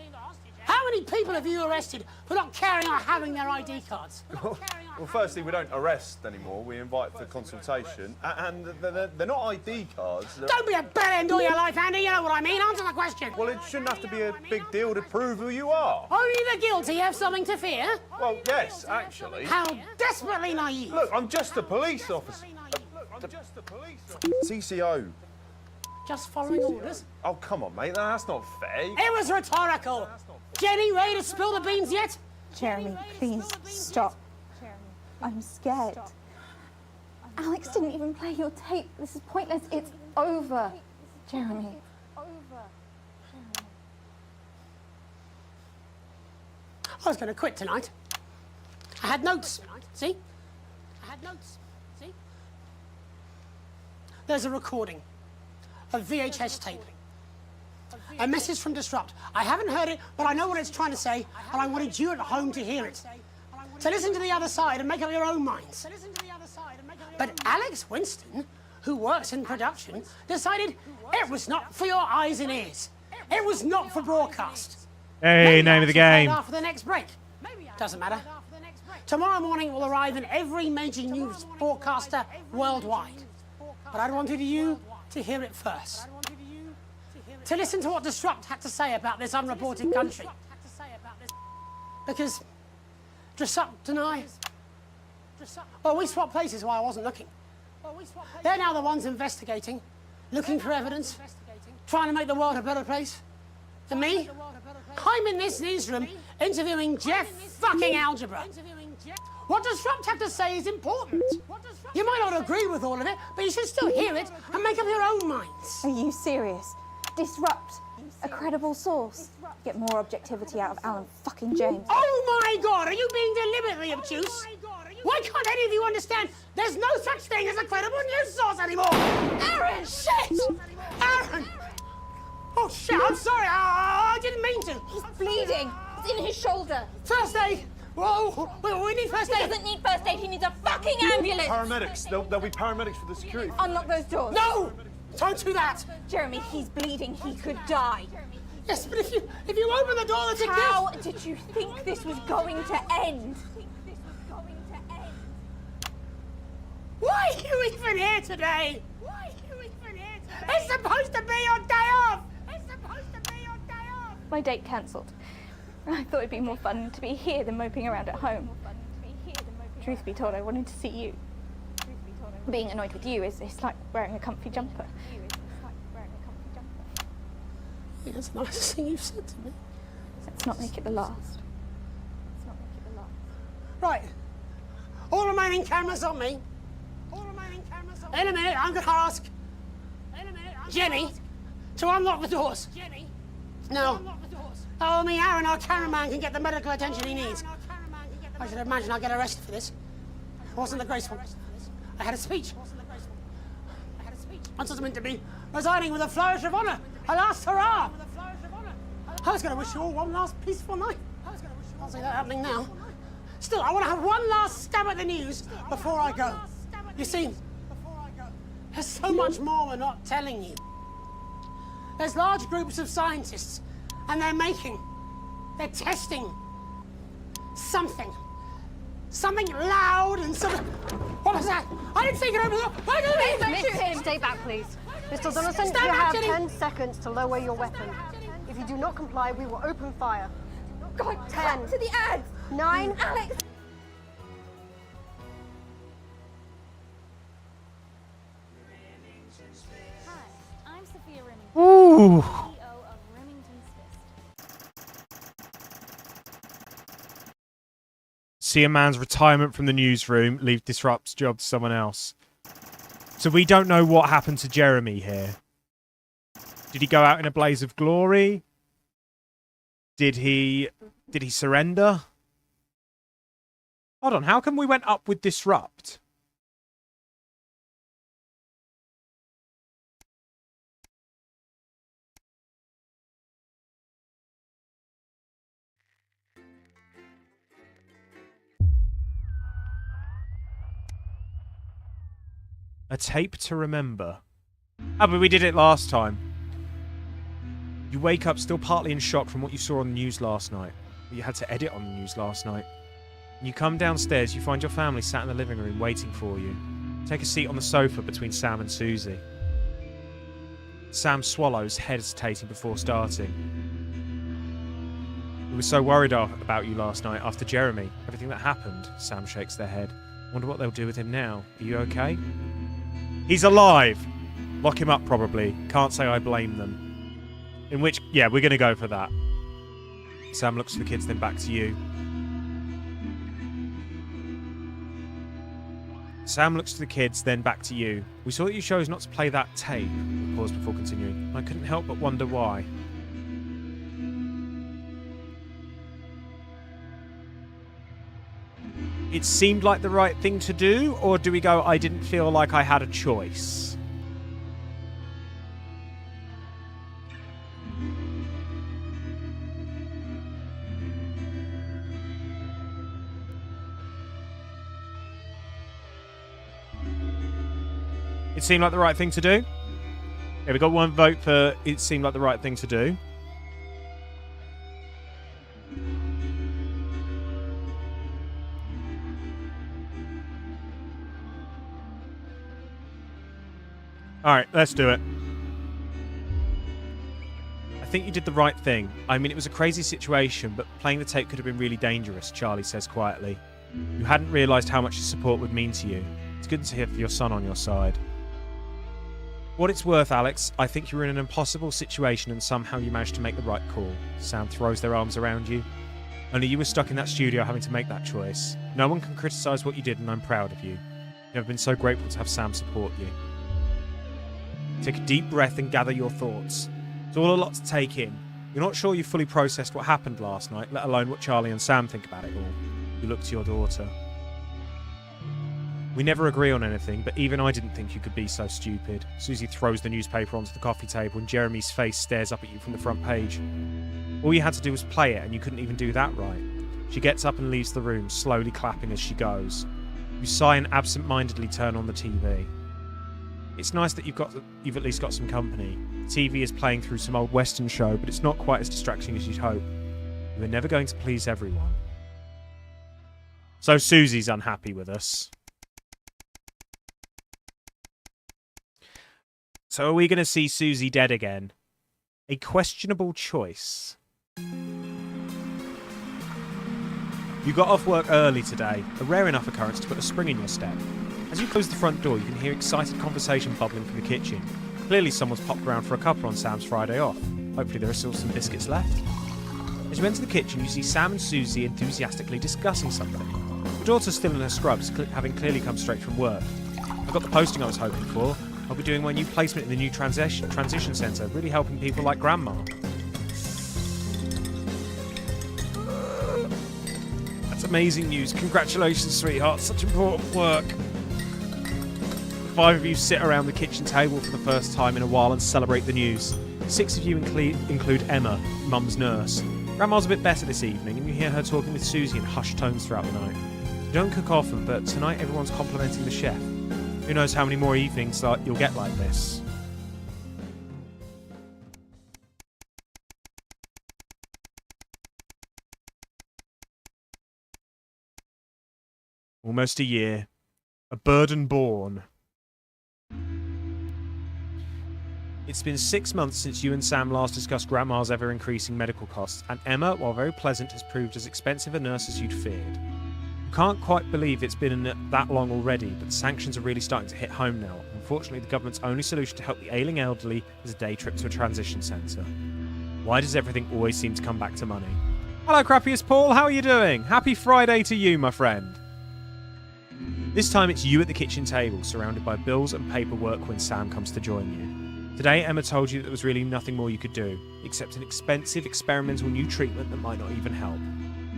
How many people have you arrested for not carrying or having their ID cards? Well, firstly, we don't arrest anymore. We invite for consultation. And they're not ID cards. Don't be a bellend all your life, Andy. You know what I mean. Answer the question. Well, it shouldn't have to be a big deal to prove who you are. Only the guilty have something to fear? Well, yes, actually. How desperately naive. Look, I'm just a police officer. CCO. Just following orders? Oh, come on, mate. That's not fair. It was rhetorical. Jenny, ready to spill the beans yet? Jeremy, please stop. I'm scared. Alex didn't even play your tape. This is pointless. It's over. Jeremy. I was going to quit tonight. I had notes. See? There's a recording. A VHS tape. A message from Disrupt. I haven't heard it, but I know what it's trying to say, and I wanted you at home to hear it. So listen to the other side and make up your own minds. But Alex Winston, who works in production, decided it was not for your eyes and ears. It was not for broadcast. Hey, name of the game. After the next break. Doesn't matter. Tomorrow morning it will arrive in every major news broadcaster worldwide. But I wanted you to hear it first. To listen to what Disrupt had to say about this unreported country. Because Disrupt and I... Well, we swapped places while I wasn't looking. They're now the ones investigating, looking for evidence, trying to make the world a better place. And me? I'm in this newsroom interviewing Jeff fucking Algebra. What Disrupt have to say is important. You might not agree with all of it, but you should still hear it and make up your own minds. Are you serious? Disrupt. A credible source. Get more objectivity out of Alan fucking James. Oh my God, are you being deliberately obtuse? Why can't any of you understand there's no such thing as a credible news source anymore? Aaron, shit! Aaron! Oh shit, I'm sorry, I didn't mean to. He's bleeding. It's in his shoulder. First aid! Whoa, we need first aid. He doesn't need first aid, he needs a fucking ambulance. Paramedics. There'll be paramedics for the security. Unlock those doors. No! Don't do that! Jeremy, he's bleeding. He could die. Yes, but if you open the door, that's How did you think this was going to end? Why are you even here today? It's supposed to be your day off! My date cancelled. I thought it'd be more fun to be here than moping around at home. Truth be told, I wanted to see you. Being annoyed with you is like wearing a comfy jumper. That's the nicest thing you've said to me. Let's not make it the last. Right. All remaining cameras on me. In a minute, I'm going to ask Jenny to unlock the doors. No. Oh, me, Aaron, our cameraman, can get the medical attention he needs. I should imagine I'll get arrested for this. It wasn't the graceful. I had a speech. I'm just meant to be resigning with a flourish of honour. A last hurrah! I was going to wish you all one last peaceful night. Can't see that happening now. Still, I want to have one last stab at the news before I go. You see, there's so much more we're not telling you. There's large groups of scientists, and they're testing something. Something loud and something... What was that? I didn't think it over the... Why did they shoot him? Stay back, please. Mr. Donaldson, you have 10 seconds to lower your weapon. If you do not comply, we will open fire. God, 10. cut to the ads. 9. Alex. I'm Sophia Remington, Ooh. CEO of Remington's Fist. See a man's retirement from the newsroom, leave disrupts job to someone else. So we don't know what happened to Jeremy here. Did he go out in a blaze of glory? Did he surrender? Hold on, how come we went up with disrupt? A tape to remember. Ah, but we did it last time. You wake up still partly in shock from what you saw on the news last night. You had to edit on the news last night. When you come downstairs, you find your family sat in the living room waiting for you. Take a seat on the sofa between Sam and Susie. Sam swallows, hesitating before starting. We were so worried about you last night after Jeremy. Everything that happened. Sam shakes their head. Wonder what they'll do with him now. Are you okay? He's alive! Lock him up, probably. Can't say I blame them. In which, yeah, we're going to go for that. Sam looks to the kids, then back to you. Sam looks to the kids, then back to you. We saw that you chose not to play that tape. We paused before continuing. I couldn't help but wonder why. It seemed like the right thing to do, or do we go, I didn't feel like I had a choice? It seemed like the right thing to do. Yeah, we got one vote for it seemed like the right thing to do. Alright, let's do it. I think you did the right thing. I mean, it was a crazy situation, but playing the tape could have been really dangerous, Charlie says quietly. You hadn't realised how much his support would mean to you. It's good to hear for your son on your side. What it's worth, Alex, I think you were in an impossible situation and somehow you managed to make the right call. Sam throws their arms around you. Only you were stuck in that studio having to make that choice. No one can criticise what you did and I'm proud of you. I've been so grateful to have Sam support you. Take a deep breath and gather your thoughts. It's all a lot to take in. You're not sure you've fully processed what happened last night, let alone what Charlie and Sam think about it all. You look to your daughter. We never agree on anything, but even I didn't think you could be so stupid. Susie throws the newspaper onto the coffee table and Jeremy's face stares up at you from the front page. All you had to do was play it and you couldn't even do that right. She gets up and leaves the room, slowly clapping as she goes. You sigh and absent-mindedly turn on the TV. It's nice that you've at least got some company. The TV is playing through some old Western show, but it's not quite as distracting as you'd hope. You are never going to please everyone. So Susie's unhappy with us. So are we going to see Susie dead again? A questionable choice. You got off work early today, a rare enough occurrence to put a spring in your step. As you close the front door, you can hear excited conversation bubbling from the kitchen. Clearly someone's popped around for a cuppa on Sam's Friday off. Hopefully there are still some biscuits left. As you enter the kitchen, you see Sam and Susie enthusiastically discussing something. The daughter's still in her scrubs, having clearly come straight from work. I got the posting I was hoping for. I'll be doing my new placement in the new transition centre, really helping people like Grandma. That's amazing news. Congratulations, sweetheart. Such important work. 5 of you sit around the kitchen table for the first time in a while and celebrate the news. 6 of you include Emma, Mum's nurse. Grandma's a bit better this evening, and you hear her talking with Susie in hushed tones throughout the night. You don't cook often, but tonight everyone's complimenting the chef. Who knows how many more evenings you'll get like this. Almost a year. A burden born. It's been 6 months since you and Sam last discussed Grandma's ever-increasing medical costs, and Emma, while very pleasant, has proved as expensive a nurse as you'd feared. You can't quite believe it's been that long already, but the sanctions are really starting to hit home now. Unfortunately, the government's only solution to help the ailing elderly is a day trip to a transition centre. Why does everything always seem to come back to money? Hello, Crappiest Paul, how are you doing? Happy Friday to you, my friend. This time it's you at the kitchen table, surrounded by bills and paperwork when Sam comes to join you. Today, Emma told you that there was really nothing more you could do, except an expensive experimental new treatment that might not even help.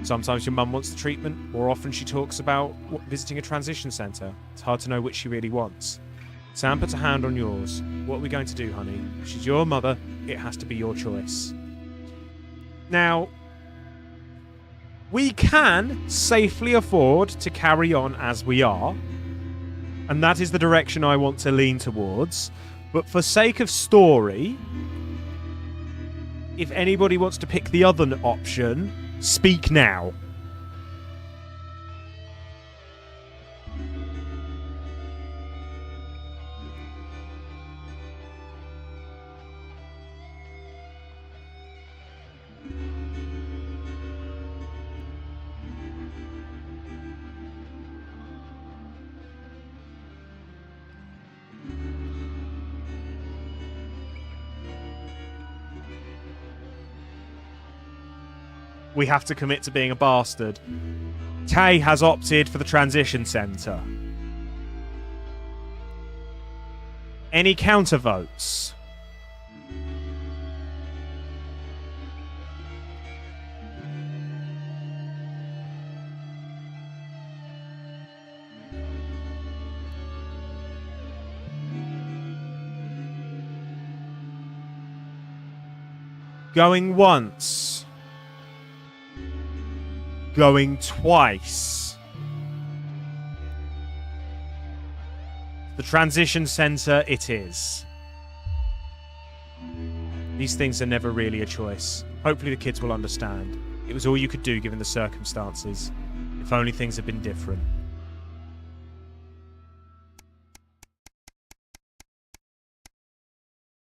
Sometimes your mum wants the treatment, more often she talks about visiting a transition centre. It's hard to know which she really wants. Sam puts a hand on yours. What are we going to do, honey? She's your mother, it has to be your choice. Now, we can safely afford to carry on as we are, and that is the direction I want to lean towards. But for sake of story, if anybody wants to pick the other option, speak now. We have to commit to being a bastard. Tay has opted for the transition centre. Any counter votes? Going once. Going twice. The transition centre it is. These things are never really a choice. Hopefully the kids will understand. It was all you could do given the circumstances. If only things had been different.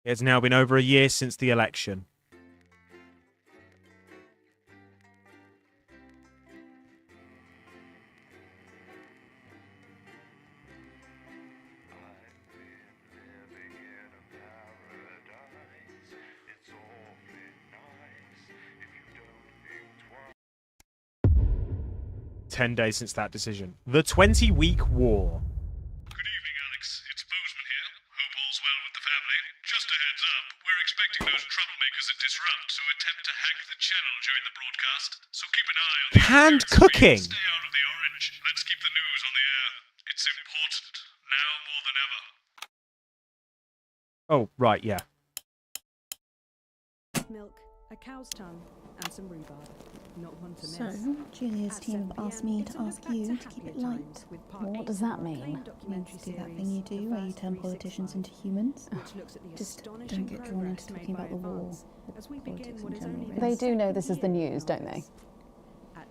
It has now been over a year since the election. "10 days since that decision. The 20-week war." Good evening, Alex. It's Bozeman here. Hope all's well with the family. Just a heads up, we're expecting those troublemakers at Disrupt to attempt to hack the channel during the broadcast, so keep an eye on the Hand cooking. Stay out of the orange. Let's keep the news on the air. It's important, now more than ever. Oh, right, yeah. Milk, a cow's tongue, and some rhubarb. Not one to miss. So, Julia's team have asked me to ask you to keep it light. Well, what does that mean? It means to do that thing you do where you turn politicians into humans. Just don't get drawn into talking about the war or politics in general. They do know this is the news, don't they?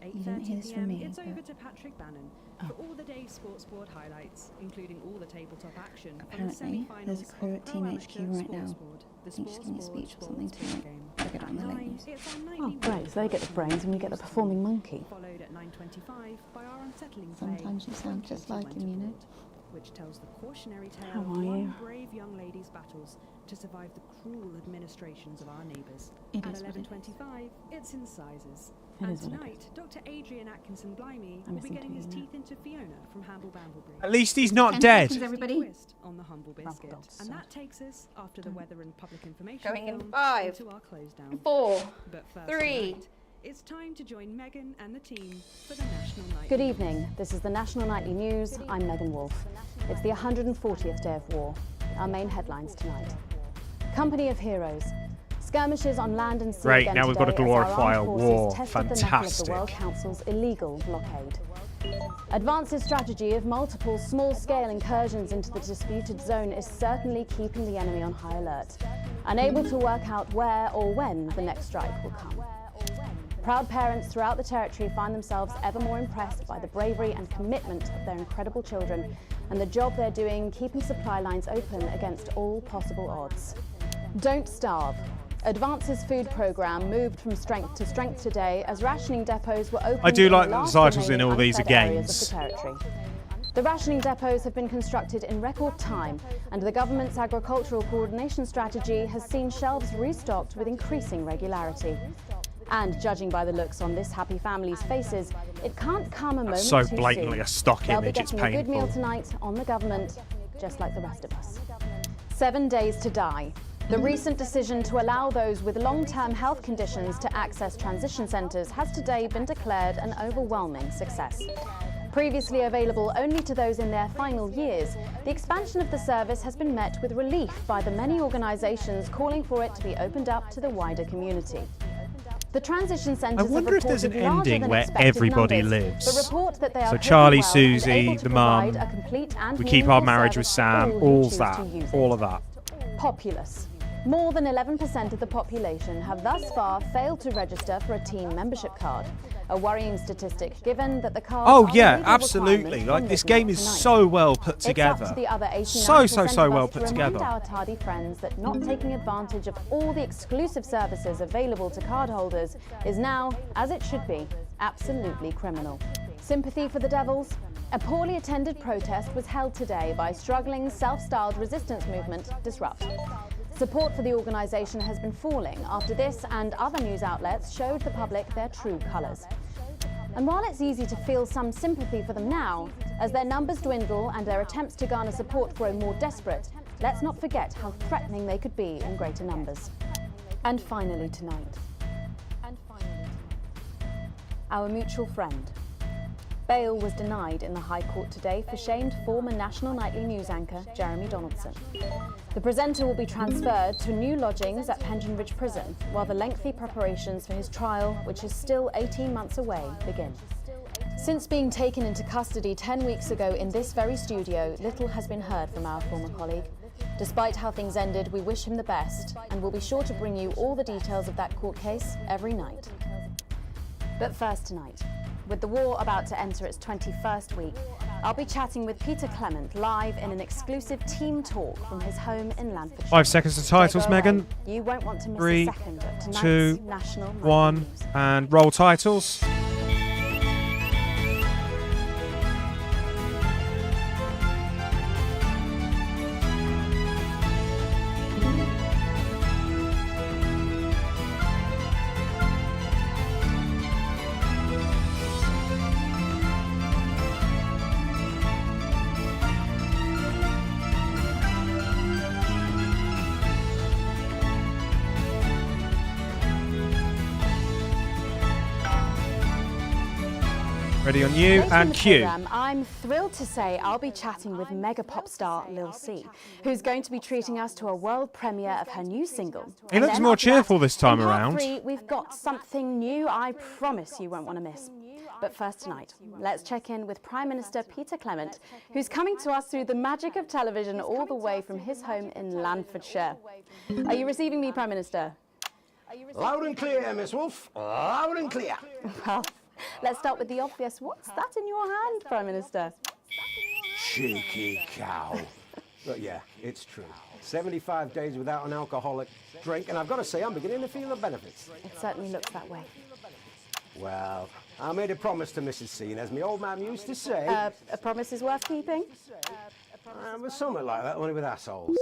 You didn't hear this from me, It's over but to Patrick Bannon for all the day's sports board highlights, including all the tabletop action. apparently there's a crew at Team HQ right now. I think she's giving a speech or something tonight. I'll get it on the late news. Oh, great. So they get the brains and we get the performing monkey. Followed at 9:25 by our unsettling Sometimes you sound just like him, you know. which tells the cautionary tale How of are one you? brave young lady's battles to survive the cruel administrations of our neighbours. It At is what it is. 11:25, it's Incisors. It And is what it tonight, Dr. Adrian Atkinson Blimey I'm will be missing getting his you now. teeth into Fiona from Hamble Bamblebee. At least he's not 10 dead. seconds, everybody. Twist on the Humble Biscuit. God, And that takes us, after the weather and public information Going in film, 5, into our close down. 4, But first 3, tonight, It's time to join Megan and the team for the National Nightly Good evening. This is the National Nightly News. I'm Megan Wolfe. It's the 140th day of war. Our main headlines tonight. Company of Heroes. Skirmishes on land and sea Great, again now we've got to today as glorify our a armed war. forces tested the mettle of Fantastic. the World Council's illegal blockade. Advance's strategy of multiple small-scale incursions into the disputed zone is certainly keeping the enemy on high alert, unable to work out where or when the next strike will come. Proud parents throughout the territory find themselves ever more impressed by the bravery and commitment of their incredible children and the job they're doing keeping supply lines open against all possible odds. Don't starve. Advance's food programme moved from strength to strength today as rationing depots were opened. I do like in the last titles in remaining all these unfed areas of the games. territory. The rationing depots have been constructed in record time, and the government's agricultural coordination strategy has seen shelves restocked with increasing regularity. And judging by the looks on this happy family's faces, it can't come a moment so too blatantly soon. a stock They'll be image, it's getting a good meal painful. tonight on the government, just like the rest of us. 7 days to die. The recent decision to allow those with long-term health conditions to access transition centres has today been declared an overwhelming success. Previously available only to those in their final years, the expansion of the service has been met with relief by the many organisations calling for it to be opened up to the wider community. The transition centres I wonder if there's an ending where everybody lives. So Charlie, Susie, the mum, we keep our marriage with Sam, all of that. Populous. More than 11% of the population have thus far failed to register for a team membership card. A worrying statistic given that the cards Oh are a yeah, legal absolutely. requirement Like from this midnight game is tonight. so well put It's together. up to the other 89% So of us well to put remind together. our tardy friends that not taking advantage of all the exclusive services available to cardholders is now, as it should be, absolutely criminal. Sympathy for the Devils? A poorly attended protest was held today by struggling self-styled resistance movement Disrupt. Support for the organisation has been falling after this and other news outlets showed the public their true colours. And while it's easy to feel some sympathy for them now, as their numbers dwindle and their attempts to garner support grow more desperate, let's not forget how threatening they could be in greater numbers. And finally tonight, our mutual friend. Bail was denied in the High Court today for shamed former National Nightly News anchor Jeremy Donaldson. The presenter will be transferred to new lodgings at Pension Ridge Prison, while the lengthy preparations for his trial, which is still 18 months away, begin. Since being taken into custody 10 weeks ago in this very studio, little has been heard from our former colleague. Despite how things ended, we wish him the best, and we'll be sure to bring you all the details of that court case every night. But first tonight, with the war about to enter its 21st week, I'll be chatting with Peter Clement live in an exclusive team talk from his home in Lanfordshire. 5 seconds to titles, Don't go away. Megan. You won't want to miss 3, a second of tonight's 2, National Nightly 1, News. and roll titles. Ready on you, Later in and the cue. programme, I'm thrilled to say I'll be chatting with mega pop star Lil C, who's going to be treating us to a world premiere of her new single. He And looks then more after that, cheerful this time in part around. 3, we've got something new I promise you won't want to miss. But first tonight, let's check in with Prime Minister Peter Clement, who's coming to us through the magic of television all the way from his home in Lanfordshire. Are you receiving me, Prime Minister? Loud and clear, Miss Wolfe. Loud and clear. Well, let's start with the obvious. What's that in your hand, Prime Minister? Cheeky cow. But yeah, it's true. 75 days without an alcoholic drink, and I've got to say, I'm beginning to feel the benefits. It certainly looks that way. Well, I made a promise to Mrs. C, and as my old man used to say... A promise is worth keeping? was something like that, only with assholes.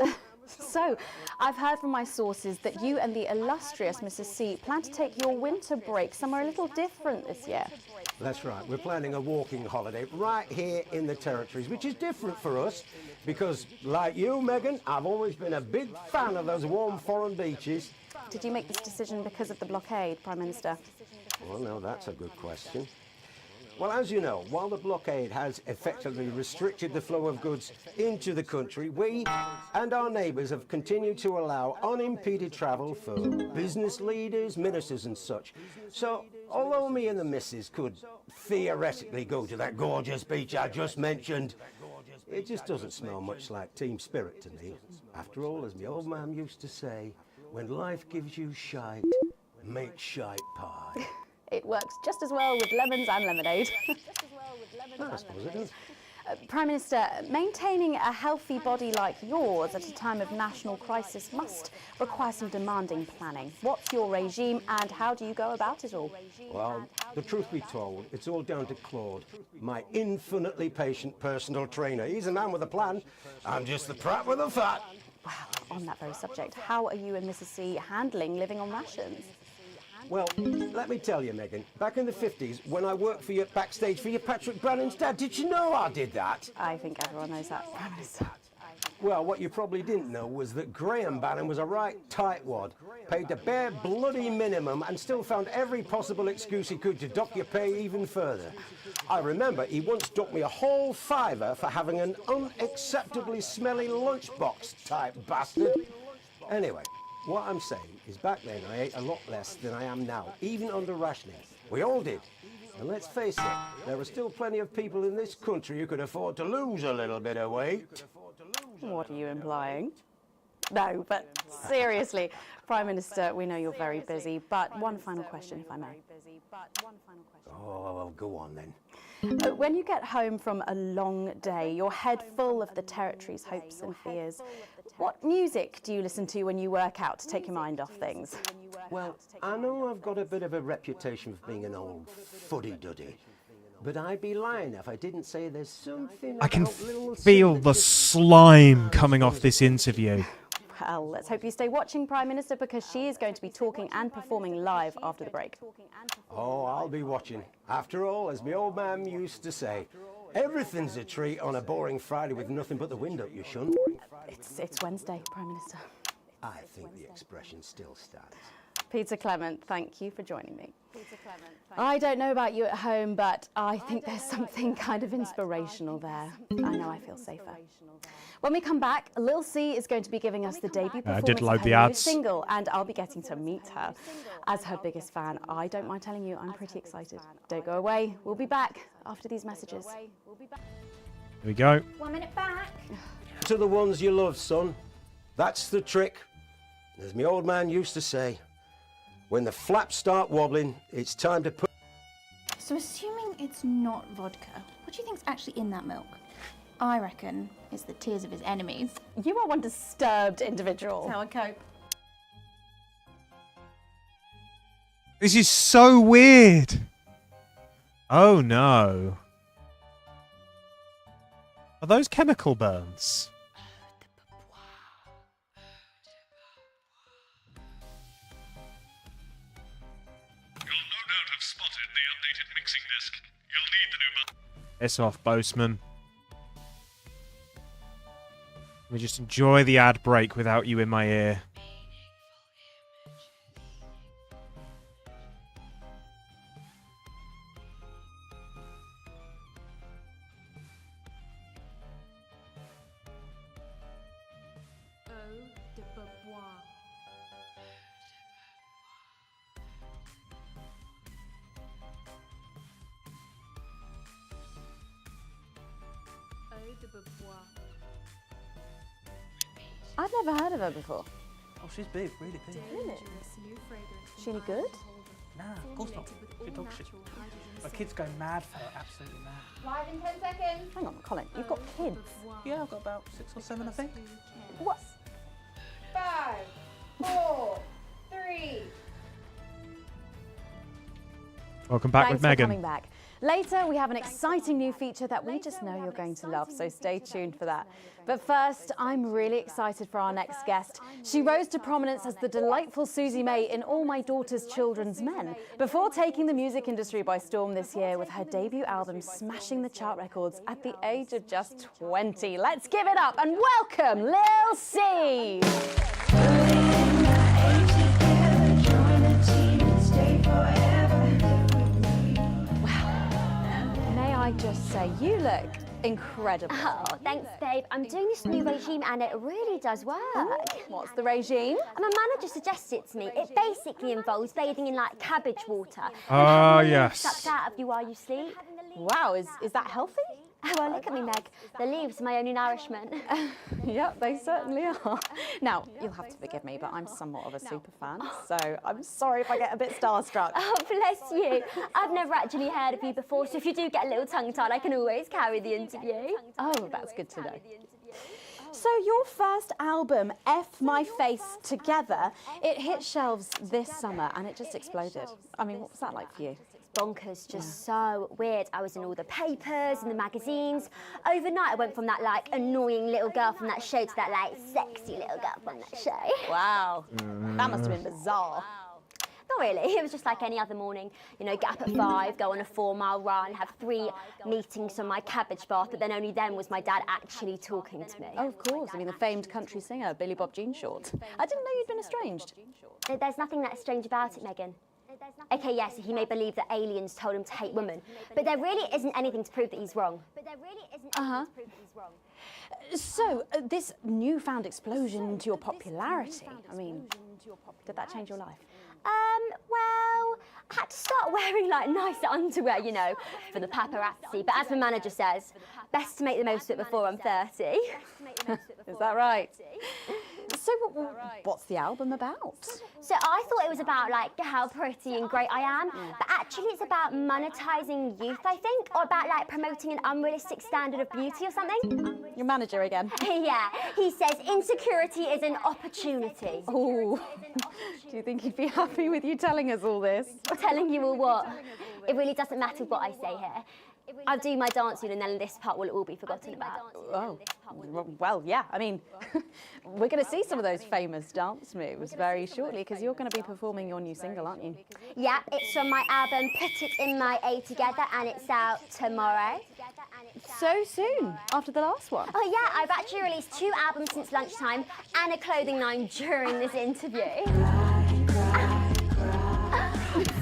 So, I've heard from my sources that you and the illustrious Mrs. C plan to take your winter break somewhere a little different this year. That's right. We're planning a walking holiday right here in the territories, which is different for us because, like you, Megan, I've always been a big fan of those warm foreign beaches. Did you make this decision because of the blockade, Prime Minister? Well, now that's a good question. Well, as you know, while the blockade has effectively restricted the flow of goods into the country, we and our neighbours have continued to allow unimpeded travel for business leaders, ministers and such. So, although me and the missus could theoretically go to that gorgeous beach I just mentioned, it just doesn't smell much like team spirit to me. After all, as my old man used to say, when life gives you shite, make shite pie. It works just as well with lemons and lemonade. I suppose it does. Prime Minister, maintaining a healthy body like yours at a time of national crisis must require some demanding planning. What's your regime and how do you go about it all? Well, the truth be told, it's all down to Claude, my infinitely patient personal trainer. He's a man with a plan. I'm just the prat with the fat. Wow, on that very subject, how are you and Mrs. C handling living on rations? Well, let me tell you, Megan, back in the 50s, when I worked for you backstage for your Patrick Brannan's dad, did you know I did that? I think everyone knows that, Prime Minister. Well, what you probably didn't know was that Graham Bannon was a right tightwad, paid the bare bloody minimum and still found every possible excuse he could to dock your pay even further. I remember he once docked me a whole $5 for having an unacceptably smelly lunchbox type bastard. Anyway, what I'm saying is back then I ate a lot less than I am now, even under rationing. We all did. And let's face it, there are still plenty of people in this country who could afford to lose a little bit of weight. What are you implying? No, but seriously, Prime Minister, we know you're very busy, but one final question, if I may. Oh, go on then. When you get home from a long day, your head full of the territory's hopes and fears, what music do you listen to when you work out to take your mind off things? Well, I know I've got a bit of a reputation for being an old fuddy-duddy, but I'd be lying if I didn't say there's something I can about little feel the slime coming off this interview. Well, let's hope you stay watching, Prime Minister, because she is going to be talking and performing live after the break. Oh, I'll be watching. After all, as my old man used to say, everything's a treat on a boring Friday with nothing but the wind up your shunt. It's Wednesday, Prime Minister. I think the expression still stands. Peter Clement, thank you for joining me. I don't know about you at home, but I think there's something kind of inspirational there. I know I feel safer. When we come back, Lil C is going to be giving us the debut performance of her new single, and I'll be getting to meet her. As her biggest fan, I don't mind telling you, I'm pretty excited. Don't go away. We'll be back after these messages. Here we go. 1 minute back. To the ones you love, son. That's the trick. As my old man used to say, when the flaps start wobbling, it's time to put... So assuming it's not vodka, what do you think's actually in that milk? I reckon it's the tears of his enemies. You are one disturbed individual. That's how I cope. This is so weird. Oh no. Are those chemical burns? Spotted the updated mixing disc. You'll need the new button. Piss off, Boseman. Let me just enjoy the ad break without you in my ear. I've never heard of her before. Oh, she's big, really big. Really? Is she any good? Nah, of course not. She dog shit. My kids go mad for her, absolutely mad. Live in 10 seconds. Hang on, Colin, you've got kids. Yeah, I've got about 6 or 7, I think. What? 5, 4, 3. Welcome back with Thanks for Megan. coming back. Later, we have an exciting new feature that we just know you're going to love, so stay tuned for that. But first, I'm really excited for our next guest. She rose to prominence as the delightful Susie May in All My Daughter's Children's Men, before taking the music industry by storm this year with her debut album smashing the chart records at the age of just 20. Let's give it up and welcome Lil C. Join the team and stay forever. you look incredible. Oh, thanks, babe. I'm doing this new regime and it really does work. What's the regime? My manager suggested it to me. It basically involves bathing in like cabbage water. Ah, and yes. sucked out of you while you sleep. Wow, is that healthy? Well, look at me, Meg. The leaves are my only nourishment. Yep, they certainly are. Now, you'll have to forgive me, but I'm somewhat of a super fan, so I'm sorry if I get a bit starstruck. Oh, bless you. I've never actually heard of you before, so if you do get a little tongue-tied, I can always carry the interview. Oh, that's good to know. So your first album, F My Face Together, it hit shelves this summer and it just exploded. I mean, what was that like for you? Bonkers, just so weird. I was in all the papers and the magazines. Overnight, I went from that like annoying little girl from that show to that like sexy little girl from that show. Wow, that must have been bizarre. Not really, it was just like any other morning. You know, get up at 5, go on a 4-mile run, have 3 meetings on my cabbage bath, but then only then was my dad actually talking to me. Oh, of course. I mean, the famed country singer, Billy Bob Jeanshort. I didn't know you'd been estranged. There's nothing that strange about it, Megan. Okay, yes, he may believe that aliens told him to hate women, but there really isn't anything to prove that he's wrong. So, this newfound explosion to your popularity, I mean, did that change your life? Well, I had to start wearing like nicer underwear, you know, for the paparazzi, but as my manager says, best to make the most of it before I'm 30. Is that right? So what's the album about? So I thought it was about like how pretty and great I am, but actually it's about monetizing youth, I think, or about like promoting an unrealistic standard of beauty or something. Your manager again? Yeah, he says insecurity is an opportunity. Oh, do you think he'd be happy with you telling us all this? Telling you all what? It really doesn't matter what I say here. I'll do my dancing and then this part will all be forgotten about. Oh, well, yeah. I mean, we're going to see some of those famous dance moves very shortly because you're going to be performing your new single, aren't you? Yeah, it's from my album Put It In My A Together and it's out tomorrow. So soon, after the last one? Oh yeah, I've actually released 2 albums since lunchtime and a clothing line during this interview.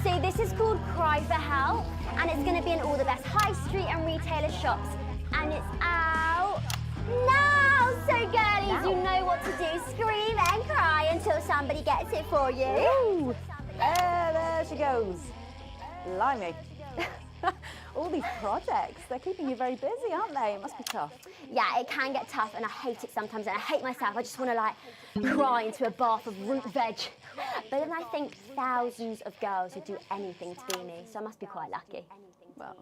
See, this is called Cry for Help and it's going to be in all the best high street and retailer shops and it's out now. So girlies, you know what to do. Scream and cry until somebody gets it for you. Ooh, there she goes. Blimey. All these projects, they're keeping you very busy, aren't they? It must be tough. Yeah, it can get tough and I hate it sometimes and I hate myself. I just want to like cry into a bath of root veg. But then I think thousands of girls would do anything to be me, so I must be quite lucky. Well,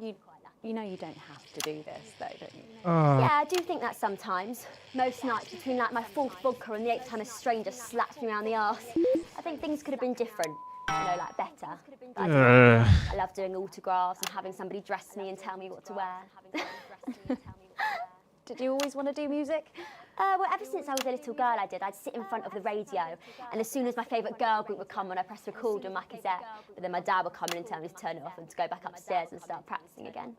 you know you don't have to do this though, don't you? Yeah, I do think that sometimes. Most nights between like my 4th vodka and the 8th time a stranger slaps me around the arse. I think things could have been different. You know, like better. But I love doing autographs and having somebody dress me and tell me what to wear. Did you always want to do music? Well, ever since I was a little girl, I did. I'd sit in front of the radio, and as soon as my favourite girl group would come on, I'd press record on my cassette. But then my dad would come in and tell me to turn it off and to go back upstairs and start practicing again.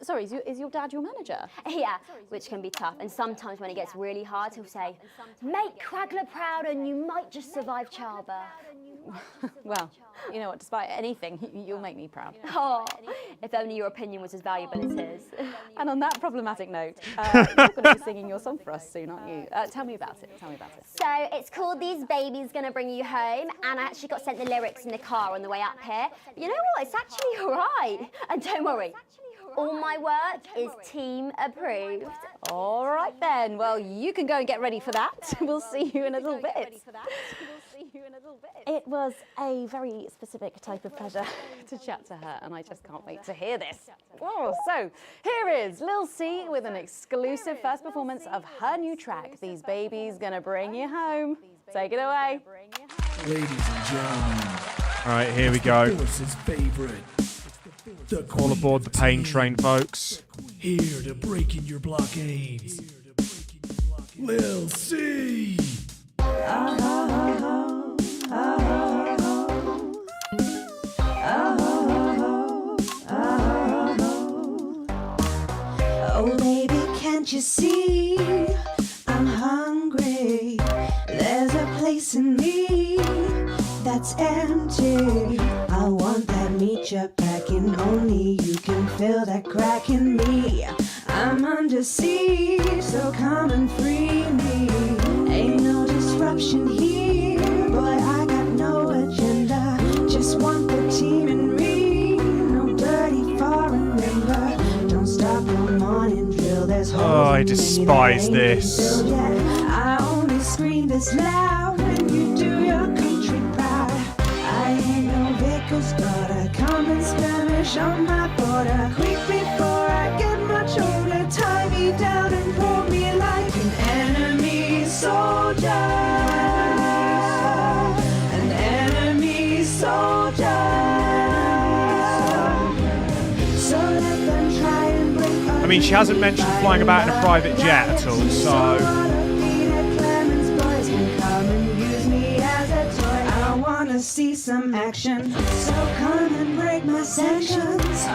Sorry, is your dad your manager? Yeah, which can be tough. And sometimes when it gets really hard, he'll say, "Make Quagler proud, and you might just survive childbirth." Well, you know what, despite anything, you'll make me proud. Oh, if only your opinion was as valuable as his. And on that problematic note, you're going to be singing your song for us soon, aren't you? Tell me about it, So it's called These Babies Gonna Bring You Home, and I actually got sent the lyrics in the car on the way up here. But you know what, it's actually all right. And don't worry, all my work is team approved. All right then, well, you can go and get ready for that. We'll see you in a little bit. It was a very specific type of pleasure to chat to her, and I just can't wait to hear this. Oh, so here is Lil C with an exclusive first performance of her new track, These Babies Gonna Bring You Home. Take it away. Ladies and gentlemen. All right, here we go. Phyllis's favorite. All aboard the pain train, folks. Here to break in your blockades. Lil C. Oh baby, can't you see I'm hungry? There's a place in me that's it's empty. I want that meet-you packing, only you can fill that crack in me. I'm under siege, so come and free me. Ain't no disruption here, boy, I got no agenda. Just want the team and me, no dirty foreign member. Don't stop the morning drill, there's holes Oh, I in me despise that ain't this. filled yet. I only scream this loud when you do your country proud. I ain't no vicar's daughter, come and skirmish on my border. Quick before I get much older, tie me down and pour me like an enemy soldier. An enemy soldier. So let them try and break I mean, she hasn't mentioned flying about in a private jet at all, so... I wanna see some action, so come and break my sanctions.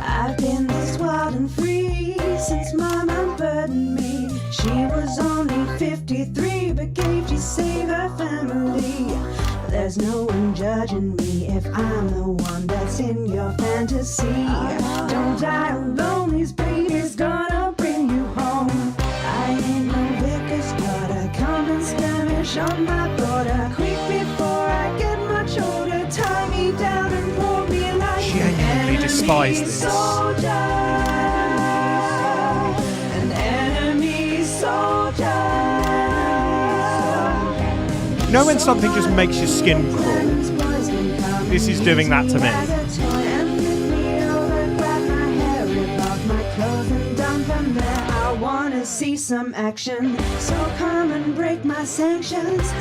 I've been this wild and free since Mama burdened me. She was only 53, but gave to save her family. There's no one judging me if I'm the one that's in your fantasy. Don't die alone, these babies gonna bring you home. I ain't no vicar's daughter, come and skirmish on my border. Quick before I get much older, tie me down and pour me like Genuinely despise this. An enemy soldier. You know when something just makes your skin crawl? This is doing that to me. I wanna see some action, so come and break my sanctions.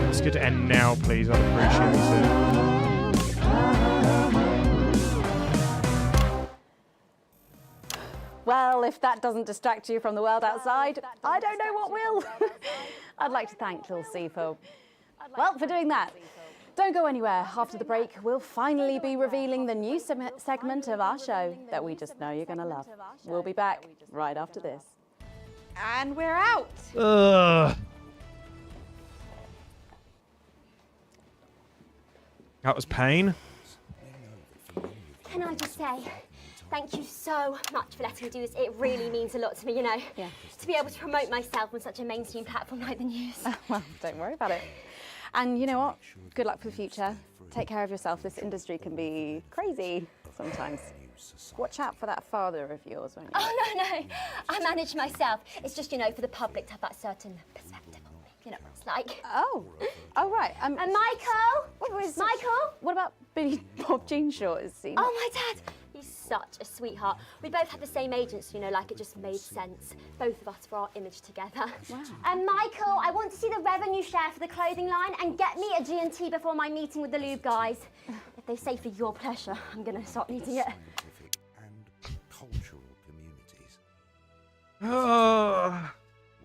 It's good to end now, please. I'd appreciate it. Well, if that doesn't distract you from the world outside, I don't know what will. I'd like to thank Lil C for doing that. Don't go anywhere. After the break, we'll finally be revealing the new segment of our show that we just know you're going to love. We'll be back right after this. And we're out. Ugh. That was pain. Can I just say, thank you so much for letting me do this. It really means a lot to me, you know. Yeah. To be able to promote myself on such a mainstream platform like the news. Well, don't worry about it. And you know what? Good luck for the future. Take care of yourself. This industry can be crazy sometimes. Watch out for that father of yours, won't you? Oh, no. I manage myself. It's just, you know, for the public to have that certain perspective on me. You know what it's like. Oh, right. And Michael? Michael? What about Billy Bob Jean Short? Is he? Oh, my dad. He's such a sweetheart. We both had the same agents, you know, like it just made sense. Both of us for our image together. Wow. And Michael, I want to see the revenue share for the clothing line and get me a G&T before my meeting with the lube guys. If they say for your pleasure, I'm going to start needing it. And cultural communities. Ugh.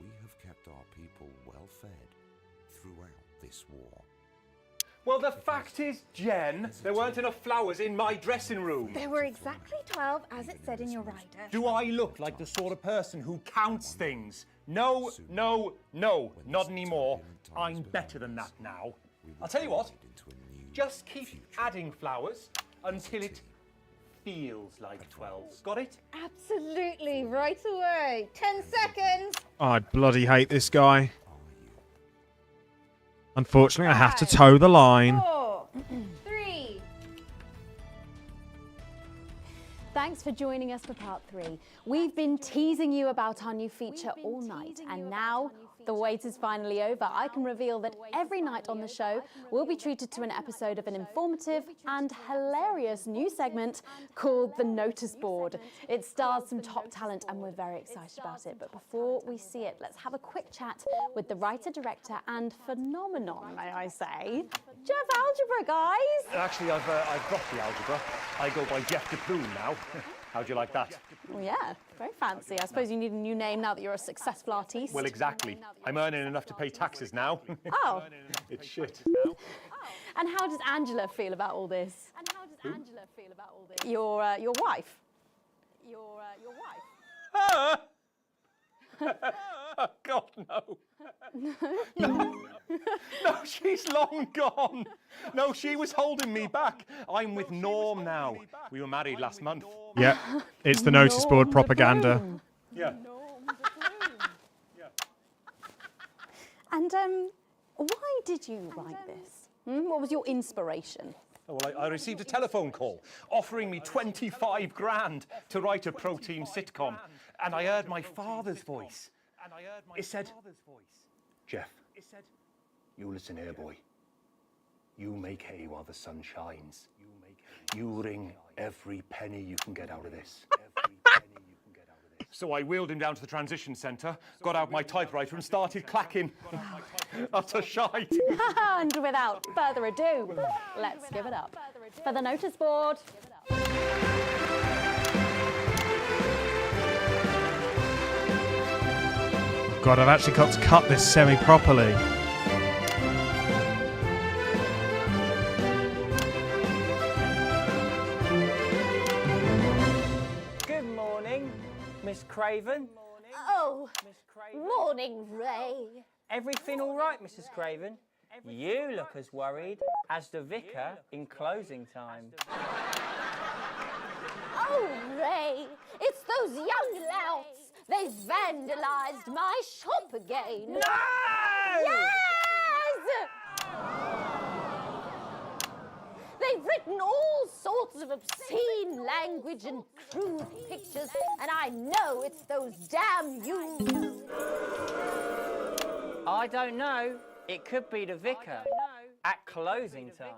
We have kept our people well fed throughout this war. Well, the fact is, Jen, there weren't enough flowers in my dressing room. There were exactly 12, as it said in your rider. Do I look like the sort of person who counts things? No, not anymore. I'm better than that now. I'll tell you what, just keep adding flowers until it feels like 12. Got it? Absolutely, right away. 10 seconds. Oh, I bloody hate this guy. Unfortunately, I have to toe the line. 4, 3. Thanks for joining us for part 3. We've been teasing you about our new feature all night, and now The wait is finally over. I can reveal that every night on the show, we'll be treated to an episode of an informative and hilarious new segment called The Notice Board. It stars some top talent and we're very excited about it. But before we see it, let's have a quick chat with the writer, director and phenomenon, may I say, Jeff Algebra, guys. Actually, I've dropped the algebra. I go by Jeff DePlume now. How'd you like that? Well, yeah, very fancy. I suppose you need a new name now that you're a successful artiste. Well, exactly. I'm earning enough to pay taxes now. Oh. It's shit. And how does Angela feel about all this? Your wife. Your wife. Oh, God, no. No, she's long gone. No, she was holding me back. I'm with Norm now. We were married last month. Yeah, it's the notice board propaganda. Yeah. And why did you write this? What was your inspiration? Oh, well, I received a telephone call offering me 25 grand to write a pro-team sitcom. And I heard my father's voice. It said, Jeff, you listen here, boy. You make hay while the sun shines. You wring every penny you can get out of this. So I wheeled him down to the transition centre, got out my typewriter and started clacking. Utter shite. And without further ado, let's give it up for the notice board. God, I've actually got to cut this semi-properly. Good morning, Miss Craven. Oh, morning, Ray. Everything all right, Mrs. Craven? You look as worried as the vicar in closing time. Oh, Ray, it's those young louts. They've vandalised my shop again. No! Yes! They've written all sorts of obscene language and crude pictures, and I know it's those damn youths. I don't know. It could be the vicar at closing time.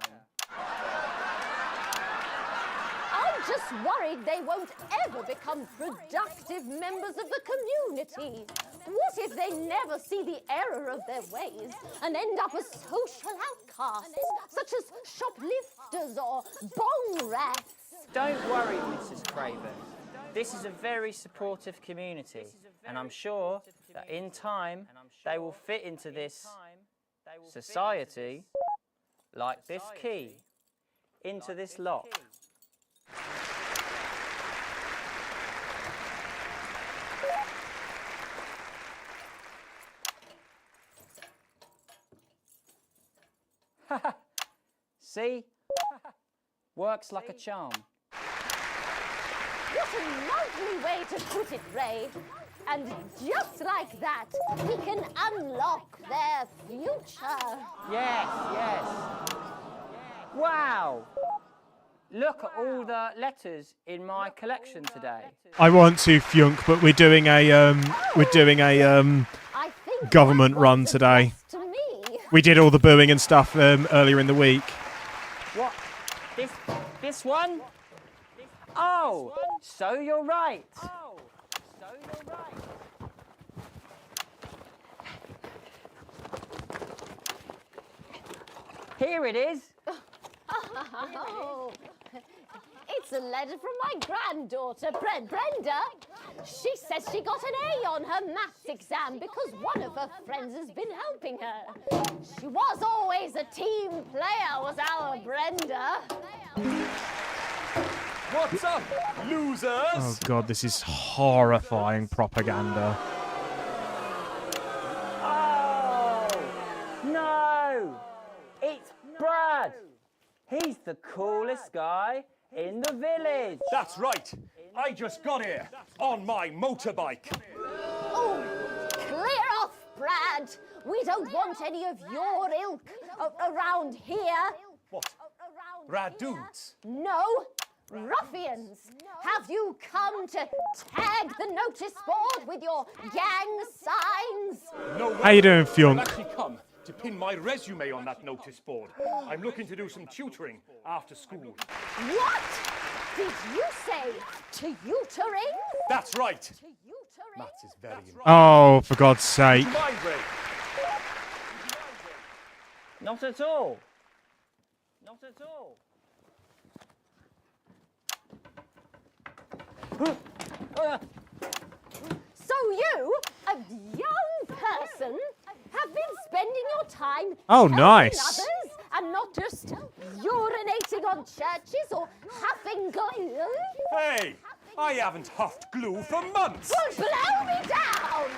I'm just worried they won't ever become productive members of the community. What if they never see the error of their ways and end up as social outcasts, such as shoplifters or bong rats? Don't worry, Mrs. Craven. This is a very supportive community, and I'm sure that in time they will fit into this society like this key into this lock. See? Works like a charm. What a lovely way to put it, Ray. And just like that, we can unlock their future. Yes, yes. Wow! Look at all the letters in my collection today. I want to Fjunk, but we're doing a government run today. We did all the booing and stuff earlier in the week. What? This one? Oh, so you're right. Here it is. Oh, it's a letter from my granddaughter, Brenda. She says she got an A on her maths exam because one of her friends has been helping her. She was always a team player, was our Brenda. What's up, losers? Oh God, this is horrifying propaganda. Oh, no. It's Brad. He's the coolest guy in the village. That's right. I just got here on my motorbike. Oh, clear off, Brad. We don't want any of your ilk around here. What? Rad dudes? No, Ruffians! Have you come to tag the notice board with your gang signs? No way. How you doing, I've Fionk? actually come to pin my resume on that notice board. I'm looking to do some tutoring after school. What did you say? Tutoring? That's right. Maths is very important. Oh, for God's sake. Would you mind, Ray? Not at all. Not at all. So you, a young person, have been spending your time Oh, helping nice. others and not just urinating on churches or huffing glue? Hey, I haven't huffed glue for months. Well, blow me down!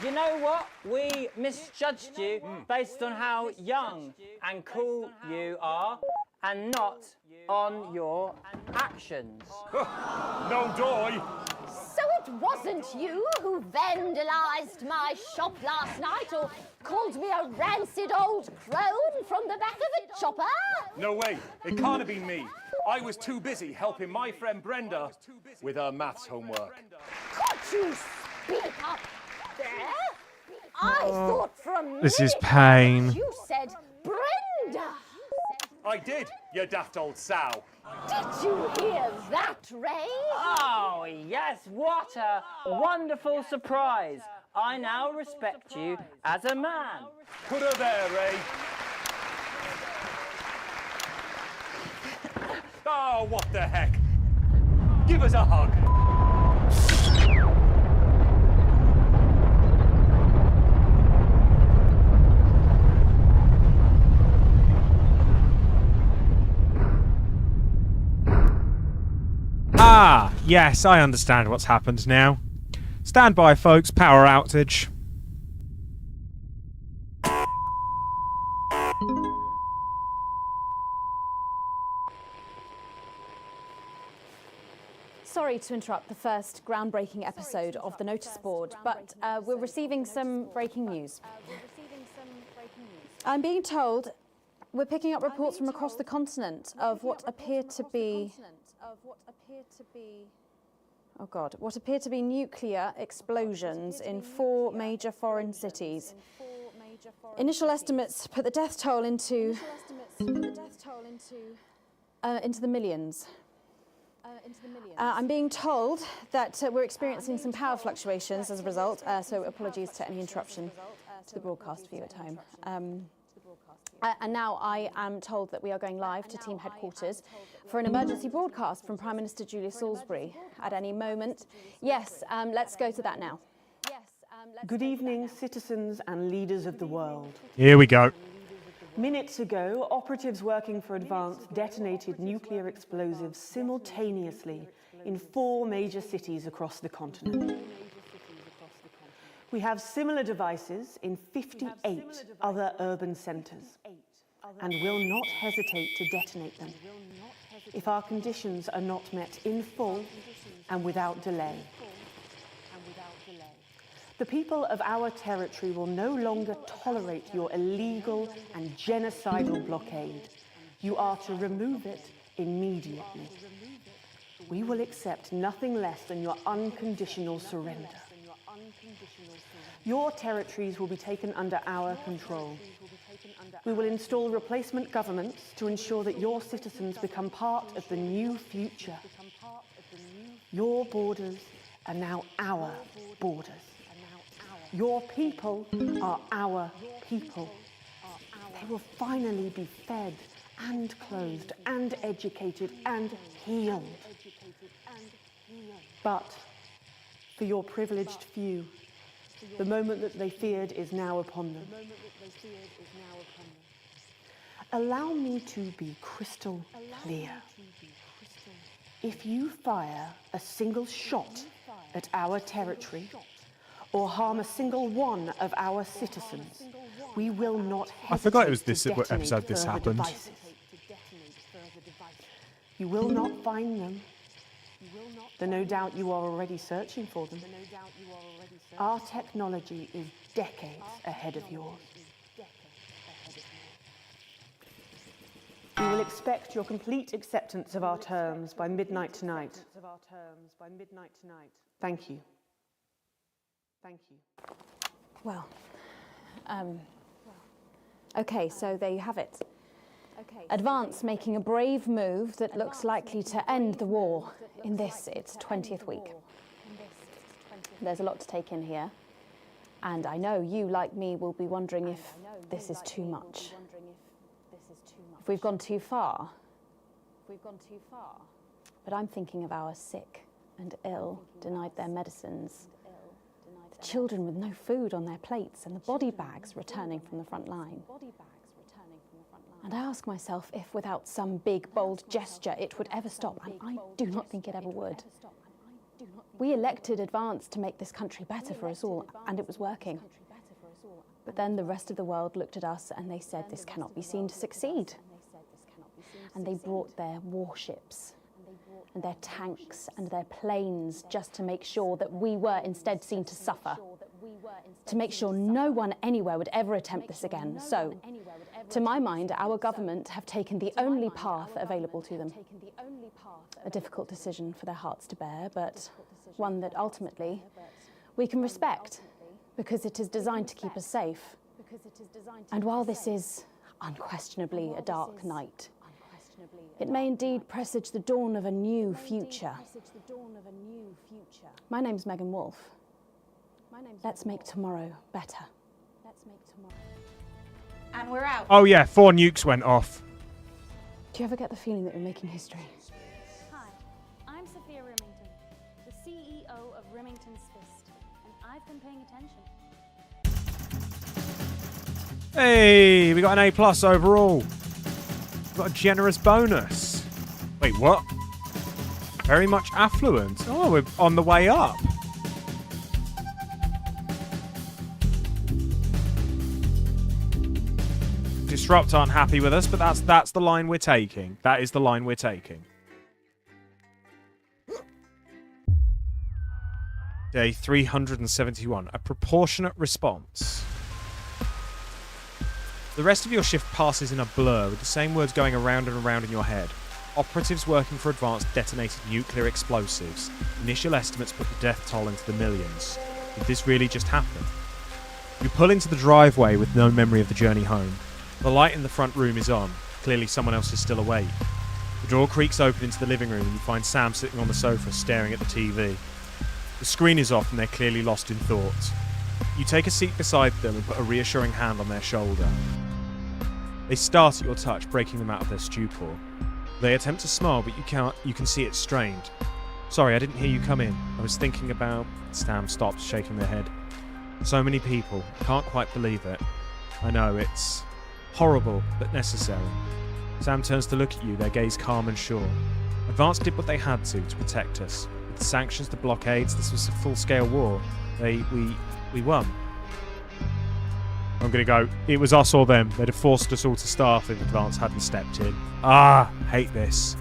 You know what? We misjudged you based on how young and cool you are and not on your actions. No doy. So it wasn't you who vandalised my shop last night or called me a rancid old crone from the back of a chopper? No way. It can't have been me. I was too busy helping my friend Brenda with her maths homework. Could you speak up there? I thought for a minute This is pain. you said Brenda. I did, you daft old sow. Did you hear that, Ray? Oh, yes, what a wonderful surprise. I now respect you as a man. Put her there, Ray. Oh, what the heck? Give us a hug. Ah, yes, I understand what's happened now. Stand by, folks. Power outage. Sorry to interrupt the first groundbreaking episode of the notice board, but we're receiving some breaking news. I'm being told we're picking up reports from across the continent of what appear to be nuclear explosions in 4 major foreign cities. Initial estimates put the death toll into the millions. I'm being told that we're experiencing some power fluctuations as a result, so apologies to any interruption to the broadcast for you at home. And now I am told that we are going live to team headquarters for an emergency broadcast from Prime Minister Julia Salisbury at any moment. Yes, let's go to that now. Good evening, citizens and leaders of the world. Here we go. Minutes ago, operatives working for Advance detonated nuclear explosives simultaneously in 4 major cities across the continent. We have similar devices in 58 other urban centres and will not hesitate to detonate them if our conditions are not met in full and without delay. The people of our territory will no longer tolerate your illegal and genocidal blockade. You are to remove it immediately. We will accept nothing less than your unconditional surrender. Your territories will be taken under our control. We will install replacement governments to ensure that your citizens become part of the new future. Your borders are now our borders. Your people are our people. They will finally be fed and clothed and educated and healed. But for your privileged few, the moment that they feared is now upon them. Allow me to be crystal clear. If you fire a single shot at our territory, or harm a single one of our citizens, we will not hesitate. I forgot it was this to detonate episode this further happened. devices. You will not find them, though no doubt you are already searching for them. Our technology is decades ahead of yours. We will will expect your complete acceptance of our terms by midnight tonight. Thank you. Thank you. Well, okay, so there you have it. Advance making a brave move that looks likely to end the war in this, its 20th week. There's a lot to take in here, and I know you, like me, will be wondering if this is too much. If we've gone too far. But I'm thinking of our sick and ill, denied their medicines, the children with no food on their plates, and the body bags returning from the front line. And I ask myself if, without some big, bold gesture, it would ever stop, and I do not think it ever would. We elected Advance to make this country better for us all, and it was working. But then the rest of the world looked at us and they said this cannot be seen to succeed. And they brought their warships and their tanks and their planes just to make sure that we were instead seen to suffer, to make sure no one anywhere would ever attempt this again. So, to my mind, our government have taken the only path available to them. A difficult decision for their hearts to bear, but one that ultimately we can respect, because it is designed to keep us safe. And while this is unquestionably a dark night, it may indeed presage the dawn of a new future. My name's Megan Wolfe. Let's make tomorrow better. And we're out. Oh yeah, 4 nukes went off. Do you ever get the feeling that we're making history? Hi, I'm Sophia Remington, the CEO of Remington's Fist, and I've been paying attention. Hey, we got an A+ overall. We got a generous bonus. Wait, what? Very much affluent. Oh, we're on the way up. Disrupt aren't happy with us, but that's the line we're taking. That is the line we're taking. Day 371. A proportionate response. The rest of your shift passes in a blur, with the same words going around and around in your head. Operatives working for Advance detonated nuclear explosives. Initial estimates put the death toll into the millions. Did this really just happen? You pull into the driveway with no memory of the journey home. The light in the front room is on. Clearly someone else is still awake. The door creaks open into the living room and you find Sam sitting on the sofa staring at the TV. The screen is off and they're clearly lost in thought. You take a seat beside them and put a reassuring hand on their shoulder. They start at your touch, breaking them out of their stupor. They attempt to smile, but you can see it's strained. Sorry, I didn't hear you come in. I was thinking about... Sam stops, shaking their head. So many people. I can't quite believe it. I know, it's horrible, but necessary. Sam turns to look at you, their gaze calm and sure. Advance did what they had to protect us. With the sanctions, the blockades, this was a full-scale war. We won. I'm gonna go, it was us or them. They'd have forced us all to starve if Advance hadn't stepped in. Ah, hate this.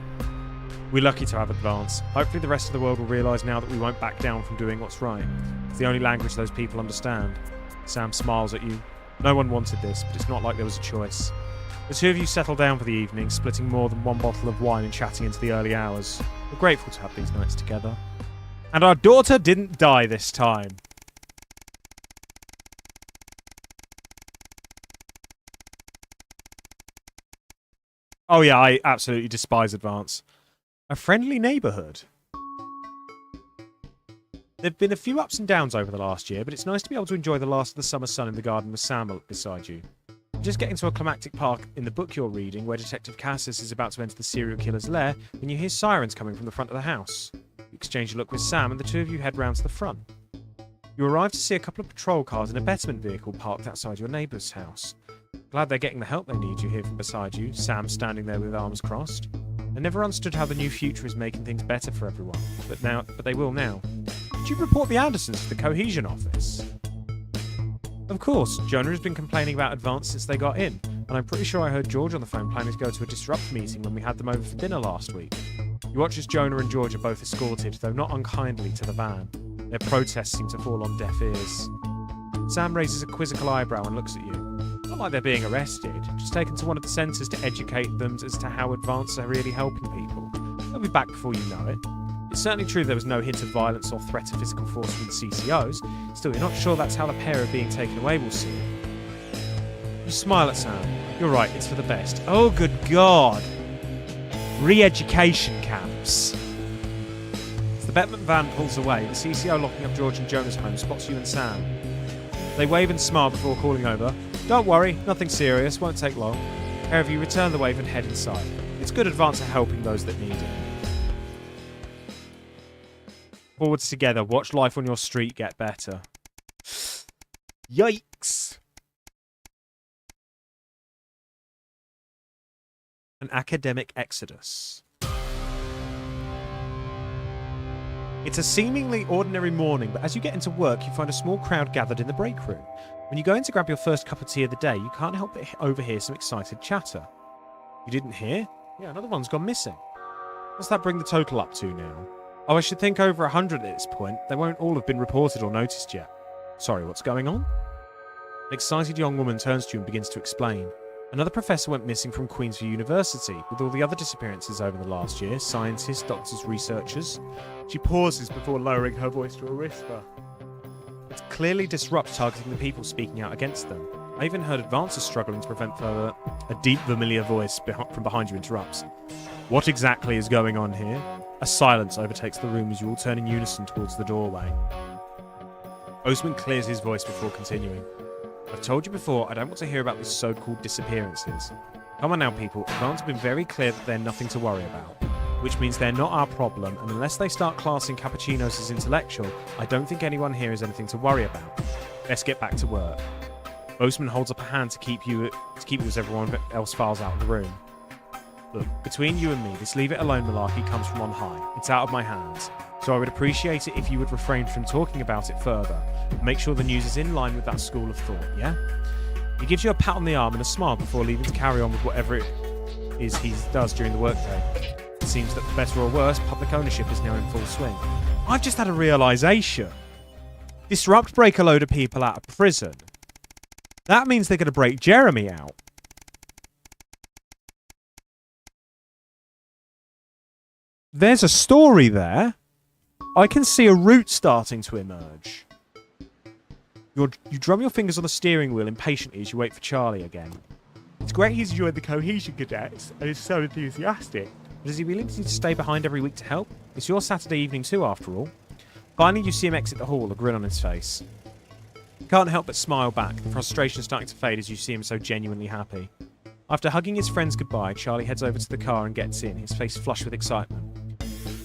We're lucky to have Advance. Hopefully the rest of the world will realise now that we won't back down from doing what's right. It's the only language those people understand. Sam smiles at you. No one wanted this, but it's not like there was a choice. The two of you settle down for the evening, splitting more than one bottle of wine and chatting into the early hours. We're grateful to have these nights together. And our daughter didn't die this time. Oh yeah, I absolutely despise Advance. A friendly neighbourhood. There have been a few ups and downs over the last year, but it's nice to be able to enjoy the last of the summer sun in the garden with Sam beside you. You're just getting to a climactic part in the book you're reading, where Detective Cassis is about to enter the serial killer's lair, when you hear sirens coming from the front of the house. You exchange a look with Sam, and the two of you head round to the front. You arrive to see a couple of patrol cars and a betterment vehicle parked outside your neighbour's house. Glad they're getting the help they need, you hear from beside you, Sam standing there with arms crossed. I never understood how the new future is making things better for everyone, but they will now. Did you report the Andersons to the cohesion office? Of course, Jonah has been complaining about Advance since they got in, and I'm pretty sure I heard George on the phone planning to go to a Disrupt meeting when we had them over for dinner last week. You watch as Jonah and George are both escorted, though not unkindly, to the van. Their protests seem to fall on deaf ears. Sam raises a quizzical eyebrow and looks at you. Oh, like they're being arrested, just taken to one of the centres to educate them as to how advances are really helping people. They'll be back before you know it. It's certainly true there was no hint of violence or threat of physical force from the CCOs. Still, you're not sure that's how the pair are being taken away will see it. You smile at Sam. You're right, it's for the best. Oh, good God! Re-education camps. As the Bettman van pulls away, the CCO locking up George and Jonah's home spots you and Sam. They wave and smile before calling over. Don't worry, nothing serious, won't take long. The pair of you return the wave and head inside. It's good advance at helping those that need it. Forwards together, watch life on your street get better. Yikes! An academic exodus. It's a seemingly ordinary morning, but as you get into work, you find a small crowd gathered in the break room. When you go in to grab your first cup of tea of the day, you can't help but overhear some excited chatter. You didn't hear? Yeah, another one's gone missing. What's that bring the total up to now? Oh, I should think over 100 at this point. They won't all have been reported or noticed yet. Sorry, what's going on? An excited young woman turns to you and begins to explain. Another professor went missing from Queensview University, with all the other disappearances over the last year, scientists, doctors, researchers. She pauses before lowering her voice to a whisper. It's clearly Disrupt targeting the people speaking out against them. I even heard advances struggling to prevent further. A deep, familiar voice from behind you interrupts. What exactly is going on here? A silence overtakes the room as you all turn in unison towards the doorway. Osman clears his voice before continuing. I've told you before, I don't want to hear about these so-called disappearances. Come on now, people. Advance have been very clear that they're nothing to worry about. Which means they're not our problem, and unless they start classing cappuccinos as intellectual, I don't think anyone here has anything to worry about. Let's get back to work. Osman holds up a hand to keep you as everyone else files out of the room. Look, between you and me, this leave it alone malarkey comes from on high. It's out of my hands. So I would appreciate it if you would refrain from talking about it further. Make sure the news is in line with that school of thought, yeah? He gives you a pat on the arm and a smile before leaving to carry on with whatever it is he does during the workday. It seems that for better or worse, public ownership is now in full swing. I've just had a realisation. Disrupt break a load of people out of prison. That means they're going to break Jeremy out. There's a story there. I can see a route starting to emerge. You drum your fingers on the steering wheel impatiently as you wait for Charlie again. It's great he's joined the Cohesion Cadets and is so enthusiastic. But does he really need to stay behind every week to help? It's your Saturday evening too, after all. Finally, you see him exit the hall, a grin on his face. You can't help but smile back, the frustration starting to fade as you see him so genuinely happy. After hugging his friends goodbye, Charlie heads over to the car and gets in, his face flushed with excitement.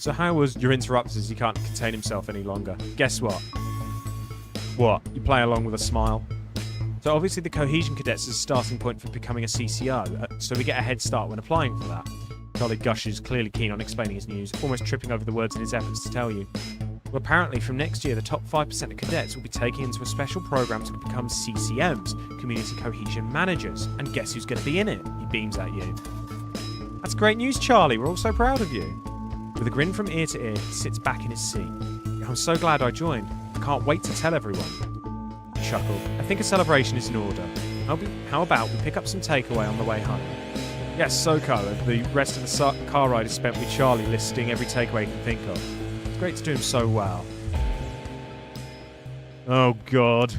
So how was your interrupters as he can't contain himself any longer? Guess what? What? You play along with a smile? So obviously the Cohesion Cadets is a starting point for becoming a CCO, so we get a head start when applying for that. Charlie gushes, clearly keen on explaining his news, almost tripping over the words in his efforts to tell you. Well, apparently from next year the top 5% of cadets will be taken into a special program to become CCMs, Community Cohesion Managers. And guess who's going to be in it? He beams at you. That's great news, Charlie. We're all so proud of you. With a grin from ear to ear, he sits back in his seat. I'm so glad I joined. I can't wait to tell everyone. Chuckle. I think a celebration is in order. How about we pick up some takeaway on the way home? Yes, so Carlo. The rest of the car ride is spent with Charlie listing every takeaway he can think of. It's great to do him so well. Oh, God.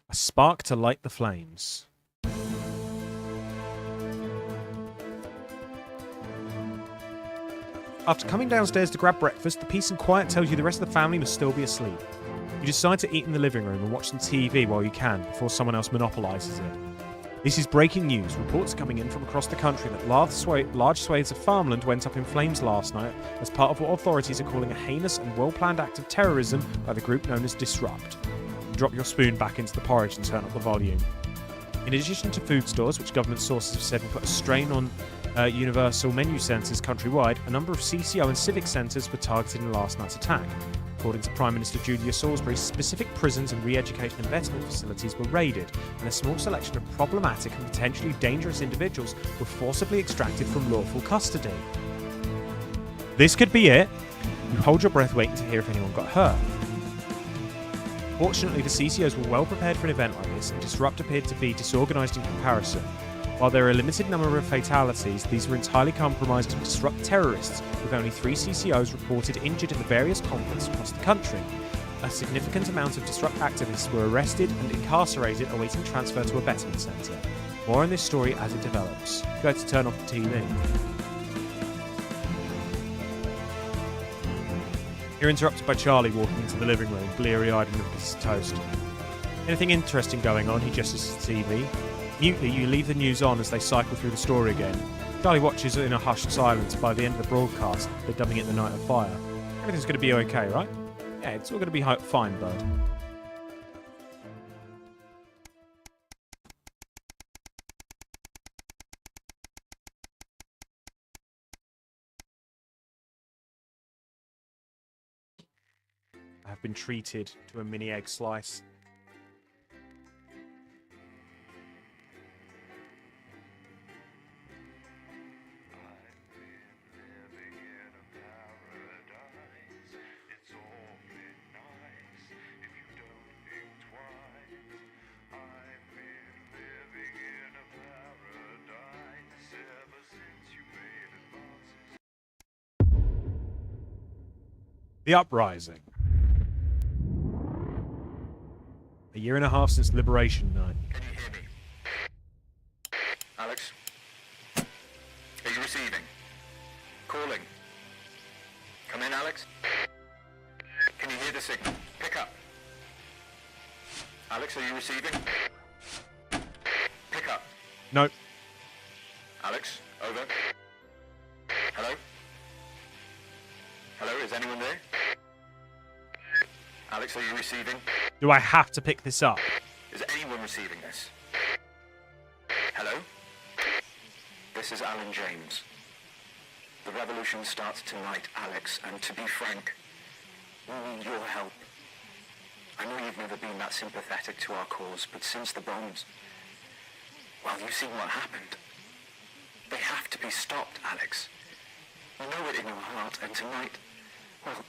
A spark to light the flames. After coming downstairs to grab breakfast, the peace and quiet tells you the rest of the family must still be asleep. You decide to eat in the living room and watch some TV while you can before someone else monopolises it. This is breaking news. Reports coming in from across the country that large swathes of farmland went up in flames last night as part of what authorities are calling a heinous and well-planned act of terrorism by the group known as Disrupt. You drop your spoon back into the porridge and turn up the volume. In addition to food stores, which government sources have said will put a strain on universal menu centres countrywide, a number of CCO and civic centres were targeted in last night's attack. According to Prime Minister Julia Salisbury, specific prisons and re-education investment facilities were raided, and a small selection of problematic and potentially dangerous individuals were forcibly extracted from lawful custody. This could be it. You hold your breath waiting to hear if anyone got hurt. Fortunately, the CCOs were well prepared for an event like this, and Disrupt appeared to be disorganised in comparison. While there are a limited number of fatalities, these were entirely compromised and Disrupt terrorists, with only 3 CCOs reported injured in the various conflicts across the country. A significant amount of Disrupt activists were arrested and incarcerated, awaiting transfer to a betting centre. More on this story as it develops. Go to turn off the TV. You're interrupted by Charlie walking into the living room, bleary-eyed and with his toast. Anything interesting going on? He gestures to the TV. Mutely, you leave the news on as they cycle through the story again. Charlie watches in a hushed silence. By the end of the broadcast, they're dubbing it the Night of Fire. Everything's going to be okay, right? Yeah, it's all going to be fine, bud. I have been treated to a mini egg slice. The Uprising. A year and a half since Liberation Night. Can you hear me? Alex? Are you receiving? Calling. Come in, Alex? Can you hear the signal? Pick up. Alex, are you receiving? Pick up. No. Alex, over. Hello? Hello, is anyone there? Alex, are you receiving? Do I have to pick this up? Is anyone receiving this? Hello? This is Alan James. The revolution starts tonight, Alex, and to be frank, we need your help. I know you've never been that sympathetic to our cause, but since the bombs, well, you've seen what happened. They have to be stopped, Alex. You know it in your heart, and tonight, well,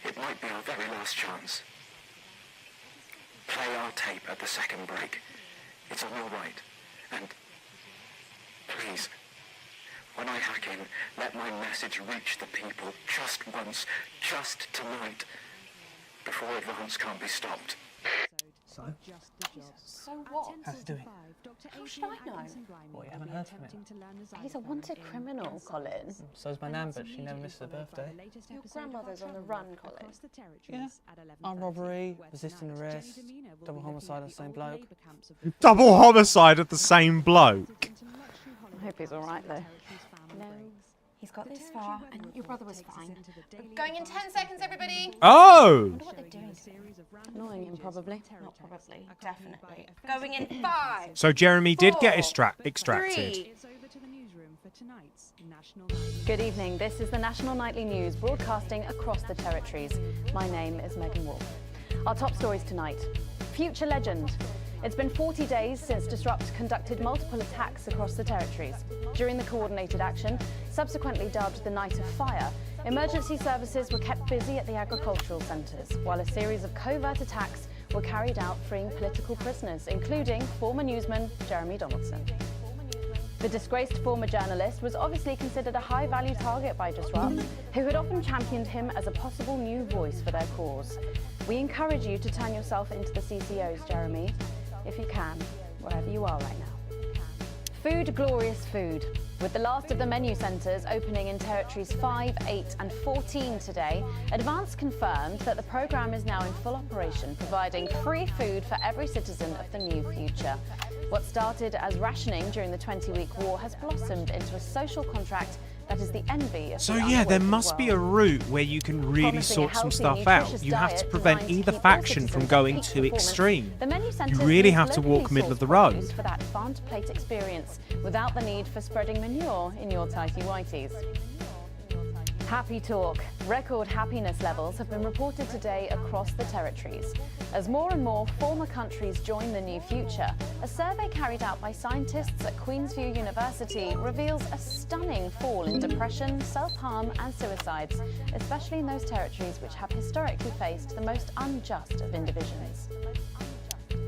it might be our very last chance. Play our tape at the second break. It's on your right. And please, when I hack in, let my message reach the people just once, just tonight, before advance can't be stopped. So? So what? How's he doing? How should I know? What, you haven't heard from him? He's a wanted criminal, Colin. So's my nan, but she never misses a birthday. Your grandmother's on the run, Colin. Yeah. Armed robbery, resisting arrest, double homicide of the same bloke. Double homicide of the same bloke. I hope he's all right, though. No, he's got this far, and your brother was fine. Going in 10 seconds, everybody. Oh! I wonder what they're doing. Annoying him, probably. Not probably, definitely. Going in 5. So Jeremy did get 4, extracted. 3. Good evening. This is the National Nightly News, broadcasting across the territories. My name is Megan Wolfe. Our top stories tonight. Future legend. It's been 40 days since Disrupt conducted multiple attacks across the territories. During the coordinated action, subsequently dubbed the Night of Fire, emergency services were kept busy at the agricultural centres, while a series of covert attacks were carried out freeing political prisoners, including former newsman Jeremy Donaldson. The disgraced former journalist was obviously considered a high-value target by Disrupt, who had often championed him as a possible new voice for their cause. We encourage you to turn yourself into the CCOs, Jeremy, if you can, wherever you are right now. Food, glorious food. With the last of the menu centres opening in territories 5, 8 and 14 today, Advance confirmed that the programme is now in full operation, providing free food for every citizen of the new future. What started as rationing during the 20-week war has blossomed into a social contract that is the envy of So the yeah, there unawakened must be a world. route where you can really Promising sort a some healthy, stuff out. nutritious You have to diet prevent designed to either keep all faction from citizens going peak too performance. extreme. The menu You centres really use have to walk locally middle of the sourced road. produce for that farm to plate experience without the need for spreading manure in your tighty whities. Happy talk. Record happiness levels have been reported today across the territories. As more and more former countries join the new future, a survey carried out by scientists at Queensview University reveals a stunning fall in depression, self-harm and suicides, especially in those territories which have historically faced the most unjust of divisions.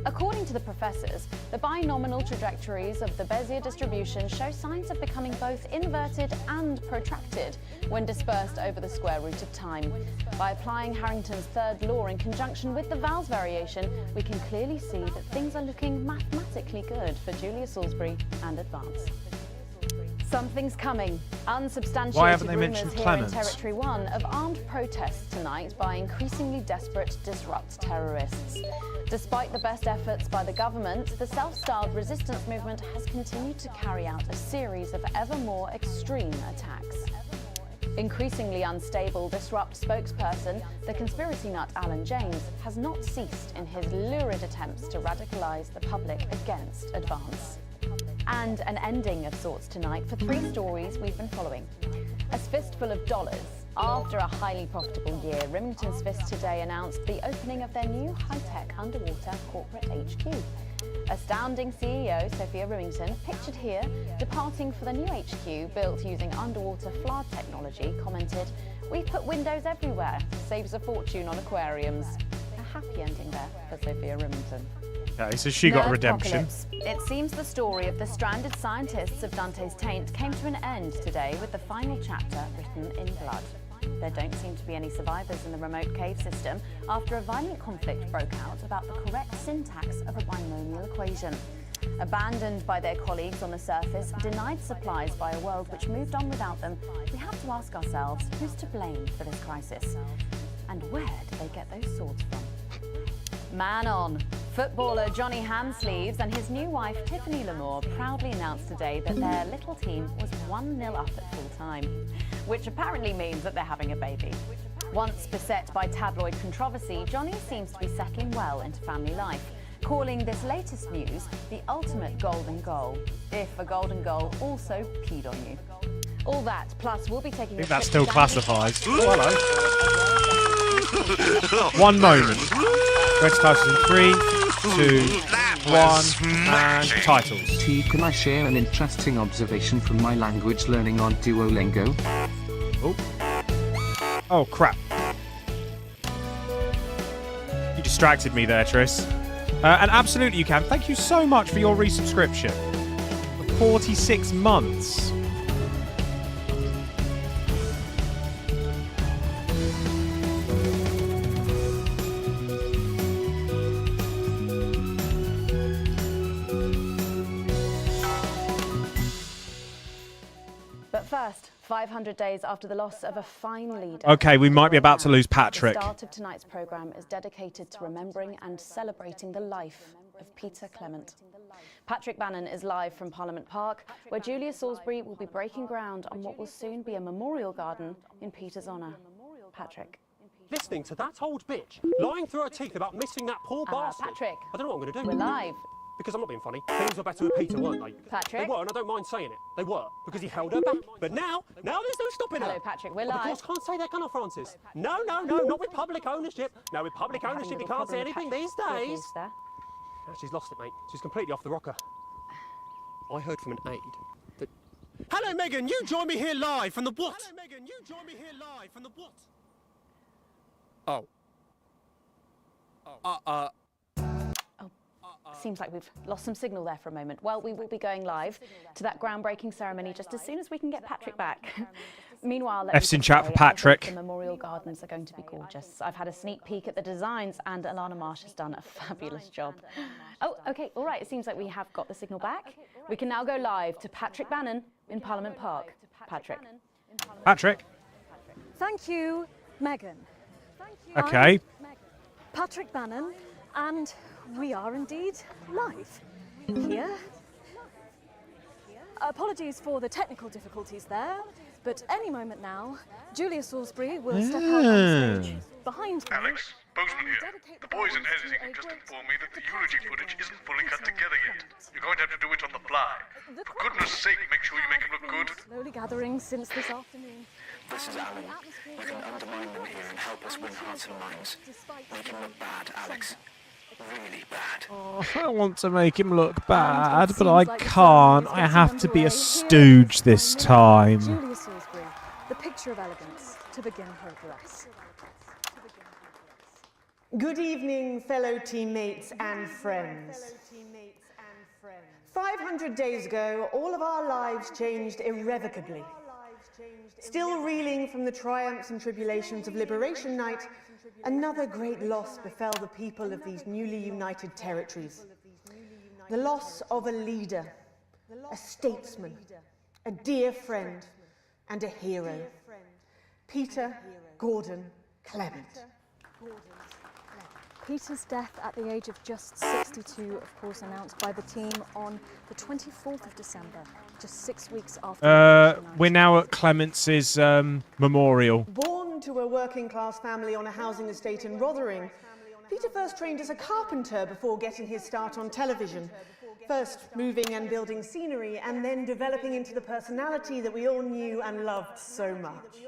According to the professors, the binominal trajectories of the Bezier distribution show signs of becoming both inverted and protracted when dispersed over the square root of time. By applying Harrington's third law in conjunction with the vowels variation, we can clearly see that things are looking mathematically good for Julia Salisbury and Advance. Something's coming. Unsubstantiated Why haven't they rumours mentioned here Clements? in Territory 1 of armed protests tonight by increasingly desperate disrupt terrorists. Despite the best efforts by the government, the self-styled resistance movement has continued to carry out a series of ever more extreme attacks. Increasingly unstable Disrupt spokesperson, the conspiracy nut Alan James, has not ceased in his lurid attempts to radicalise the public against Advance. And an ending of sorts tonight for 3 stories we've been following. A fistful of dollars. After a highly profitable year, Remington's Fist today announced the opening of their new high-tech underwater corporate HQ. Astounding CEO Sophia Remington, pictured here, departing for the new HQ built using underwater FLAD technology, commented, "We've put windows everywhere, saves a fortune on aquariums." A happy ending there for Sophia Remington. Okay, so she got a Nerd redemption. apocalypse. It seems the story of the stranded scientists of Dante's Taint came to an end today with the final chapter written in blood. There don't seem to be any survivors in the remote cave system after a violent conflict broke out about the correct syntax of a binomial equation. Abandoned by their colleagues on the surface, denied supplies by a world which moved on without them, we have to ask ourselves who's to blame for this crisis? And where did they get those swords from? Man on. Footballer Johnny Handsleeves and his new wife Tiffany Lamore proudly announced today that their little team was 1-0 up at full time, which apparently means that they're having a baby. Once beset by tabloid controversy, Johnny seems to be settling well into family life, calling this latest news the ultimate golden goal, if a golden goal also peed on you. All that, plus we'll be taking I think a that trip still to classifies. Oh, hello. One moment. Red titles in 3, 2, 1, and titles. T, can I share an interesting observation from my language learning on Duolingo? Oh, crap. You distracted me there, Tris. And absolutely you can. Thank you so much for your resubscription. For 46 months. But first, 500 days after the loss of a fine leader. Okay, we might be about to lose Patrick. The start of tonight's programme is dedicated to remembering and celebrating the life of Peter Clement. Patrick Bannon is live from Parliament Park, where Julia Salisbury will be breaking ground on what will soon be a memorial garden in Peter's honour. Patrick. Listening to that old bitch lying through her teeth about missing that poor bastard. Patrick. I don't know what I'm going to do. We're live. Because I'm not being funny. Things were better with Peter, weren't they? Patrick. They were, and I don't mind saying it. They were, because he held her back. But now there's no stopping her. Hello, Patrick. We're Well, live. of course, can't say that, can I, Francis? No, not with public ownership. No, with public ownership, you can't say anything these days. There. No, she's lost it, mate. She's completely off the rocker. I heard from an aide that... Hello, Megan. You join me here live from the what? Hello, Megan. You join me here live from the what? Seems like we've lost some signal there for a moment. Well, we will be going live to that groundbreaking ceremony just as soon as we can get Patrick back. Meanwhile, let me F's in just chat say, for Patrick. I think the memorial gardens are going to be gorgeous. I've had a sneak peek at the designs and Alana Marsh has done a fabulous job. Oh, okay, all right, it seems like we have got the signal back. We can now go live to Patrick Bannon in Parliament Park. Patrick. Patrick. Thank you, Megan. Okay. Patrick Bannon, and we are indeed live here. Apologies for the technical difficulties there, but any moment now, Julia Salisbury will step out on stage behind me. Alex, Bozeman here. The boys in editing have just informed me that the eulogy footage isn't fully cut together yet. You're going to have to do it on the fly. For goodness sake, make sure you make him look good. Slowly gathering since this afternoon. This is Alan. You can undermine them here and help us win hearts and minds. Make him look bad, Alex. Really bad. Oh, I want to make him look bad, but I can't. I have to be a stooge this time. Julia Salisbury, the picture of elegance, to begin her address. Good evening, fellow teammates and friends. 500 days ago, all of our lives changed irrevocably. Still reeling from the triumphs and tribulations of Liberation Night, another great loss befell the people of these newly united territories. The loss of a leader, a statesman, a dear friend, and a hero. Peter Gordon Clement. Peter's death at the age of just 62, of course, announced by the team on the 24th of December, just 6 weeks after. We're now at Clemence's memorial. Born to a working-class family on a housing estate in Rotherham, Peter first trained as a carpenter before getting his start on television. First moving and building scenery, and then developing into the personality that we all knew and loved so much.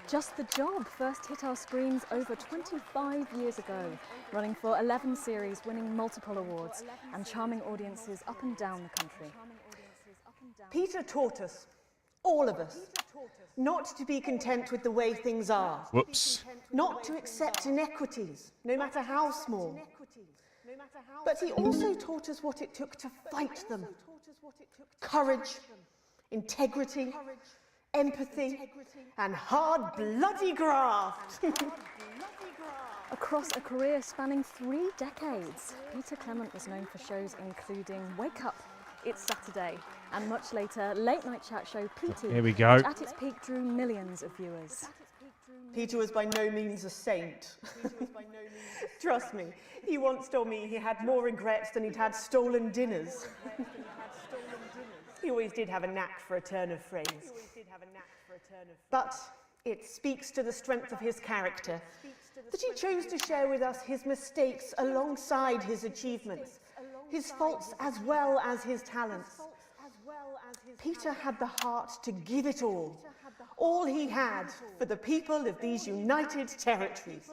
Just the Job first hit our screens over 25 years ago, running for 11 series, winning multiple awards, and charming audiences up and down the country. Peter taught us, all of us, not to be content with the way things are. Whoops. Not to accept inequities, no matter how small. But he also taught us what it took to fight them. Courage, integrity, empathy, and hard, bloody graft. Across a career spanning 3 decades, Peter Clement was known for shows including Wake Up, It's Saturday, and much later, late-night chat show PT, Here we go. which at its peak drew millions of viewers. Peter was by no means a saint. Trust me, he once told me he had more regrets than he'd had stolen dinners. He always did have a knack for a turn of phrase. But it speaks to the strength of his character that he chose to share with us his mistakes alongside his achievements, his faults as well as his talents. Peter had the heart to give it all he had for the people of these united territories.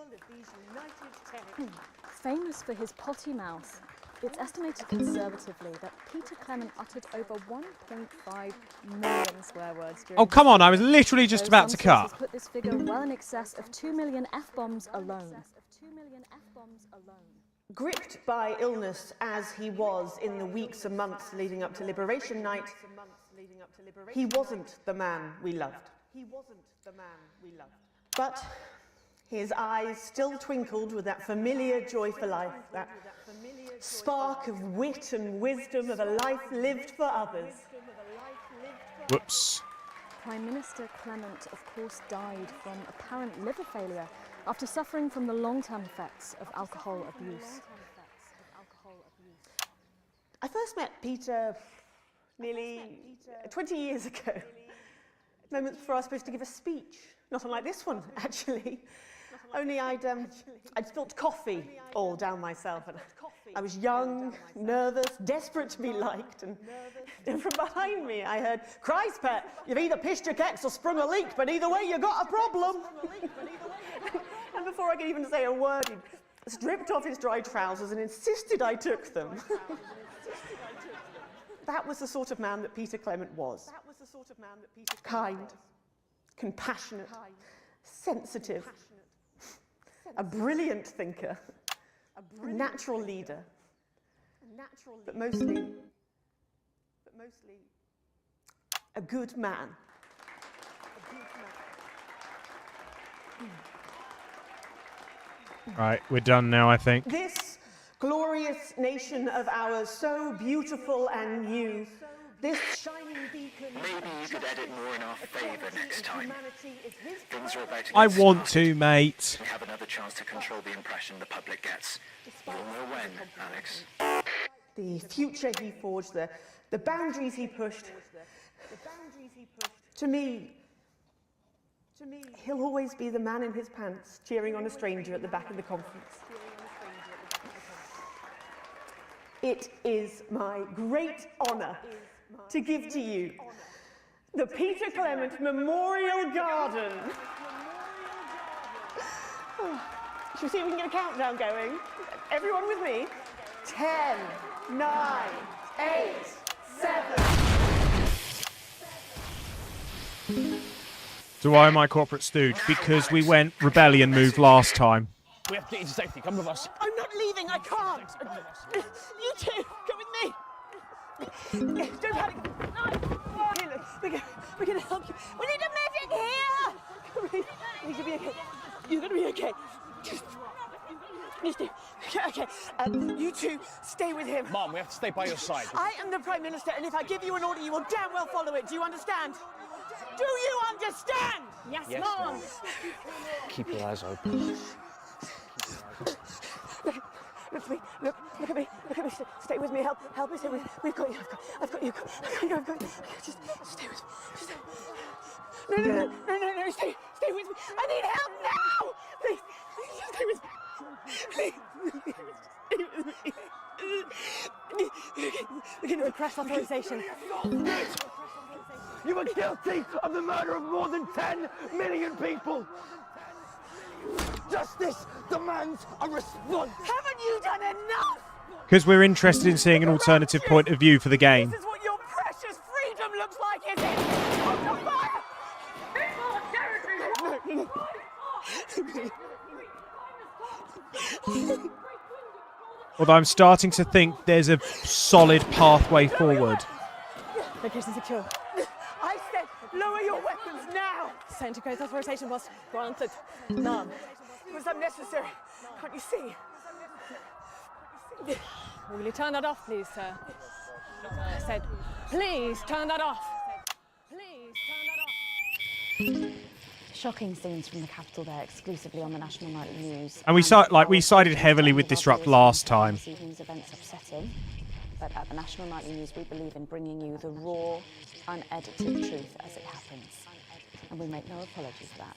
Famous for his potty mouth, it's estimated conservatively that Peter Clement uttered over 1.5 million swear words during Oh, come on, I was literally just about to cut. Put this figure well in excess of 2 million F-bombs alone. Gripped by illness as he was in the weeks and months leading up to Liberation Night, he wasn't the man we loved. But his eyes still twinkled with that familiar joy for life, that spark of wit and wisdom of a life lived for others. Whoops. Prime Minister Clement, of course, died from apparent liver failure after suffering from the long-term effects of alcohol abuse. I first met Peter nearly 20 years ago, moments before I was supposed to give a speech. Not unlike this one, actually. Only I'd spilt coffee all down myself. And I was young, nervous, desperate to be liked. And from behind me, I heard, "Christ, Pet, you've either pissed your kecks or sprung a leak, but either way, you got a problem." And before I could even say a word, he stripped off his dry trousers and insisted I took them. That was the sort of man that Peter Clement was. Kind, compassionate, sensitive, a brilliant thinker, a natural leader, but mostly a good man. Right, we're done now, I think. This glorious nation of ours, so beautiful and new, this shining beacon... Maybe you could edit more in our favour next time. Things are about to get I want started. to, mate. We have another chance to control the impression the public gets. You'll know when, Alex. The future he forged, the boundaries he pushed. To me, He'll always be the man in his pants cheering on a stranger at the back of the conference. It is my great honour to give to you the Peter Clement Memorial Garden. Shall we see if we can get a countdown going? Everyone with me? 10, 9, 8, 7. So why am I corporate stooge? Because we went rebellion move last time. We have to get you to safety. Come with us. I'm not leaving, I can't. You two, come with me. Don't panic. No. Here, look, we're going to help you. We need a medic here. You need to be okay. You're going to be okay. Just stay. Okay. You two, stay with him. Mom, we have to stay by your side. I am the Prime Minister, and if I give you an order, you will damn well follow it. Do you understand? Do you understand? Yes, Yes, Mom. Mom. Keep your eyes open. Look at me. Look at me. Look at me. Stay with me. Help me. Stay with me. We've got you. I've got you. I've got you. Just stay with me. No. Stay with me. I need help now. Please. Stay with me. Please. Stay with me. We're going to request authorization. You are guilty of the murder of more than 10 million people. Justice demands a response. Haven't you done enough? Because we're interested in seeing an alternative point of view for the game. This is what your precious freedom looks like, is it? On the fire! Although I'm starting to think there's a solid pathway forward. Location secure. I said, lower your weapons now! Sent to grade authorization was granted. None. It was unnecessary. Can't you see? Will you turn that off, please, sir? I said, please turn that off. Please turn that off. Shocking scenes from the capital there, exclusively on the National Nightly News. And we sided heavily with Disrupt last time. This evening's events upsetting, but at the National Nightly News we believe in bringing you the raw, unedited truth as it happens, and we make no apologies for that.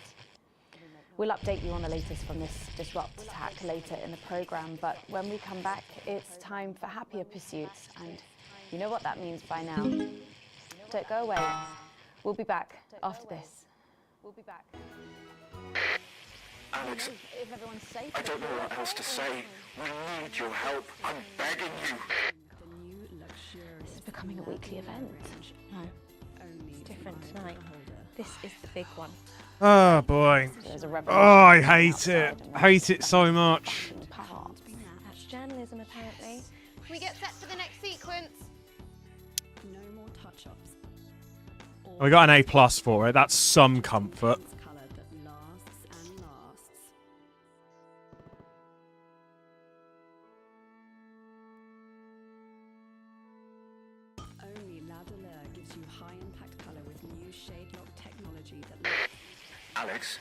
We'll update you on the latest from this Disrupt attack later in the programme, but when we come back, it's time for happier pursuits, and you know what that means by now. Don't go away. We'll be back after this. We'll be back. Alex, If everyone's safe. I don't know what else to say. We need your help. I'm begging you. This is becoming a weekly event. No, it's different tonight. This is the big one. Oh boy. Oh, I hate it. I hate it so much. That's journalism, apparently. Can we get set for the next sequence? No more touch-ups. We got an A+ for it. That's some comfort. Colour that lasts and lasts. Only La Douleur gives you high-impact colour with new shade lock technology that. Alex,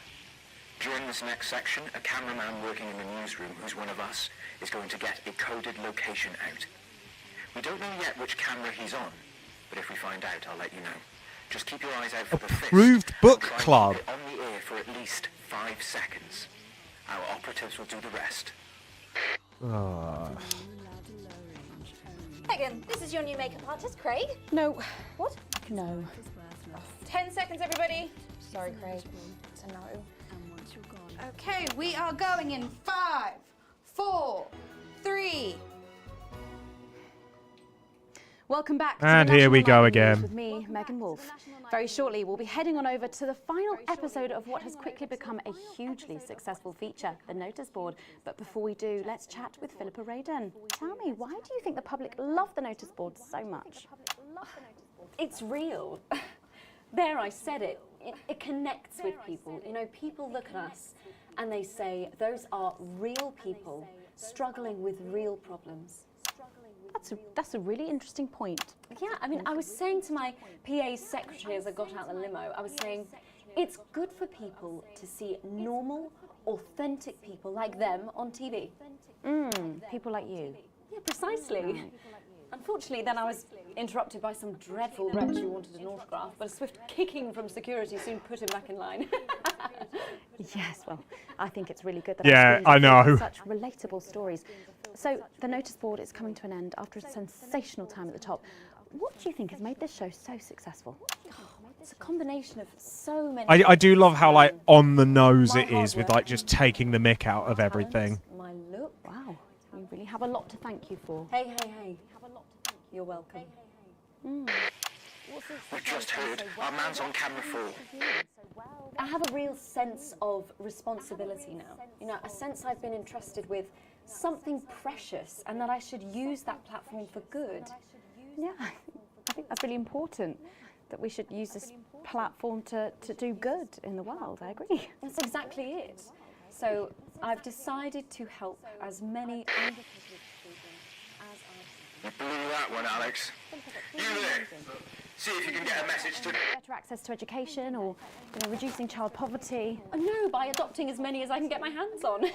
during this next section, a cameraman working in the newsroom who's one of us is going to get a coded location out. We don't know yet which camera he's on, but if we find out, I'll let you know. Just keep your eyes out for the fist. Approved book club. On the air for at least 5 seconds. Our operatives will do the rest. Megan, this is your new makeup artist, Craig. No. What? No. 10 seconds, everybody. Sorry, Craig. It's a no. Okay, we are going in 5, 4, 3. Welcome back to And the here we National go Nightly News again. with me, Megan Wolf. Very shortly, we'll be heading on over to the final episode of what has quickly become a hugely successful feature, the Notice Board. But before we do, let's chat with Philippa Radon. Tell me, why do you think the public love the Notice Board so much? It's real. There, I said it. It connects with people. You know, people look at us and they say, those are real people struggling with real problems. That's a really interesting point. Yeah, I mean, I was saying to my PA secretary as I got out the limo, I was saying, it's good for people to see normal, authentic people like them on TV. People like you. Yeah, precisely. Unfortunately, then I was interrupted by some dreadful wretch who wanted an autograph, but a swift kicking from security soon put him back in line. Yes, well, I think it's really good that Yeah, our students I are know. such relatable stories. So the notice board is coming to an end after a sensational time at the top. What do you think has made this show so successful? It's a combination of so many. I do love how like on the nose it is with like just taking the mick out of everything. My look. Wow, you really have a lot to thank you for. Hey, hey, hey. You're welcome. We just heard our man's on camera 4. I have a real sense of responsibility now. You know, a sense I've been entrusted with something precious and that I should use that platform for good. Yeah, I think that's really important, that we should use this platform to do good in the world. I agree. That's exactly it. So I've decided to help as many underprivileged children as I You blew that one, Alex. You there. See if you can get a message to... Better access to education, or reducing child poverty. No, by adopting as many as I can get my hands on.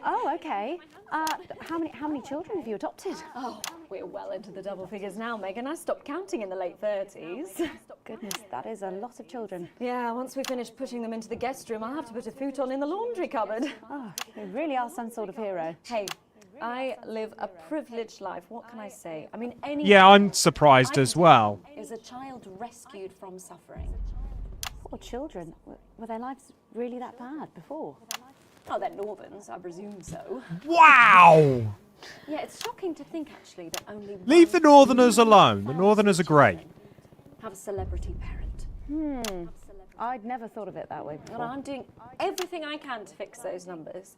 Oh, okay. How many children have you adopted? Oh, we're well into the double figures now, Megan. I stopped counting in the late 30s. Goodness, that is a lot of children. Yeah, once we finish putting them into the guest room, I'll have to put a futon in the laundry cupboard. Oh, you really are some sort of hero. Hey, I live a privileged life. What can I say? I mean, any... Yeah, I'm surprised as well. ...is a child rescued from suffering. Poor children. Were their lives really that bad before? Oh, they're Northerns, I presume so. Wow! Yeah, it's shocking to think, actually, that only... Leave the Northerners alone. The Northerners are great. ...have a celebrity parent. I'd never thought of it that way before. And I'm doing everything I can to fix those numbers.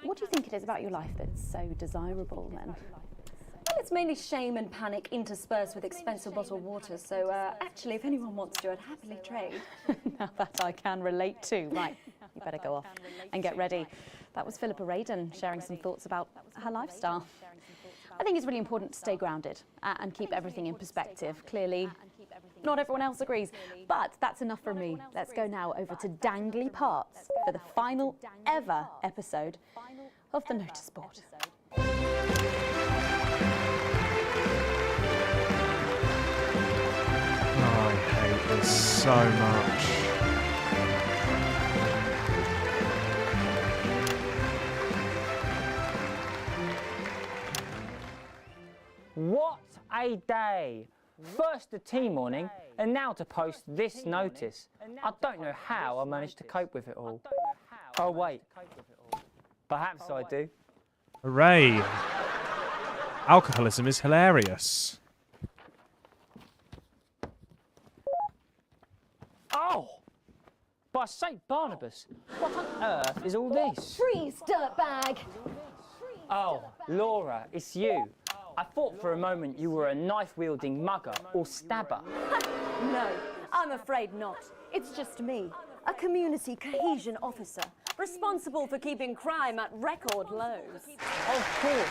What do you think it is about your life that's so desirable, then? Well, it's mainly shame and panic interspersed with expensive bottled water, so actually, if anyone wants to, I'd happily trade. Now that I can relate to. Right, you better go off and get ready. That was Philippa Radin sharing some thoughts about her lifestyle. I think it's really important to stay grounded and keep everything in perspective. Clearly, not everyone else agrees, but that's enough from me. Let's go now over to Dangly Parts for the final ever episode of the notice board. Oh, I hate this so much. What a day! First the tea morning, and now to post this notice. I don't know how I managed to cope with it all. Oh wait, perhaps I do. Hooray! Alcoholism is hilarious. Oh! By St. Barnabas, what on earth is all this? Freeze, dirtbag! Oh, Laura, it's you. I thought for a moment you were a knife-wielding mugger or stabber. No, I'm afraid not. It's just me, a community cohesion officer, responsible for keeping crime at record lows. Of course.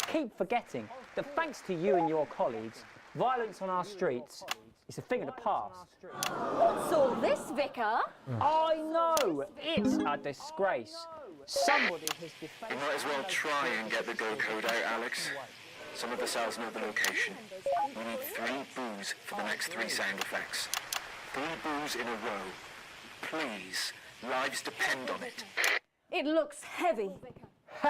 Keep forgetting that thanks to you and your colleagues, violence on our streets is a thing of the past. What's all this, Vicar? I know! It's a disgrace. Somebody has defaced... You might as well try and get the go code out, Alex. Some of the cells know the location. We need 3 boos for the next 3 sound effects. 3 boos in a row. Please. Lives depend on it. It looks heavy. Ha!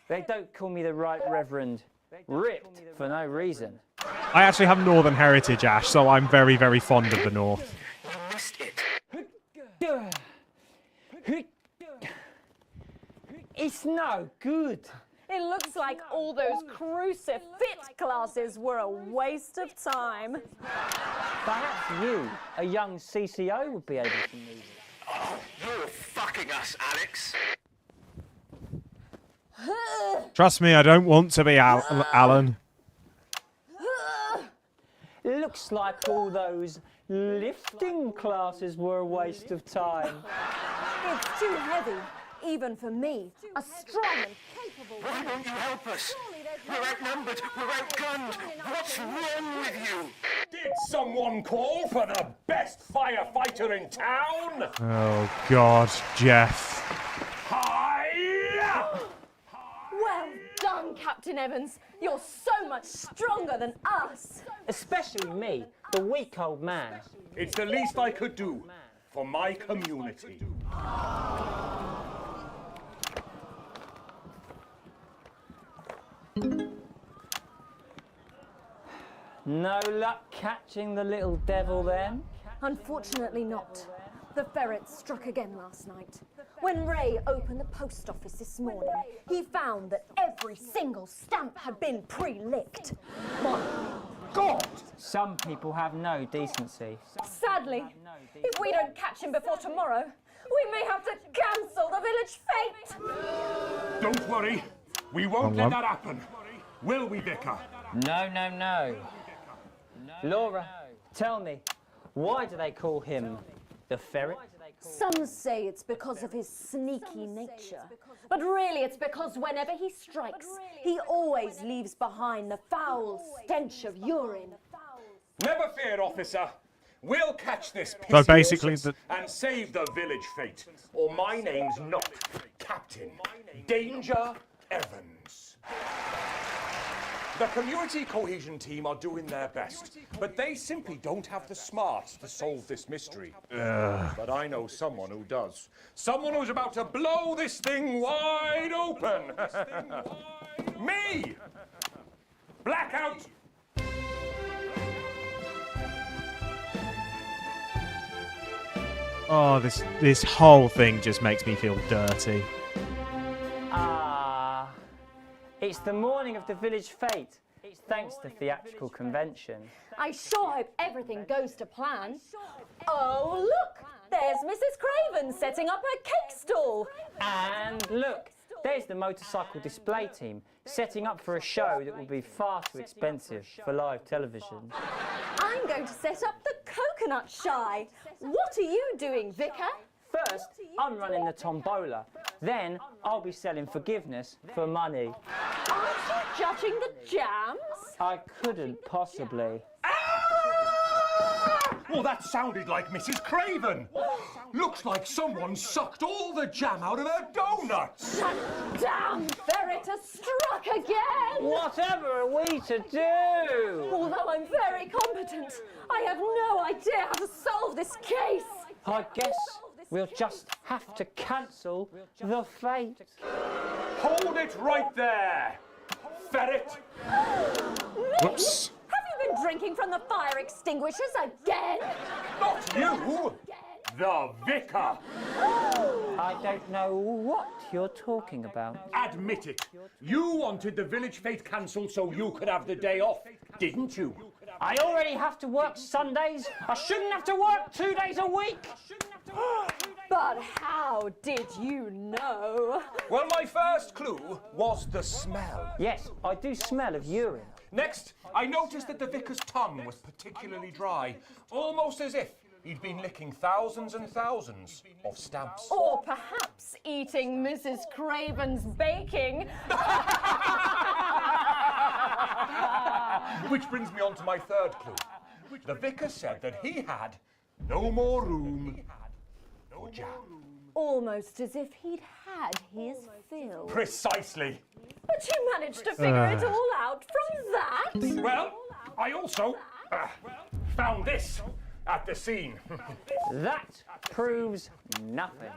They don't call me the Right Reverend. Ripped for no reason. I actually have Northern heritage, Ash, so I'm very, very fond of the North. You missed it. It's no good. It looks like all those crucifix classes were a waste of time. Perhaps you, a young CCO, would be able to move it. Oh, you're fucking us, Alex. Trust me, I don't want to be Alan. Looks like all those lifting classes were a waste of time. It's too heavy, even for me, a strong and capable Why woman. won't you help us? We're outnumbered, we're outgunned. What's wrong with you? Did someone call for the best firefighter in town? Oh, God, Jeff. Well done, Captain Evans. You're so much stronger than us. Especially me, the weak old man. It's the least I could do for my community. No luck catching the little devil then? Unfortunately not. The ferret struck again last night. When Ray opened the post office this morning, he found that every single stamp had been pre-licked. My God! Some people have no decency. Sadly, if we don't catch him before tomorrow, we may have to cancel the village fete. Don't worry, we won't let that happen. Will we, Vicar? No, no, no. Laura, tell me, why do they call him the ferret? Some say it's because of his sneaky nature, but really it's because whenever he strikes, he always leaves behind the foul stench of urine. Never fear, officer. We'll catch this So basically and save the village fate. Or my name's not Captain Danger Evans. The community cohesion team are doing their best, but they simply don't have the smarts to solve this mystery. But I know someone who does. Someone who's about to blow this thing wide open. Me! Blackout! Oh, this whole thing just makes me feel dirty. It's the morning of the village fete, thanks to theatrical convention. I sure hope everything goes to plan. Oh, look! There's Mrs. Craven setting up her cake stall. And look, there's the motorcycle display team setting up for a show that will be far too expensive for live television. I'm going to set up the coconut shy. What are you doing, Vicar? First, I'm running the tombola. Then, I'll be selling forgiveness for money. Aren't you judging the jams? I couldn't possibly. Well, that sounded like Mrs. Craven. Looks like someone sucked all the jam out of her donuts. That damn ferret has struck again! Whatever are we to do? Although I'm very competent, I have no idea how to solve this case. I guess we'll just have to cancel the fete. Hold it right there, ferret. Whoops. Have you been drinking from the fire extinguishers again? Not you, the vicar. I don't know what you're talking about. Admit it. You wanted the village fete cancelled so you could have the day off, didn't you? I already have to work Sundays. I shouldn't have to work 2 days a week. But how did you know? Well, my first clue was the smell. Yes, I do smell of urine. Next, I noticed that the vicar's tongue was particularly dry, almost as if he'd been licking thousands and thousands of stamps. Or perhaps eating Mrs. Craven's baking. Which brings me on to my third clue. The vicar said that he had no more room for jam. Almost as if he'd had his fill. Precisely. But you managed to figure it all out from that? Well, I also found this at the scene. That proves nothing.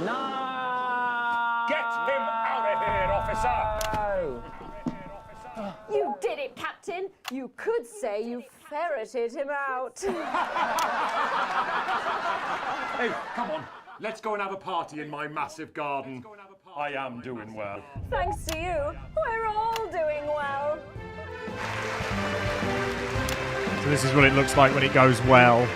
No! Get him out of here, officer! You did it, Captain. You could say you ferreted him out. Hey, come on. Let's go and have a party in my massive garden. I am doing well. Thanks to you, we're all doing well. So this is what it looks like when it goes well.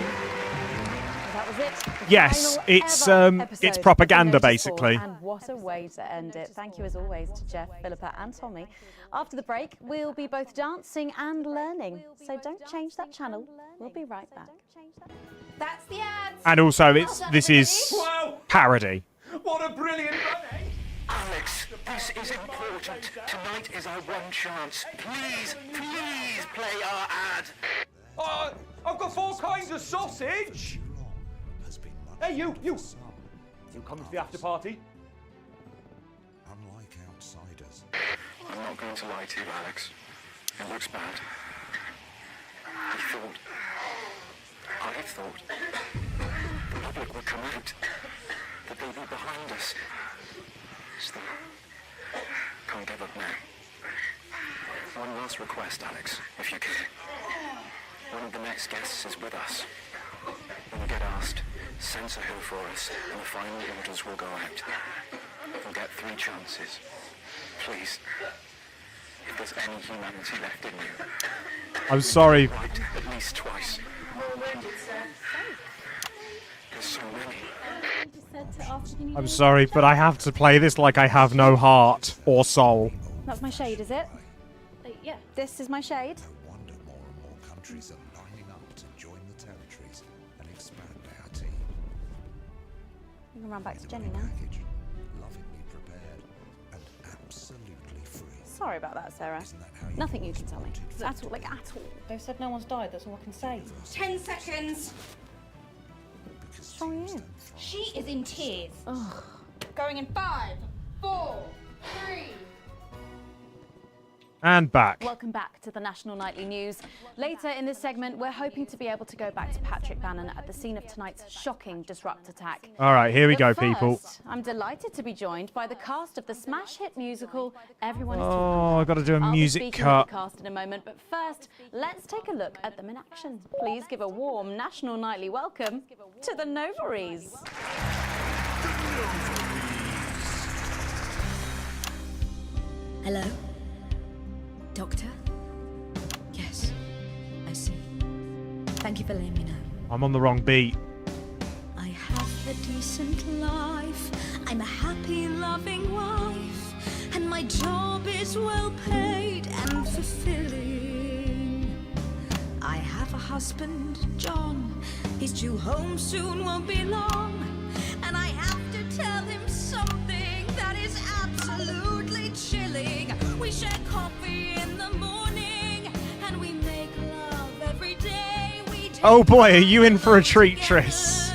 That was it. The Yes, final it's ever episode it's of propaganda The Notice Board. basically. And what a way to end it. Thank you as always to Jeff, Philippa and Tommy. After the break, we'll be both dancing and learning. So don't change that channel. We'll be right back. That's the ads. And also this is Wow. parody. What a brilliant run, eh? Alex, this is important. Tonight is our one chance. Please, please play our ad. I've got 4 kinds of sausage. Hey, you coming to the after party? Unlike outsiders. I'm not going to lie to you, Alex. It looks bad. I thought the public would come out. that they be behind us. Still, can't give up now. One last request, Alex, if you could. One of the next guests is with us. When you get asked, censor her for us, and the final orders will go out. You'll get 3 chances. Please, if there's any humanity left in you. I'm sorry. Right, at least twice. There's so many. I'm sorry, but I have to play this like I have no heart or soul. That's my shade, is it? Yeah, this is my shade. No wonder more and more countries are lining up to join the territories and expand our team. You can run back to Jenny now. Package, lovingly prepared and absolutely free. Sorry about that, Sarah. Nothing you can tell me. At all, like at all. They've said no one's died, that's all I can say. 10 seconds. What's wrong with you? She is in tears. Ugh. Going in 5, 4, 3. And back. Welcome back to the National Nightly News. Later in this segment, we're hoping to be able to go back to Patrick Bannon at the scene of tonight's shocking Disrupt attack. All right, here we But go, people. first, I'm delighted to be joined by the cast of the smash hit musical Everyone is Oh, Talking I've got to do a I'll be music speaking cut. with the cast in a moment, but first, let's take a look at them in action. Please give a warm National Nightly welcome to the Novaries. Hello? Doctor? Yes, I see. Thank you for letting me know. I'm on the wrong beat. I have a decent life. I'm a happy, loving wife. And my job is well paid and fulfilling. I have a husband, John. He's due home soon, won't be long. And I have to tell him something that is absolutely chilling. We share coffee in the morning, and we make love every day. We Oh boy, are you in for a treat, Tris?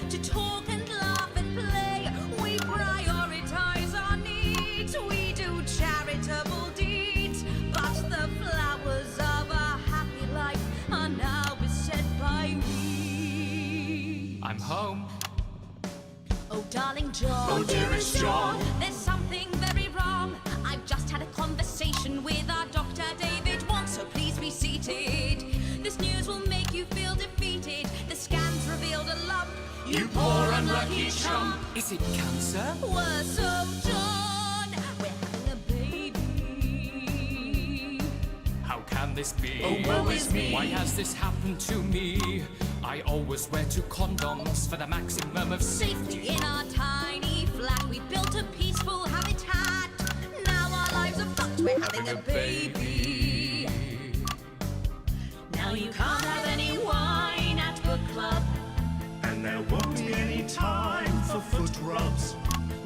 to talk and laugh and play. We prioritize our needs. We do charitable deeds. But the flowers of a happy life are now beset by weeds. I'm home. Oh, darling John. Oh, dearest John. There's something very wrong. I've just had a conversation with our doctor, David Wong, so please be seated. This news will make you feel defeated. The scans revealed a lump. You poor unlucky chump. Is it cancer? Worse, oh, John. We're having a baby. How can this be? Oh, woe is me. Why has this happened to me? I always wear 2 condoms for the maximum of Safety in our tiny flat. We built a peaceful habitat. Now our lives are fucked. We're having a baby. Now you can't have any wine at book club. And there won't be any time for foot rubs.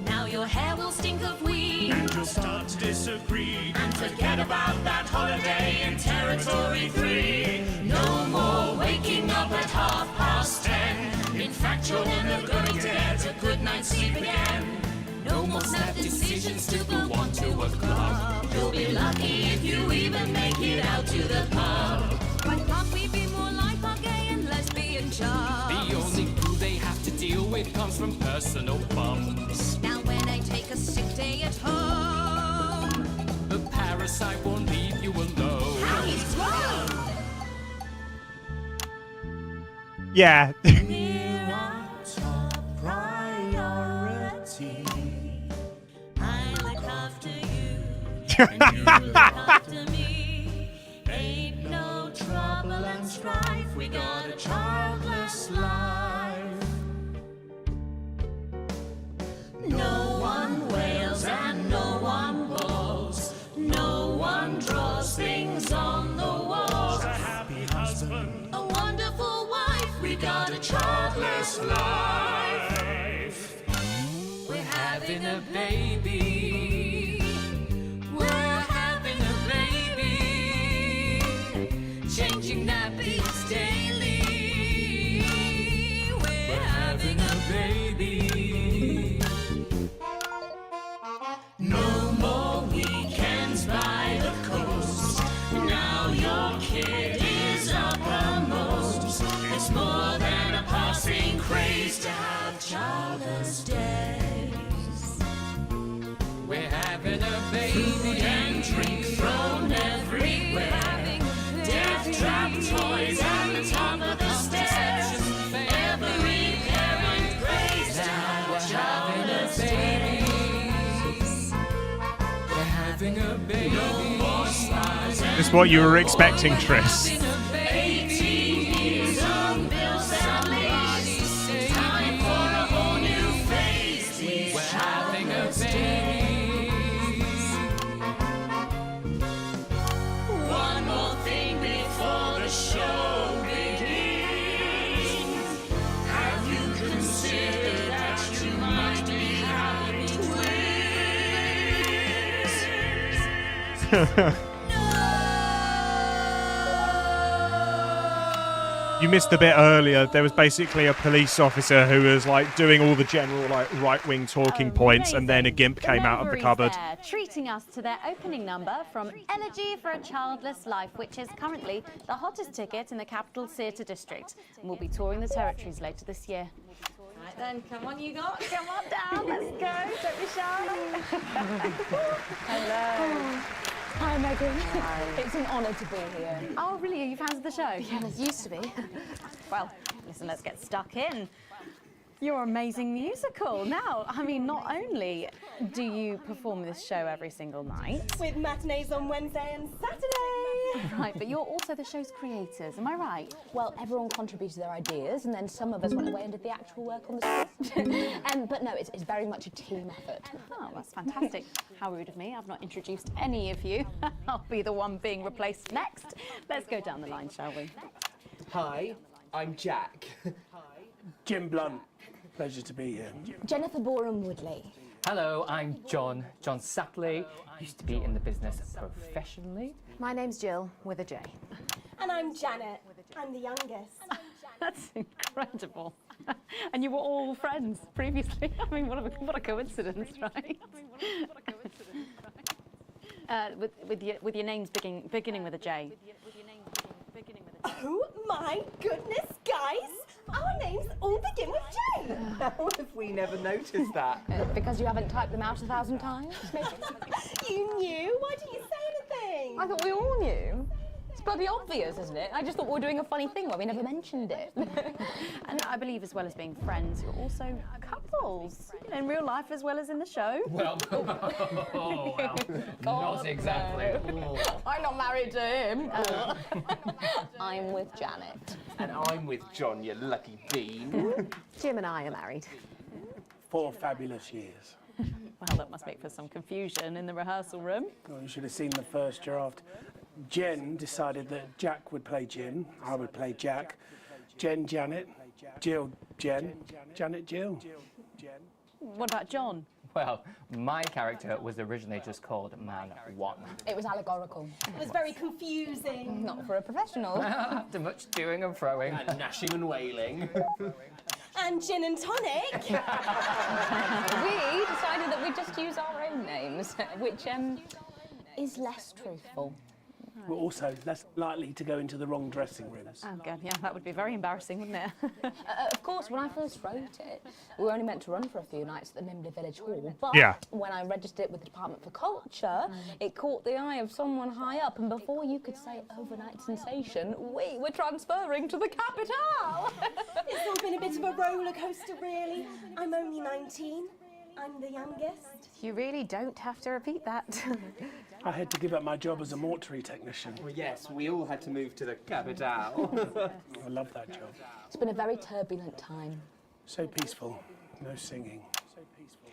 Now your hair will stink of weed. And you'll start to disagree. And forget about that holiday in Territory 3. No more waking up at 10:30. In fact, you're never going to get a good night's sleep again. No more snap decisions to go on to a club. You'll be lucky if you even make it out to the pub. Why can't we be more like our gay and lesbian chums? The only glue they have to deal with comes from personal bums. Now when I take a sick day at home, The parasite won't leave you alone. how he's wrong. Yeah. Priority. I look after you, and you look after me. Ain't no trouble and strife. We got a childless life. No one wails and no one bawls. No one draws things on the walls. A happy husband. A wonderful wife. We got a childless life. We're having a baby. We're having a baby. Changing nappies daily. We're having a baby. No more weekends by the coast. Now your kid is uppermost. It's more than a passing craze to have childless days. having a baby. Food and drink thrown everywhere. Death trap toys at the top of the stairs. Every parent prays now. We're having a baby. We're having a baby. No more smiles. Is this what you were expecting, Tris? 18 years on bills and leases. Time for a whole new phase. We're having a baby. One more thing before the show begins. Have you considered that you might be having twins? You missed the bit earlier. There was basically a police officer who was like doing all the general like right-wing talking points, and then a gimp came out of the cupboard. There, treating us to their opening number from Elegy for a Childless Life, which is currently the hottest ticket in the capital theatre district, and will be touring the territories later this year. Right then, come on you lot, come on down, let's go, don't be shy. Hello. Hi, Megan. Hi. It's an honour to be here. Oh, really? Are you fans of the show? Yeah, it used to be. Well, listen, let's get stuck in. Your amazing musical. Now, I mean, not only do you perform this show every single night, With matinees on Wednesday and Saturday. right, but you're also the show's creators, am I right? Well, everyone contributed their ideas, and then some of us went away and did the actual work on the script. But no, it's very much a team effort. Oh, that's fantastic. How rude of me. I've not introduced any of you. I'll be the one being replaced next. Let's go down the line, shall we? Hi, I'm Jack. Jim Blunt. Pleasure to be here. Jennifer Boram Woodley. Hello, I'm John Satley. Used to be in the business professionally. My name's Jill, with a J. And I'm Janet. I'm the youngest. That's incredible. And you were all friends previously. I mean, what a coincidence, right? With your names beginning with a J. Oh my goodness, guys! Our names all begin with J. How have we never noticed that? Because you haven't typed them out 1,000 times, maybe? You knew? Why didn't you say anything? I thought we all knew. It's bloody obvious, isn't it? I just thought we were doing a funny thing where we never mentioned it. And I believe, as well as being friends, you're also couples. In real life as well as in the show. Well, not exactly. I'm not married to him. I'm with Janet. And I'm with John, you lucky bean. Jim and I are married. 4 fabulous years. Well, that must make for some confusion in the rehearsal room. Well, you should have seen the first draft. Jen decided that Jack would play Jim, I would play Jack, Jen Janet, Jill Jen, Janet Jill. What about John? Well, my character was originally just called Man 1. It was allegorical. It was very confusing. Not for a professional. After much doing and throwing. And gnashing and wailing. And gin and tonic. We decided that we'd just use our own names, which is less truthful. We're also less likely to go into the wrong dressing rooms. Oh, God, yeah, that would be very embarrassing, wouldn't it? Of course, when I first wrote it, we were only meant to run for a few nights at the Mimbley Village Hall, but when I registered it with the Department for Culture, it caught the eye of someone high up, and before you could say overnight sensation, we were transferring to the capital. It's all been a bit of a roller coaster, really. I'm only 19. I'm the youngest. You really don't have to repeat that. I had to give up my job as a mortuary technician. Well, yes, we all had to move to the capital. I love that job. It's been a very turbulent time. So peaceful, no singing. So peaceful,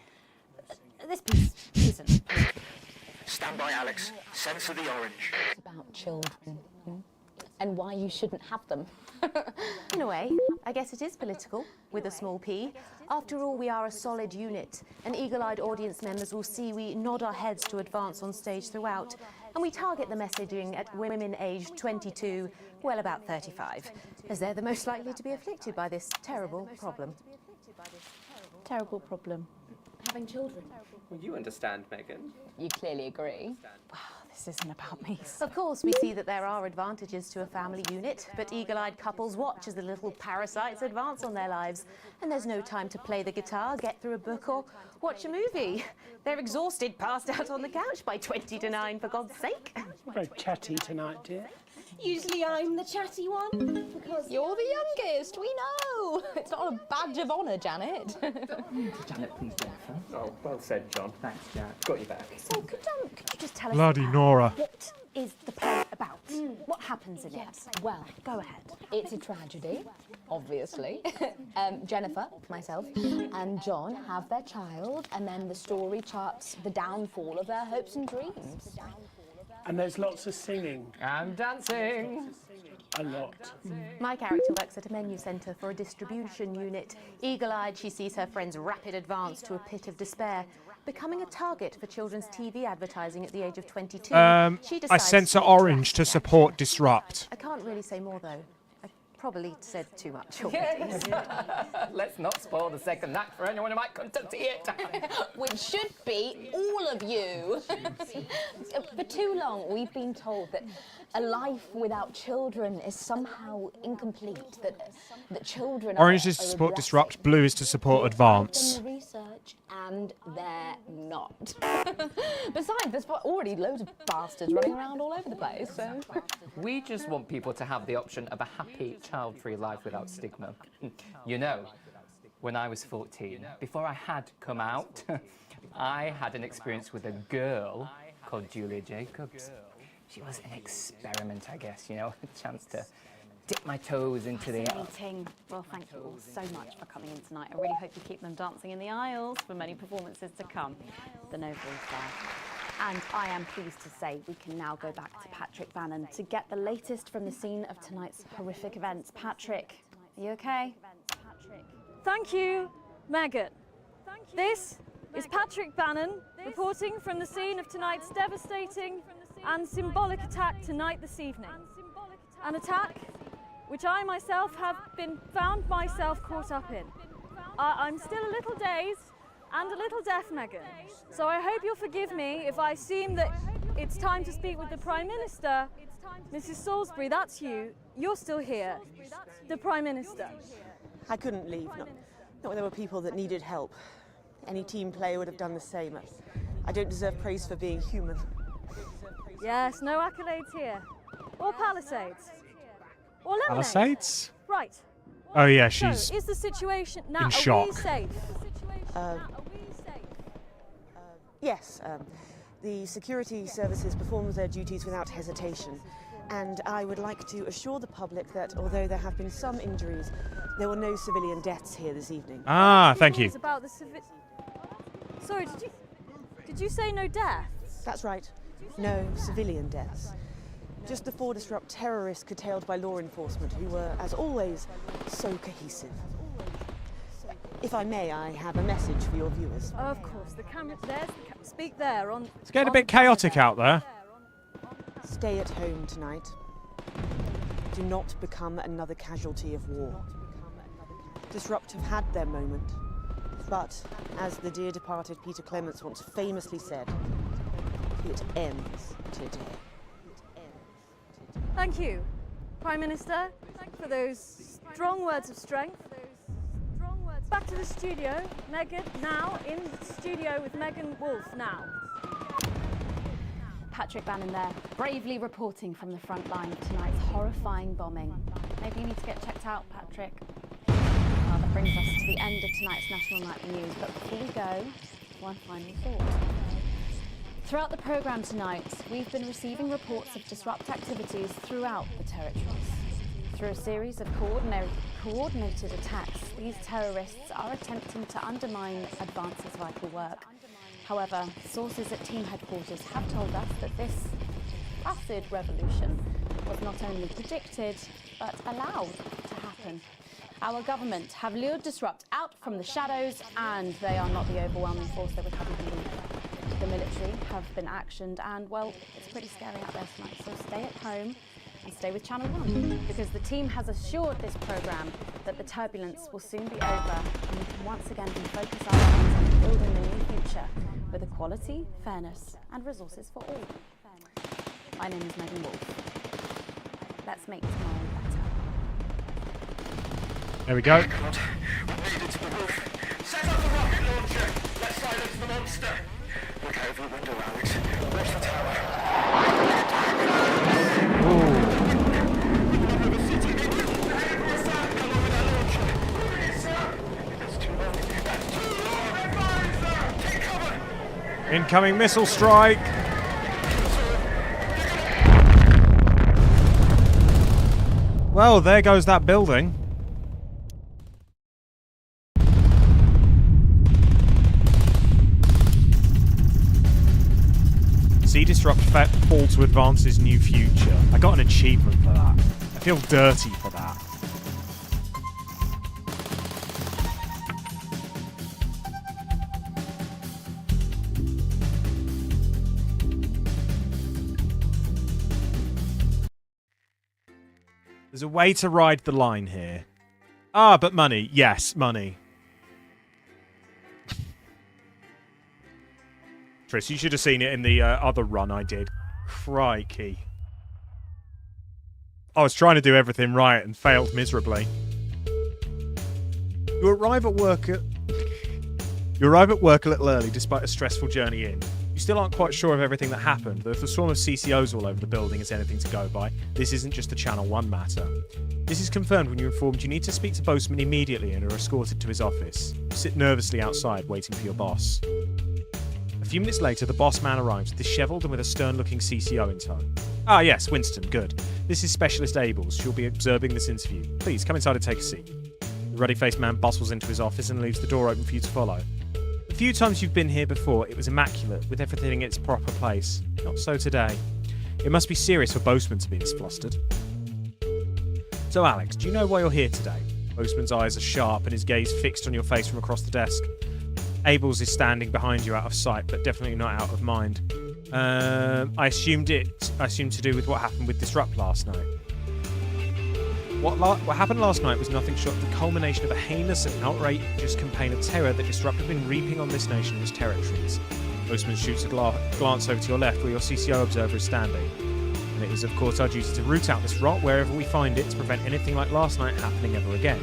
no singing. This piece isn't. Stand by, Alex. Censor the orange. It's about children and why you shouldn't have them. In a way, I guess it is political, with a small p. After all, we are a solid unit, and eagle-eyed audience members will see we nod our heads to advance on stage throughout, and we target the messaging at women aged 22, well, about 35, as they're the most likely to be afflicted by this terrible problem. Terrible problem. Having children. Well, you understand, Megan. You clearly agree. Wow, this This isn't about me. Of course, we see that there are advantages to a family unit, but eagle-eyed couples watch as the little parasites advance on their lives. And there's no time to play the guitar, get through a book, or watch a movie. They're exhausted, passed out on the couch by 20 to 9, for God's sake. Very chatty tonight, dear. Usually I'm the chatty one, because you're the youngest, we know. It's not a badge of honour, Janet. Janet, please, Jennifer. Oh, well said, John. Thanks, Janet. Got you back. So could you just tell us Bloody Nora. what is the play about? What happens in it? Well, go ahead. It's a tragedy, obviously. Jennifer, myself, and John have their child, and then the story charts the downfall of their hopes and dreams. And there's lots of singing. And dancing. A lot. My character works at a menu centre for a distribution unit. Eagle-eyed, she sees her friend's rapid advance to a pit of despair. Becoming a target for children's TV advertising at the age of 22, she I decides censor to orange to support disrupt. I can't really say more, though. I probably said too much already. Let's not spoil the second act for anyone who might come to see it. Which should be all of you. For too long, we've been told that a life without children is somehow incomplete, that children Orange are is to support a disrupt, blue is to support advance. in the research, and they're not. Besides, there's already loads of bastards running around all over the place, so... We just want people to have the option of a happy, child-free life without stigma. You know, when I was 14, before I had come out, I had an experience with a girl called Julia Jacobs. She was an experiment, I guess, you know, a chance to dip my toes into the... Fascinating. Well, thank you all so much for coming in tonight. I really hope you keep them dancing in the aisles for many performances to come. The Nobles there. And I am pleased to say we can now go back to Patrick Bannon to get the latest from the scene of tonight's horrific events. Patrick, are you okay? Thank you, Megan. This is Patrick Bannon reporting from the scene of tonight's devastating and symbolic attack tonight this evening. An attack which I myself have found myself caught up in. I'm still a little dazed and a little deaf, Megan. So I hope you'll forgive me if I seem that it's time to speak with the Prime Minister. Mrs. Salisbury, that's you. You're still here. The Prime Minister. I couldn't leave, not when there were people that needed help. Any team player would have done the same. I don't deserve praise for being human. Yes, no accolades here. Or Palisades. Or lemonade. Palisades? Right. Oh yeah, she's So, is the situation now? in shock. Are we safe? Yes, the security services performed their duties without hesitation. And I would like to assure the public that although there have been some injuries, there were no civilian deaths here this evening. Ah, thank you. About the Sorry, did you say no deaths? That's right. No civilian deaths. Just the 4 disrupt terrorists curtailed by law enforcement who were, as always, so cohesive. If I may, I have a message for your viewers. Of course, the camera. There's the speak there on. It's getting a bit chaotic out there. Stay at home tonight. Do not become another casualty of war. Disrupt have had their moment, but as the dear departed Peter Clements once famously said, it ends today. Thank you, Prime Minister, for those strong words of strength. Back to the studio. Megan, now in the studio with Megan Wolf now. Patrick Bannon there, bravely reporting from the front line of tonight's horrifying bombing. Maybe you need to get checked out, Patrick. Well, that brings us to the end of tonight's National Nightly News, but before we go, one final thought. Throughout the programme tonight, we've been receiving reports of disrupt activities throughout the territories. Through a series of coordinated attacks, these terrorists are attempting to undermine Advance's vital work. However, sources at team headquarters have told us that this placid revolution was not only predicted, but allowed to happen. Our government have lured Disrupt out from the shadows, and they are not the overwhelming force they would have you believe. The military have been actioned, and, well, it's pretty scary out there tonight, so stay at home and stay with Channel 1, because the team has assured this programme that the turbulence will soon be over, and we can once again refocus our minds on building a new future with equality, fairness and resources for all. My name is Megan Wolf. Let's make tomorrow better. There we go. God, we made it to the roof. Set up the rocket launcher. Let's silence the monster. Look out of your window, Alex. Watch the tower. Incoming missile strike. Well, there goes that building. See disrupt fall to advance his new future. I got an achievement for that. I feel dirty for that. There's a way to ride the line here. Ah, but money. Yes, money. Tris, you should have seen it in the other run I did. Crikey. I was trying to do everything right and failed miserably. You arrive at work a little early despite a stressful journey in. You still aren't quite sure of everything that happened, though if the swarm of CCOs all over the building is anything to go by, this isn't just a Channel 1 matter. This is confirmed when you're informed you need to speak to Boastman immediately and are escorted to his office. You sit nervously outside, waiting for your boss. A few minutes later, the boss man arrives, dishevelled and with a stern-looking CCO in tow. Ah yes, Winston, good. This is Specialist Ables. She'll be observing this interview. Please, come inside and take a seat. The ruddy-faced man bustles into his office and leaves the door open for you to follow. The few times you've been here before, it was immaculate, with everything in its proper place. Not so today. It must be serious for Boastman to be this flustered. So Alex, do you know why you're here today? Boastman's eyes are sharp and his gaze fixed on your face from across the desk. Abels is standing behind you out of sight, but definitely not out of mind. I assumed to do with what happened with Disrupt last night. What happened last night was nothing short of the culmination of a heinous and outrageous campaign of terror that Disrupt have been reaping on this nation and its territories. Boastman shoots a glance over to your left where your CCO observer is standing. And it is of course our duty to root out this rot wherever we find it to prevent anything like last night happening ever again.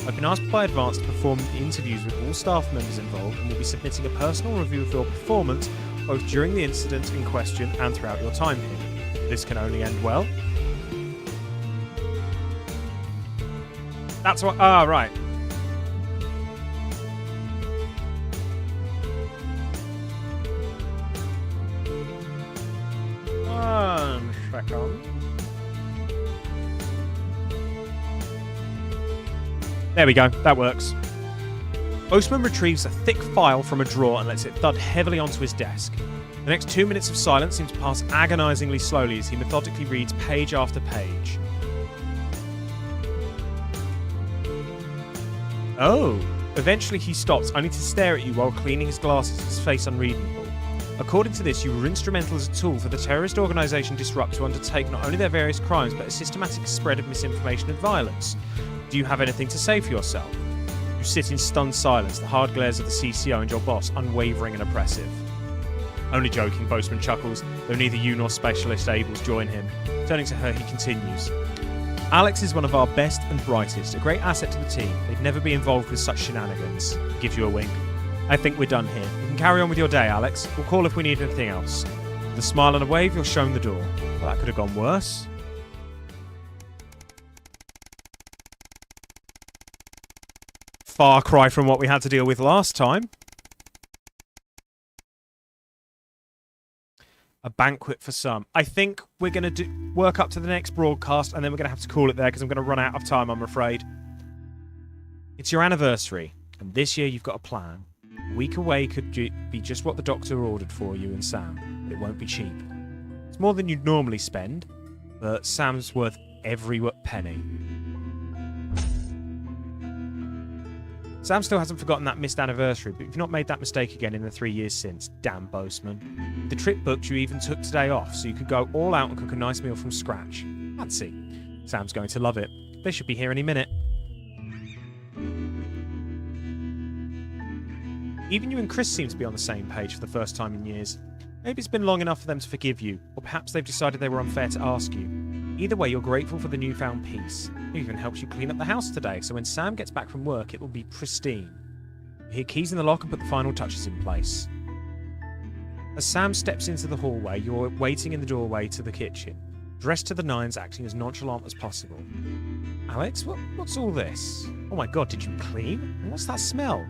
I've been asked by Advance to perform interviews with all staff members involved and will be submitting a personal review of your performance both during the incident in question and throughout your time here. This can only end well. That's what... Ah, right. One second. There we go. That works. Boastman retrieves a thick file from a drawer and lets it thud heavily onto his desk. The next 2 minutes of silence seem to pass agonisingly slowly as he methodically reads page after page. Oh. Eventually he stops, only to stare at you while cleaning his glasses, his face unreadable. According to this, you were instrumental as a tool for the terrorist organisation Disrupt to undertake not only their various crimes, but a systematic spread of misinformation and violence. Do you have anything to say for yourself? You sit in stunned silence, the hard glares of the CCO and your boss, unwavering and oppressive. Only joking, Boastman chuckles, though neither you nor Specialist Ables join him. Turning to her, he continues. Alex is one of our best and brightest, a great asset to the team. They'd never be involved with such shenanigans. He gives you a wink. I think we're done here. You can carry on with your day, Alex. We'll call if we need anything else. With a smile and a wave, you're shown the door. Well, that could have gone worse. Far cry from what we had to deal with last time. A banquet for some. I think we're going to work up to the next broadcast and then we're going to have to call it there because I'm going to run out of time, I'm afraid. It's your anniversary, and this year you've got a plan. A week away could be just what the doctor ordered for you and Sam, but it won't be cheap. It's more than you'd normally spend, but Sam's worth every penny. Sam still hasn't forgotten that missed anniversary, but you've not made that mistake again in the 3 years since. Damn Boastman. The trip booked, you even took today off, so you could go all out and cook a nice meal from scratch. Fancy. Sam's going to love it. They should be here any minute. Even you and Chris seem to be on the same page for the first time in years. Maybe it's been long enough for them to forgive you, or perhaps they've decided they were unfair to ask you. Either way, you're grateful for the newfound peace. It even helps you clean up the house today, so when Sam gets back from work, it will be pristine. You hear keys in the lock and put the final touches in place. As Sam steps into the hallway, you're waiting in the doorway to the kitchen, dressed to the nines, acting as nonchalant as possible. Alex, what's all this? Oh my god, did you clean? And what's that smell?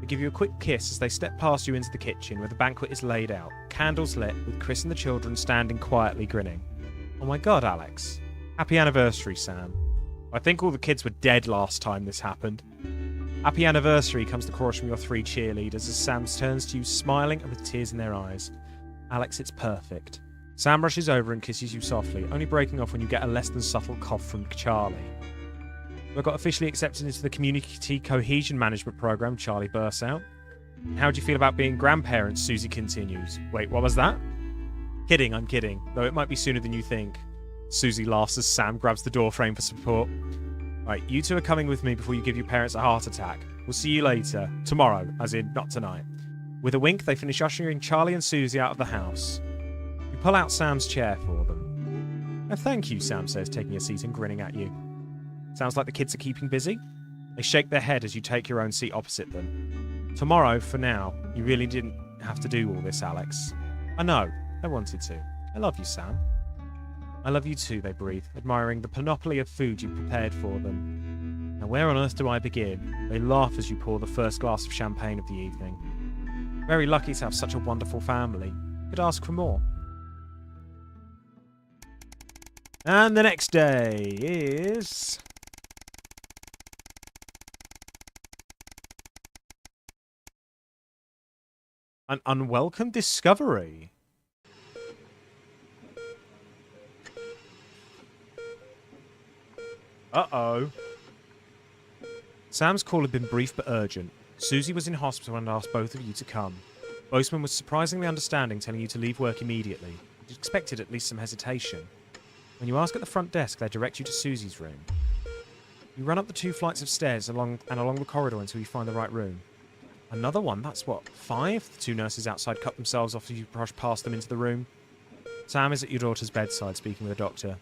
They give you a quick kiss as they step past you into the kitchen where the banquet is laid out, candles lit, with Chris and the children standing quietly grinning. Oh my god, Alex. Happy anniversary, Sam. I think all the kids were dead last time this happened. Happy anniversary comes the chorus from your 3 cheerleaders as Sam turns to you smiling and with tears in their eyes. Alex, it's perfect. Sam rushes over and kisses you softly, only breaking off when you get a less than subtle cough from Charlie. I got officially accepted into the Community Cohesion Management Program, Charlie bursts out. How do you feel about being grandparents, Susie continues. Wait, what was that? Kidding, I'm kidding, though it might be sooner than you think. Susie laughs as Sam grabs the door frame for support. Right, you two are coming with me before you give your parents a heart attack. We'll see you later. Tomorrow, as in not tonight. With a wink, they finish ushering Charlie and Susie out of the house. You pull out Sam's chair for them. Oh, thank you, Sam says, taking a seat and grinning at you. Sounds like the kids are keeping busy? They shake their head as you take your own seat opposite them. Tomorrow, for now, you really didn't have to do all this, Alex. I know, I wanted to. I love you, Sam. I love you too, they breathe, admiring the panoply of food you've prepared for them. Now where on earth do I begin? They laugh as you pour the first glass of champagne of the evening. Very lucky to have such a wonderful family. Could ask for more. And the next day is... an unwelcome discovery. Uh-oh. Sam's call had been brief but urgent. Susie was in hospital and asked both of you to come. Boseman was surprisingly understanding, telling you to leave work immediately. You'd expected at least some hesitation. When you ask at the front desk, they direct you to Susie's room. You run up the 2 flights of stairs along the corridor until you find the right room. Another one? That's what, 5? The 2 nurses outside cut themselves off as you brush past them into the room. Sam is at your daughter's bedside speaking with a doctor.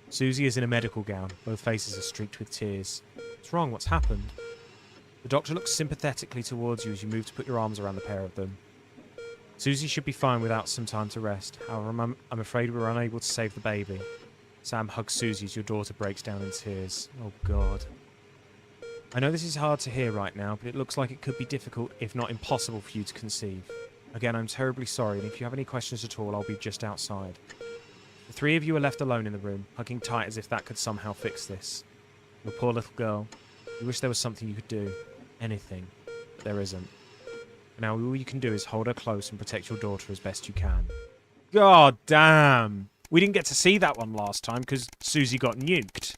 Susie is in a medical gown. Both faces are streaked with tears. What's wrong? What's happened? The doctor looks sympathetically towards you as you move to put your arms around the pair of them. Susie should be fine without some time to rest. However, I'm afraid we're unable to save the baby. Sam hugs Susie as your daughter breaks down in tears. Oh, God. I know this is hard to hear right now, but it looks like it could be difficult, if not impossible, for you to conceive. Again, I'm terribly sorry, and if you have any questions at all, I'll be just outside. The 3 of you are left alone in the room, hugging tight as if that could somehow fix this. Your poor little girl. You wish there was something you could do. Anything. But there isn't. For now, all you can do is hold her close and protect your daughter as best you can. God damn! We didn't get to see that one last time because Susie got nuked.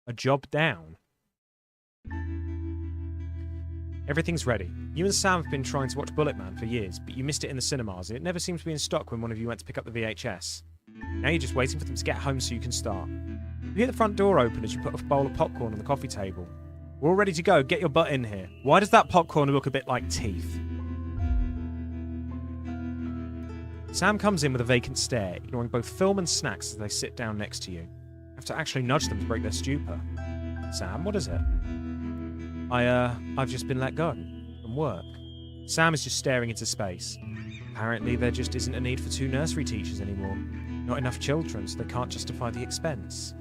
A job down. Everything's ready. You and Sam have been trying to watch Bullet Man for years, but you missed it in the cinemas, and it never seemed to be in stock when one of you went to pick up the VHS. Now you're just waiting for them to get home so you can start. You hear the front door open as you put a bowl of popcorn on the coffee table. We're all ready to go. Get your butt in here. Why does that popcorn look a bit like teeth? Sam comes in with a vacant stare, ignoring both film and snacks as they sit down next to you. You have to actually nudge them to break their stupor. Sam, what is it? I've just been let go from work. Sam is just staring into space. Apparently there just isn't a need for 2 nursery teachers anymore. Not enough children, so they can't justify the expense.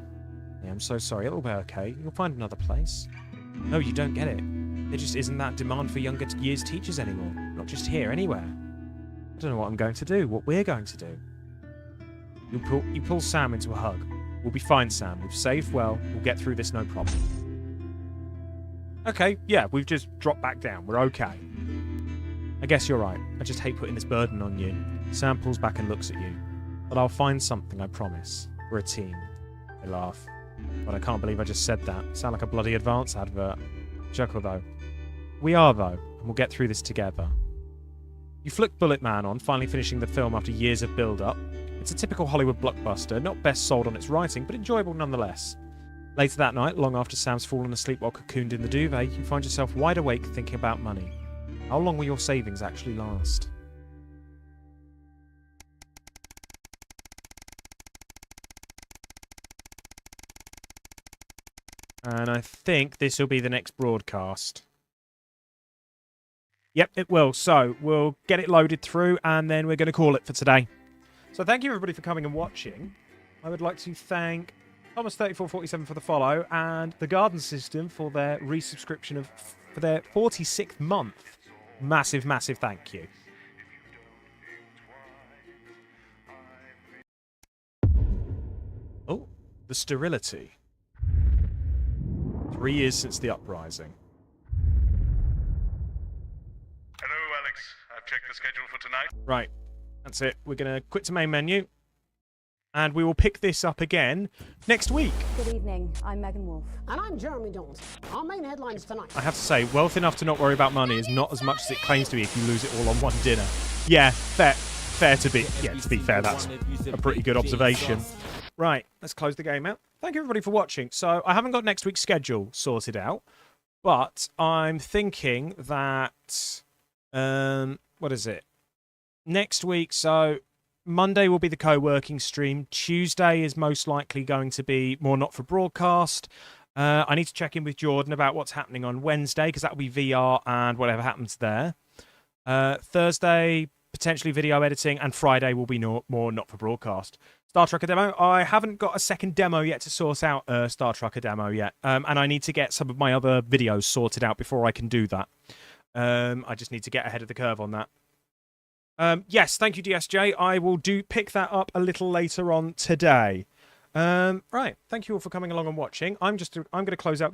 Yeah, I'm so sorry, it'll be okay. You'll find another place. No, you don't get it. There just isn't that demand for younger years teachers anymore. Not just here, anywhere. I don't know what I'm going to do, what we're going to do. You pull Sam into a hug. We'll be fine, Sam. We've saved well. We'll get through this no problem. Okay, yeah, we've just dropped back down. We're okay. I guess you're right. I just hate putting this burden on you. Sam pulls back and looks at you. But I'll find something, I promise. We're a team. They laugh. But I can't believe I just said that. Sound like a bloody Advance advert. Chuckle, though. We are, though, and we'll get through this together. You flick Bullet Man on, finally finishing the film after years of build-up. It's a typical Hollywood blockbuster, not best sold on its writing, but enjoyable nonetheless. Later that night, long after Sam's fallen asleep while cocooned in the duvet, you find yourself wide awake thinking about money. How long will your savings actually last? And I think this will be the next broadcast. Yep, it will. So we'll get it loaded through and then we're going to call it for today. So thank you everybody for coming and watching. I would like to thank Thomas3447 for the follow and the Garden System for their resubscription for their 46th month. Massive, massive thank you. Oh, the sterility. 3 years since the uprising. Hello, Alex. I've checked the schedule for tonight. Right, that's it. We're going to quit to main menu. And we will pick this up again next week. Good evening, I'm Megan Wolf. And I'm Jeremy Dawes. Our main headlines tonight. I have to say, wealth enough to not worry about money is not as much as it claims to be if you lose it all on one dinner. Yeah, fair to be fair, that's a pretty good observation. Right, let's close the game out. Thank you everybody for watching. So I haven't got next week's schedule sorted out, but I'm thinking that, what is it? Next week, so Monday will be the co-working stream. Tuesday is most likely going to be more not for broadcast. I need to check in with Jordan about what's happening on Wednesday, because that will be VR and whatever happens there. Thursday, potentially video editing, and Friday will be more not for broadcast. Star Trekker demo. I haven't got a second demo yet to source out Star Trekker demo yet, and I need to get some of my other videos sorted out before I can do that. I just need to get ahead of the curve on that. Yes, thank you, DSJ. I will pick that up a little later on today. Right, thank you all for coming along and watching. I'm going to close out